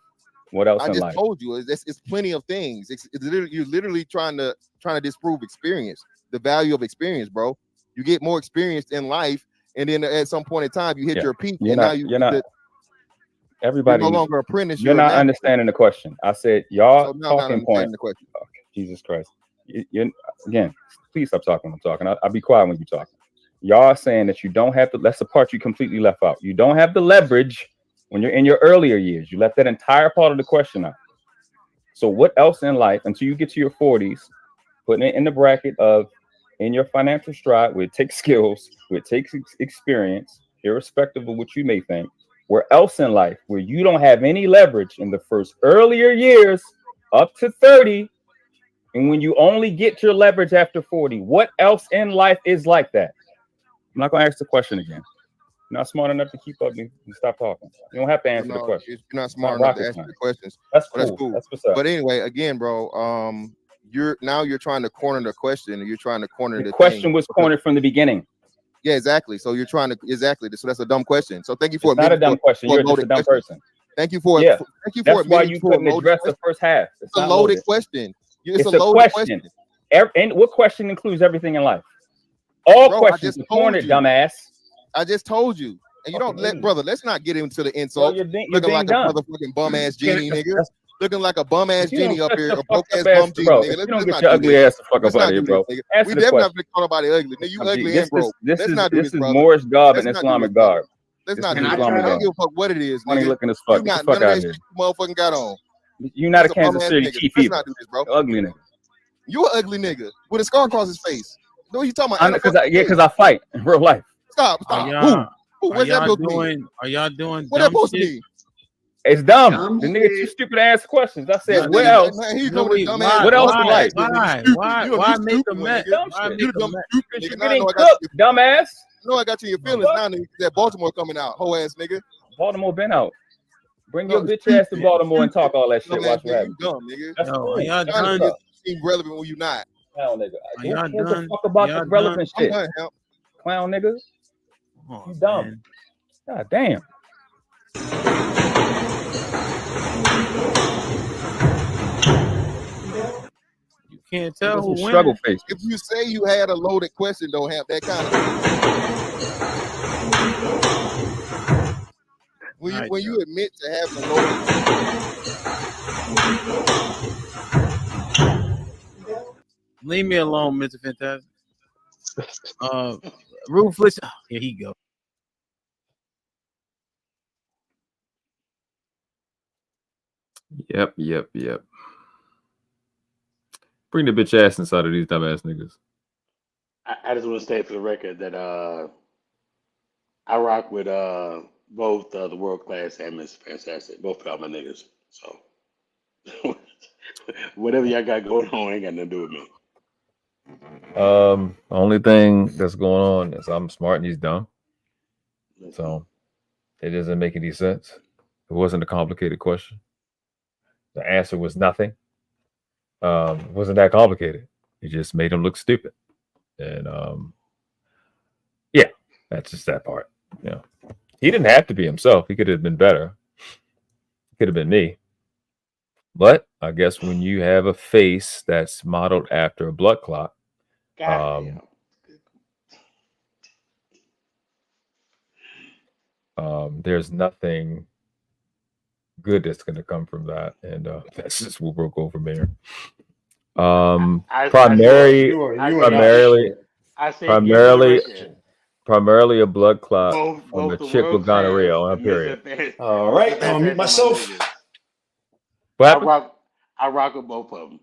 What else in life? I just told you, it's plenty of things. You're literally trying to disprove experience, the value of experience, bro. You get more experience in life, and then at some point in time, you hit your peak, and now you're not. Everybody, you're no longer apprentice. You're not understanding the question. I said, y'all talking point. Okay, Jesus Christ. Again, please stop talking. I'm talking. I'll be quiet when you're talking. Y'all are saying that you don't have to. That's the part you completely left out. You don't have the leverage when you're in your earlier years. You left that entire part of the question out. So what else in life until you get to your 40s, putting it in the bracket of in your financial stride, where it takes skills, where it takes experience, irrespective of what you may think, where else in life where you don't have any leverage in the first earlier years up to 30, and when you only get your leverage after 40, what else in life is like that? I'm not going to ask the question again. You're not smart enough to keep up and stop talking. You don't have to answer the question. You're not smart enough to answer the questions. That's cool. That's what's up. But anyway, again, bro, you're trying to corner the question, and you're trying to corner the question was cornered from the beginning. Yeah, exactly. So you're trying to So that's a dumb question. So thank you for not a dumb question. You're just a dumb person. Thank you for it. Thank you for it. That's why you couldn't address the first half. It's a loaded question. It's a loaded question. And what question includes everything in life? All questions are cornered, dumbass. I just told you. And you don't let's not get into the insult. You're looking like dumb. a motherfucking bum ass genie, nigga. Looking like a bum ass genie up here, a broke ass bum genie, nigga. You don't get your ugly ass the fuck up out of here, bro. We definitely have to call nobody ugly. Nigga, you ugly and broke. This is Moorish garb and Islamic garb. Let's not do this. I don't give a fuck what it is, nigga. Looking as fuck. Get the fuck out of here. Motherfucking got on. You're not a Kansas City Chief either. Let's not do this, bro. Ugly nigga. You an ugly nigga with a scar across his face. What are you talking about? Because I fight in real life. Stop. What's that supposed to mean? Are y'all doing what that supposed to mean? It's dumb. The nigga too stupid to ask questions. I said, what else? What else in life? Why make a mess? You're getting cooked, dumbass. No, I got you in your feelings now, nigga. That Baltimore coming out, hoe ass nigga. Baltimore been out. Bring your bitch ass to Baltimore and talk all that shit. Watch what happens. Dumb, nigga. That's cool. Y'all done. Seem relevant when you not. Clown nigga. Y'all done. Fuck about the relevant shit. Clown nigga. You dumb. God damn. You can't tell who struggle wins. face. If you say you had a loaded question, don't have that kind of. When you admit to having a loaded. Leave me alone, Mr. Fantastic. Ruthless. Oh, here he go. Yep. Bring the bitch ass inside of these dumbass niggas. I just want to state for the record that I rock with both the world class and Mr. Fantastic. Both y'all my niggas. So whatever y'all got going on ain't got nothing to do with me. Only thing that's going on is I'm smart and he's dumb. So it doesn't make any sense. It wasn't a complicated question. The answer was nothing. It wasn't that complicated. It just made him look stupid. And yeah, that's just that part. Yeah. He didn't have to be himself. He could have been better. He could have been me. But I guess when you have a face that's modeled after a blood clot, there's nothing good that's going to come from that, and that's just what we'll go from there. Primarily a blood clot from a chick with gonorrhea on her period. All right, I'm gonna mute myself. What happened? I rock with both of them.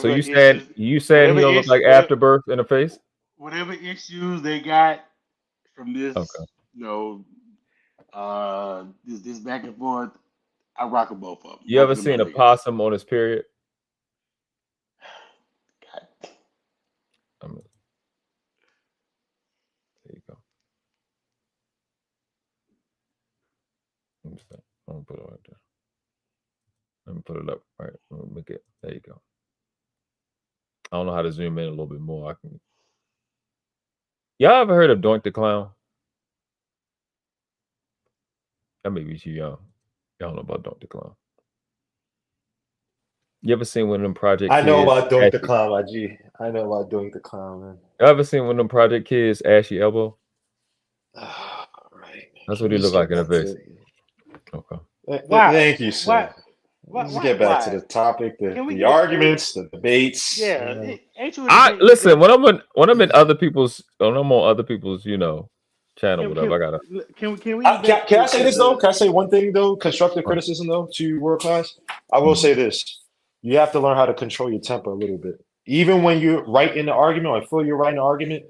So you said he don't look like afterbirth in the face? Whatever issues they got from this, this back and forth, I rock with both of them. You ever seen a possum on his period? There you go. I'm gonna put it right there. Let me put it up. All right, let me make it. There you go. I don't know how to zoom in a little bit more. Y'all ever heard of Doink the Clown? That may be too young. Y'all don't know about Doink the Clown. You ever seen one of them Project Kids? I know about Doink the Clown, my G. I know about Doink the Clown, man. You ever seen one of them Project Kids, Ashy Elbow? Right. That's what he look like in a face. Okay. Thank you, sir. Let's get back to the topic, the arguments, the debates. Yeah, listen. When I'm on other people's, channel, whatever. I gotta. Can we? Can I say this though? Can I say one thing though? Constructive criticism though to world class. I will say this: you have to learn how to control your temper a little bit. Even when you're right in the argument, or I feel you're right in the argument,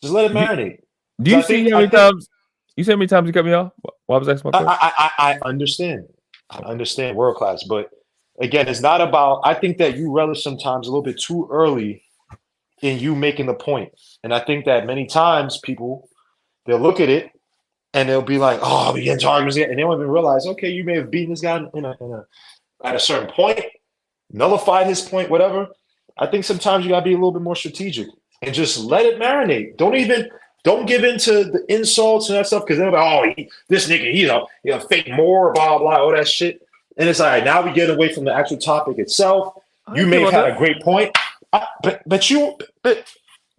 just let it marinate. Do you see how many times? You see how many times you cut me off? Why was I asking my question? I understand. I understand world class, but again, it's not about. I think that you relish sometimes a little bit too early in you making the point, and I think that many times people they'll look at it and they'll be like, "Oh, we get into arguments," and they won't even realize, okay, you may have beaten this guy at a certain point, nullified his point, whatever. I think sometimes you gotta be a little bit more strategic and just let it marinate. Don't give in to the insults and that stuff because they're like, "Oh, this nigga, he's a fake more, blah blah, all that shit." And it's all right. Now we get away from the actual topic itself. You may have had a great point, but you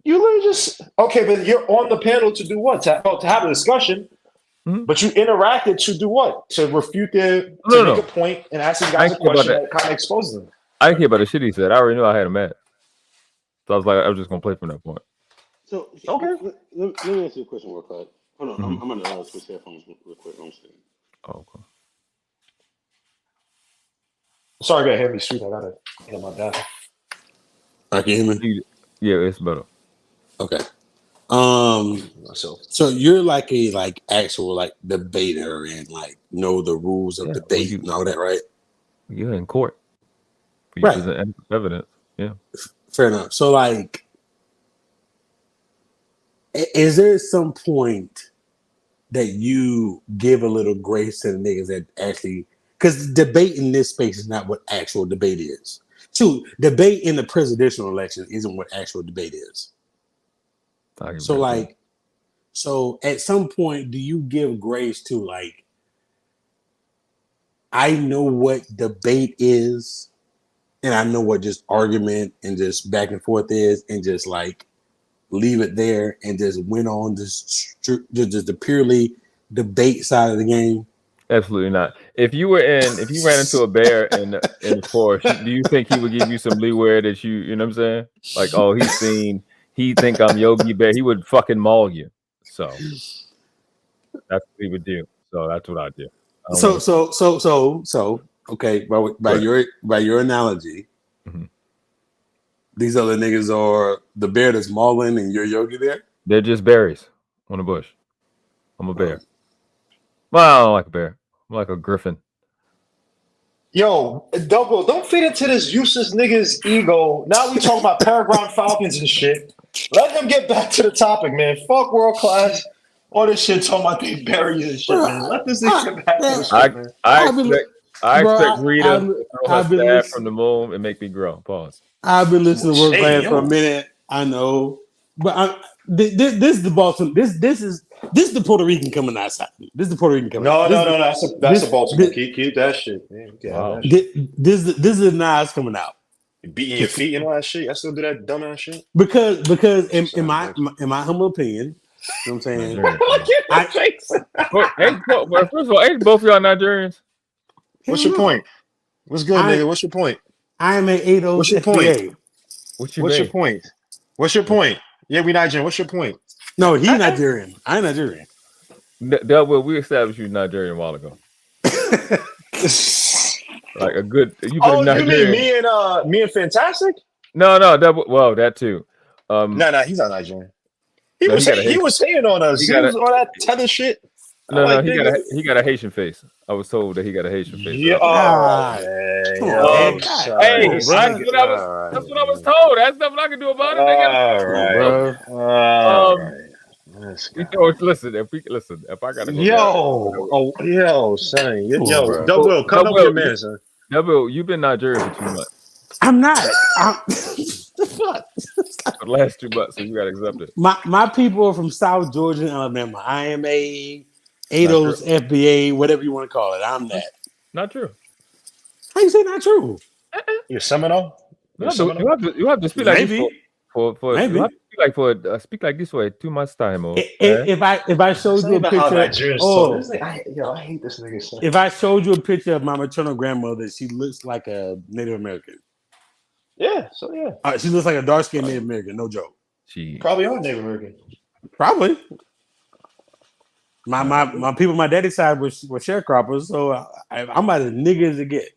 literally just okay. But you're on the panel to do what? To have a discussion. Mm-hmm. But you interacted to do what? To refute make a point and ask these guys a question that kind of exposes them. I didn't care about the shit he said. I already knew I had him mad. So I was like, I was just gonna play from that point. So okay, let me ask you a question real quick. Hold on, I'm gonna switch headphones real quick. I'm saying. Oh, okay. Sorry, I got heavy sweet. I gotta get my back. I can hear me. Yeah, it's better. Okay. So you're like a actual debater and know the rules of debate and all that, right? You're in court. You right. Present evidence. Yeah. Fair enough. So is there some point that you give a little grace to the niggas that actually, because debate in this space is not what actual debate is. Two, debate in the presidential election isn't what actual debate is. So at some point, do you give grace to I know what debate is, and I know what just argument and just back and forth is, and just like leave it there and just went on just the purely debate side of the game. Absolutely not. If you ran into a bear in the forest, do you think he would give you some leeway that you know what I'm saying? Like, oh, he think I'm Yogi Bear, he would fucking maul you. So that's what he would do. So that's what I do. So okay, by your analogy, these other niggas are the bear that's mauling and you're Yogi Bear? They're just berries on a bush. I'm a bear. Well, I don't like a bear. I'm like a griffin. Yo, Double, don't feed into this useless nigga's ego. Now we talking about Peregrine Falcons and shit. Let him get back to the topic, man. Fuck world class. All this shit talking about these berries and shit, man. Let this nigga get back to the shit, man. I expect Rita to throw her staff from the moon and make me grow. Pause. I've been listening to world class for a minute. I know, but this is the Baltimore. This is the Puerto Rican coming outside. This is the Puerto Rican coming. No, that's a Baltimore. Keep that shit, man. Wow. This is the Nas coming out. Beating your feet and all that shit. I still do that dumbass shit. Because in my humble opinion, you know what I'm saying? First of all, ain't both of y'all Nigerians? What's your point? What's good, nigga? What's your point? I am an 80. What's your point? What's your point? What's your point? Yeah, we Nigerian. What's your point? No, he's Nigerian. I'm Nigerian. Well, we established you Nigerian a while ago. Like a good. You mean me and Fantastic? No, well, that too. No, he's not Nigerian. He was saying on us. He was on that tether shit. No, he got a Haitian face. I was told that he got a Haitian face. Yeah. That's what I was told. That's nothing I can do about it. All right. Listen, if I gotta go son, Double, come up with your man, son. Double, you've been Nigerian for 2 months. I'm not. The fuck? For the last 2 months, so you gotta accept it. My people are from South Georgia and Alabama. I am a ADOS, FBA, whatever you want to call it. I'm that. Not true. How you say not true? You're Seminole? You have to speak like this for maybe. You have to speak like this way 2 months time. If I showed you a picture, I hate this nigga. Son. If I showed you a picture of my maternal grandmother, she looks like a Native American. Yeah, so yeah. She looks like a dark-skinned Native American, no joke. She probably are Native American. Probably. My people, my daddy's side were sharecroppers, so I'm about as nigga as it get.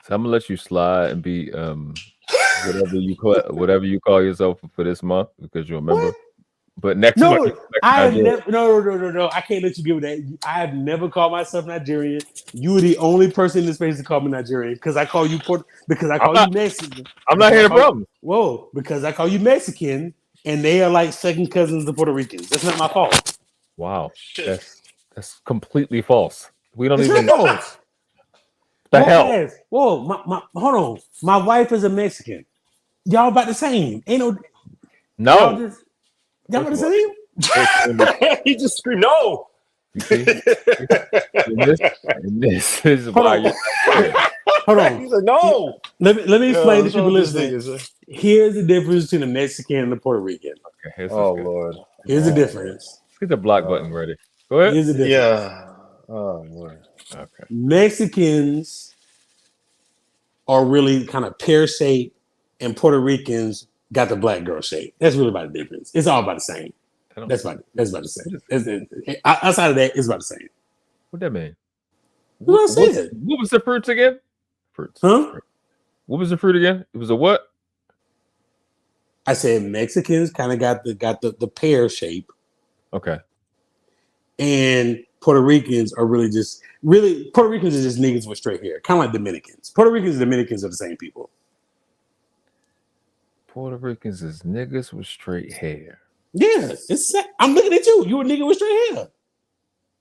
So I'm gonna let you slide and be whatever you call yourself for this month because you're a member. But next month, no. I can't let you give that. I have never called myself Nigerian. You were the only person in this space to call me Nigerian because I call you you Mexican. I'm not here to problem. Whoa, because I call you Mexican and they are like second cousins to Puerto Ricans. That's not my fault. Wow, that's completely false. We don't it's even know. The hell. Whoa, hold on. My wife is a Mexican. Y'all about the same. Ain't no. Y'all about the same? He just screamed no. You see? This is why you hold on. He's like, no. Let me explain to people listening. Here's the difference between the Mexican and the Puerto Rican. Okay, Lord. Here's the difference. Let's get the block button ready. Go ahead. Here's the difference. Yeah. Oh Lord. Okay. Mexicans are really kind of pear shaped, and Puerto Ricans got the black girl shape. That's really about the difference. It's all about the same. That's about the same. Outside of that, it's about the same. What that mean? What was the fruits again? Fruits. Huh? What was the fruit again? It was a what? I said Mexicans kind of got the pear shape. Okay. And Puerto Ricans are Puerto Ricans are just niggas with straight hair, kind of like Dominicans. Puerto Ricans and Dominicans are the same people. Puerto Ricans is niggas with straight hair. Yeah, I'm looking at you. You a nigga with straight hair.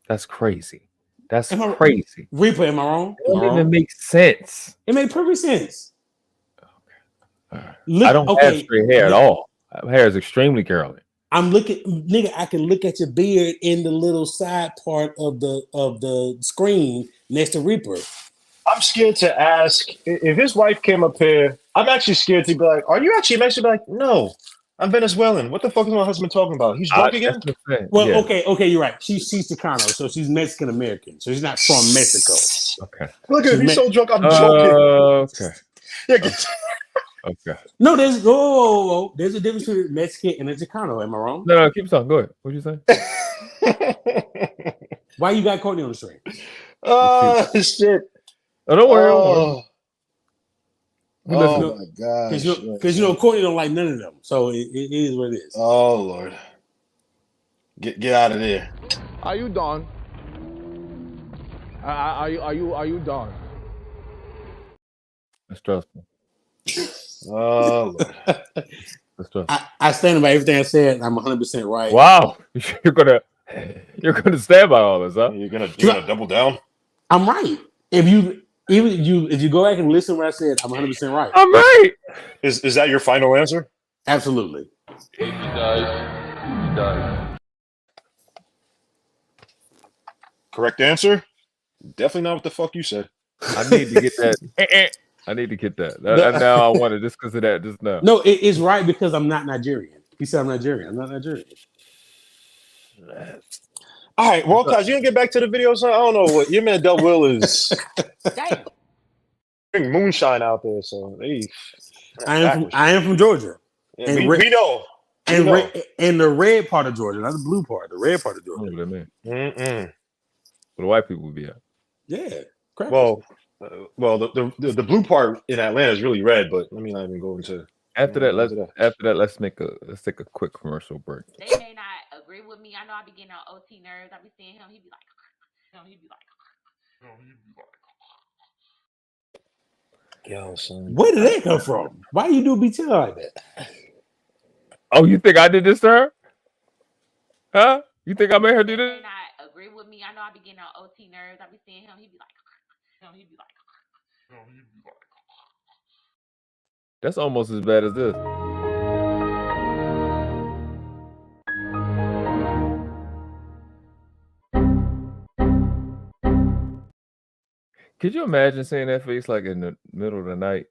That's crazy. That's crazy. Replay, am I wrong? It doesn't even make sense. It made perfect sense. Okay. I don't have straight hair at all. My hair is extremely curly. I'm looking, nigga. I can look at your beard in the little side part of the screen. next to Reaper. I'm scared to ask if his wife came up here. I'm actually scared to be like, "Are you actually Mexican?" Be like, "No, I'm Venezuelan. What the fuck is my husband talking about? He's drunk again." Well, okay, you're right. She's Chicano, so she's Mexican American, so she's not from Mexico. Okay. Look at him. He's so drunk. I'm joking. Okay. Yeah. Okay. No, there's a difference between Mexican and a Chicano. Am I wrong? No, keep talking. Go ahead. What'd you say? Why you got Courtney on the string? Oh shit! Oh, don't worry. Don't worry. Oh my gosh! Because Courtney don't like none of them, so it is what it is. Oh Lord! Get out of there! Are you done? Are you done? That's stressful. Oh Lord! That's stressful. I stand by everything I said. I'm 100% right. Wow, you're gonna stand by all this, huh? You're gonna double down. I'm right. If you go back and listen to what I said, I'm 100% right. I'm right. Is that your final answer? Absolutely. He dies. Correct answer? Definitely not what the fuck you said. I need to get that. I need to get that. Now I want it just because of that. Just now. No, it's right because I'm not Nigerian. He said I'm Nigerian. I'm not Nigerian. All right, World Class, you gonna get back to the video, son? I don't know what your man Del Will is. Damn. Bring moonshine out there, so I am from Georgia. Yeah, we know. And the red part of Georgia, not the blue part. The red part of Georgia. What that mean? Where the white people would be at? Yeah. Well, the blue part in Atlanta is really red, but let me not even go into. After that, let's take a quick commercial break. They may not agree with me. I know I be getting on OT nerves. I be seeing him. He be like. Yo, son. Where did that come from? Why you do BTL like that? Oh, you think I did this to her? Huh? You think I made her do this? They may not agree with me. I know I be getting on OT nerves. I be seeing him. He be like. That's almost as bad as this. Could you imagine seeing that face like in the middle of the night?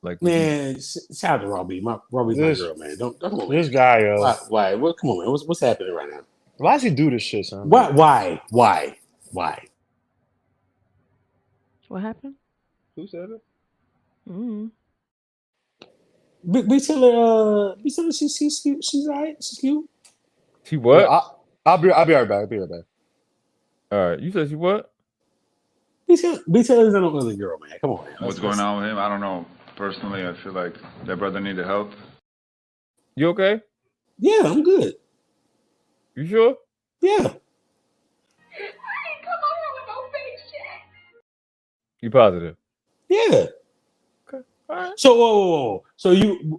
Like, man, shout out to Robbie. Robbie's my girl, man. Don't come on, this guy, yo. Why? What? Come on, man. What's happening right now? Why does he do this shit, son? Why? What happened? Who said it? Mm-hmm. Be telling she's cute. She's alright. She's cute. She what? Yeah, I'll be right back. All right. You said she what? Be telling is not another girl, man. Come on, man. What's going on with him? I don't know. Personally, I feel like that brother needed help. You okay? Yeah, I'm good. You sure? Yeah. You positive? Yeah. Okay. All right. So, whoa. So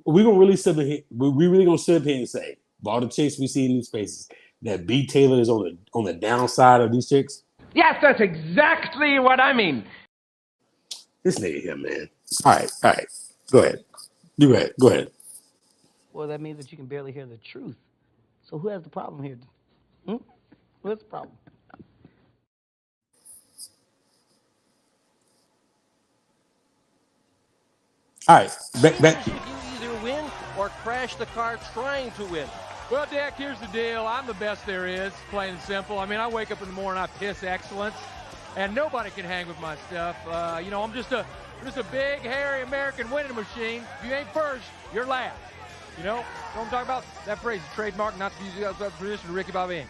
we gonna really sit here? We really gonna sit here and say, of all the chicks we see in these spaces, that B Taylor is on the downside of these chicks? Yes, that's exactly what I mean. This nigga here, man. All right. Go ahead. Go ahead. Well, that means that you can barely hear the truth. So who has the problem here? What's the problem? All right, back. You either win or crash the car trying to win. Well, Dak, here's the deal. I'm the best there is, plain and simple. I mean, I wake up in the morning, I piss excellence, and nobody can hang with my stuff. I'm just a big, hairy American winning machine. If you ain't first, you're last. You know what I'm talking about? That phrase is trademark, not to use the permission of Ricky Bobby.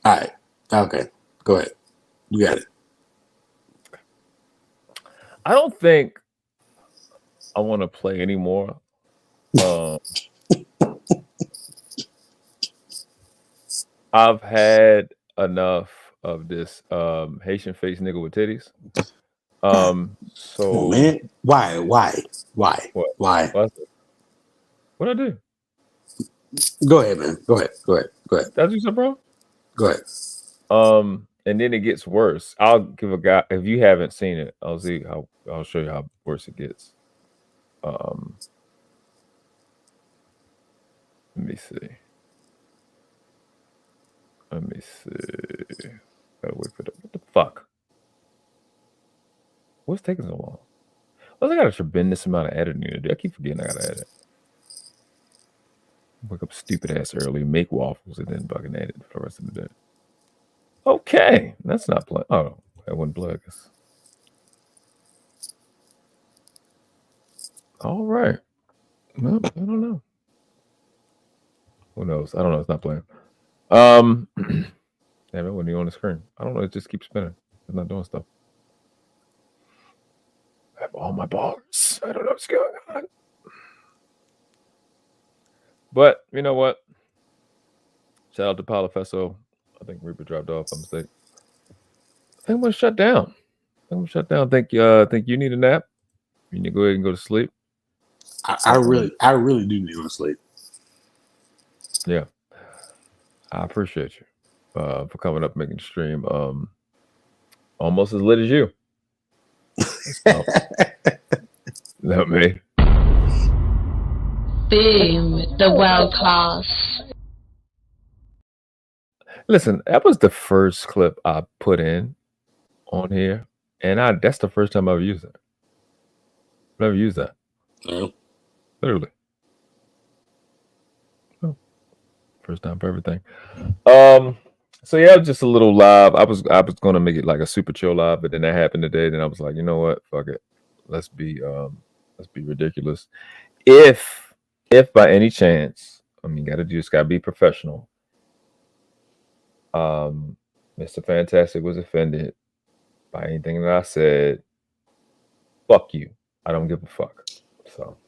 All right. Okay. Go ahead. You got it. I don't think I want to play anymore. I've had enough of this Haitian face nigga with titties. So man, why? What? Why? What'd I do? Go ahead, man. Go ahead. Did I do something wrong? Go ahead. And then it gets worse. I'll give a guy, if you haven't seen it, I'll show you how worse it gets. Let me see. Gotta wait for what the fuck? What's taking so long? Well, I got a tremendous amount of editing to do. I keep forgetting I gotta edit. Wake up stupid ass early, make waffles, and then fucking edit for the rest of the day. Okay, that's not blood. Oh, that wasn't blood. I guess. All right. Well, I don't know. Who knows? I don't know. It's not playing. Damn, it wasn't even on the screen. I don't know. It just keeps spinning. It's not doing stuff. I have all my bars. I don't know what's going on. But you know what? Shout out to Palafesso. I think Reaper dropped off by mistake. I think I'm gonna shut down. Think you need a nap? You need to go ahead and go to sleep. I really do need to sleep. Yeah. I appreciate you for coming up making the stream almost as lit as you. So, that me. Boom, the world class. Listen, that was the first clip I put in on here, and that's the first time I've used it. Never used that. No. Literally. Oh. First time for everything. So yeah, just a little live. I was gonna make it like a super chill live, but then that happened today. Then I was like, you know what? Fuck it. Let's be ridiculous. If by any chance, I mean, gotta be professional. Mr. Fantastic was offended by anything that I said. Fuck you. I don't give a fuck. So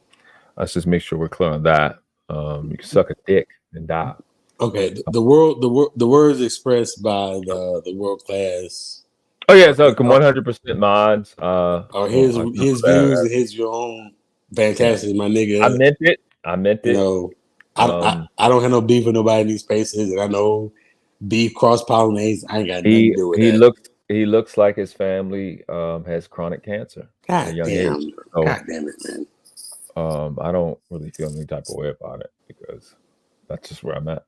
let's just make sure we're clear on that. You can suck a dick and die. Okay, the words expressed by the world class. Oh yeah, so 100% mods. Or his views and his your own. Fantastic, yeah. My nigga. I meant it. You know, I don't have no beef with nobody in these spaces, and I know beef cross pollinates. I ain't got nothing to do with that. He looks like his family has chronic cancer. God damn it, man. I don't really feel any type of way about it because that's just where I'm at.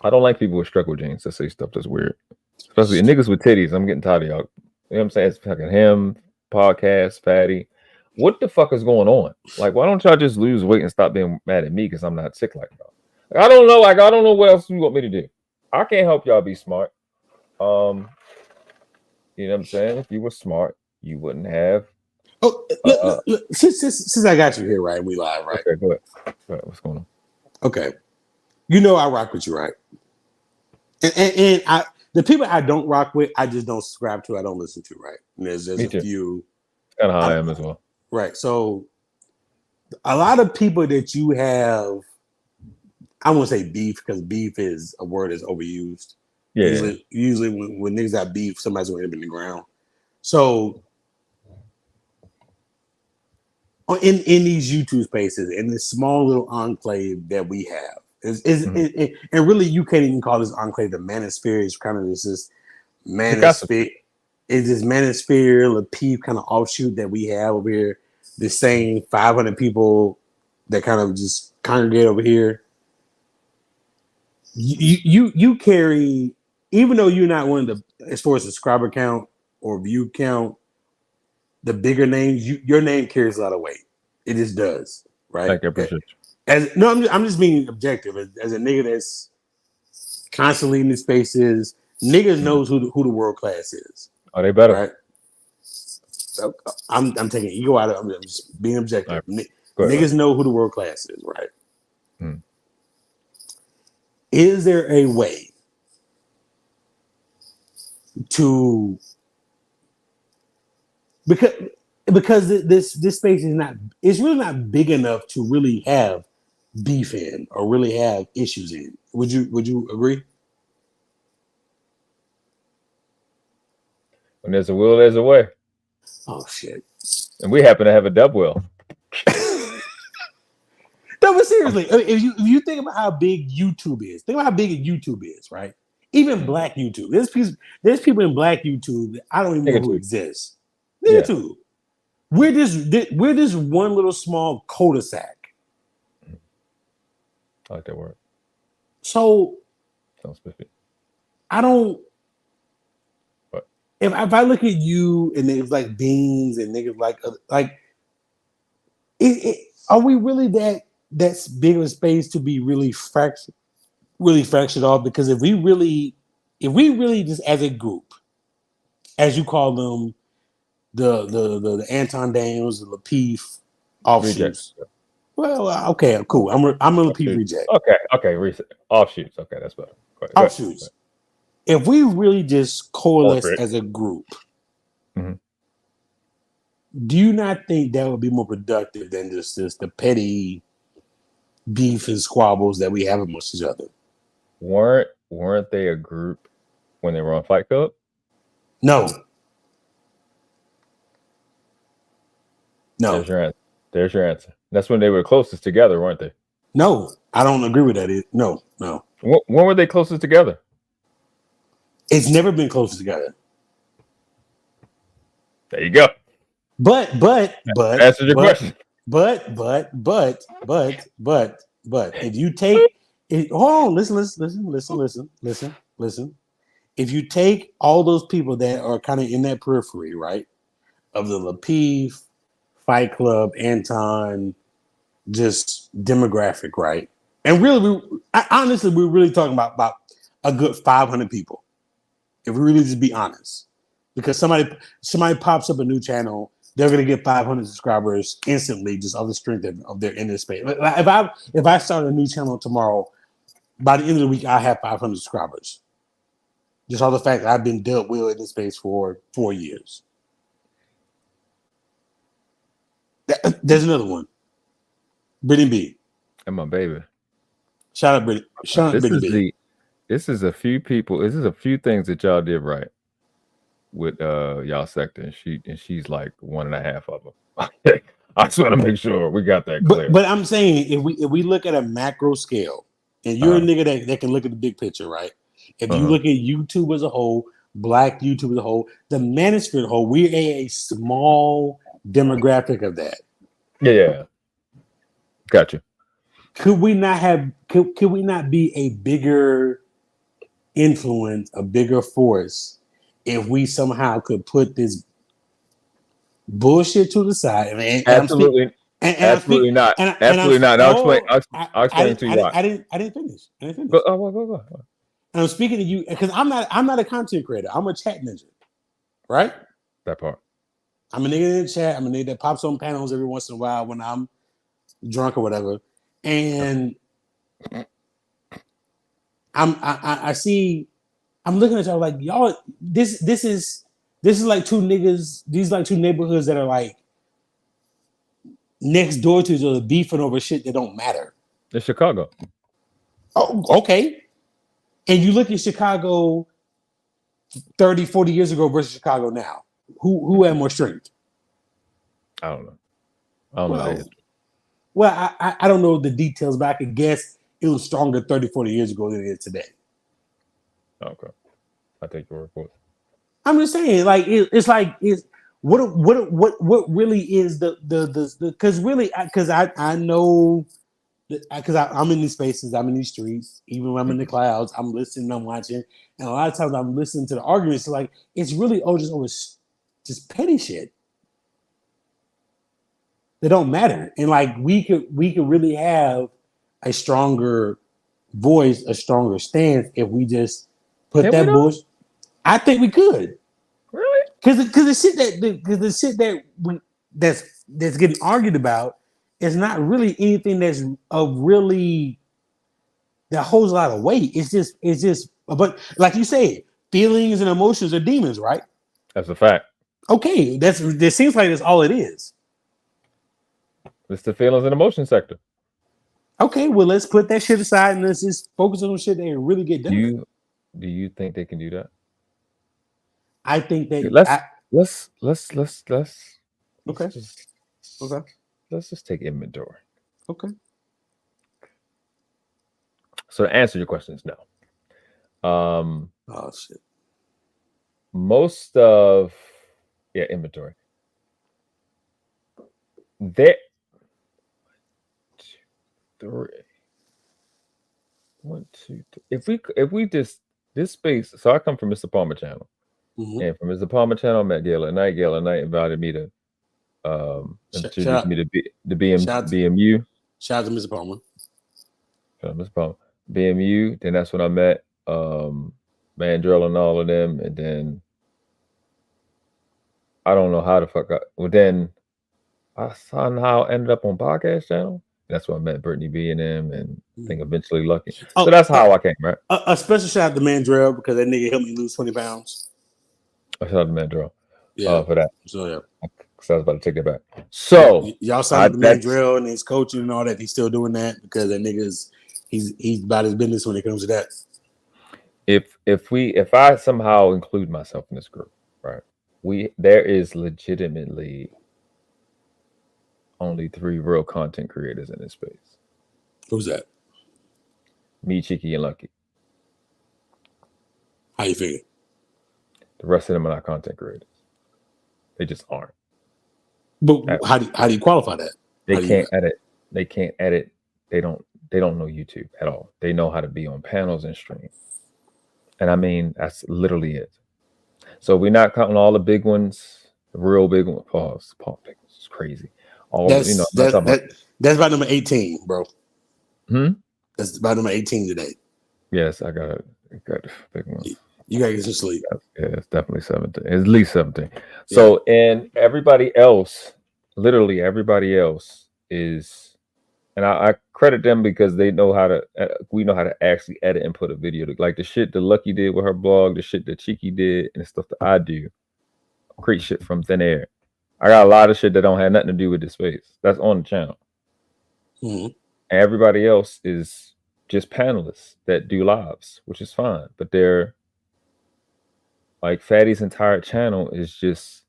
I don't like people with struggle genes that say stuff that's weird. Especially niggas with titties. I'm getting tired of y'all. You know what I'm saying? It's fucking him, podcast, fatty. What the fuck is going on? Like, why don't y'all just lose weight and stop being mad at me because I'm not sick like y'all? Like, I don't know. Like, I don't know what else you want me to do. I can't help y'all be smart. You know what I'm saying? If you were smart, you wouldn't have. Oh, look, since I got you here, right? We live, right? Okay, go ahead. What's going on? Okay, you know I rock with you, right? And the people I don't rock with, I just don't subscribe to. I don't listen to, right? And there's a few. Kind of how I am as well. Right. So a lot of people that you have, I won't say beef because beef is a word that's overused. Yeah. Usually when niggas got beef, somebody's gonna end up in the ground. So in these YouTube spaces, in this small little enclave that we have, and really you can't even call this enclave the manosphere. It's kind of this manosphere. It's this manosphere, Lapeep kind of offshoot that we have over here. The same 500 people that kind of just congregate over here. You carry, even though you're not one of the, as far as subscriber count or view count, the bigger names, your name carries a lot of weight. It just does, right? Thank you, I appreciate you. I'm just being objective. As a nigga that's constantly in the spaces, niggas knows who the world class is. Oh, they better. Right? So I'm taking ego out of it. I'm just being objective. Right. Niggas know who the world class is, right? Hmm. Is there a way to, because this space it's really not big enough to really have beef in or really have issues in. Would you agree? When there's a will, there's a way. Oh shit! And we happen to have a dub will. No, but seriously, if you think about how big YouTube is, think about how big YouTube is, right? Even Black YouTube. There's people in Black YouTube that I don't even know who exist. YouTube. We're this one little small cul-de-sac. I like that word. So sounds spiffy. I don't if I look at you and niggas like Beans and niggas like are we really that's big of a space to be really fractured off? Because if we really just as a group, as you call them, the Anton Daniels, the Lapeef offshoots. Well, okay, cool. I'm a Lapeef reject. Okay, offshoots. Okay, that's better. Offshoots. If we really just coalesce as a group, do you not think that would be more productive than just the petty beef and squabbles that we have amongst each other? Weren't they a group when they were on Fight Club? No. There's your answer. That's when they were closest together, weren't they? No, I don't agree with that. No. When were they closest together? It's never been closest together. There you go. But answer your question. But if you take it, hold on, listen. If you take all those people that are kind of in that periphery, right, of the Lapeef, Fight Club, Anton, just demographic, right, and really, honestly, we're really talking about a good 500 people. If we really just be honest, because somebody pops up a new channel, they're gonna get 500 subscribers instantly, just off the strength of their in this space. If I start a new channel tomorrow, by the end of the week, I have 500 subscribers. Just all the fact that I've been dealt with in this space for 4 years. There's another one. Brittany B. And my baby. Shout out Brittany. Shout out Brittany B. This is a few people. This is a few things that y'all did right with y'all sector, and she's like 1.5 of them. I just want to make sure we got that clear. But I'm saying if we look at a macro scale, and you're a nigga that can look at the big picture, right? If you look at YouTube as a whole, Black YouTube as a whole, the manosphere as a whole, we're a small demographic of that. Yeah. Gotcha. Could we not be a bigger influence, a bigger force, if we somehow could put this bullshit to the side? Absolutely not. Absolutely not. I'll explain to you why. I didn't finish. Go. And I'm speaking to you because I'm not a content creator. I'm a chat ninja, right? That part. I'm a nigga in the chat. I'm a nigga that pops on panels every once in a while when I'm drunk or whatever. And I see. I'm looking at y'all like y'all. This is like two niggas. These like two neighborhoods that are like next door to each other, beefing over shit that don't matter. It's Chicago. Oh, okay. And you look at Chicago 30, 40 years ago versus Chicago now. Who had more strength? I don't know. Well, I don't know the details, but I could guess it was stronger 30, 40 years ago than it is today. Okay. I take your word for it. I'm just saying, like, it's what really is the because really, because I know, because I'm in these spaces, I'm in these streets, even when I'm in the clouds, I'm listening, I'm watching, and a lot of times I'm listening to the arguments. So like, it's really just petty shit. They don't matter, and like we could really have a stronger voice, a stronger stance if we just put that bullshit. I think we could. Really? Because the shit that's getting argued about is not really anything that's that holds a lot of weight. It's just. But like you said, feelings and emotions are demons, right? That's a fact. Okay, it seems like that's all it is. It's the feelings and emotion sector. Okay, well, let's put that shit aside and let's just focus on shit that really get done. Do you think they can do that? I think that let's just take inventory. Okay. So to answer your questions now. Oh shit. Most of inventory. There 3. 1, 2, 3. If we just this space, so I come from Mr. Palmer channel. And from his apartment channel, I met Gail at night. Gail at night invited me to introduce me to BMU. Shout out to Mr. Palmer. Shout out to Mr. Palmer. BMU. Then that's when I met Mandrell and all of them. And then I don't know how the fuck then I somehow ended up on podcast channel. That's when I met Brittany B and them, and I think eventually Lucky. So that's how I came, right? A special shout out to Mandrell because that nigga helped me lose 20 pounds. I shout out to Mandrell. Yeah, for that. So yeah. So I was about to take that back. So y'all signed up to Mandrell and his coaching and all that. He's still doing that because that nigga's he's about his business when it comes to that. If I somehow include myself in this group, right? There is legitimately only 3 real content creators in this space. Who's that? Me, Cheeky, and Lucky. How you figure? The rest of them are not content creators. They just aren't. But how do you qualify that? They can't edit. They can't edit. They don't know YouTube at all. They know how to be on panels and stream. And I mean, that's literally it. So we're not counting all the big ones, the real big ones. Pause. Big ones is crazy. That's about number 18, bro. That's about number 18 today. Yes, I got big ones. You gotta get some sleep. Yeah, it's definitely 17. It's at least 17. So, and everybody else, literally everybody else is, and I credit them because they know how to. We know how to actually edit and put a video. Like the shit that Lucky did with her blog, the shit that Cheeky did, and the stuff that I do. Create shit from thin air. I got a lot of shit that don't have nothing to do with this space. That's on the channel. And everybody else is just panelists that do lives, which is fine. But they're like Fatty's entire channel is just,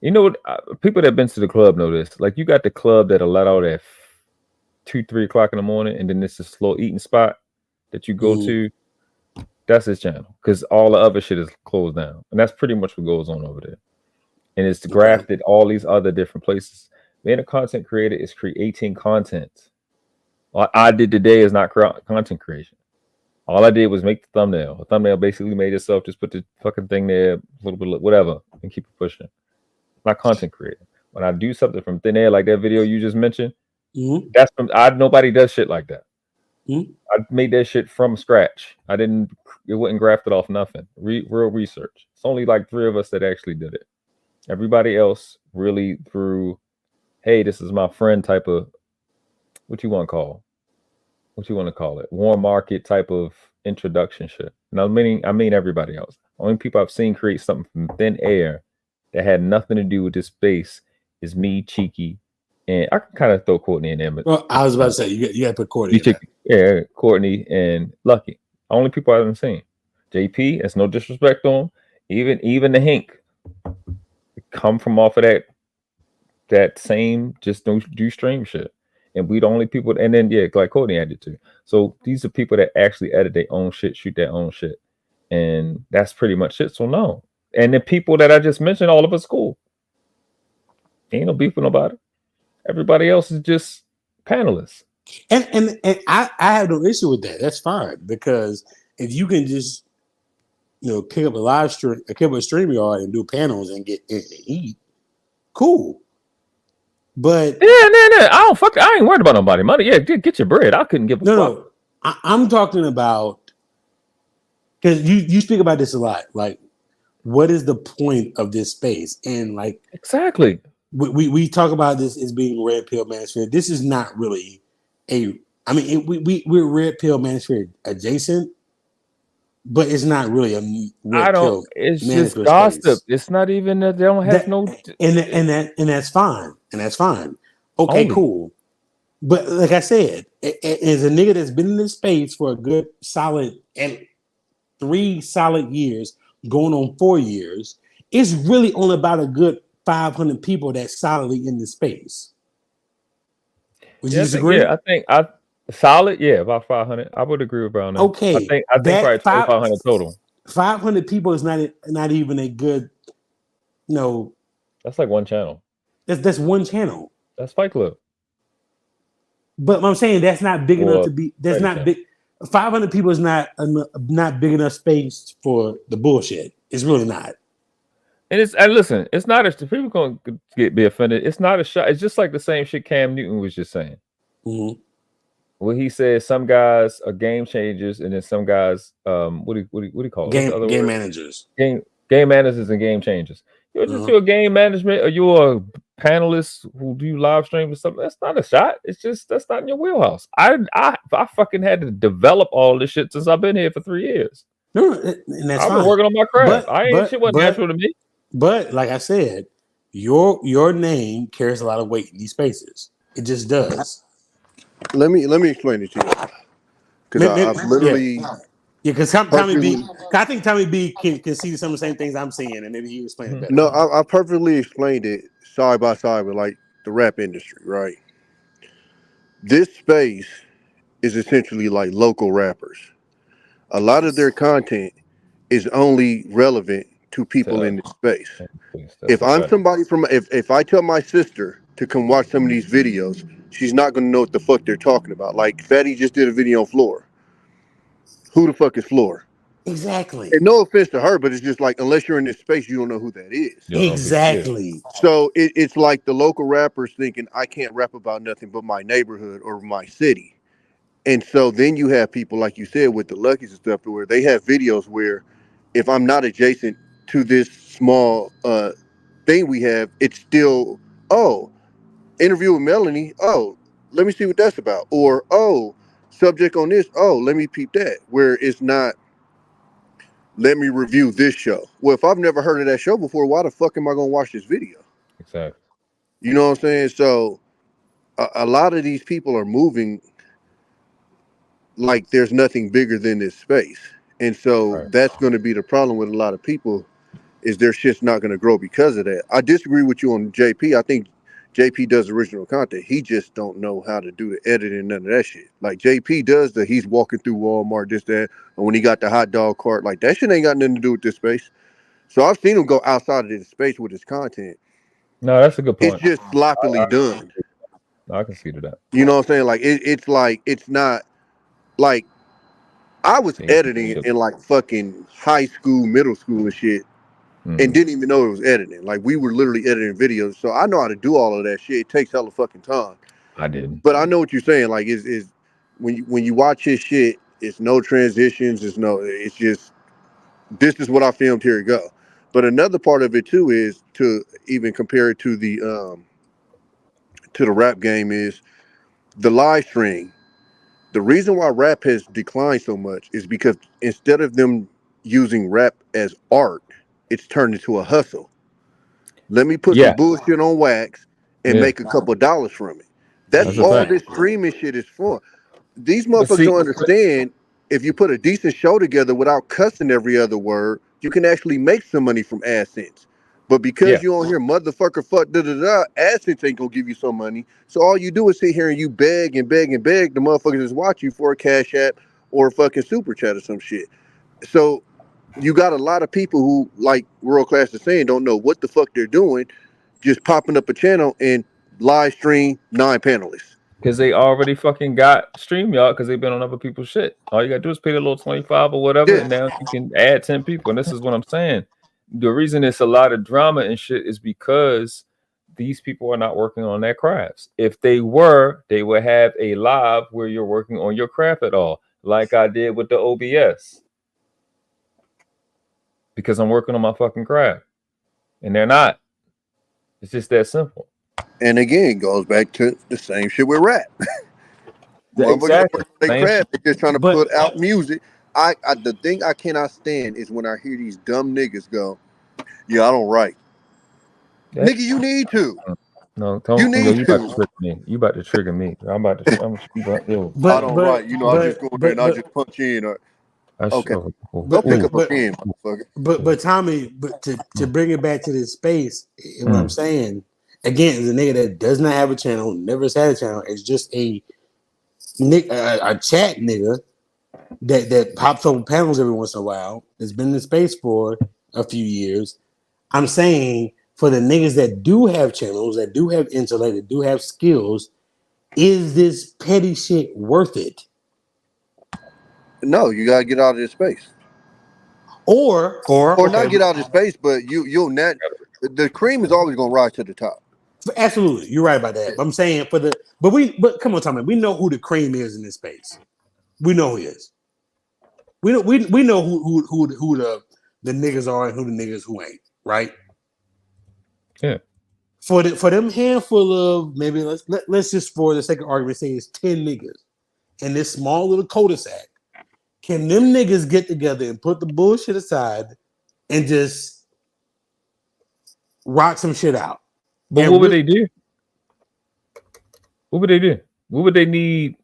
you know what? People that have been to the club know this. Like you got the club that'll let out at 2-3 o'clock in the morning, and then this is a slow eating spot that you go to. That's his channel because all the other shit is closed down, and that's pretty much what goes on over there. And it's grafted all these other different places. Being a content creator is creating content. What I did today is not content creation. All I did was make the thumbnail. The thumbnail basically made itself. Just put the fucking thing there, a little bit of whatever, and keep it pushing. Not content creating. When I do something from thin air, like that video you just mentioned, that's from nobody does shit like that. I made that shit from scratch. It wasn't grafted off nothing. Real research. It's only like 3 of us that actually did it. Everybody else really through, hey, this is my friend type of, what you want to call it, warm market type of introduction shit. And I mean everybody else. Only people I've seen create something from thin air that had nothing to do with this space is me, Cheeky, and I can kind of throw Courtney in there. But well, I was about to say you got to put Courtney. Yeah, Courtney and Lucky. Only people I haven't seen. JP, that's no disrespect to him. Even the Hink come from off of that same just don't do stream shit. And we the only people, and then like Courtney had it too. So these are people that actually edit their own shit, shoot their own shit. And that's pretty much it. So no. And the people that I just mentioned, all of us cool. Ain't no beef with nobody. Everybody else is just panelists. And I have no issue with that. That's fine. Because if you can just pick up a live stream, pick up a StreamYard and do panels and get and eat, cool. But I ain't worried about nobody money. Yeah, get your bread. I couldn't give a fuck. No, I'm talking about, because you speak about this a lot. Like, what is the point of this space? And like, exactly, we talk about this as being Red Pill Manosphere. This is not really we're Red Pill Manosphere adjacent, but it's not really a Red Pill. It's just gossip. Space. It's not even that they don't have and that's fine. And that's fine. Okay, cool. But like I said, as a nigga that's been in this space for a good solid 3 solid years, going on 4 years, it's really only about a good 500 people that's solidly in the space. Would you disagree? I think solid, about 500. I would agree with Brown. Okay, I think probably 500 total. 500 people is not even a good. That's like one channel. That's one channel. That's Fight Club. But I'm saying that's not big enough to be. That's not big. 500 people is not big enough space for the bullshit. It's really not. And listen, it's not a people gonna be offended. It's not a shot. It's just like the same shit Cam Newton was just saying. Mm-hmm. Well, he said some guys are game changers, and then some guys, what do you call it? Game managers. Game managers and game changers. You're just your game management, or you're a panelist who do live streams or something. That's not a shot. It's just that's not in your wheelhouse. I fucking had to develop all this shit since I've been here for 3 years. No, and that's I've fine. been working on my craft. Shit wasn't natural to me. But like I said, your name carries a lot of weight in these spaces. It just does. Let me explain it to you. Because I've literally because Tommy B. I think Tommy B can see some of the same things I'm seeing, and maybe he can explain it better. No, I perfectly explained it side by side with like the rap industry, right? This space is essentially like local rappers. A lot of their content is only relevant to people in this space. If I'm somebody if I tell my sister to come watch some of these videos, she's not going to know what the fuck they're talking about. Like Fatty just did a video on Floor. Who the fuck is Floor? Exactly. And no offense to her, but it's just like, unless you're in this space, you don't know who that is. Exactly. So it's like the local rappers thinking, I can't rap about nothing but my neighborhood or my city. And so then you have people, like you said, with the Luckies and stuff, where they have videos where if I'm not adjacent to this small thing we have, it's still, interview with Melanie, let me see what that's about. Or, subject on this, let me peep that. Where it's not, let me review this show. Well, if I've never heard of that show before, why the fuck am I going to watch this video? Exactly. You know what I'm saying? So a lot of these people are moving like there's nothing bigger than this space. And so that's going to be the problem with a lot of people, is their shit's not going to grow because of that. I disagree with you on JP. I think JP does original content. He just don't know how to do the editing and none of that shit. Like JP does he's walking through Walmart, this, that, and when he got the hot dog cart, like that shit ain't got nothing to do with this space. So I've seen him go outside of this space with his content. No, that's a good point. It's just sloppily done. I can see that. You know what I'm saying? Like it's like, it's not like, I was editing in like fucking high school, middle school and shit, and didn't even know it was editing. Like we were literally editing videos, so I know how to do all of that shit. It takes hella fucking time. I didn't, but I know what you're saying. Like is when you watch his shit, it's no transitions. It's just, this is what I filmed. Here you go. But another part of it too is to even compare it to the rap game is the live stream. The reason why rap has declined so much is because instead of them using rap as art, it's turned into a hustle. Let me put some bullshit on wax and make a couple of dollars from it. That's all this streaming shit is for. These motherfuckers don't understand, if you put a decent show together without cussing every other word, you can actually make some money from AdSense. But because you don't hear motherfucker fuck AdSense ain't gonna give you some money. So all you do is sit here and you beg and beg and beg the motherfuckers just watch you for a Cash App or a fucking super chat or some shit. So you got a lot of people who, like World Class is saying, don't know what the fuck they're doing, just popping up a channel and live stream 9 panelists. Because they already fucking got StreamYard because they've been on other people's shit. All you gotta do is pay a little 25 or whatever, and now you can add 10 people. And this is what I'm saying. The reason it's a lot of drama and shit is because these people are not working on their crafts. If they were, they would have a live where you're working on your craft at all, like I did with the OBS. Because I'm working on my fucking craft. And they're not. It's just that simple. And again, it goes back to the same shit with rap. Exactly. They craft, they're just trying to put out music. The thing I cannot stand is when I hear these dumb niggas go, I don't write. Nigga, you need to. No, you about to trick me. You about to trigger me. I don't write. I just go there and I just punch in. Or okay, go pick up a pen, motherfucker. But Tommy, to bring it back to this space, what I'm saying again is a nigga that does not have a channel, never has had a channel. It's just a chat nigga that pops up panels every once in a while. That's been in the space for a few years. I'm saying for the niggas that do have channels, that do have intellect, that do have skills, is this petty shit worth it? No, you gotta get out of this space. or okay. Not get out of space, but you'll net the cream is always gonna rise to the top. Absolutely, you're right about that. But I'm saying but come on, Tommy, we know who the cream is in this space. We know who he is. We know who the niggas are and who the niggas who ain't, right? Yeah. For them handful of maybe let's just for the sake of argument say it's 10 niggas in this small little cul-de-sac. Can them niggas get together and put the bullshit aside and just rock some shit out? But what would they do? What would they do? What would they need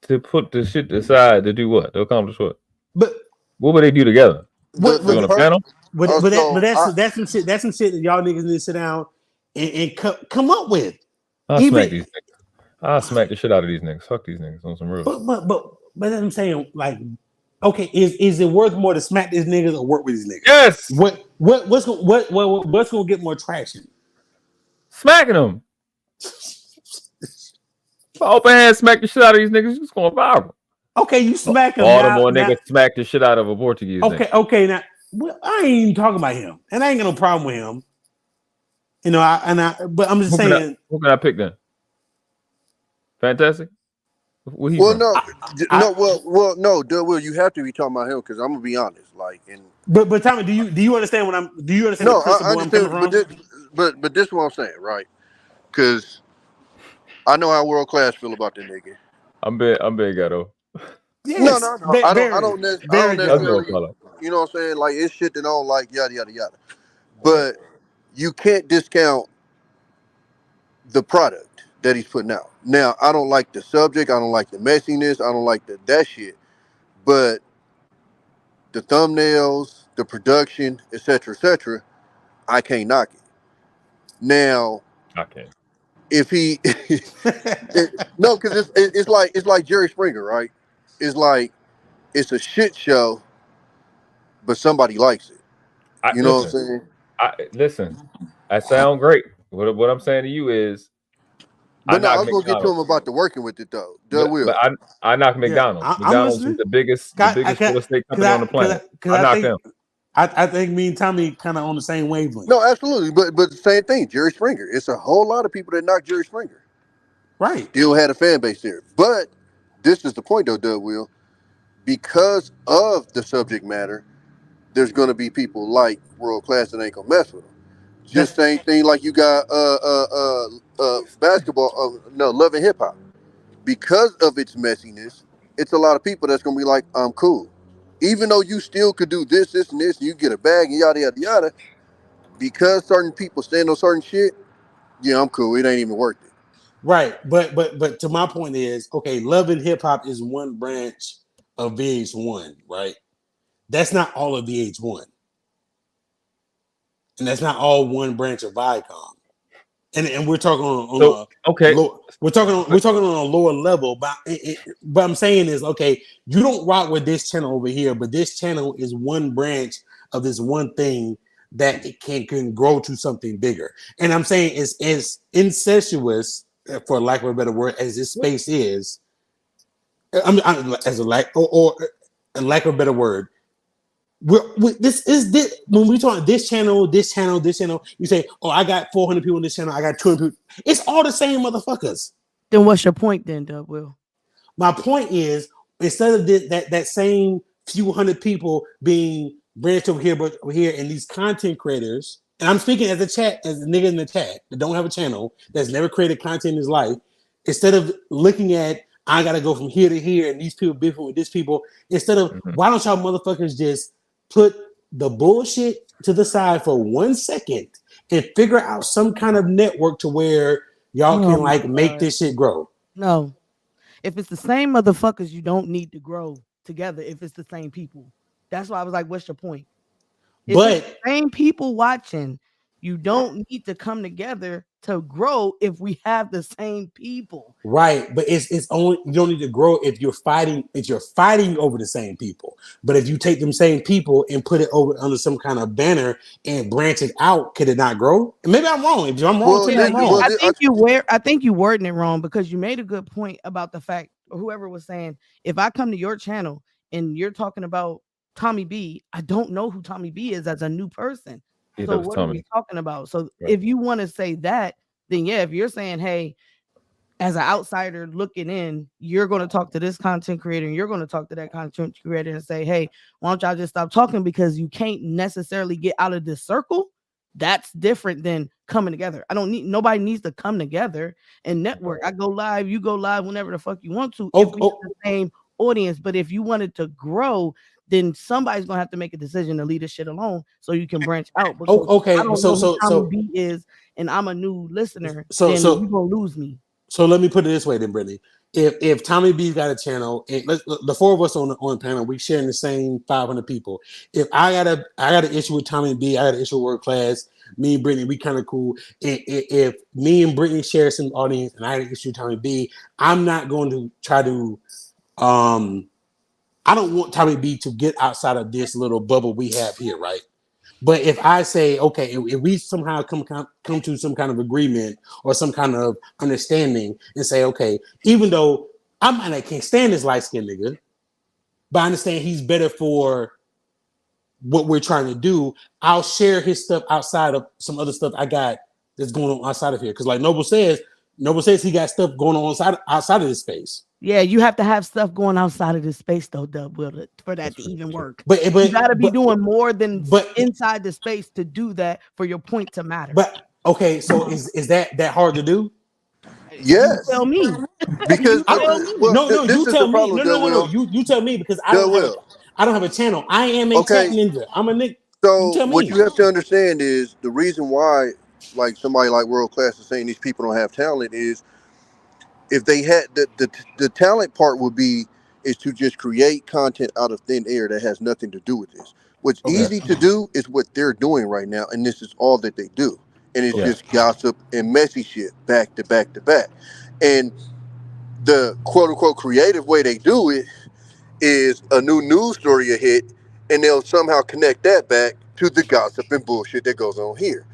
to put the shit aside to do what? To accomplish what? But what would they do together? What on a panel? But that's some shit. That's some shit that y'all niggas need to sit down and come up with. I'll smack these niggas. I'll smack the shit out of these niggas. Fuck these niggas on some real. But I'm saying, like, okay, is it worth more to smack these niggas or work with these niggas? Yes. What's gonna get more traction? Smacking them. If I open hand smack the shit out of these niggas, it's going viral. Okay, you smack him. Baltimore niggas smack the shit out of a Portuguese. Okay, now I ain't even talking about him, and I ain't got no problem with him. You know, but I'm just saying. Who can I pick then? Fantastic. No, Will, you have to be talking about him because I'm gonna be honest. Like, but Tommy, do you understand what I'm? Do you understand? No, I understand. But this is what I'm saying, right? Because I know how world class feel about the nigga. I'm big ghetto. Yes, no. I don't necessarily. You know what I'm saying? Like, it's shit that I don't like. Yada yada yada. But you can't discount the product that he's putting out. Now, I don't like the subject. I don't like the messiness. I don't like that shit. But the thumbnails, the production, etc., I can't knock it. Now, I can't. If he, no, because it's like Jerry Springer, right? It's like it's a shit show, but somebody likes it. You know what I'm saying? Listen, I sound great. What I'm saying to you is, but no, I was gonna get to him about the working with it though. But I knock McDonald's. Yeah, McDonald's is the biggest real estate company on the planet. I knock them. I think me and Tommy kind of on the same wavelength. No, absolutely, but the same thing. Jerry Springer. It's a whole lot of people that knock Jerry Springer. Right. Still had a fan base there, but this is the point though, Doug Will. Because of the subject matter, there's going to be people like world class that ain't gonna mess with them. Just same thing like you got basketball. Love and hip hop. Because of its messiness, it's a lot of people that's gonna be like, I'm cool. Even though you still could do this, and this, and you get a bag and yada yada yada, because certain people stand on certain shit, yeah, I'm cool. It ain't even worth it. Right, but to my point is, okay, love and hip hop is one branch of VH1, right? That's not all of VH1, and that's not all one branch of Viacom. And we're talking we're talking on a lower level, but I'm saying is, okay, you don't rock with this channel over here, but this channel is one branch of this one thing that it can grow to something bigger. And I'm saying it's as incestuous, for lack of a better word, as this space is. As a lack of a better word. This when we talk this channel, you say, oh, I got 400 people on this channel, I got 200 people. It's all the same motherfuckers. Then what's your point then, Doug Will? My point is, instead of that same few hundred people being branched over here and these content creators, and I'm speaking as a nigga in the chat that don't have a channel, that's never created content in his life, instead of looking at, I gotta go from here to here and these people beefing with this people, instead of, why don't y'all motherfuckers just put the bullshit to the side for 1 second and figure out some kind of network to where y'all can make this shit grow? No. If it's the same motherfuckers, you don't need to grow together if it's the same people. That's why I was like, what's your point? If it's the same people watching, you don't need to come together to grow if we have the same people. Right, but it's only, you don't need to grow if you're fighting over the same people. But if you take them same people and put it over under some kind of banner and branch it out, could it not grow? And maybe I'm wrong. If I'm wrong, I'm wrong. I think you wording it wrong, because you made a good point about the fact, or whoever was saying, if I come to your channel and you're talking about Tommy B, I don't know who Tommy B is as a new person. Yeah, So what are we talking about? So if you want to say that, then yeah, if you're saying, hey, as an outsider looking in, you're going to talk to this content creator and you're going to talk to that content creator and say, hey, why don't y'all just stop talking because you can't necessarily get out of this circle? That's different than coming together. Nobody needs to come together and network. I go live, you go live whenever the fuck you want to. If we have the same audience, but if you wanted to grow, then somebody's gonna have to make a decision to leave this shit alone so you can branch out. Okay, I don't know who Tommy B is, and I'm a new listener. Then you're gonna lose me. So let me put it this way, then, Brittany. If Tommy B's got a channel, and the four of us on the panel, we sharing the same 500 people. If I got an issue with Tommy B, I got an issue with World Class. Me and Brittany, we kind of cool. If me and Brittany share some audience, and I got an issue with Tommy B, I'm not going to try to. I don't want Tommy B to get outside of this little bubble we have here, right? But if I say, okay, if we somehow come to some kind of agreement or some kind of understanding and say, okay, even though I can't stand this light-skinned nigga, but I understand he's better for what we're trying to do, I'll share his stuff outside of some other stuff I got that's going on outside of here. Because like Noble says he got stuff going on outside of this space. Yeah, you have to have stuff going outside of this space though, Dub, for that to even work. But you gotta be doing more than inside the space to do that for your point to matter. But okay, so is that hard to do? Yes. You tell me. Because you tell me. No. You tell me because I don't have a channel. I am a tech ninja. I'm a nigga. So what you have to understand is the reason why, like somebody like World Class is saying these people don't have talent is if they had the talent part would be is to just create content out of thin air that has nothing to do with this. What's easy to do is what they're doing right now, and this is all that they do. And it's just gossip and messy shit back to back to back. And the quote unquote creative way they do it is a new news story a hit, and they'll somehow connect that back to the gossip and bullshit that goes on here.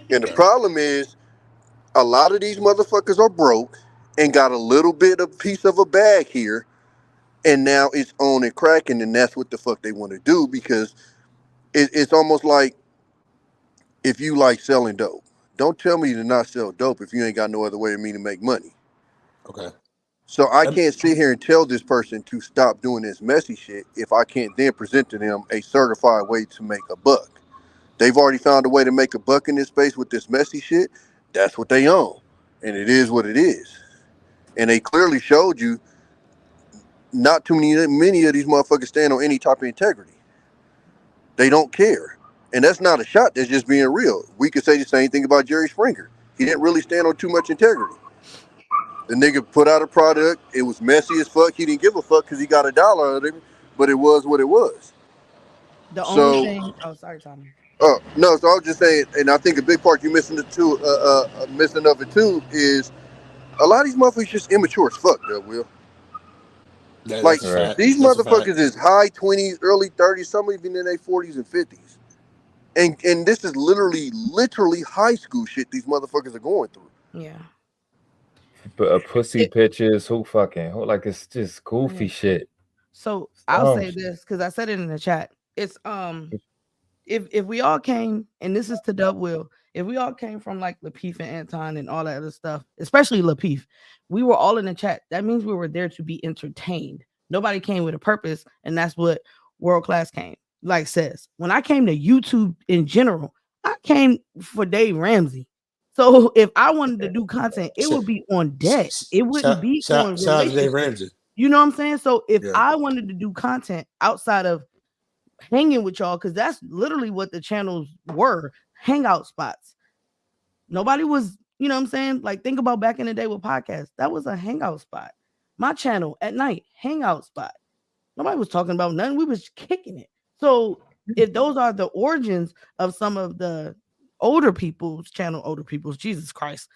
And the problem is a lot of these motherfuckers are broke and got a little bit of piece of a bag here, and now it's on and cracking, and that's what the fuck they want to do because it's almost like if you like selling dope, don't tell me to not sell dope if you ain't got no other way of me to make money. Okay. So I can't sit here and tell this person to stop doing this messy shit if I can't then present to them a certified way to make a buck. They've already found a way to make a buck in this space with this messy shit. That's what they own, and it is what it is. And they clearly showed you not too many of these motherfuckers stand on any type of integrity. They don't care. And that's not a shot, that's just being real. We could say the same thing about Jerry Springer. He didn't really stand on too much integrity. The nigga put out a product, it was messy as fuck. He didn't give a fuck because he got $1 out of it, but it was what it was. The only thing, sorry, Tommy. Oh, no, so I was just saying, and I think a big part you're missing of it too is a lot of these motherfuckers just immature as fuck, though, Will. These motherfuckers is high 20s, early 30s, some even in their 40s and 50s. And this is literally high school shit these motherfuckers are going through. Yeah. But pussy pictures, like it's just goofy shit. So I'll say this because I said it in the chat. It's if we all came, and this is to Dub Will, if we all came from like Lapeef and Anton and all that other stuff, especially Lapeef, we were all in the chat. That means we were there to be entertained. Nobody came with a purpose, and that's what World Class came. Like says, when I came to YouTube in general, I came for Dave Ramsey. So if I wanted to do content, it would be on deck. It wouldn't be on Dave Ramsey. You know what I'm saying? So if I wanted to do content outside of hanging with y'all, because that's literally what the channels were, hangout spots. Nobody was, you know what I'm saying? Like think about back in the day with podcasts. That was a hangout spot. My channel at night, hangout spot. Nobody was talking about nothing. We was kicking it. So if those are the origins of some of the older people's Jesus Christ,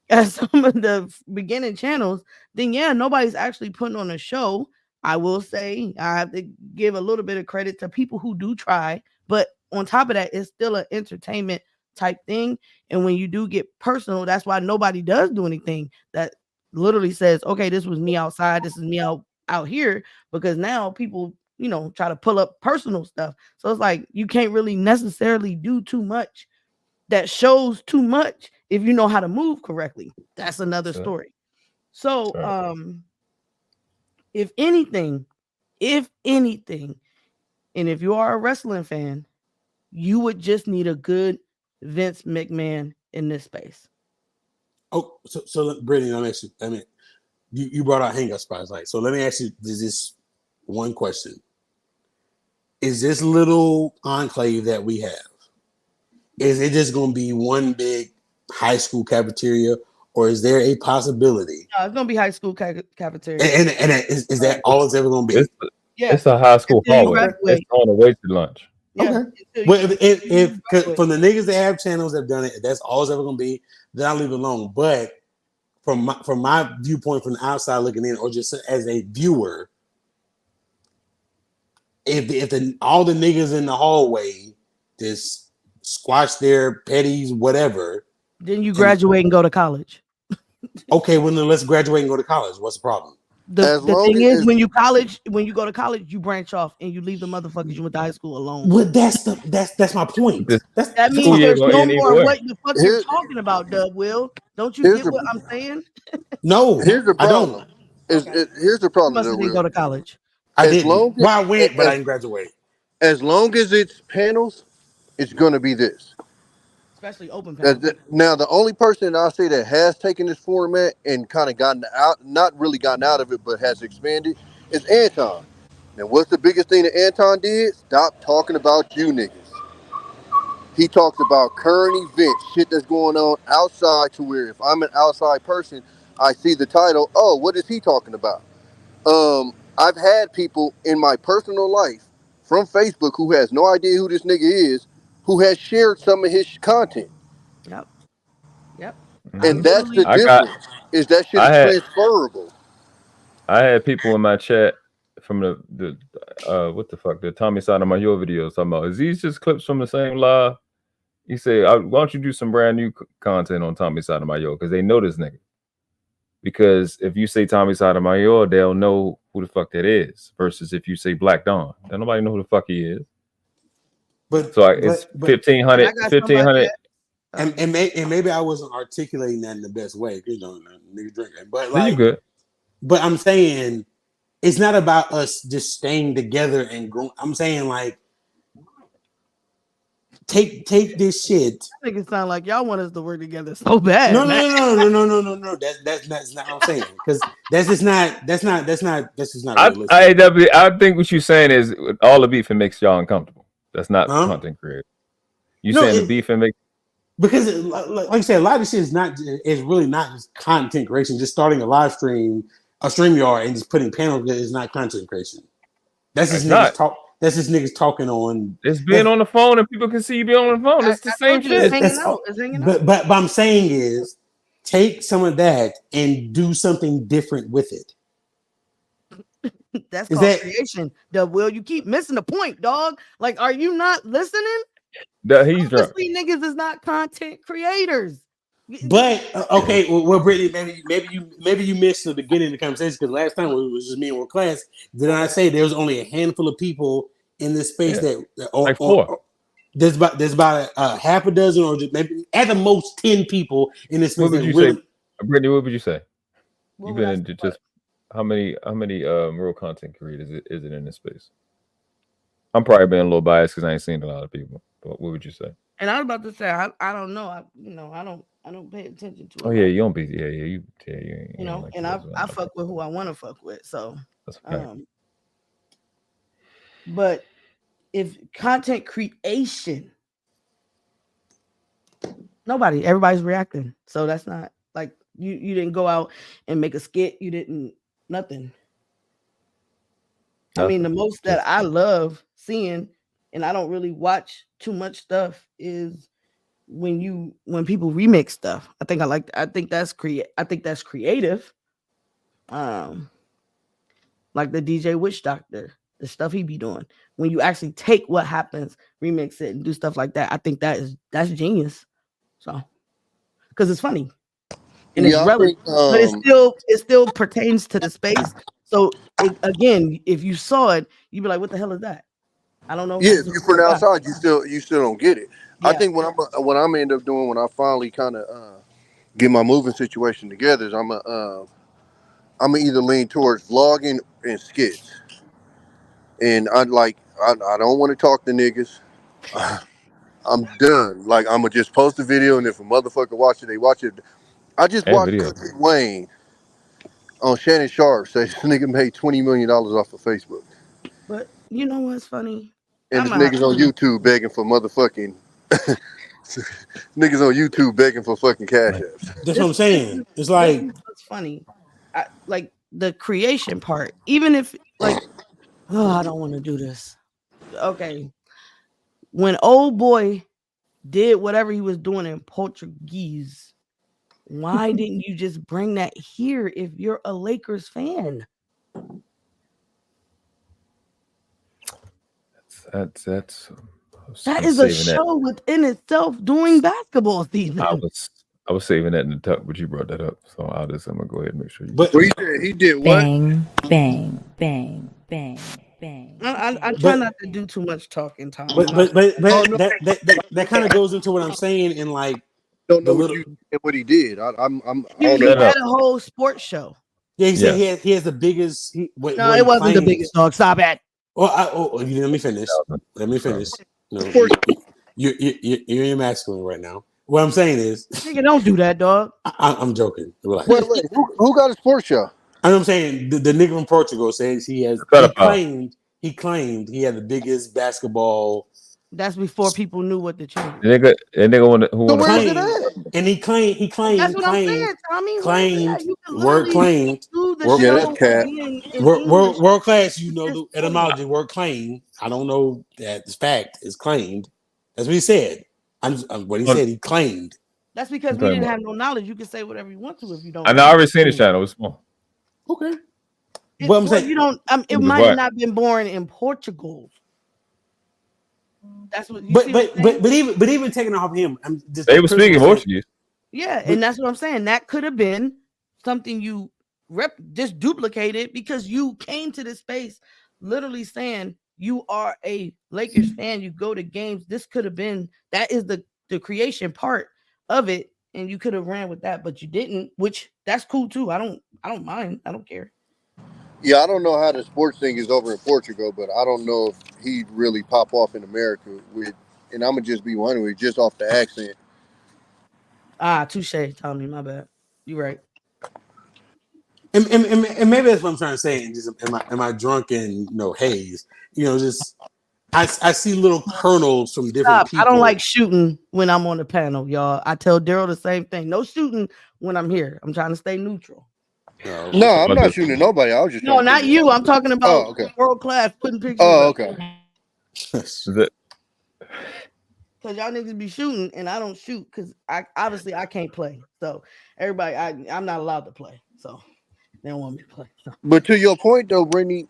as some of the beginning channels, then yeah, nobody's actually putting on a show. I will say I have to give a little bit of credit to people who do try, but on top of that, it's still an entertainment type thing. And when you do get personal, that's why nobody does do anything that literally says, okay, this was me outside, this is me out here, because now people you know, try to pull up personal stuff. So it's like you can't really necessarily do too much that shows too much if you know how to move correctly. That's another story. So if anything, and if you are a wrestling fan, you would just need a good Vince McMahon in this space. Oh, so Brittany, let me ask you. I mean, you brought out hang up spots, like, so let me ask you this one question: is this little enclave that we have, is it just going to be one big high school cafeteria, or is there a possibility? No, it's going to be high school cafeteria. And is that all it's ever going to be? It's a high school hallway. It's on the way to lunch. Okay. Well, if from the niggas that have channels that have done it, that's all it's ever going to be, then I'll leave it alone. But from my viewpoint, from the outside looking in, or just as a viewer, if all the niggas in the hallway just squash their petties, whatever, then you graduate and go to college. Okay, well then let's graduate and go to college. What's the problem? The thing is, when you go to college, you branch off and you leave the motherfuckers you went to high school alone. Well, that's my point. That means there's no more what the fuck you're talking about, Dub Will. Don't you get what I'm saying? No, here's the problem. Here's the problem. You must didn't go to college. I didn't. Well, I went, but I didn't graduate. As long as it's panels, it's going to be this. Especially open panels. Now, the only person I say that has taken this format and kind of gotten out, not really gotten out of it, but has expanded, is Anton. And what's the biggest thing that Anton did? Stop talking about you niggas. He talks about current events, shit that's going on outside, to where if I'm an outside person, I see the title, oh, what is he talking about? I've had people in my personal life from Facebook who has no idea who this nigga is, who has shared some of his content. Yep. And that's the difference, is that shit is transferable. I had people in my chat from the what the fuck, the Tommy Sotomayor videos talking about, is these just clips from the same live? He said, why don't you do some brand new content on Tommy Sotomayor? Because they know this nigga. Because if you say Tommy Sotomayor, they'll know who the fuck that is. Versus if you say Black Dawn, then nobody know who the fuck he is. But so it's 1,500. And maybe I wasn't articulating that in the best way. You know, nigga drinking. But you good. But I'm saying it's not about us just staying together and growing. I'm saying like take this shit. I think it sounds like y'all want us to work together so bad. No. That's not what I'm saying, because that's just not realistic. I think what you're saying is all the beef and makes y'all uncomfortable. That's not content creator. You saying the beef and make, because like I said, a lot of this shit is really not just content creation. Just starting a live stream, a StreamYard, and just putting panels is not content creation. That's just niggas talk. That's just niggas talking on. It's being on the phone and people can see you being on the phone. It's the same shit. But I'm saying is take some of that and do something different with it. That's called creation. Will, you keep missing the point, dog. Like, are you not listening? He's drunk. Obviously, niggas is not content creators. But okay, well, Brittany, maybe you missed the beginning of the conversation, because last time it was just me and class. Did I say there was only a handful of people in this space like four? There's about a half a dozen, or just maybe at the most 10 people in this space. What would you say, Brittany? What would you say? You've been into just how many real content creators is it in this space? I'm probably being a little biased because I ain't seen a lot of people. But what would you say? And I was about to say, I don't know. I don't pay attention to it. Oh yeah, you don't be. Yeah, you know, and I fuck with who I want to fuck with. So, but if content creation, everybody's reacting. So that's not like you didn't go out and make a skit. You didn't nothing. I mean, the most that I love seeing, and I don't really watch too much stuff, is when people remix stuff. I think that's creative. Like the DJ Witch Doctor, the stuff he be doing. When you actually take what happens, remix it, and do stuff like that, I think that's genius. So, because it's funny and it's relevant, but it still pertains to the space. So again, if you saw it, you'd be like, "What the hell is that?" I don't know. Yeah, if you're from the outside, you still don't get it. Yeah. I think what I'm end up doing when I finally kind of get my moving situation together is I'm gonna either lean towards vlogging and skits, and I don't want to talk to niggas. I'm done. Like I'm gonna just post a video, and if a motherfucker watch it, they watch it. I just watched Cookie Wayne on Shannon Sharp say this nigga made $20 million off of Facebook. But you know what's funny? And this niggas on YouTube begging for motherfucking niggas on YouTube begging for fucking cash apps. That's what I'm saying. It's like what's funny. Like the creation part, even if like, oh, I don't want to do this. Okay. When old boy did whatever he was doing in Portuguese, why didn't you just bring that here if you're a Lakers fan? That is a show within itself doing basketball season. I was saving that in the tuck, but you brought that up, so I'm gonna go ahead and make sure you. But he did what? Bang, bang, bang, bang, bang. I try not to do too much talking, Tom. But that kind of goes into what I'm saying in like don't know what he did. He had a whole sports show. Yeah, he said he has the biggest. No, it wasn't the biggest dog. Stop it. Well, let me finish. No, you're masculine right now. What I'm saying is, nigga, don't do that, dog. I'm joking. Wait, who got a sports show? I'm saying the nigga from Portugal says he claimed he had the biggest basketball. That's before people knew what to change. That nigga and he claimed. That's what I'm saying, Tommy. World class. You know the etymology. Word claim. I don't know that this fact is claimed. That's what he said. What he said. He claimed. That's because we didn't have no knowledge. You can say whatever you want to if you don't. I know. I already seen the channel. It's small. Okay. I'm saying you don't. It might have not been born in Portugal. That's what. But even taking off him, they were speaking Portuguese. Yeah, and that's what I'm saying. That could have been something you just duplicated because you came to this space literally saying you are a Lakers fan. You go to games. This could have been that is the creation part of it, and you could have ran with that, but you didn't. Which that's cool too. I don't mind. I don't care. Yeah, I don't know how the sports thing is over in Portugal, but I don't know if he'd really pop off in America with, and I'm gonna just be one with just off the accent. Touche, Tommy. My bad. You're right. And maybe that's what I'm trying to say. And just am I drunk in haze? Just I see little kernels from different people. I don't like shooting when I'm on the panel, y'all. I tell Daryl the same thing. No shooting when I'm here. I'm trying to stay neutral. No, I'm not shooting at nobody. I was just not you. I'm talking about world class putting pictures. Oh, okay. Because y'all niggas be shooting and I don't shoot because I can't play. So everybody, I'm not allowed to play. So they don't want me to play. So. But to your point though, Brittany,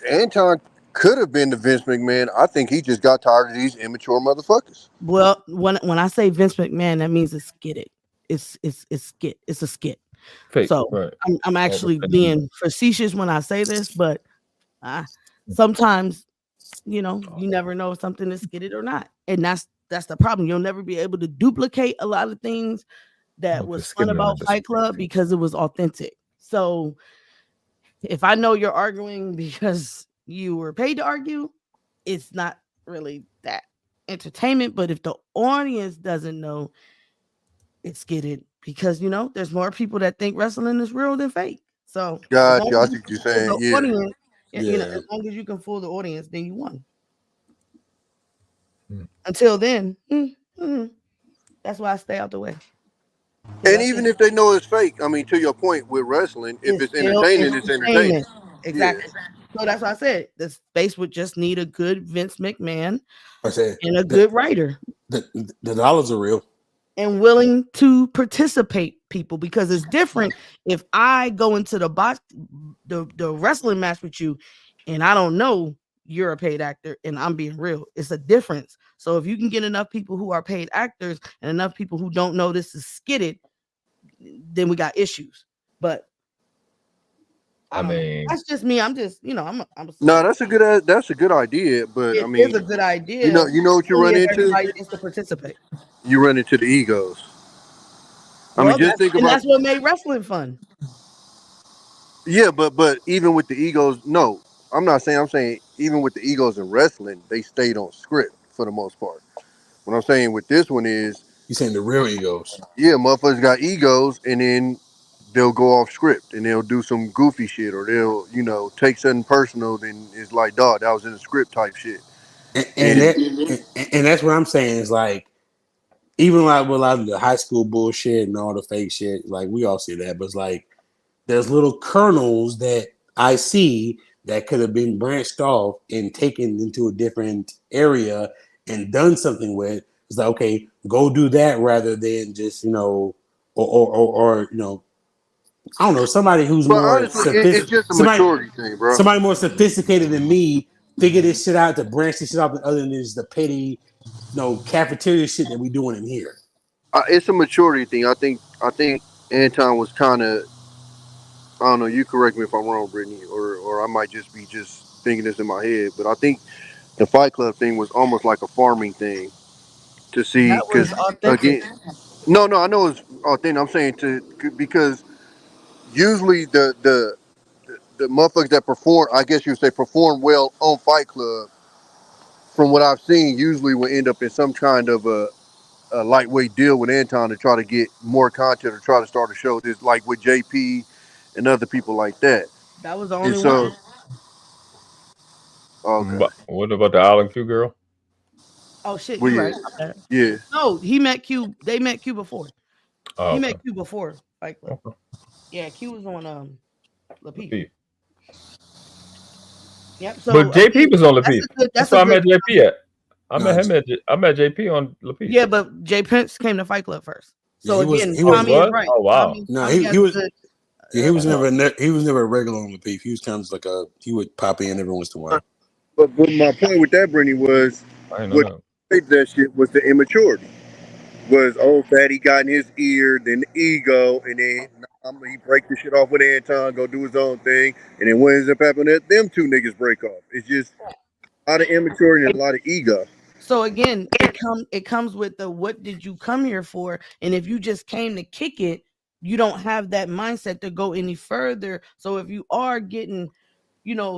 Anton could have been the Vince McMahon. I think he just got tired of these immature motherfuckers. Well, when I say Vince McMahon, that means it's skitted. It's skit. It's a skit. Fake, so right. I'm actually being facetious when I say this, but sometimes you never know if something is skitted or not, and that's the problem. You'll never be able to duplicate a lot of things that was fun about Fight Club because it was authentic. So if I know you're arguing because you were paid to argue, it's not really that entertainment. But if the audience doesn't know, it's skitted. Because there's more people that think wrestling is real than fake. So I see what you're saying. Audience, as long as you can fool the audience, then you won. Until then, that's why I stay out the way. And even if they know it's fake, I mean, to your point with wrestling, if it's entertaining, it's entertaining. Exactly. Yeah. So that's why I said the space would just need a good Vince McMahon and a good writer. The dollars are real. And willing to participate people, because it's different if I go into the wrestling match with you and I don't know you're a paid actor and I'm being real. It's a difference. So if you can get enough people who are paid actors and enough people who don't know this is skitted, then we got issues. But I mean, that's just me. I'm just, I'm no, that's a good idea, but it I mean, is a good idea. you know what you run into? Everybody gets to participate. You run into the egos. Well, I mean, just think about that's what made wrestling fun. Yeah, but even with the egos, no, I'm not saying. I'm saying even with the egos in wrestling, they stayed on script for the most part. What I'm saying with this one is, you saying the real egos? Yeah, motherfuckers got egos, and then they'll go off script and they'll do some goofy shit, or they'll take something personal. Then it's like, dog, that was in the script type shit. And that's what I'm saying is like, even like with a lot of the high school bullshit and all the fake shit, like we all see that, but it's like there's little kernels that I see that could have been branched off and taken into a different area and done something with. It's like, okay, go do that rather than just, or I don't know, somebody who's more honestly, it's just a maturity thing, bro. Somebody more sophisticated than me figure this shit out to branch this shit off other than just the petty, cafeteria shit that we doing in here. It's a maturity thing. I think Anton was kind of, I don't know, you correct me if I'm wrong, Brittany, or I might just be thinking this in my head, but I think the Fight Club thing was almost like a farming thing to see, because again, no, I know it's authentic. I'm saying because usually the motherfuckers that perform, I guess you would say, perform well on Fight Club, from what I've seen, usually will end up in some kind of a lightweight deal with Anton to try to get more content or try to start a show. Just like with JP and other people like that. That was the only one. Okay. What about the Island Q girl? Oh shit, you're right. Okay. Yeah. No, he met Q. They met Q before. Oh, he met Q before Fight Club. Okay. Yeah, Q was on Lapeef. Yep. So, but JP was on Lapeef. That's where I met JP at. I met JP on Lapeef. Yeah, but Jay Prince came to Fight Club first. So yeah, again, Tommy is right. Oh wow. He was. He was never a regular on Lapeef. He was kind of like he would pop in every once in a while. But my point with that, Brittany, was what made that shit was the immaturity. Was old fatty got in his ear, then the ego, and then he break the shit off with Anton, go do his own thing, and then what ends up happening? Them two niggas break off. It's just a lot of immaturity and a lot of ego. So again, it comes with the what did you come here for? And if you just came to kick it, you don't have that mindset to go any further. So if you are getting,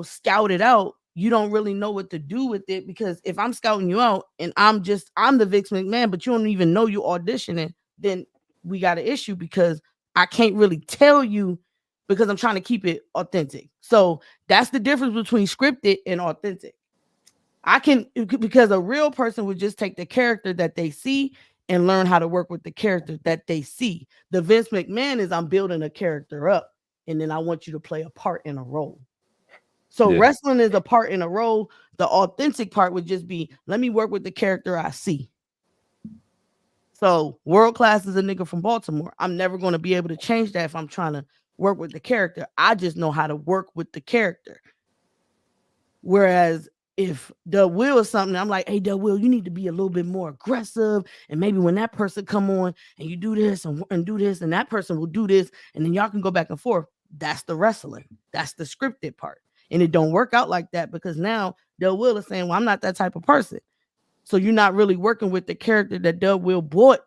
scouted out, you don't really know what to do with it, because if I'm scouting you out and I'm the Vince McMahon, but you don't even know you auditioning, then we got an issue, because I can't really tell you, because I'm trying to keep it authentic. So that's the difference between scripted and authentic. Because a real person would just take the character that they see and learn how to work with the character that they see. The Vince McMahon is, I'm building a character up, and then I want you to play a part in a role. So wrestling is a part in a role. The authentic part would just be, let me work with the character I see. So World Class is a nigga from Baltimore. I'm never going to be able to change that if I'm trying to work with the character. I just know how to work with the character. Whereas if Doug Will is something, I'm like, hey, Doug Will, you need to be a little bit more aggressive. And maybe when that person come on and you do this and do this, and that person will do this, and then y'all can go back and forth. That's the wrestling. That's the scripted part. And it don't work out like that, because now Doug Will is saying, well, I'm not that type of person. So you're not really working with the character that Doug Will brought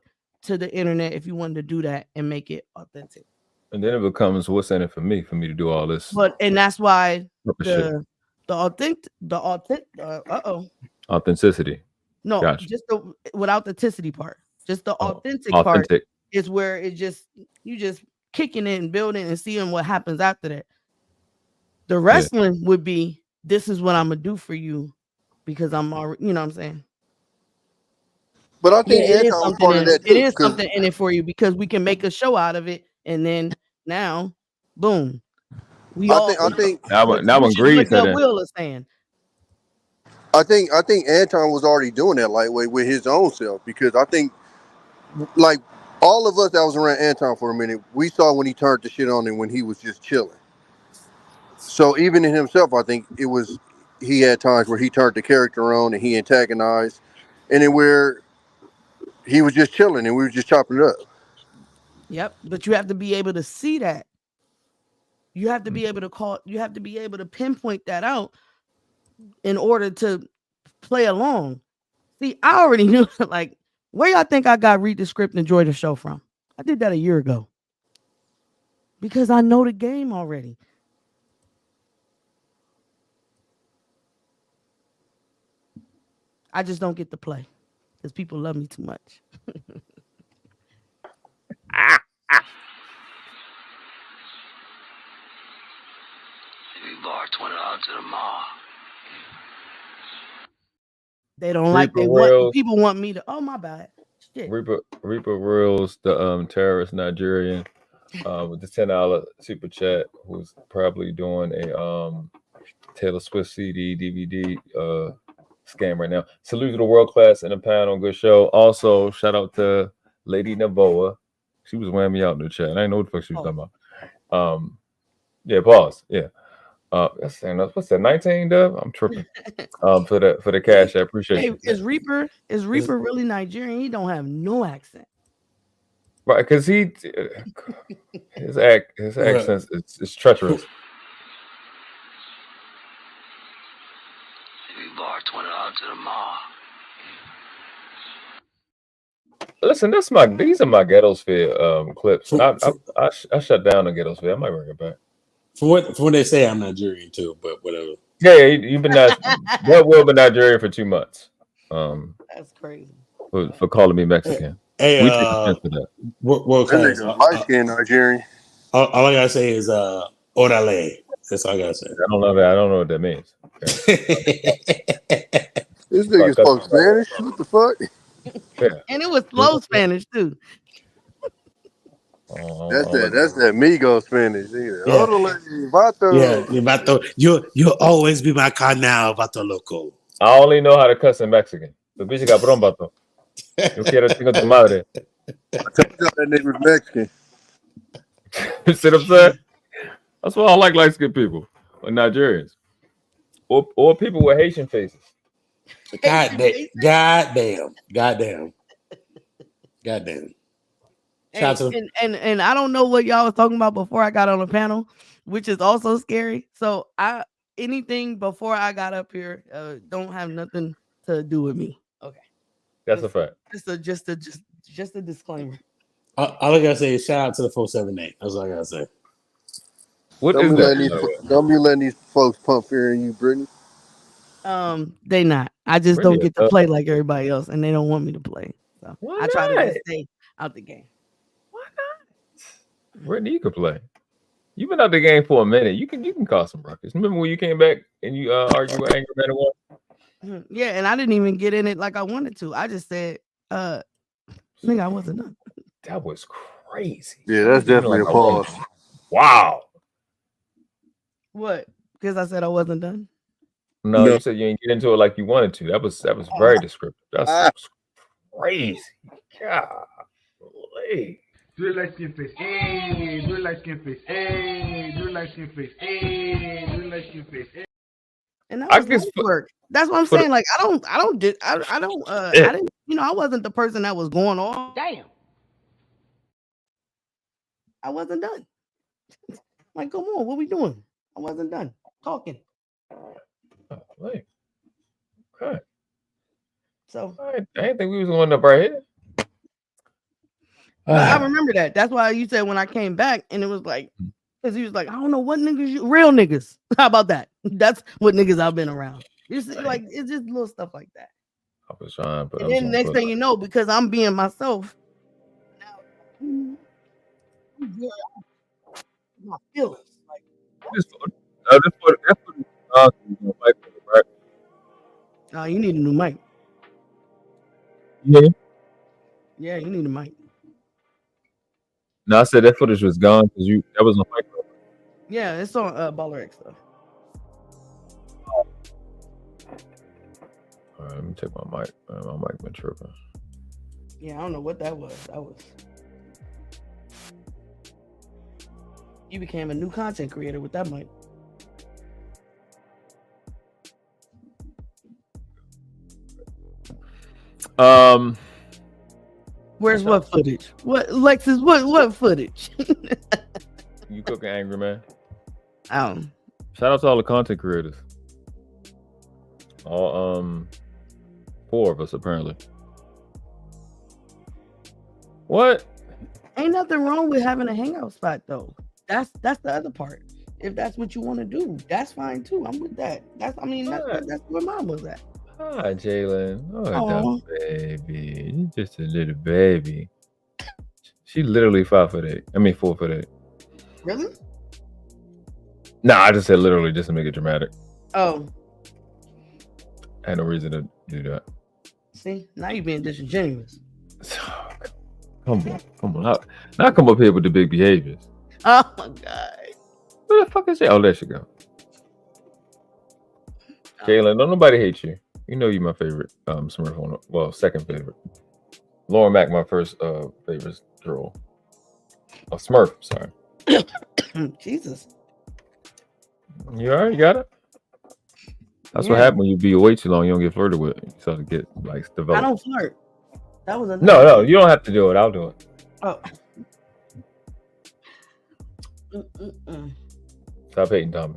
to the internet if you wanted to do that and make it authentic. And then it becomes, what's in it for me to do all this? And that's why authenticity. No, gotcha. Just with authenticity part. Just the authentic part is where you just kicking it and building and seeing what happens after that. The wrestling would be, this is what I'm gonna do for you, because I'm already, you know what I'm saying. But I think it is something in it. It is something in it for you, because we can make a show out of it, and then now, boom. I think now when Greed said Will is saying. I think Anton was already doing that lightweight with his own self, because I think, like, all of us that was around Anton for a minute, we saw when he turned the shit on and when he was just chilling. So even in himself, I think he had times where he turned the character on and he antagonized, and then where he was just chilling and we were just chopping it up. Yep, but you have to be able to see that. You have to be able to call. You have to be able to pinpoint that out in order to play along. See, I already knew. Like, where y'all think I got read the script and enjoy the show from? I did that a year ago because I know the game already. I just don't get to play because people love me too much. Bar $20 to the mall. They don't like. They want people want me to. Oh my bad. Shit. Reaper Reels, the terrorist Nigerian, with the $10 super chat, who's probably doing a Taylor Swift CD DVD scam right now. Salute to the world class and the panel. Good show. Also, shout out to Lady Navoa. She was wearing me out in the chat. I didn't know what the fuck she was talking about. Yeah, pause. Yeah. What's that? 19 dub? I'm tripping. For the cash, I appreciate you. Is Reaper really Nigerian? He don't have no accent. Right, because his accent is treacherous. Bar $20 to the mall. Listen, these are my Ghettosphere clips. I shut down the Ghettosphere. I might bring it back. For what they say, I'm Nigerian too, but whatever. Yeah, you've been been Nigerian for 2 months. That's crazy. For calling me Mexican. Hey, we take offense to that. World class. Light skinned Nigerian. All I gotta say is orale. That's all I gotta say. I don't know that. I don't know what that means. This nigga spoke Spanish. What the fuck? Yeah. And it was slow Spanish too. That's that Migo Spanish. Vato. You'll always be my carnal, Vato Loco. I only know how to cuss in Mexican. The bitch got brombato. Yo quiero chingo tu madre. I told y'all that nigga was Mexican. You see what I'm saying? That's why I don't like light skinned people or Nigerians. Or people with Haitian faces. God damn. And I don't know what y'all was talking about before I got on the panel, which is also scary. So anything before I got up here don't have nothing to do with me. Okay, that's a fact. Just a disclaimer. All I gotta say is shout out to the 478. That's all I gotta say. Don't be letting these folks pump fear in you, Brittany. They not. I just don't get to play like everybody else, and they don't want me to play. So I try to just stay out the game. Why not? Brittany, you can play. You've been out the game for a minute. You can cause some ruckus. Remember when you came back and you argued with Angry Man and one? Yeah, and I didn't even get in it like I wanted to. I just said, I think I wasn't done. That was crazy. Yeah, that's definitely a pause. Wow. What? Because I said I wasn't done? No, you said you didn't get into it like you wanted to. That was very descriptive. That's crazy. Golly. Do light skin face. Hey, do light skin face. Hey, do light skin face. Hey, do light skin face. And that was work. That's what I'm saying. Like I didn't, I wasn't the person that was going on. Damn. I wasn't done. Like, come on, what we doing? I wasn't done talking. Wait. Okay. So I didn't think we was going up right here. I remember that. That's why you said when I came back, and it was like, because he was like, I don't know what niggas real niggas. How about that? That's what niggas I've been around. You see, like it's just little stuff like that. I was trying, but and then next thing you know, because I'm being myself. Now, my feelings. Like you need a new mic. Yeah. Yeah, you need a mic. No, I said that footage was gone because that was on micro. Yeah, it's on Baller X stuff. All right, let me take my mic. My mic been tripping. Yeah, I don't know what that was. You became a new content creator with that mic. Where's what footage? What Lexus? What footage? You cooking, Angry Man? Shout out to all the content creators. All 4 of us apparently. What? Ain't nothing wrong with having a hangout spot though. That's the other part. If that's what you want to do, that's fine too. I'm with that. That's where mom was at. Hi, Jalen. Oh, baby. You're just a little baby. She literally 5'8". I mean 4'8". Really? Nah, I just said literally just to make it dramatic. Oh. I had no reason to do that. See, now you're being disingenuous. Come on. Now come up here with the big behaviors. Oh my god. Where the fuck is that? Oh, there she go. Jalen, don't nobody hate you. You know you my favorite Smurf on well, second favorite. Lauren Mack, my first favorite girl. Oh, Smurf, sorry. Jesus. You all right? You got it? That's what happened when you be away too long. You don't get flirted with. You start to get like developed. I don't flirt. That was a No, you don't have to do it. I'll do it. Oh. Stop hating, Tommy.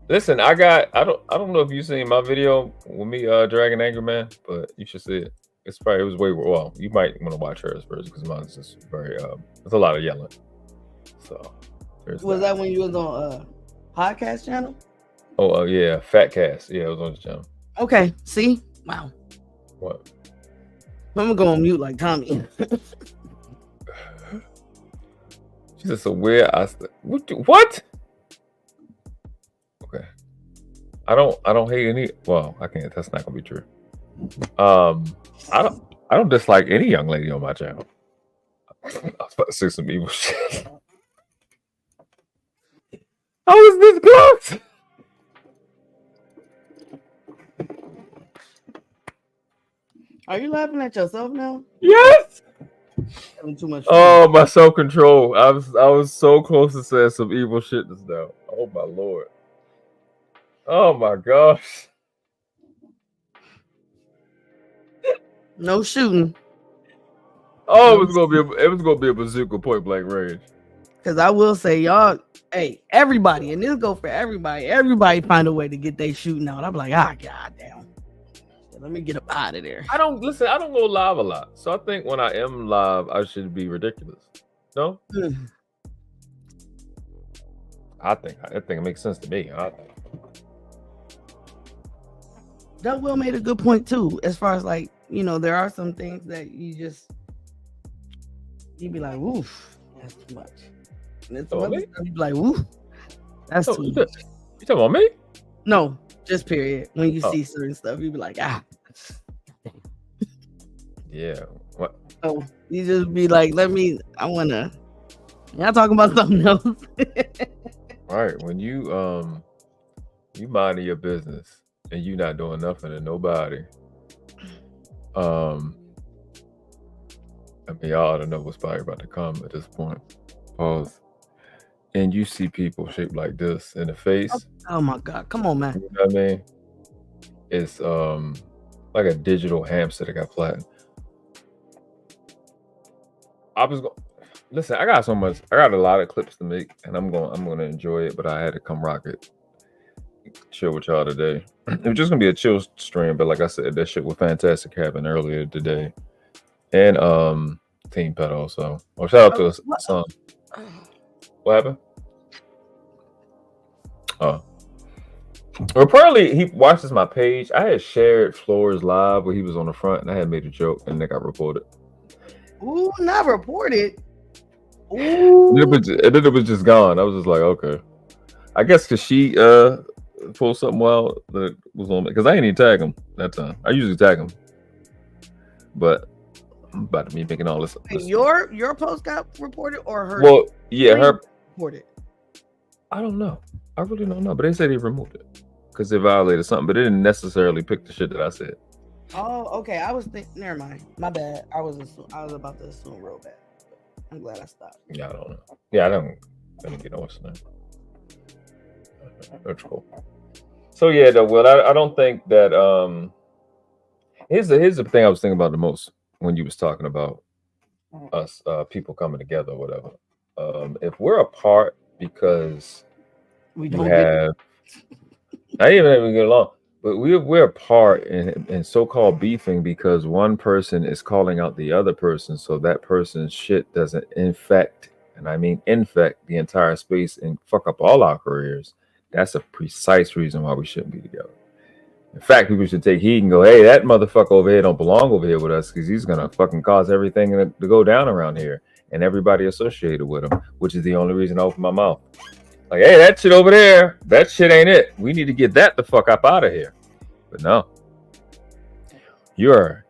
Listen, I don't know if you seen my video with me dragging Angry Man, but you should see it. It was way well. You might want to watch hers first because mine is just very there's a lot of yelling. So was that when you was on podcast channel? Oh yeah, Fat Cast. Yeah, it was on the channel. Okay, see? Wow. What? I'm gonna go on mute like Tommy. She's just a weird. What? Okay. I don't hate any. Well, I can't. That's not gonna be true. I don't dislike any young lady on my channel. I was about to say some evil shit. How is this close? Are you laughing at yourself now? Yes. Having too much. Oh, my self-control. I was so close to saying some evil shit just now. Oh my lord. Oh my gosh. No shooting. Oh, it was gonna be a bazooka point blank range. Cause I will say, y'all, hey, everybody, and this go for everybody. Everybody find a way to get they shooting out. I'm like, goddamn. Let me get up out of there. I don't go live a lot. So I think when I am live, I should be ridiculous. No? I think it makes sense to me. That Will made a good point too, as far as like, there are some things that you'd be like, oof, that's too much. And it's some other stuff you'd be like, oof, that's too much. You talking about me? No, just period. When you see certain stuff, you'd be like, Yeah. What? Oh, you just be like, y'all talking about something else. All right. When you minding your business and you not doing nothing to nobody, I mean, y'all ought to know what's probably about to come at this point. Pause. And you see people shaped like this in the face. Oh my God. Come on, man. You know what I mean? It's like a digital hamster that got flattened. Listen, I got a lot of clips to make, and I'm gonna enjoy it, but I had to come rock it. Chill with y'all today. It was just gonna be a chill stream, but like I said, that shit was fantastic happened earlier today. And Team Pet also. Oh, shout out to his son. What happened? Oh. Well, apparently he watches my page. I had shared Floors live where he was on the front, and I had made a joke, and they got reported. Ooh, not reported. Ooh. And then it was just gone. I was just like, okay. I guess because she pulled something wild that was on it. Because I ain't even tag him that time. I usually tag him. But I'm about to be making all this. Your post got reported or her? Well, yeah, her reported. I don't know. I really don't know. But they said he removed it because they violated something. But they didn't necessarily pick the shit that I said. Oh, okay. I was thinking. Never mind. My bad. I was about to assume real bad. I'm glad I stopped. Yeah, I don't know. Yeah, I didn't get no what's name. That's cool. So yeah, though, Will, I don't think that here's the thing I was thinking about the most when you was talking about us people coming together or whatever. If we're apart because we you don't have, not even that we get along, but we're apart in so-called beefing because one person is calling out the other person, so that person's shit doesn't infect, and I mean infect, the entire space and fuck up all our careers. That's a precise reason why we shouldn't be together. In fact, people should take heed and go, hey, that motherfucker over here don't belong over here with us because he's gonna fucking cause everything to go down around here and everybody associated with him, which is the only reason I open my mouth. Like, hey, that shit over there, that shit ain't it. We need to get that the fuck up out of here. But no, you're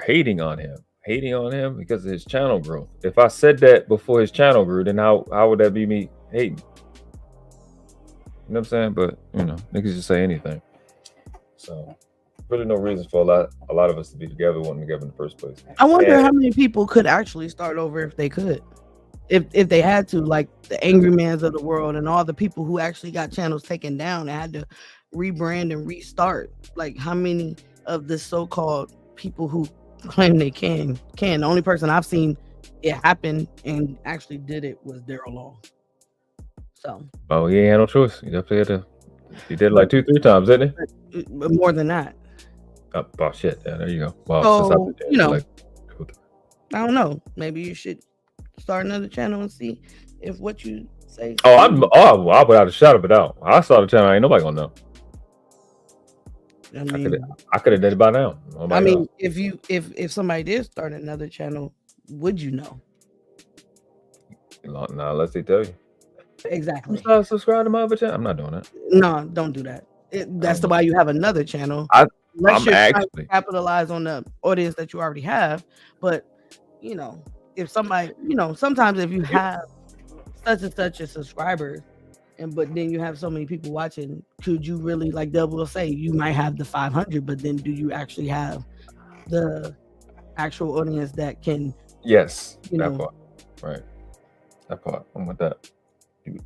hating on him because of his channel growth. If I said that before his channel grew, then how would that be me hating? You know what I'm saying? But you know, niggas just say anything. So really no reason for a lot of us to be together, wanting together in the first place. I wonder how many people could actually start over if they could. If they had to, like the Angry Mans of the world and all the people who actually got channels taken down and had to rebrand and restart. Like how many of the so-called people who claim they can? The only person I've seen it happen and actually did it was Daryl Law. So he ain't had no choice. He definitely had to. He did it like 2-3 times, didn't he? But more than that. Oh shit! Yeah, there you go. Wow. So, you know, I don't know. Maybe you should start another channel and see if what you say. I without a shadow of a doubt. I saw the channel. Ain't nobody gonna know. I could have done it by now. I mean, if somebody did start another channel, would you know? Not unless they tell you. Exactly. Subscribe to my other channel. I'm not doing it. No, don't do that. That's why you have another channel. I'm actually capitalize on the audience that you already have. But you know, if somebody, you know, sometimes if you have such and such a subscribers, but then you have so many people watching, could you really, like Dub will say, you might have the 500, but then do you actually have the actual audience that can? Yes, that part, right? That part. I'm with that.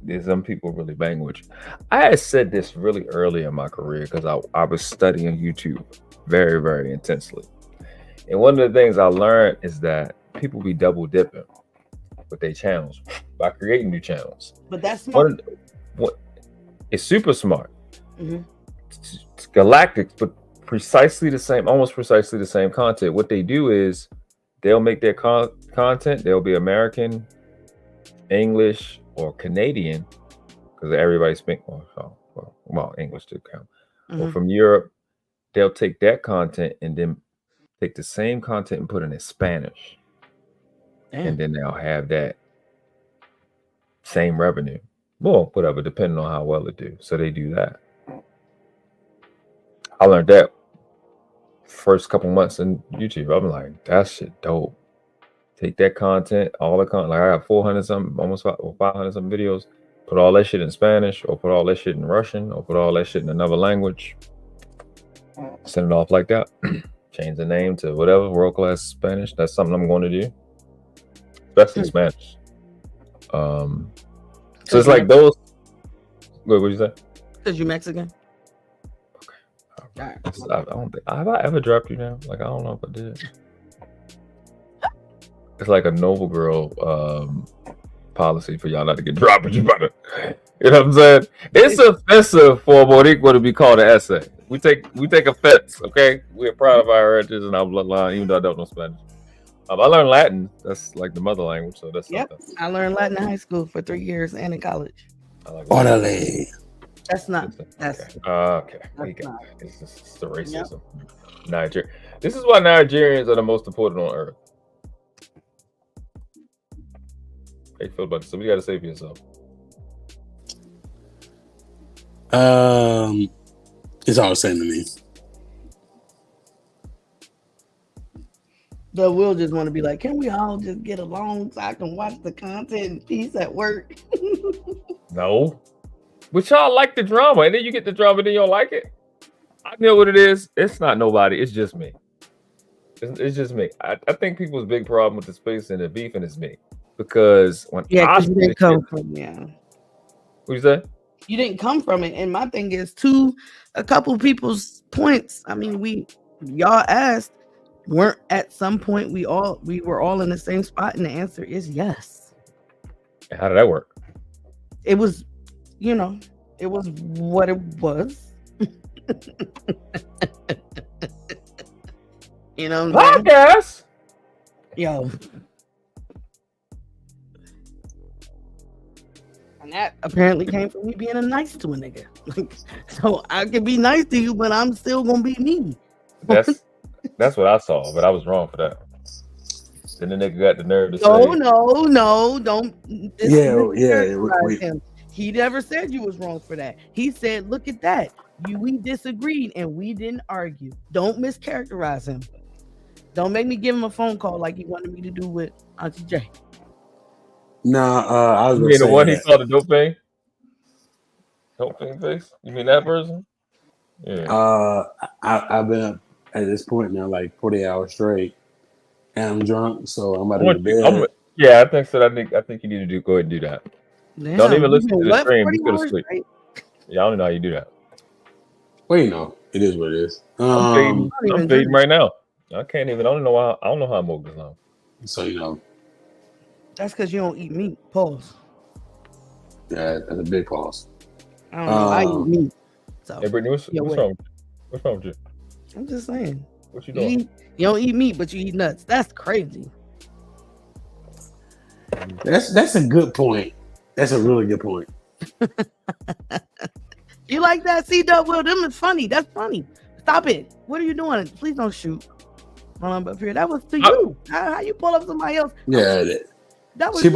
There's some people really bang with you. I had said this really early in my career because I was studying YouTube very, very intensely. And one of the things I learned is that people be double dipping with their channels by creating new channels. But that's smart. It's super smart. Mm-hmm. It's galactic, but precisely the same, almost precisely the same content. What they do is they'll make their content, they'll be American, English, or Canadian, because everybody speaks well, English to count. Mm-hmm. Or from Europe, they'll take that content and then take the same content and put it in Spanish. Damn. And then they'll have that same revenue. Well, whatever, depending on how well it do. So they do that. I learned that first couple months in YouTube. I'm like, that shit dope. Take that content, all the content. Like I got 400 something, almost 500 something videos. Put all that shit in Spanish, or put all that shit in Russian, or put all that shit in another language. Send it off like that. Change the name to whatever, World Class Spanish. That's something I'm going to do, especially Spanish. So it's like those. What did you say? Because you're Mexican. Okay. I don't think have I ever dropped you down. Like I don't know if I did. It's like a noble girl policy for y'all not to get dropped, but you better. You know what I'm saying? It's offensive for a Boricua to be called an essay. We take offense, okay? We're proud of our heritage and our bloodline, even though I don't know Spanish. I learned Latin. That's like the mother language, so that's something. I learned Latin in high school for 3 years and in college. I like Orale. That's not. That's okay. It's just the racism. Yep. Nigeria. This is why Nigerians are the most deported on earth. How you feel about this? So we got to say for yourself. It's all the same to me. But we'll just want to be like, can we all just get along so I can watch the content in peace at work? No. But y'all like the drama, and then you get the drama, and then you don't like it. I know what it is. It's not nobody. It's just me. It's just me. I think people's big problem with the space and the beefing is me. Because when you didn't come from what you say? You didn't come from it, and my thing is a couple people's points. I mean, y'all asked, weren't at some point we were all in the same spot, and the answer is yes. How did that work? It was, you know, it was what it was. You know what I'm saying? Podcast. Yo. And that apparently came from me being nice to a nigga. So I can be nice to you, but I'm still gonna be me. That's what I saw, but I was wrong for that. Then the nigga got the nerve to say, No, don't. Yeah. Him. He never said you was wrong for that. He said, look at that. We disagreed and we didn't argue. Don't mischaracterize him. Don't make me give him a phone call like he wanted me to do with Auntie J. Nah, I was you gonna mean say the one he that. saw the dope thing? Dope thing face? You mean that person? Yeah. I've been up at this point now like 40 hours straight, and I'm drunk, so I'm about to go to bed. Yeah, I think so. I think you need to go ahead and do that. Damn, don't even listen to the stream. 40 You go to hours sleep. straight? Yeah, I don't know how you do that. Well, you know, it is what it is. I'm fading right now. I can't even. I don't know how I woke this long. So you know, that's because you don't eat meat. Pause. Yeah, that's a big pause. I don't know. I eat meat. So hey, Brittany, what's wrong? What's wrong with you? I'm just saying. What you doing? You don't eat meat, but you eat nuts. That's crazy. That's a good point. That's a really good point. You like that? C-Dub, well, them is funny. That's funny. Stop it. What are you doing? Please don't shoot. Hold on, up here. That was to you. How you pull up somebody else? Yeah, that was she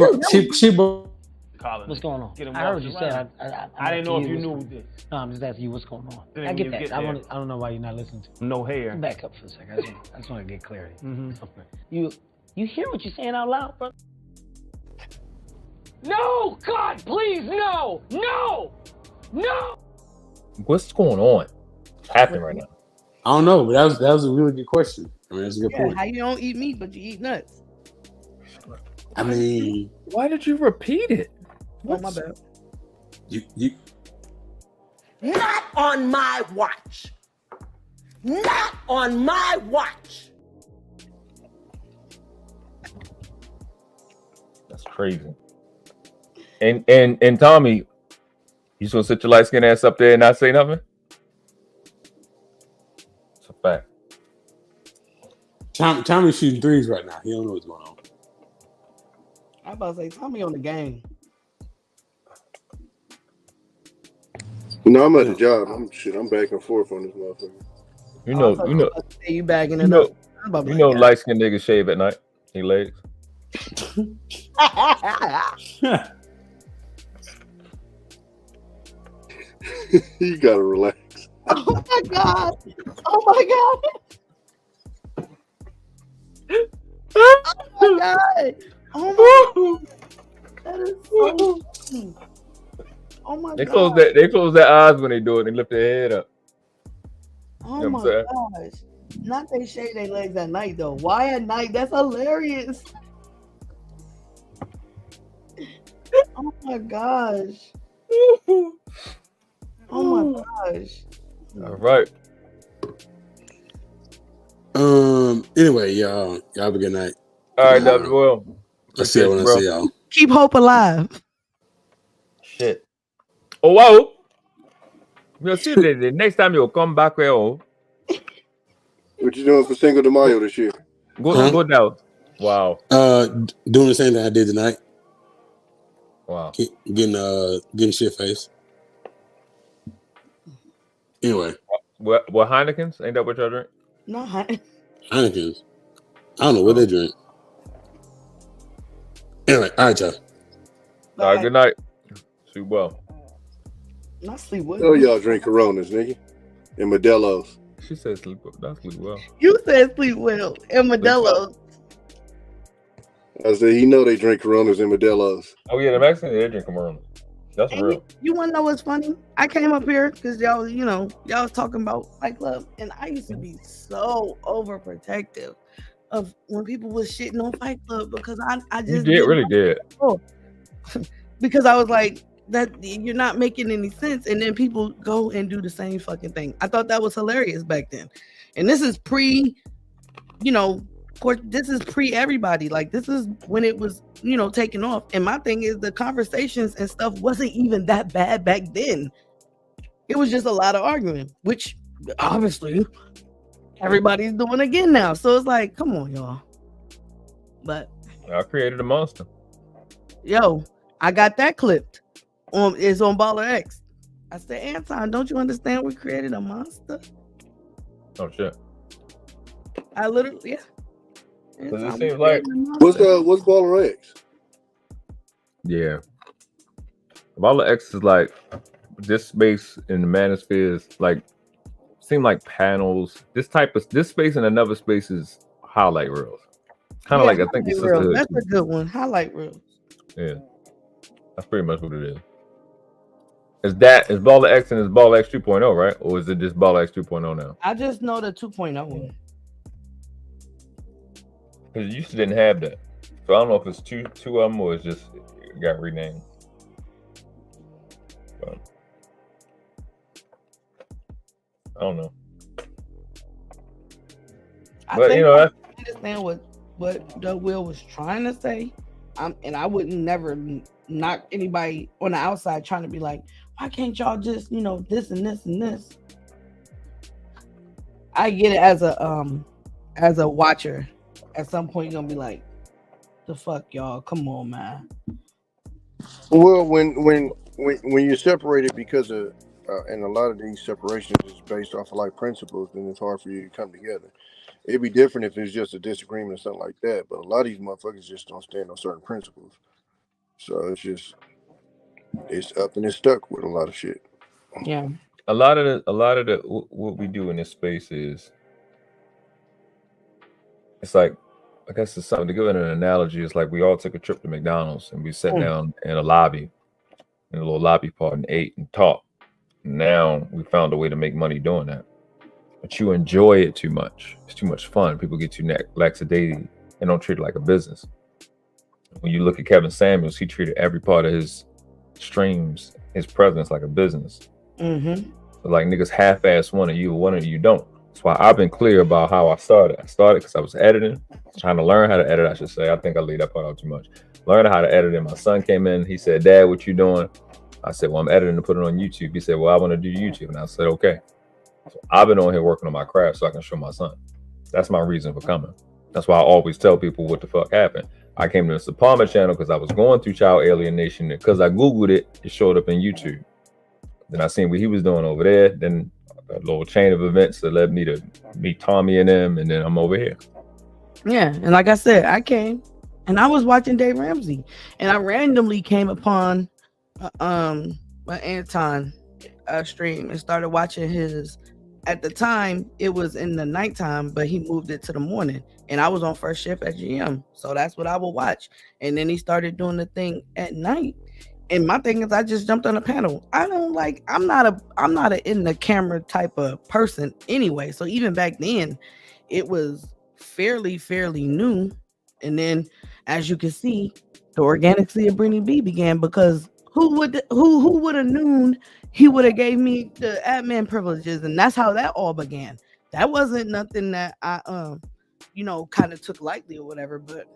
Colin, what's going on? Get him I heard off you the said. line. I I didn't know if you what's knew going- this. No, I'm just asking you what's going on. Then I when get you that. get I there. don't know why you're not listening to me. No hair. Back up for a second. I just want to get clarity. Mhm. You hear what you're saying out loud, bro? No! God, please, no! No! No! What's going on? What's happening right now? I don't know, but that was a really good question. I mean, that's a good point. How you don't eat meat, but you eat nuts? I mean, why did you repeat it? Oh, my bad. You Not on my watch. Not on my watch. That's crazy. And Tommy, you just gonna sit your light skinned ass up there and not say nothing? It's a fact. Tommy's shooting threes right now. He don't know what's going on. I'm about to say, Tommy on the game. No, I'm at the job. I'm back and forth on this motherfucker. You know, You bagging it up. light skinned niggas shave at night. He legs. You gotta relax. Oh my god! Oh my god! Oh my god! Oh my god! That is so funny. Oh my They god! close their eyes when they do it. They lift their head up. Oh You know my what I'm saying? gosh! Not they shave their legs at night though. Why at night? That's hilarious. Oh my gosh! Oh my gosh! All right. Anyway, y'all have a good night. All right, Dr. Will. I'll see you when I see y'all. Keep hope alive. Shit. Oh wow. We'll see the next time you'll come back here. Oh. What you doing for Cinco de Mayo this year? Go down. Wow. Doing the same thing I did tonight. Wow. Getting shit faced. Anyway. What Heineken's? Ain't that what y'all drink? No, Heineken's. I don't know what they drink. Anyway, all right, y'all. All right, good night. Sleep well. Not sleep well. Oh, y'all drink Coronas, nigga, and Modelo's. She said sleep well. Not sleep well. You said sleep well and Modelo. I said he know they drink Coronas and Modelo's. Oh yeah, the Mexicans they drink Coronas. That's real. You want to know what's funny? I came up here because y'all was talking about Fight Club, and I used to be so overprotective of when people was shitting on Fight Club because I just really did. Because I was like, that you're not making any sense, and then people go and do the same fucking thing. I thought that was hilarious back then, and this is pre, Of course, this is pre everybody. Like this is when it was, taking off. And my thing is the conversations and stuff wasn't even that bad back then. It was just a lot of arguing, which obviously everybody's doing again now. So it's like, come on, y'all. But I created a monster. Yo, I got that clipped. It's on Baller X. I said, Anton, don't you understand we created a monster? Oh shit. I literally, yeah. Does it seem like what's Baller X? Yeah. Baller X is like this space in the manosphere is like seem like panels. This space and another space is highlight reels. Kind of like I think the sisterhood. That's a good one. Highlight reels. Yeah. That's pretty much what it is. Is Baller X and is Baller X 2.0, right? Or is it just Baller X 2.0 now? I just know the 2.0 one. Because you used to didn't have that. So I don't know if it's two of them or it's just it got renamed. But I don't know. I understand what Doug Will was trying to say. And I wouldn't never knock anybody on the outside trying to be like, why can't y'all just, this and this and this? I get it as a watcher. At some point, you're gonna be like, the fuck, y'all? Come on, man. Well, when you're separated because of and a lot of these separations is based off of like principles, then it's hard for you to come together. It'd be different if it's just a disagreement or something like that, but a lot of these motherfuckers just don't stand on certain principles. So it's up and it's stuck with a lot of shit. Yeah. A lot of the what we do in this space is it's like I guess it's something to give it an analogy. It's like we all took a trip to McDonald's and we sat down in a lobby, in a little lobby part, and ate and talked. Now we found a way to make money doing that. But you enjoy it too much. It's too much fun. People get too lackadaisy and don't treat it like a business. When you look at Kevin Samuels, he treated every part of his streams, his presence like a business. Mm-hmm. So like niggas half-ass one of you don't. That's why I've been clear about how I started. I started because I was editing, trying to learn how to edit, I should say. I think I leave that part out too much. Learning how to edit, and my son came in. He said, Dad, what you doing? I said, well, I'm editing to put it on YouTube. He said, well, I want to do YouTube. And I said, okay. So I've been on here working on my craft so I can show my son. That's my reason for coming. That's why I always tell people what the fuck happened. I came to the Sapama channel because I was going through child alienation. Because I Googled it, it showed up in YouTube. Then I seen what he was doing over there. Then a little chain of events that led me to meet Tommy and them. And then I'm over here. Yeah. And like I said, I came and I was watching Dave Ramsey. And I randomly came upon my Anton stream and started watching his. At the time, it was in the nighttime, but he moved it to the morning. And I was on first shift at GM. So that's what I would watch. And then he started doing the thing at night. And my thing is I just jumped on a panel. I'm not a in the camera type of person anyway. So even back then, it was fairly new. And then as you can see, the Organically of Brittany B began because who would have known he would have gave me the admin privileges, and that's how that all began. That wasn't nothing that I kind of took lightly or whatever, but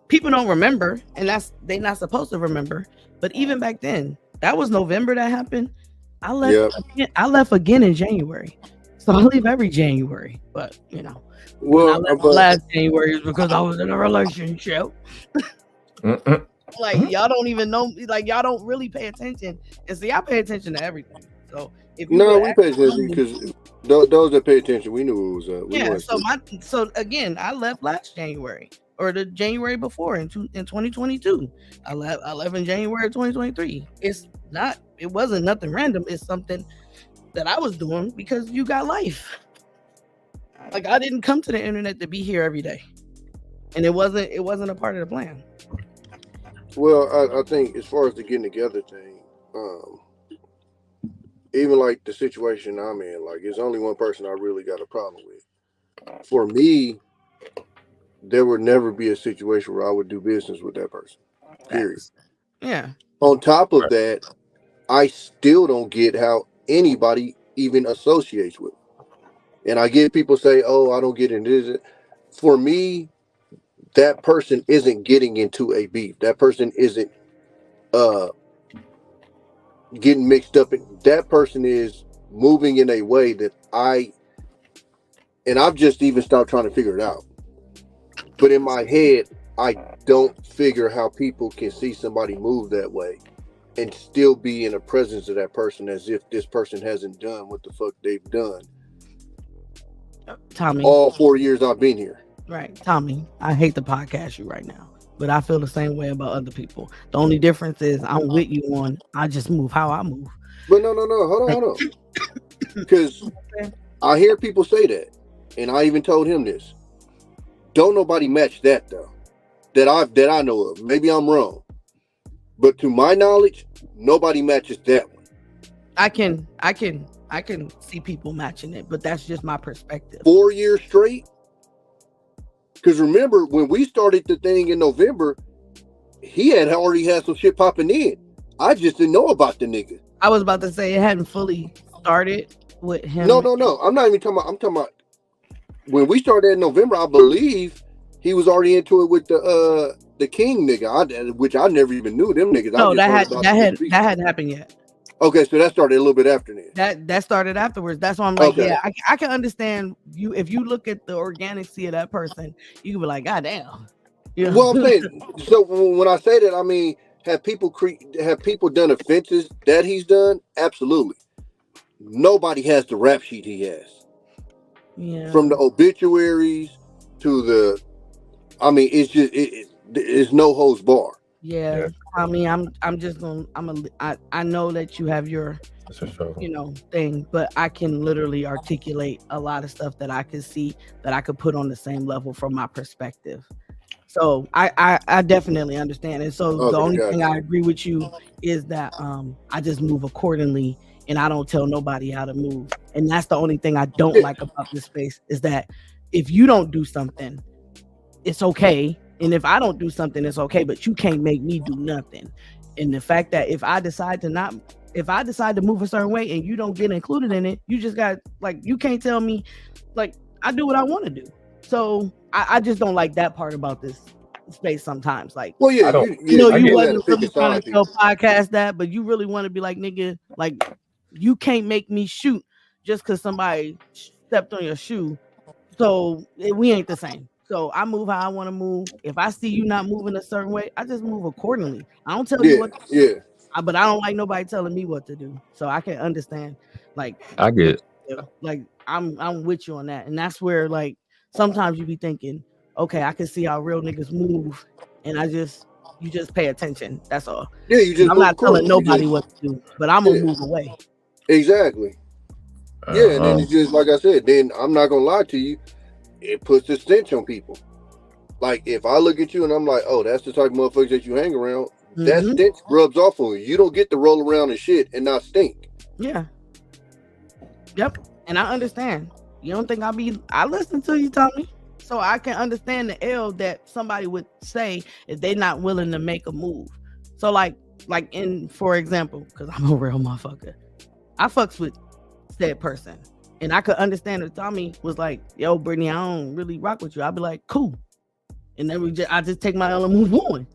people don't remember, and they're not supposed to remember. But even back then, that was November that happened. I left again in January. So I leave every January, but when I left last January is because I was in a relationship. Like y'all don't even know, like y'all don't really pay attention. And see, I pay attention to everything. So if you we pay attention because those that pay attention, we knew it was so again, I left last January or the January before in 2022. I left in January of 2023. It wasn't nothing random. It's something that I was doing because you got life. Like I didn't come to the internet to be here every day, and it wasn't a part of the plan. Well, I think as far as the getting together thing, even like the situation I'm in, like there's only one person I really got a problem with. For me, there would never be a situation where I would do business with that person. Period. Yeah. On top of that, I still don't get how anybody even associates with it. And I get people say, "Oh, I don't get into it." For me, that person isn't getting into a beef. That person isn't getting mixed up in. That person is moving in a way that I've just even stopped trying to figure it out. But in my head, I don't figure how people can see somebody move that way and still be in the presence of that person as if this person hasn't done what the fuck they've done. Tommy, all 4 years I've been here. Right, Tommy, I hate to podcast you right now, but I feel the same way about other people. The only difference is I'm with you on I just move how I move. But no, hold on. Because I hear people say that, and I even told him this. Don't nobody match that though. That I know of. Maybe I'm wrong, but to my knowledge, nobody matches that one. I can see people matching it, but that's just my perspective. 4 years straight. Because remember, when we started the thing in November, he had already had some shit popping in. I just didn't know about the nigga. I was about to say it hadn't fully started with him. No. I'm not even talking about. I'm talking about when we started in November. I believe he was already into it with the King nigga, which I never even knew them niggas. No, that hadn't happened yet. Okay, so that started a little bit after then. That started afterwards. That's why I'm like, okay. Yeah, I can understand you if you look at the organicity of that person, you can be like, God damn. You know? Well, I'm saying, so when I say that, I mean, have people done offenses that he's done? Absolutely. Nobody has the rap sheet he has. Yeah. From the obituaries to the, I mean, it's just it's no holds bar. Yeah. I mean, I'm just gonna I know that you have your thing, but I can literally articulate a lot of stuff that I could see that I could put on the same level from my perspective. So I definitely understand. And so the only thing I agree with you is that I just move accordingly and I don't tell nobody how to move. And that's the only thing I don't like about this space is that if you don't do something, it's okay. And if I don't do something, it's okay, but you can't make me do nothing. And the fact that if I decide to move a certain way and you don't get included in it, you just got you can't tell me I do what I want to do. So I just don't like that part about this space sometimes. Well, yeah, you wasn't really trying to tell podcast that, but you really want to be like, nigga, you can't make me shoot just because somebody stepped on your shoe. So we ain't the same. So I move how I want to move. If I see you not moving a certain way, I just move accordingly. I don't tell you what to do. But I don't like nobody telling me what to do. So I can understand. I get it. I'm with you on that. And that's where sometimes you be thinking, okay, I can see how real niggas move. And you just pay attention. That's all. Yeah, you just I'm not telling nobody what to do, but I'm gonna move away. Exactly. Yeah, and then it's just like I said, then I'm not gonna lie to you. It puts a stench on people. Like if I look at you and I'm like, oh, that's the type of motherfuckers that you hang around. That stench rubs off on you. You don't get to roll around and shit and not stink. Yeah. Yep. And I understand. You don't think I listen to you, Tommy. So I can understand the L that somebody would say if they're not willing to make a move. So for example, because I'm a real motherfucker, I fucks with said person. And I could understand if Tommy was like, yo, Brittany, I don't really rock with you. I'd be like, cool. And then I just take my L and move on.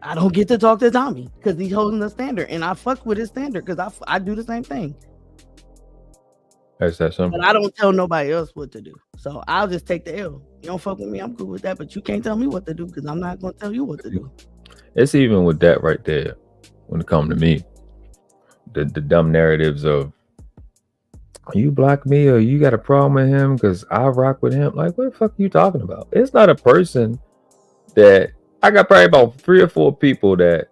I don't get to talk to Tommy because he's holding the standard. And I fuck with his standard because I do the same thing. That's that simple. But I don't tell nobody else what to do. So I'll just take the L. You don't fuck with me, I'm cool with that. But you can't tell me what to do because I'm not going to tell you what to do. It's even with that right there when it comes to me. The dumb narratives of, you block me or you got a problem with him because I rock with him. Like, what the fuck are you talking about? It's not a person that I got probably about 3 or 4 people that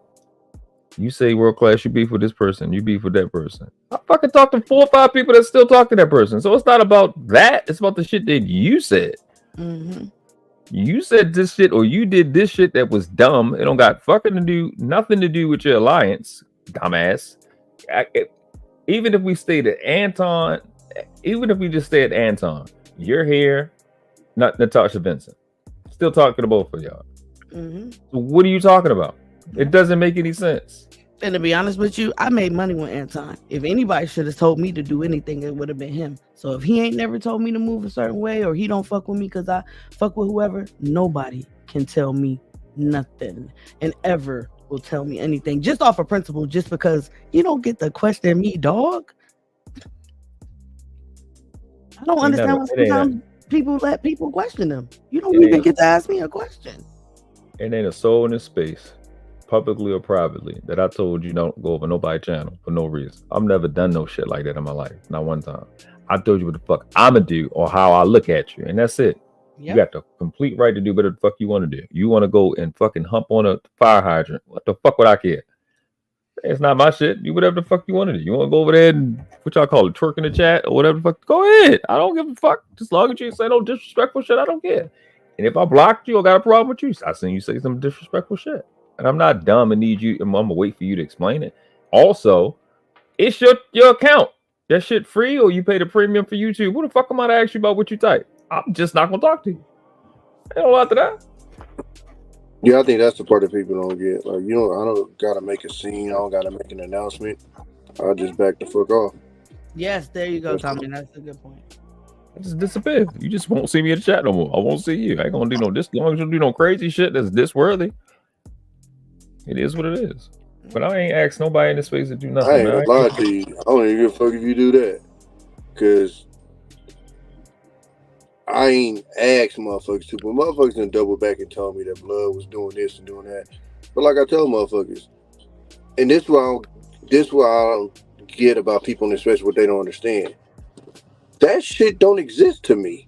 you say world class, you beef with this person, you beef with that person. I fucking talked to 4 or 5 people that still talk to that person. So it's not about that. It's about the shit that you said. Mm-hmm. You said this shit or you did this shit that was dumb. It don't got nothing to do with your alliance, dumbass. Even if we stayed at Anton, even if we just stay at Anton, you're here, not Natasha Vincent. Still talking to both of y'all. Mm-hmm. So what are you talking about? It doesn't make any sense. And to be honest with you, I made money with Anton. If anybody should have told me to do anything, it would have been him. So if he ain't never told me to move a certain way, or he don't fuck with me because I fuck with whoever, nobody can tell me nothing and ever will tell me anything just off of principle, just because you don't get to question me, dog. I don't understand why sometimes people let people question them. You don't even get to ask me a question. It ain't a soul in this space, publicly or privately, that I told you don't go over nobody's channel for no reason. I've never done no shit like that in my life, not one time. I told you what the fuck I'ma do or how I look at you, and that's it. Yep. You got the complete right to do whatever the fuck you want to do. You want to go and fucking hump on a fire hydrant? What the fuck would I care? It's not my shit. Do whatever the fuck you want to do. You want to go over there and what y'all call it, twerk in the chat or whatever the fuck? Go ahead. I don't give a fuck. Just long as you say no disrespectful shit, I don't care. And if I blocked you or got a problem with you, I seen you say some disrespectful shit. And I'm not dumb and need you. I'm gonna wait for you to explain it. Also, it's your account. That shit free or you pay the premium for YouTube. Who the fuck am I to ask you about what you type? I'm just not gonna talk to you. Ain't no after that. Yeah, I think that's the part that people don't get. Like, you know, I don't gotta make a scene. I don't gotta make an announcement. I'll just back the fuck off. Yes, there you go, Tommy. That's a good point. I just disappear. You just won't see me in the chat no more. I won't see you. I ain't gonna do no this. As long as you don't do no crazy shit that's this worthy. It is what it is. But I ain't asked nobody in this space to do nothing. I ain't gonna lie to you. I don't even give a fuck if you do that. Cause I ain't asked motherfuckers to, but motherfuckers done double back and told me that Blood was doing this and doing that. But like I tell motherfuckers, and this why I don't get about people in this space what they don't understand. That shit don't exist to me.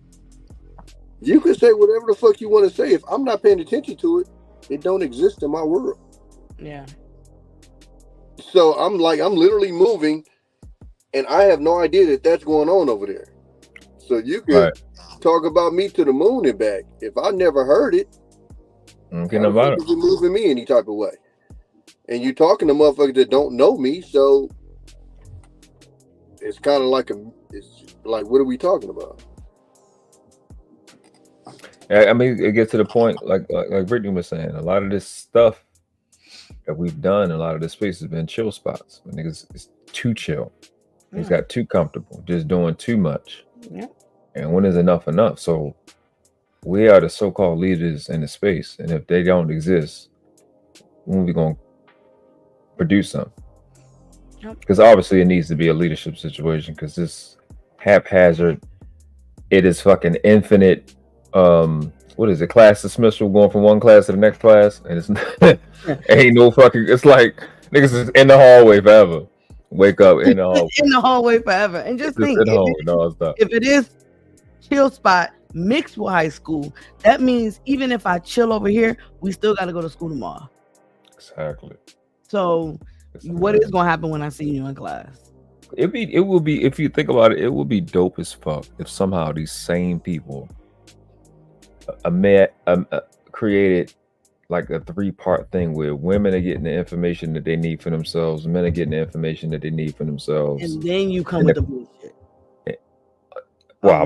You can say whatever the fuck you want to say. If I'm not paying attention to it, it don't exist in my world. Yeah. So I'm literally moving, and I have no idea that that's going on over there. So you can talk about me to the moon and back. If I never heard it, okay, about it. You're moving me any type of way. And you talking to motherfuckers that don't know me, so it's kind of like what are we talking about? I mean, it gets to the point, like Brittany was saying, a lot of this stuff that we've done, a lot of this space has been chill spots. I think it's too chill. It's got too comfortable, just doing too much. Yeah. And when is enough? So we are the so-called leaders in the space, and if they don't exist, when are we gonna produce something? Because obviously it needs to be a leadership situation. Because this haphazard, it is fucking infinite. What is it? Class dismissal, going from one class to the next class, and it's ain't no fucking. It's like niggas is in the hallway forever. Wake up in the hallway. In the hallway forever, and just think, if it is chill spot mixed with high school, that means even if I chill over here, we still got to go to school tomorrow. Exactly. So, what is gonna happen when I see you in class? It will be if you think about it, it will be dope as fuck if somehow these same people created like a 3-part thing where women are getting the information that they need for themselves, men are getting the information that they need for themselves, and then you come with the bullshit. Well, I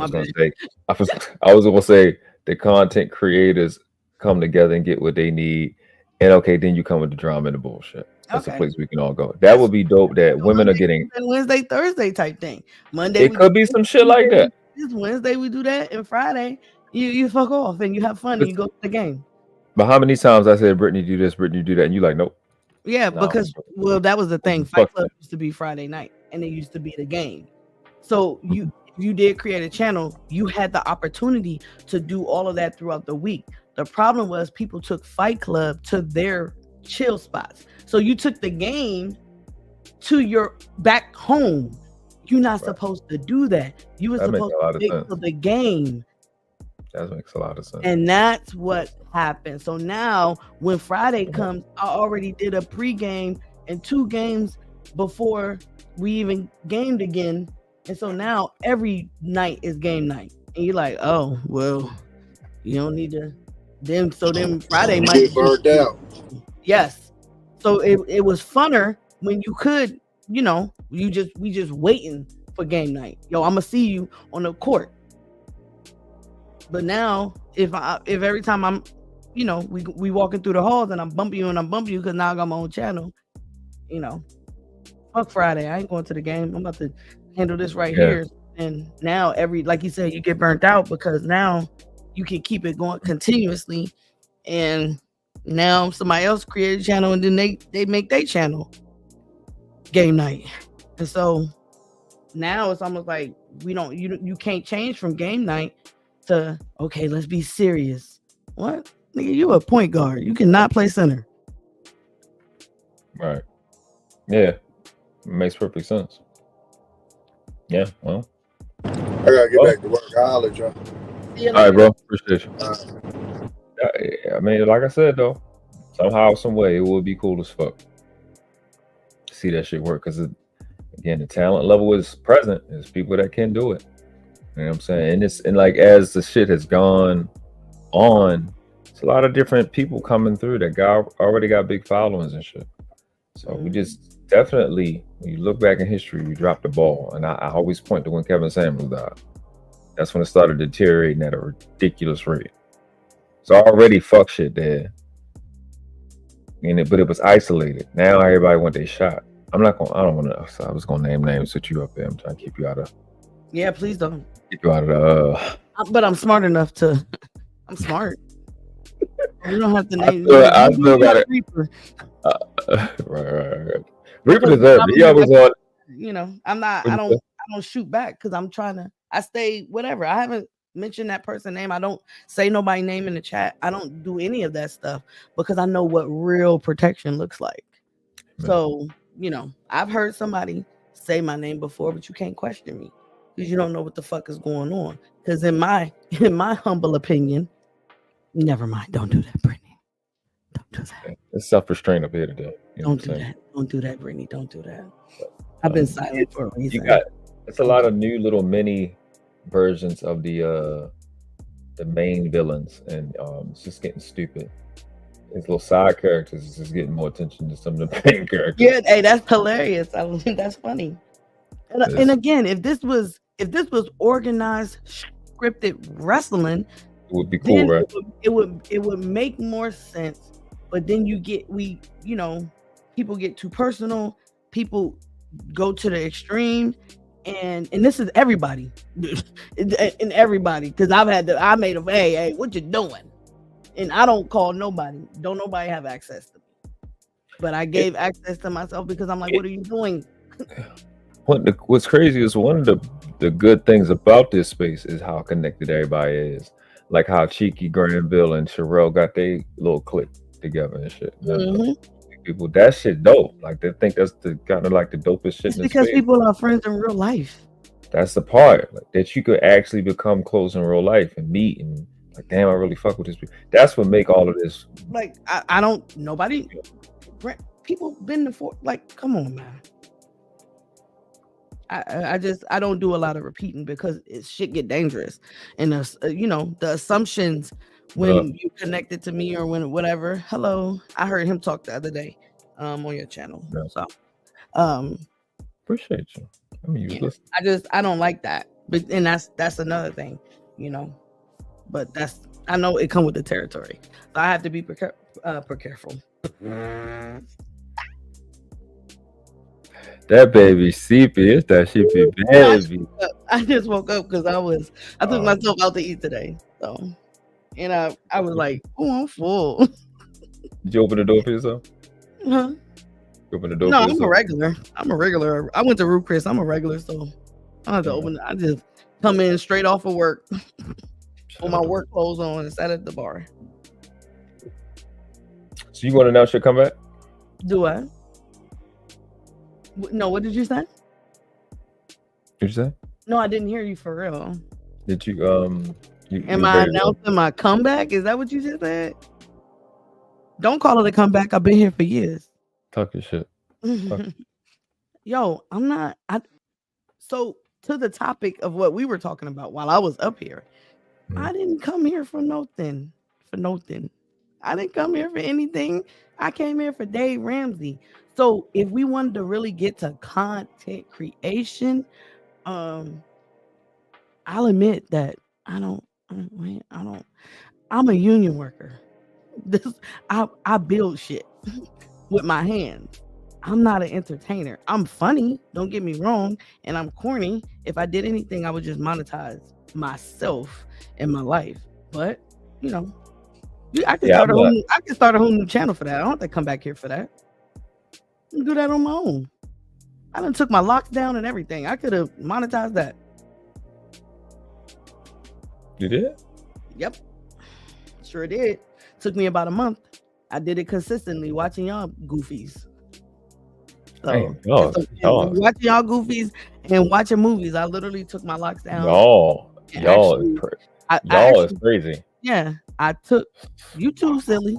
was gonna say the content creators come together and get what they need, and okay, then you come with the drama and the bullshit. That's a place we can all go. That would be dope. That women are getting Wednesday, Thursday type thing. Monday, it could be some shit like that. This Wednesday we do that, and Friday you fuck off and you have fun and you go to the game. But how many times I said, Brittany do this, Brittany do that, and you like, nope. Yeah, because that was the thing. Fight Club used to be Friday night, and it used to be the game. So you did create a channel. You had the opportunity to do all of that throughout the week. The problem was people took Fight Club to their chill spots. So you took the game to your back home. You're not supposed to do that. You were supposed to wait for the game. That makes a lot of sense. And that's what happened. So now when Friday comes, I already did a pregame and 2 games before we even gamed again. And so now every night is game night. And you're like, oh, well, you don't need to. Then Friday might get burnt out. Yes. So it was funner when you could, we just waiting for game night. Yo, I'm gonna see you on the court. But now if every time I'm, we walking through the halls and I'm bumping you because now I got my own channel, you know, fuck Friday. I ain't going to the game. I'm about to handle this right Yeah. here. And now like you said, you get burnt out because now you can keep it going continuously. And now somebody else create a channel and then they make their channel game night. And so now it's almost like you can't change from game night to, okay, let's be serious. What? Nigga, you a point guard. You cannot play center. Right. Yeah. Makes perfect sense. Yeah. Well. I gotta get back to work. I'll holler at y'all. All right, bro. Appreciate you. I mean, like I said though, somehow, some way, it would be cool as fuck to see that shit work. Because again, the talent level is present. There's people that can do it. You know what I'm saying? And like as the shit has gone on, it's a lot of different people coming through that already got big followings and shit. So we just definitely, when you look back in history, we dropped the ball. And I always point to when Kevin Samuels died. That's when it started deteriorating at a ridiculous rate. So already fuck shit there. But it was isolated. Now everybody want their shot. I was gonna name names, set you up there. I'm trying to keep you out of. Yeah, please don't. Keep you out of But I'm smart enough to. I'm smart. You don't have to name. I still got it. Reaper. Right. Reaper deserved it. He always on. You know, I'm not. I don't shoot back because I'm trying to. I stay whatever. I haven't mentioned that person's name. I don't say nobody's name in the chat. I don't do any of that stuff because I know what real protection looks like. So, you know, I've heard somebody say my name before, but you can't question me because you don't know what the fuck is going on. Because in my humble opinion, never mind. Don't do that, Brittany. Don't do that. It's self-restraint up here today. Don't do that. Don't do that, Brittany. Don't do that. I've been silent for a reason. It's a lot of new little mini versions of the main villains, and it's just getting stupid. His little side characters is just getting more attention to some of the main characters. Yeah, hey, that's hilarious. I mean, that's funny. And again, if this was organized, scripted wrestling, it would be cool, right? It would make more sense. But then people get too personal. People go to the extreme, and this is everybody, and everybody, because I made a hey, what you doing? And I don't call nobody. Don't nobody have access to me. But I gave access to myself because I'm like, what are you doing? What's crazy is one of the good things about this space is how connected everybody is. Like how Cheeky, Granville, and Sherelle got their little clique together and shit. People, that shit dope. Like they think that's the kind of like the dopest shit. It's because people are friends in real life. That's the part, like, that you could actually become close in real life and meet and like, damn, I really fuck with this. That's what make all of this. Like I don't. Nobody. People been before. Like, come on, man. I don't do a lot of repeating because shit get dangerous, and the assumptions when you connected to me or when whatever. Hello, I heard him talk the other day, on your channel. So, appreciate you. I mean, I don't like that, but and that's another thing, But I know it come with the territory, so I have to be careful. That baby CP, it's that CP baby. I just woke up because I took myself out to eat today. So, and I was like, oh, I'm full. Did you open the door for yourself? Huh? You open the door No, for yourself? I'm a regular. I went to Root Chris. I'm a regular, so I don't have to open it. I just come in straight off of work with my work clothes on and sat at the bar. So you want to announce your comeback? Do I? No, what did you say? What did you say? No, I didn't hear you for real. Did you Am I announcing my comeback? Is that what you just said? Don't call it a comeback. I've been here for years. Talk your shit. Yo, I'm not. So to the topic of what we were talking about while I was up here, I didn't come here for nothing. I didn't come here for anything. I came here for Dave Ramsey. So if we wanted to really get to content creation, I'll admit that I'm a union worker. I build shit with my hands. I'm not an entertainer. I'm funny, don't get me wrong, and I'm corny. If I did anything, I would just monetize myself and my life. But you know, I can start a whole new channel for that. I don't have to come back here for that. I can do that on my own. I done took my locks down and everything. I could have monetized that. You did? Yep. Sure did. Took me about a month. I did it consistently watching y'all goofies. So watching y'all goofies and watching movies. I literally took my locks down. Y'all is crazy. Yeah. I took you too, silly.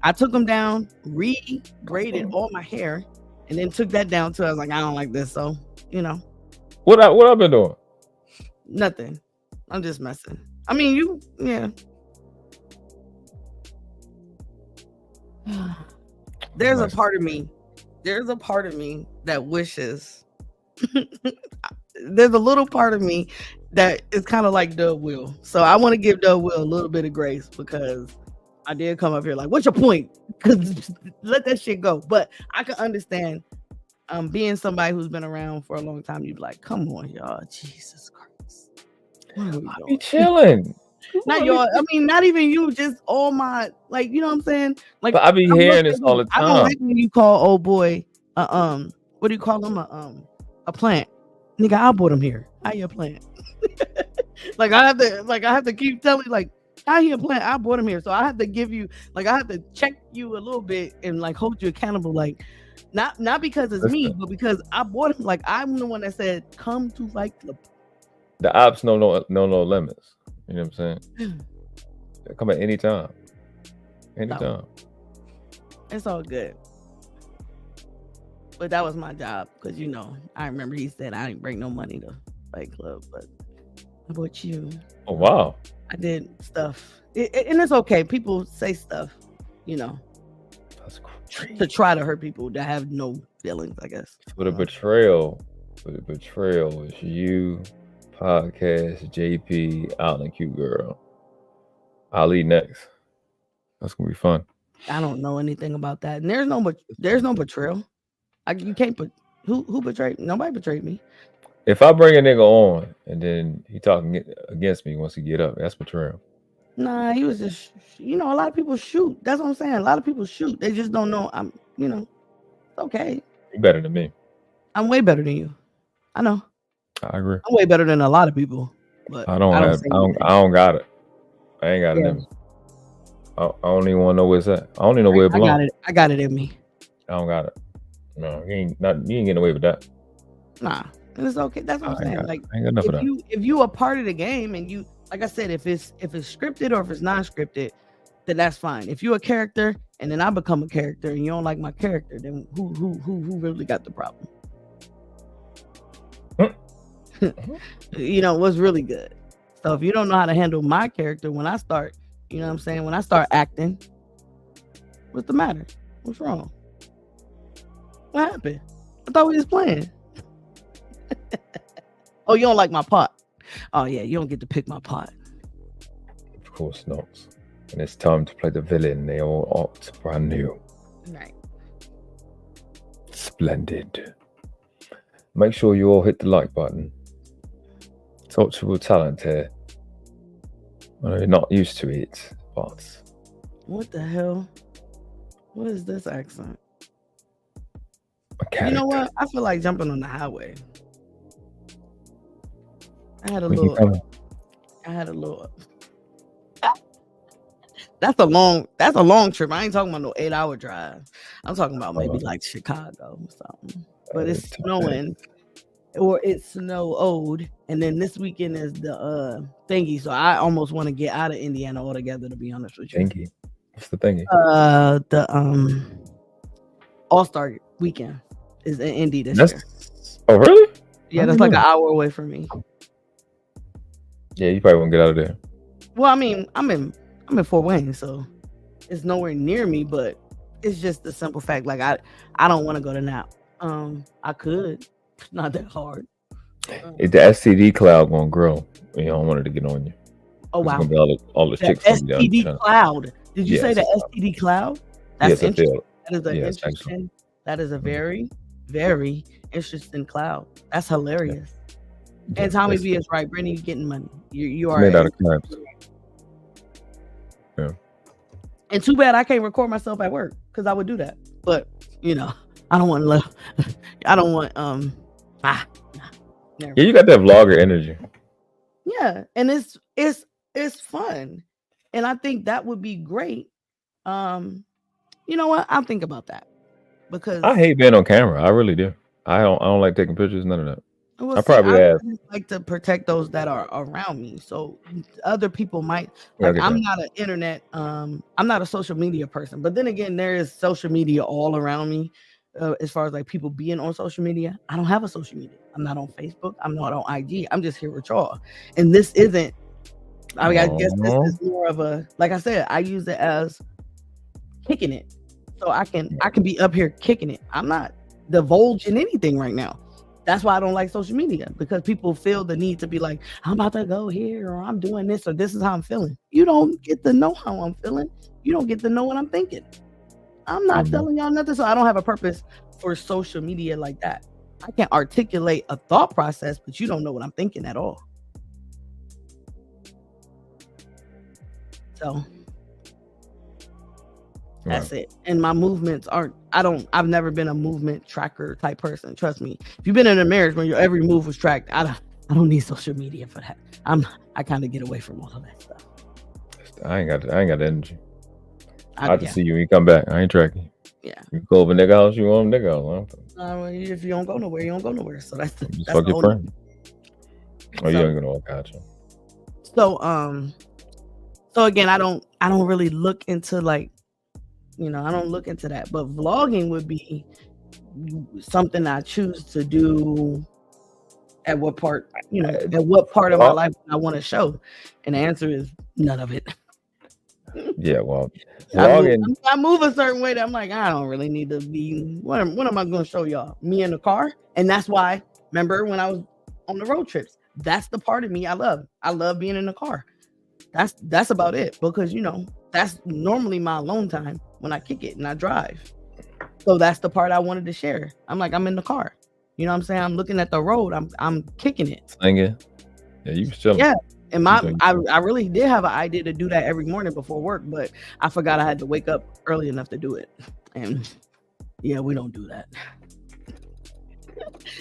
I took them down, re-braided all my hair, and then took that down too. I was like, I don't like this. So, you know. What I've been doing? Nothing. I'm just messing. I mean, There's a part of me that wishes there's a little part of me that is kind of like Doug Will. So I want to give Doug Will a little bit of grace because I did come up here like, what's your point? Because let that shit go. But I can understand being somebody who's been around for a long time. You'd be like, come on, y'all. Jesus Christ. I be chilling. Not y'all. I mean, not even you. Just all my, like, you know what I'm saying? Like, but I be hearing this all the time. I don't like when you call old boy, what do you call him? A plant. Nigga, I bought him here. How you a plant? I have to keep telling you, like, how you a plant? I bought him here. So I have to give you, like, I have to check you a little bit and like hold you accountable. Like, not because it's me, but because I bought him. Like, I'm the one that said, come to like the ops no limits. You know what I'm saying? They come at any time. Anytime. It's all good. But that was my job because, you know, I remember he said I didn't bring no money to Fight Club, but I bought you. Oh, wow. I did stuff. And it's okay. People say stuff, you know, to try to hurt people that have no feelings, I guess. With a betrayal is you, podcast, JP, out and cute girl. I'll lead next. That's gonna be fun. I don't know anything about that. And there's no betrayal. You can't put who betrayed? Nobody betrayed me. If I bring a nigga on and then he talking against me once he get up, that's betrayal. Nah, he was just, you know, a lot of people shoot. That's what I'm saying. A lot of people shoot. They just don't know. I'm, you know, it's okay. You're better than me. I'm way better than you. I know. I agree. I'm way better than a lot of people. But I don't got it. I ain't got it in me. I don't even want to know where it's at. I don't even know where it belongs. I got it in me. I don't got it. No, you ain't getting away with that. Nah, and it's okay. That's what I'm saying. Like, I ain't got enough of that. If you a part of the game and you, like I said, if it's scripted or if it's not scripted, then that's fine. If you're a character and then I become a character and you don't like my character, then who really got the problem? You know what's really good. So if you don't know how to handle my character when I start, you know what I'm saying? When I start acting, what's the matter? What's wrong? What happened? I thought we was playing. Oh, you don't like my pot? Oh yeah, you don't get to pick my pot. Of course not. When it's time to play the villain, they all opt brand new. Right. Splendid. Make sure you all hit the like button. Touchable talent here. I know you're not used to it, but what the hell? What is this accent? You know what? I feel like jumping on the highway. I had a little. That's a long trip. I ain't talking about no 8-hour drive. I'm talking about maybe like Chicago or something. But it's snowing, or it's snowed, and then this weekend is the thingy. So I almost want to get out of Indiana altogether. To be honest with you. Thingy. What's the thingy? The All-Star weekend is in Indy this year. Oh really? Yeah, that's like an hour away from me. Yeah, you probably won't get out of there. Well, I mean, I'm in Fort Wayne, so it's nowhere near me, but it's just the simple fact, like I don't want to go to Nap. I could, it's not that hard. The STD cloud gonna grow. You don't want it to get on you. Oh wow! It's gonna be all the chicks. STD cloud. Did you say the STD cloud? That's yes, interesting. That is an interesting. That is a very, very interesting cloud. That's hilarious. And Tommy B is right. Brittany, you're getting money. You are made out of crabs. Yeah. And too bad I can't record myself at work because I would do that. But you know, I don't want to. I don't want. Yeah, you got that vlogger energy. Yeah, and it's fun, and I think that would be great. You know what? I'll think about that because I hate being on camera. I really do. I don't like taking pictures. None of that. Well, I probably have. like to protect those that are around me, so other people might. Like, I'm not an internet. I'm not a social media person. But then again, there is social media all around me. As far as like people being on social media, I don't have a social media. I'm not on Facebook. I'm not on IG. I'm just here with y'all. And this isn't. I mean, I guess this is more of a. Like I said, I use it as kicking it, so I can be up here kicking it. I'm not divulging anything right now. That's why I don't like social media, because people feel the need to be like, I'm about to go here, or I'm doing this, or this is how I'm feeling. You don't get to know how I'm feeling. You don't get to know what I'm thinking. I'm not telling y'all nothing, so I don't have a purpose for social media like that. I can articulate a thought process, but you don't know what I'm thinking at all. So that's it. And my movements aren't. I've never been a movement tracker type person. Trust me. If you've been in a marriage where your every move was tracked, I don't need social media for that. I kind of get away from all of that stuff. I ain't got the energy. I have to see you when you come back. I ain't tracking. Yeah. You go over nigga house, you want nigga house. If you don't go nowhere, you don't go nowhere. So that's fuck your friend. Oh, you ain't gonna walk out. So again, I don't really look into like. I don't look into that, but vlogging would be something I choose to do at what part, at what part of my life I want to show. And the answer is none of it. Yeah, well, vlogging. I move a certain way that I'm like, I don't really need to be. What am I going to show y'all? Me in the car, and that's why. Remember when I was on the road trips? That's the part of me I love. I love being in the car. That's about it, because that's normally my alone time when I kick it and I drive. So that's the part I wanted to share. I'm like, I'm in the car. You know what I'm saying? I'm looking at the road. I'm kicking it. Singing. Yeah, you was chilling. Yeah. And I really did have an idea to do that every morning before work, but I forgot I had to wake up early enough to do it. And yeah, we don't do that.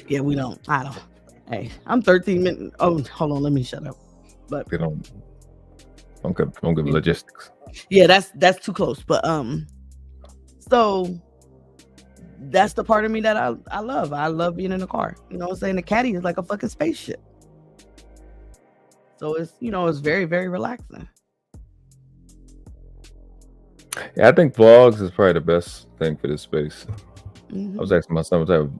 Yeah, we don't. I don't. Hey, I'm 13 minutes. Oh, hold on. Let me shut up. But they don't give logistics. Yeah, that's too close. But so that's the part of me that I love. I love being in the car. You know what I'm saying? The caddy is like a fucking spaceship. So it's it's very, very relaxing. Yeah, I think vlogs is probably the best thing for this space. Mm-hmm. I was asking my son what type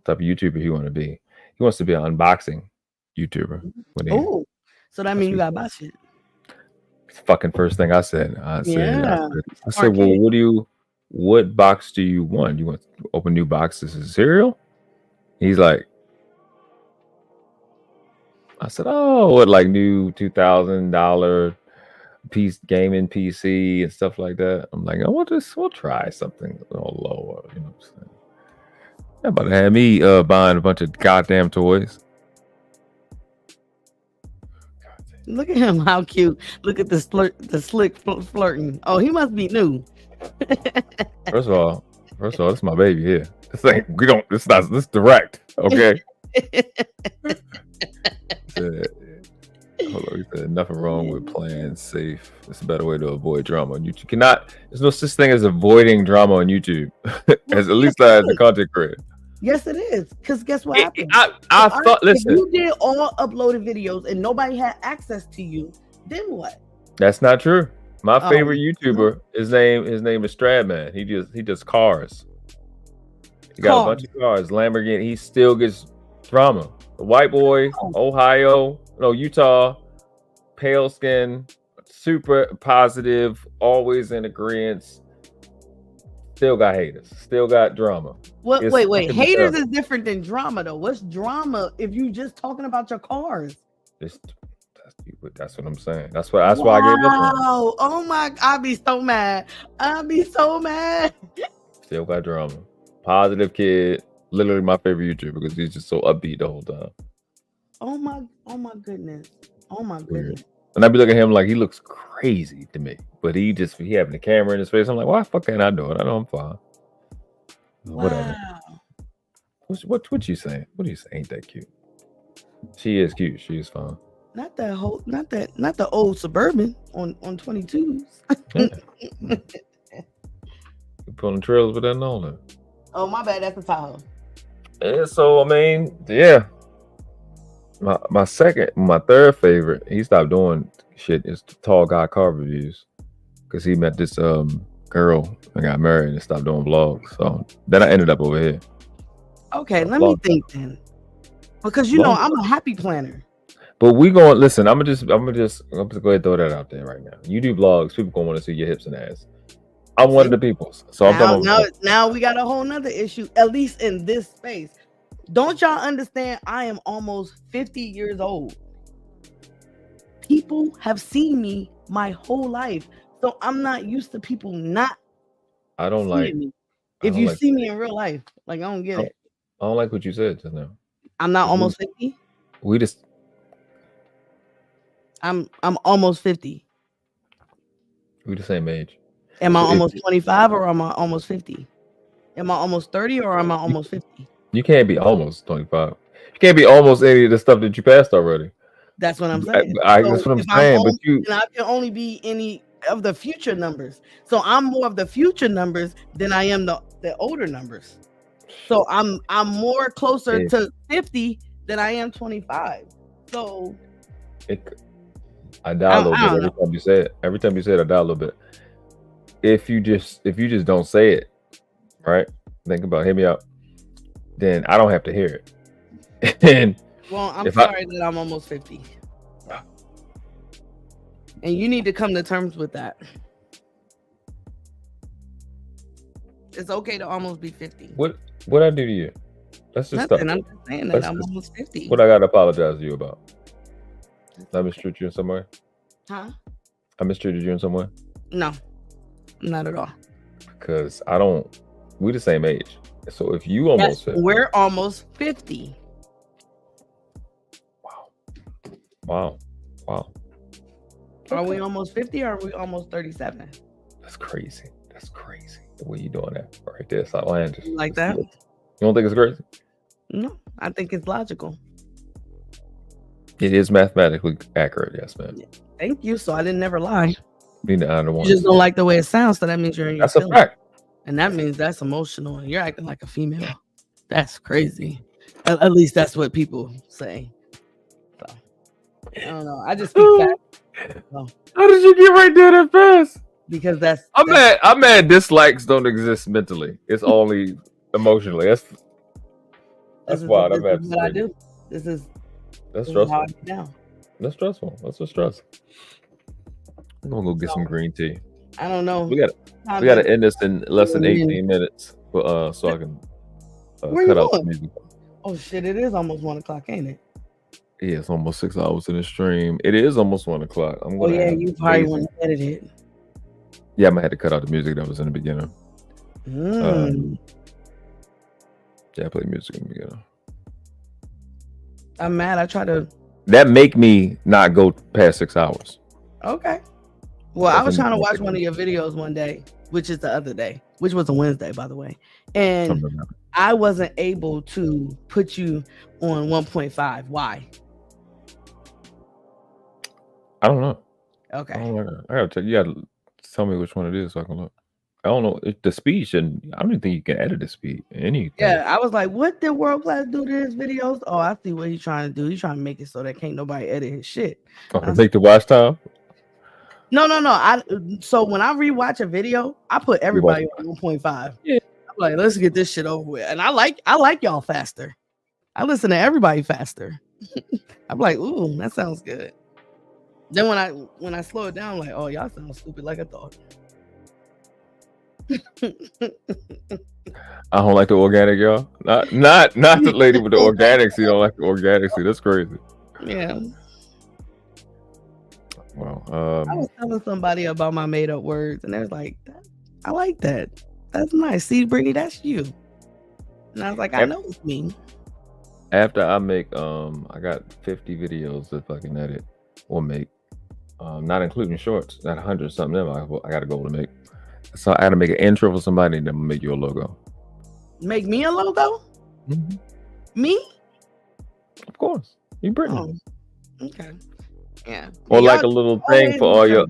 of YouTuber he want to be. He wants to be an unboxing YouTuber. Oh, so that means you got to buy shit. Fucking first thing I said. I said, well, what box do you want? You want to open new boxes of cereal? He's like, I said, oh, what, like new $2,000 piece gaming PC and stuff like that. I'm like, oh, we'll try something a little lower. You know what I'm saying? They're about to have me buying a bunch of goddamn toys. Look at him, how cute. Look at the slick flirting. Oh, he must be new. First of all, it's my baby here. This direct, okay? Hold on, he said, nothing wrong with playing safe. It's a better way to avoid drama on YouTube. There's no such thing as avoiding drama on YouTube. At least as a content creator. Yes, it is. Because guess what happened? I thought, listen. If you did all uploaded videos and nobody had access to you, then what? That's not true. My favorite YouTuber, his name is Stradman. He does cars. He got a bunch of cars, Lamborghini. He still gets drama. The white boy, Utah, pale skin, super positive, always in agreement. Still got haters. Still got drama. Wait. Haters is different than drama, though. What's drama if you just talking about your cars? That's what I'm saying. That's why I gave this one. Oh my! I'd be so mad. Still got drama. Positive kid. Literally my favorite YouTuber because he's just so upbeat the whole time. Oh my goodness. Oh my Weird. goodness. And I be looking at him like he looks crazy to me. But he having the camera in his face. I'm like, why the fuck can't I do it? I know I'm fine. Wow. Whatever. What you saying? What are you saying? Ain't that cute? She is cute. She is fine. Not the old Suburban on 22s. Yeah. You pulling trails with that and all that. Oh my bad, that's a Tahoe. And so I mean, yeah. My third favorite, he stopped doing shit, is the tall guy car reviews. Because he met this girl and got married and stopped doing vlogs. So then I ended up over here. Okay, let me think then. Because you know I'm a happy planner. But we going listen, I'm gonna just go ahead and throw that out there right now. You do vlogs, people gonna want to see your hips and ass. I'm one of the people. So I'm now we got a whole nother issue, at least in this space. Don't y'all understand? I am almost 50 years old. People have seen me my whole life. So I'm not used to people not. I don't like me. If you see me in real life, like I don't get it. I don't like what you said just now. I'm not almost 50. I'm almost 50. We the same age. Am I almost 25 or am I almost 50? Am I almost 30 or am I almost 50? You can't be almost 25. You can't be almost any of the stuff that you passed already. That's what I'm saying. That's what I'm saying. But I can only be any of the future numbers. So I'm more of the future numbers than I am the older numbers. So I'm more closer to 50 than I am 25. So I die a little bit every time you say it. Every time you say it, I die a little bit. If you just don't say it, right? Think about it, hear me out. Then I don't have to hear it. And well, I'm sorry that I'm almost 50. And you need to come to terms with that. It's okay to almost be 50. What I do to you? That's just nothing. stuff. I'm just saying that I'm almost 50. What I gotta apologize to you about? I mistreated you in some way? Huh? I mistreated you in some way? No, not at all. Because we the same age. So if you almost 50. We're almost 50. Wow. Are we almost 50 or are we almost 37? That's crazy. The way you doing that right there, it's outlandish. Like that? You don't think it's crazy? No, I think it's logical. It is mathematically accurate, yes, man. Thank you. So I didn't never lie. Being the honor one. You just don't like the way it sounds, so that means you're in your That's a fact. And that means that's emotional and you're acting like a female. That's crazy. At least that's what people say. So I don't know. I just speak facts. So. How did you get right there that fast? Because that's I'm mad dislikes don't exist mentally. It's only emotionally. That's wild. I'm mad. What I do. That's stressful. Now. That's stressful. That's a stress. I'm gonna go get some green tea. I don't know. We gotta end this in less than 18 minutes, so I can cut out the music. Oh shit! It is almost 1 o'clock, ain't it? Yeah, it's almost 6 hours in the stream. It is almost 1 o'clock. You probably want to edit it. Yeah, I'm gonna have to cut out the music that was in the beginning. Yeah, I play music in the beginning. I'm mad. I try to. That make me not go past 6 hours. Okay. Well, I was trying to watch one of your videos one day, which is the other day, which was a Wednesday, by the way. And I wasn't able to put you on 1.5. Why? I don't know. Okay. I gotta check. You gotta tell me which one it is so I can look. I don't know. The speed shouldn't. I don't even think you can edit the speed. Yeah, I was like, what did World Class do to his videos? Oh, I see what he's trying to do. He's trying to make it so that can't nobody edit his shit. Take the watch time. No. So when I rewatch a video, I put everybody on 1.5. Yeah. I'm like, let's get this shit over with. And I like y'all faster. I listen to everybody faster. I'm like, ooh, that sounds good. Then when I slow it down, I'm like, oh, y'all sound stupid like I thought. I don't like the organic, y'all. Not the lady with the organics. You don't like the organics. That's crazy. Yeah. Well, I was telling somebody about my made up words, and they was like, I like that. That's nice. See, Brittany, that's you. And I was like, I know it's me. After I make, I got 50 videos to fucking edit or make, not including shorts. Got 100 something of them I got to go to make. So I got to make an intro for somebody, and then I'm gonna make you a logo. Make me a logo? Mm-hmm. Me? Of course. You Brittany. Oh, okay. Yeah. Or like a little thing for all your,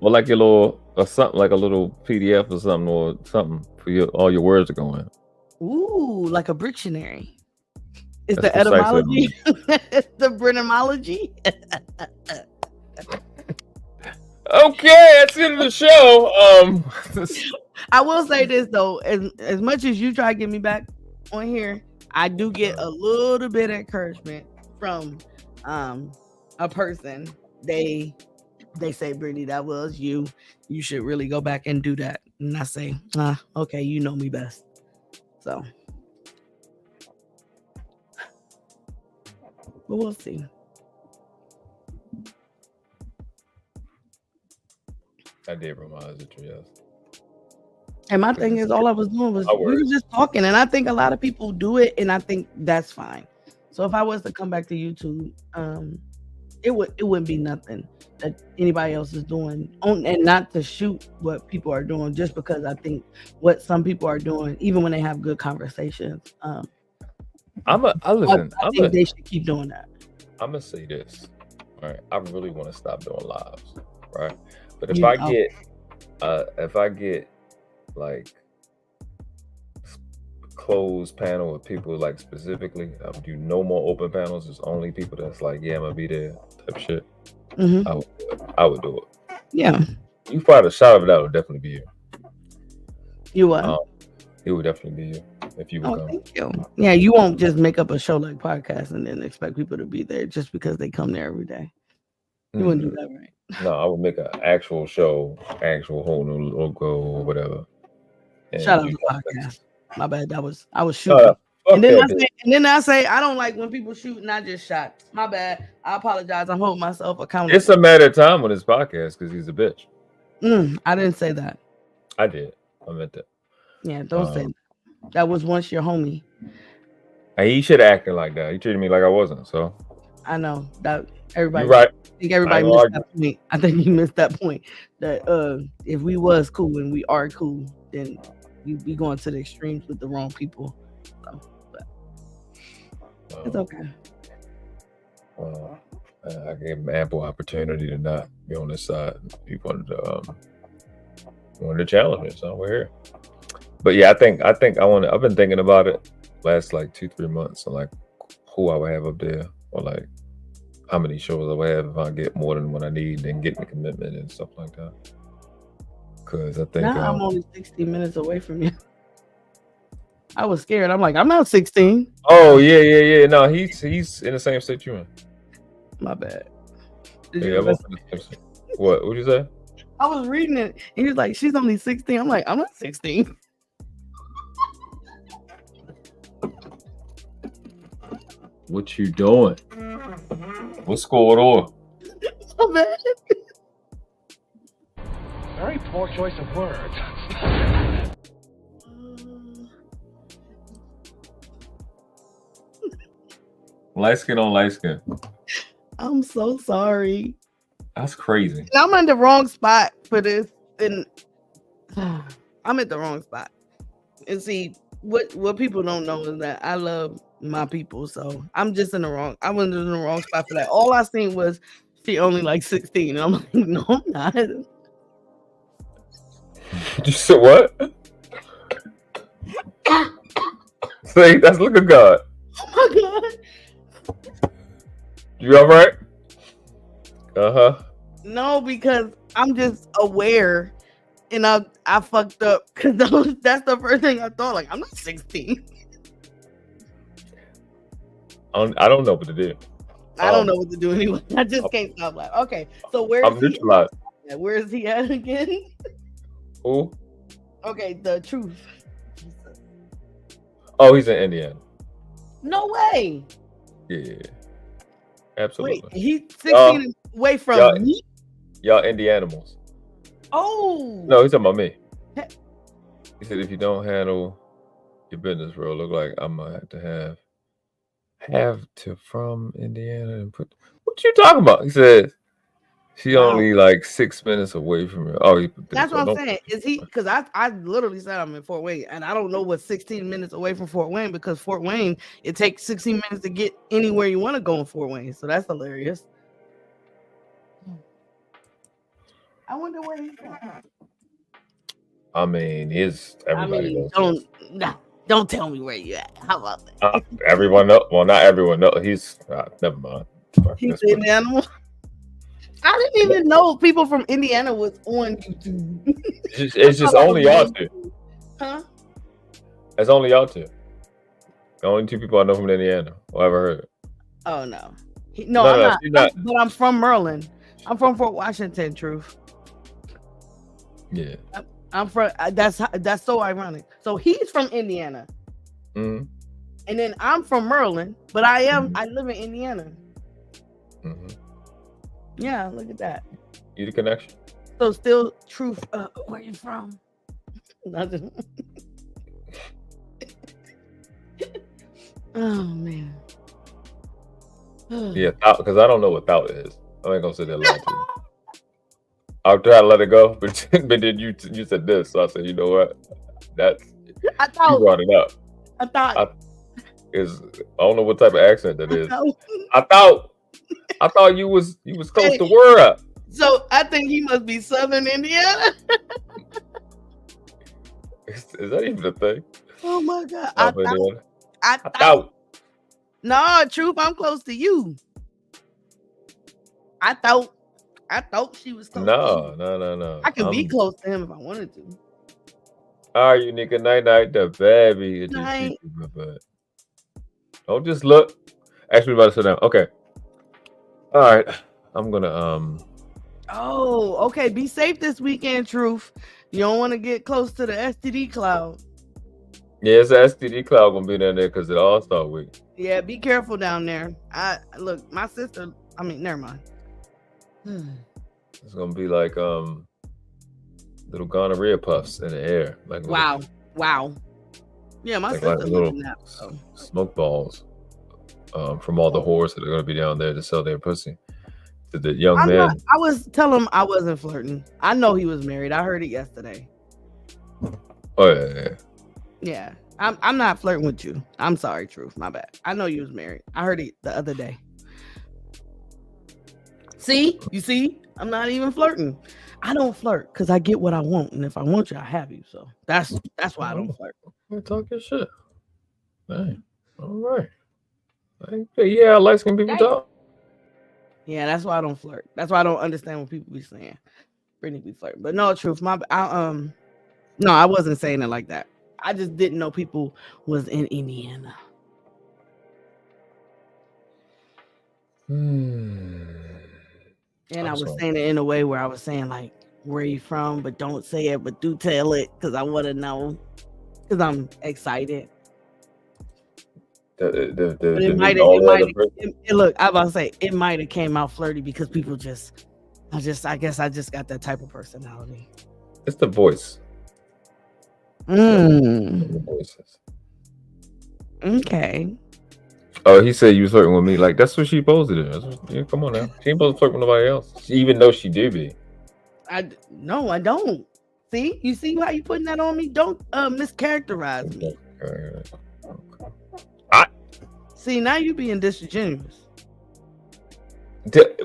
or like your little, or something like a little PDF or something, or something for all your words to go in. Ooh, like a dictionary. Is That's the etymology? The Brennemology? Okay, that's the end of the show. I will say this though, as much as you try to get me back on here, I do get a little bit of encouragement from a person. They say, Brittany, that was you. You should really go back and do that. And I say, okay, you know me best. So, but we'll see. I did remind it, yes. And my thing is, all I was doing was we were just talking, and I think a lot of people do it, and I think that's fine. So if I was to come back to YouTube, it wouldn't be nothing that anybody else is doing, and not to shoot what people are doing, just because I think what some people are doing, even when they have good conversations, I think they should keep doing that. I'm gonna say this, all right? I really want to stop doing lives, right? But if I get like closed panel with people like specifically, I would do no more open panels. It's only people that's like, yeah, I'm gonna be there type shit. Mm-hmm. I would do it. Yeah. You find a shot of that would definitely be you. You what? It would definitely be you if you would come. Thank you. Yeah, you won't just make up a show like podcast and then expect people to be there just because they come there every day. You wouldn't do that, right? No, I would make an actual show, actual whole new logo or whatever. Shout out to podcast. My bad. I was shooting. And then I say I don't like when people shoot and I just shot. My bad. I apologize. I'm holding myself accountable. It's a matter of time on this podcast because he's a bitch. I didn't say that. I did. I meant that. Yeah, don't say that. That was once your homie. He should have acted like that. He treated me like I wasn't. So I know that everybody. You're right. I think everybody missed that point. I think you missed that point. That if we was cool and we are cool, then you be going to the extremes with the wrong people. So, but it's okay. I gave him ample opportunity to not be on this side. He wanted to challenge me, so we're here. But yeah, I think I've been thinking about it last like 2-3 months, and like who I would have up there, or like how many shows I would have if I get more than what I need, and getting the commitment and stuff like that. Because I think now I'm only 16 minutes away from you. I was scared. I'm like, I'm not 16. Oh yeah. No, he's in the same state you in. My bad. What would you say? I was reading it, and he was like, "She's only 16." I'm like, "I'm not 16." What you doing? What's going on? My bad. Very poor choice of words. Light skin on light skin. I'm so sorry. That's crazy. And I'm in the wrong spot for this, and I'm at the wrong spot. And see, what people don't know is that I love my people, so I'm just in the wrong. I went in the wrong spot for that. All I seen was she only like 16, and I'm like, no, I'm not. You said what? See, that's look at God. Oh my God. You all right? No, because I'm just aware, and I fucked up because that's the first thing I thought. Like, I'm not 16. I don't know what to do. I don't know what to do anyway. I just can't stop laughing. Okay, so where is he at? Where is he at again? Who? Okay, the truth. Oh, he's in Indiana. No way. Yeah. Absolutely. Wait, he's 16 away from me? Y'all Indianimals. Oh. No, he's talking about me. He said, if you don't handle your business, bro, look like I'm gonna have to from Indiana and put. What you talking about? He said she Wow. only like 6 minutes away from her. Oh, That's what I'm saying. Is he? Because I literally said I'm in Fort Wayne, and I don't know what 16 minutes away from Fort Wayne, because Fort Wayne, it takes 16 minutes to get anywhere you want to go in Fort Wayne. So that's hilarious. I wonder where he's from. I mean, everybody knows. Don't tell me where you at. How about that? Everyone knows. Well, not everyone knows. He's never mind. He's an animal. I didn't even know people from Indiana was on YouTube. It's just only y'all two. Huh? It's only y'all two. The only two people I know from Indiana. Or ever heard. Oh no. I'm not. But I'm from Maryland. I'm from Fort Washington. Truth. Yeah. I'm from. That's so ironic. So he's from Indiana, mm-hmm. and then I'm from Maryland, but I live in Indiana. Mm-hmm. Yeah, look at that. You the connection. So still Truth. Where you from? Nothing. Oh man. Yeah, because I don't know what thou is. I ain't gonna say that lie to you. I'll try to let it go, but then you said this, so I said, you know what? You brought it up. I don't know what type of accent that is. I thought you was close to word. So I think he must be Southern Indiana. Is that even a thing? Oh my God! I thought. No, Truth, I'm close to you. I thought she was close. No. I can be close to him if I wanted to. All right, you nigga, night, the baby. But don't just look. Actually, about to sit down. Okay. All right. I'm gonna Oh, okay. Be safe this weekend, Truth. You don't want to get close to the STD cloud. Yeah, it's an STD cloud gonna be down there because it's All-Star Week. Yeah, be careful down there. Look, my sister. I mean, never mind. It's gonna be like little gonorrhea puffs in the air. Like wow. Yeah, my sister like little that, so. smoke balls from all the whores that are gonna be down there to sell their pussy to the young man. I was telling him I wasn't flirting. I know he was married. I heard it yesterday. Oh yeah. Yeah, I'm not flirting with you. I'm sorry, Truth. My bad. I know you was married. I heard it the other day. See? You see? I'm not even flirting. I don't flirt because I get what I want, and if I want you, I have you. So that's why I don't flirt. We're talking shit. Hey, all right. Yeah, light skin people talk. Yeah, that's why I don't flirt. That's why I don't understand what people be saying. Brittany be flirting, but no, Truth. No, I wasn't saying it like that. I just didn't know people was in Indiana. And I was saying it in a way where I was saying like, where you from, but don't say it, but do tell it, because I want to know, because I'm excited. Look, I about to say it might have came out flirty because people I guess I just got that type of personality. It's the voice. The voices. Okay. Oh, he said you was flirting with me. Like that's what she posted. Come on now. She ain't supposed to flirt with nobody else, even though she do be. No, I don't. See, you see how you putting that on me? Don't mischaracterize me. See, now you being disingenuous.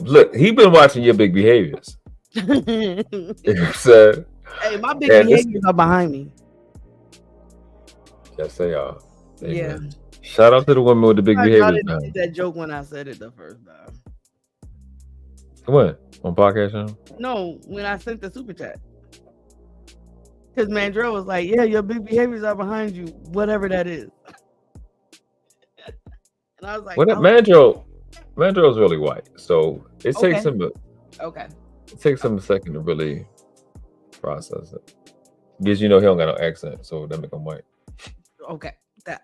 Look, he been watching your big behaviors. You know what I'm saying? Hey, my big behaviors are behind me. Yes, they are. Yeah. Shout out to the women with the big behaviors. I did that joke when I said it the first time. When? On podcast channel? No, when I sent the super chat. Because Mandrell was like, yeah, your big behaviors are behind you, whatever that is. And I was like, Mandrell's really white. So it takes him It takes him a second to really process it. Because he don't got no accent, so that make him white. Okay. That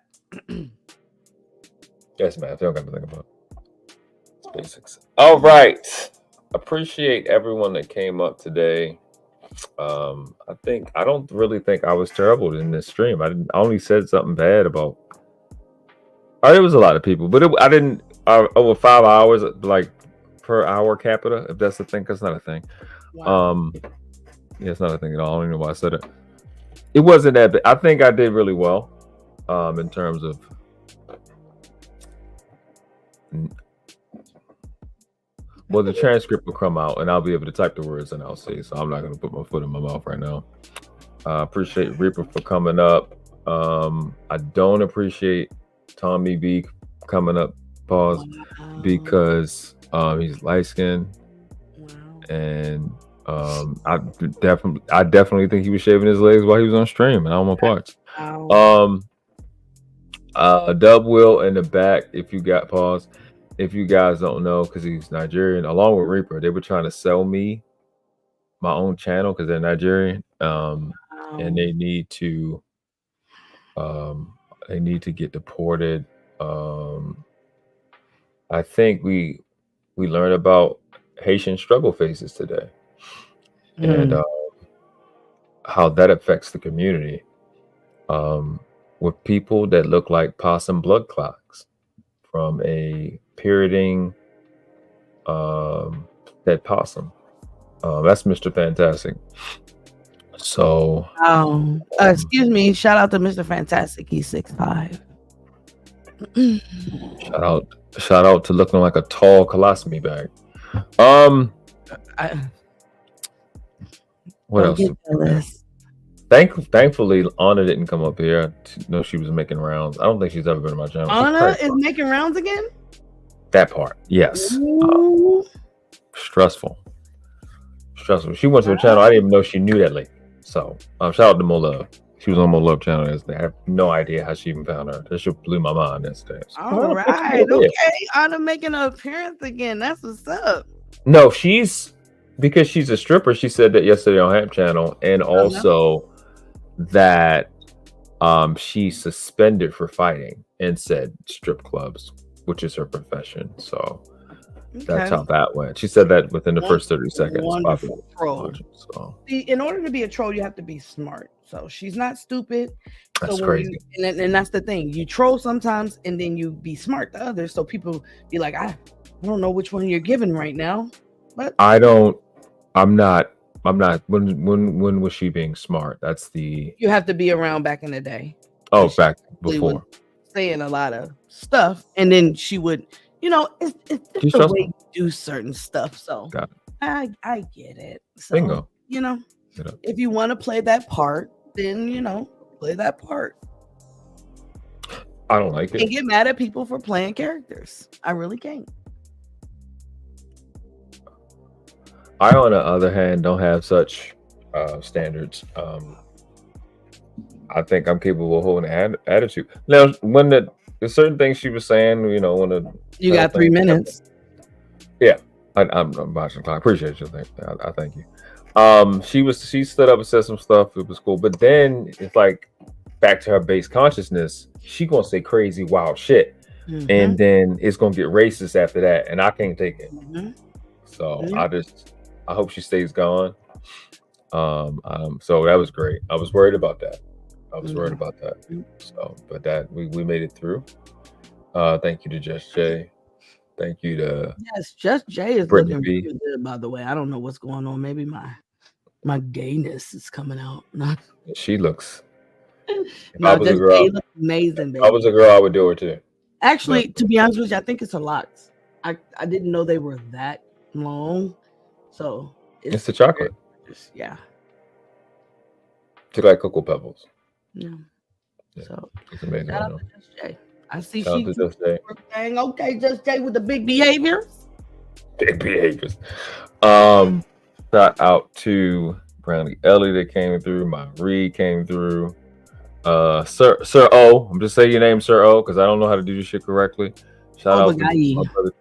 yes, man. They don't got to think about it. Basics. All right. Appreciate everyone that came up today. I don't really think I was terrible in this stream. I only said something bad about. There was a lot of people, but I didn't over 5 hours, like per hour capita. If that's a thing, that's not a thing. Wow. Yeah, it's not a thing at all. I don't even know why I said it. It wasn't that bad. I think I did really well, in terms of. Well, the transcript will come out, and I'll be able to type the words, and I'll see. So I'm not going to put my foot in my mouth right now. I appreciate Reaper for coming up. I don't appreciate Tommy B coming up. Pause, because he's light skinned, and I definitely think he was shaving his legs while he was on stream, and I want my parts. Dub Will in the back. If you got pause. If you guys don't know, because he's Nigerian, along with Reaper, they were trying to sell me my own channel because they're Nigerian, and they need to get deported. I think we learned about Haitian struggle phases today, and how that affects the community, with people that look like possum blood clots from a pyriding dead possum. That's Mr. Fantastic. So excuse me, shout out to Mr. Fantastic. He's 6'5". Shout out to looking like a tall colostomy bag. What else? Thankfully, Anna didn't come up here. I know she was making rounds. I don't think she's ever been on my channel. Anna is making rounds again? That part, yes. Stressful. She went to a channel. I didn't even know she knew that lady. So shout out to Mo Love. She was on Mo Love channel yesterday. I have no idea how she even found her. That shit blew my mind yesterday. All right, okay. Anna making an appearance again. That's what's up. No, because she's a stripper. She said that yesterday on Hamp channel, and also that she's suspended for fighting and said strip clubs, which is her profession. So that's how that went. She said that within the first 30 seconds. Wonderful troll. So See, in order to be a troll, you have to be smart. So she's not stupid. That's so crazy. And that's the thing. You troll sometimes, and then you be smart to others. So people be like, I don't know which one you're giving right now. But I'm not. When was she being smart? That's the. You have to be around back in the day. Oh, back before. Saying a lot of stuff, and then she would, it's just the way you do certain stuff. So I get it. So, bingo. If you want to play that part, then play that part. I don't like it. Can't get mad at people for playing characters. I really can't. I, on the other hand, don't have such standards. I think I'm capable of holding an attitude. Now, when there's certain things she was saying, when you got 3 minutes. Yeah, I'm watching the clock. I appreciate you. I thank you. She stood up and said some stuff. It was cool, but then it's like back to her base consciousness. She gonna say crazy, wild shit, and then it's gonna get racist after that, and I can't take it. So I hope she stays gone. So that was great. I was worried about that. So, but that we made it through. Thank you to Just Jay. Thank you to Just Jay is looking really good, by the way. I don't know what's going on. Maybe my gayness is coming out. She looks. No, Just Jay looks amazing, baby. If I was a girl, I would do her too. Actually, to be honest with you, I think it's a lot. I didn't know they were that long. So it's the chocolate. Yeah. She like Cocoa Pebbles. Yeah. So it's amazing. Shout out to Just Jay. I see Shout out to Just Jay. Okay, Just Jay with the big behaviors. Big behaviors. Shout out to Brownie Ellie that came through. Marie came through. Sir O. I'm just saying your name, Sir O, because I don't know how to do this shit correctly. Shout out to my brother.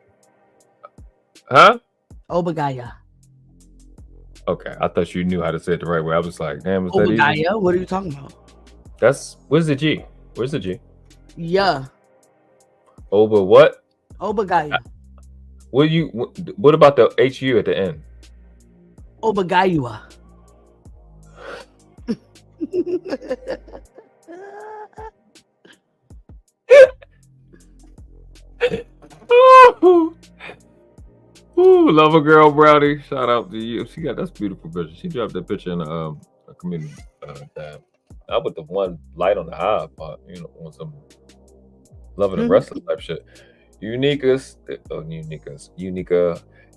Huh? Obagaya. Okay, I thought you knew how to say it the right way. I was like, damn, was that easy? Obagaya? What are you talking about? Where's the G? Where's the G? Yeah. Oba what? Obagaya. What about the HU at the end? Obagayua. Ooh, love a girl, Brownie. Shout out to you. She got that's beautiful picture. She dropped that picture in a community tab. I put the one light on the eye part, you know, on some loving the rest of the type shit. Unica,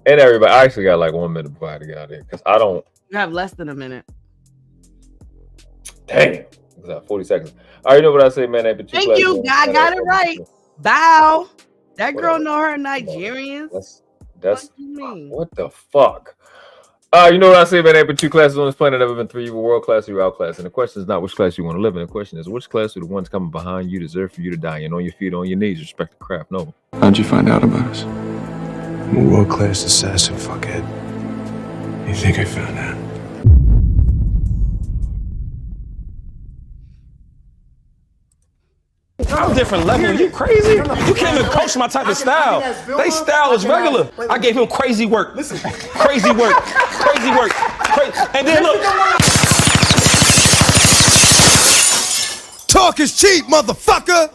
and everybody. I actually got like 1 minute before I had to get out of here because I don't. You have less than a minute. Damn, 40 seconds. I already know what I say, man. Thank you. I got it right. Bow. That girl know her Nigerians. That's what the fuck. You know what I say, man? Ain't but 2 classes on this planet. Never been 3. You were world class, you were outclassed. And the question is not which class you want to live in. The question is which class are the ones coming behind you deserve for you to die in, on your feet, on your knees. Respect the craft. No. How'd you find out about us? I'm a world class assassin, fuckhead. You think I found out? I'm a different level. You crazy? You can't even coach my type of style. They style is regular. I gave him crazy work. Crazy work. Crazy work. And then look. Talk is cheap, motherfucker.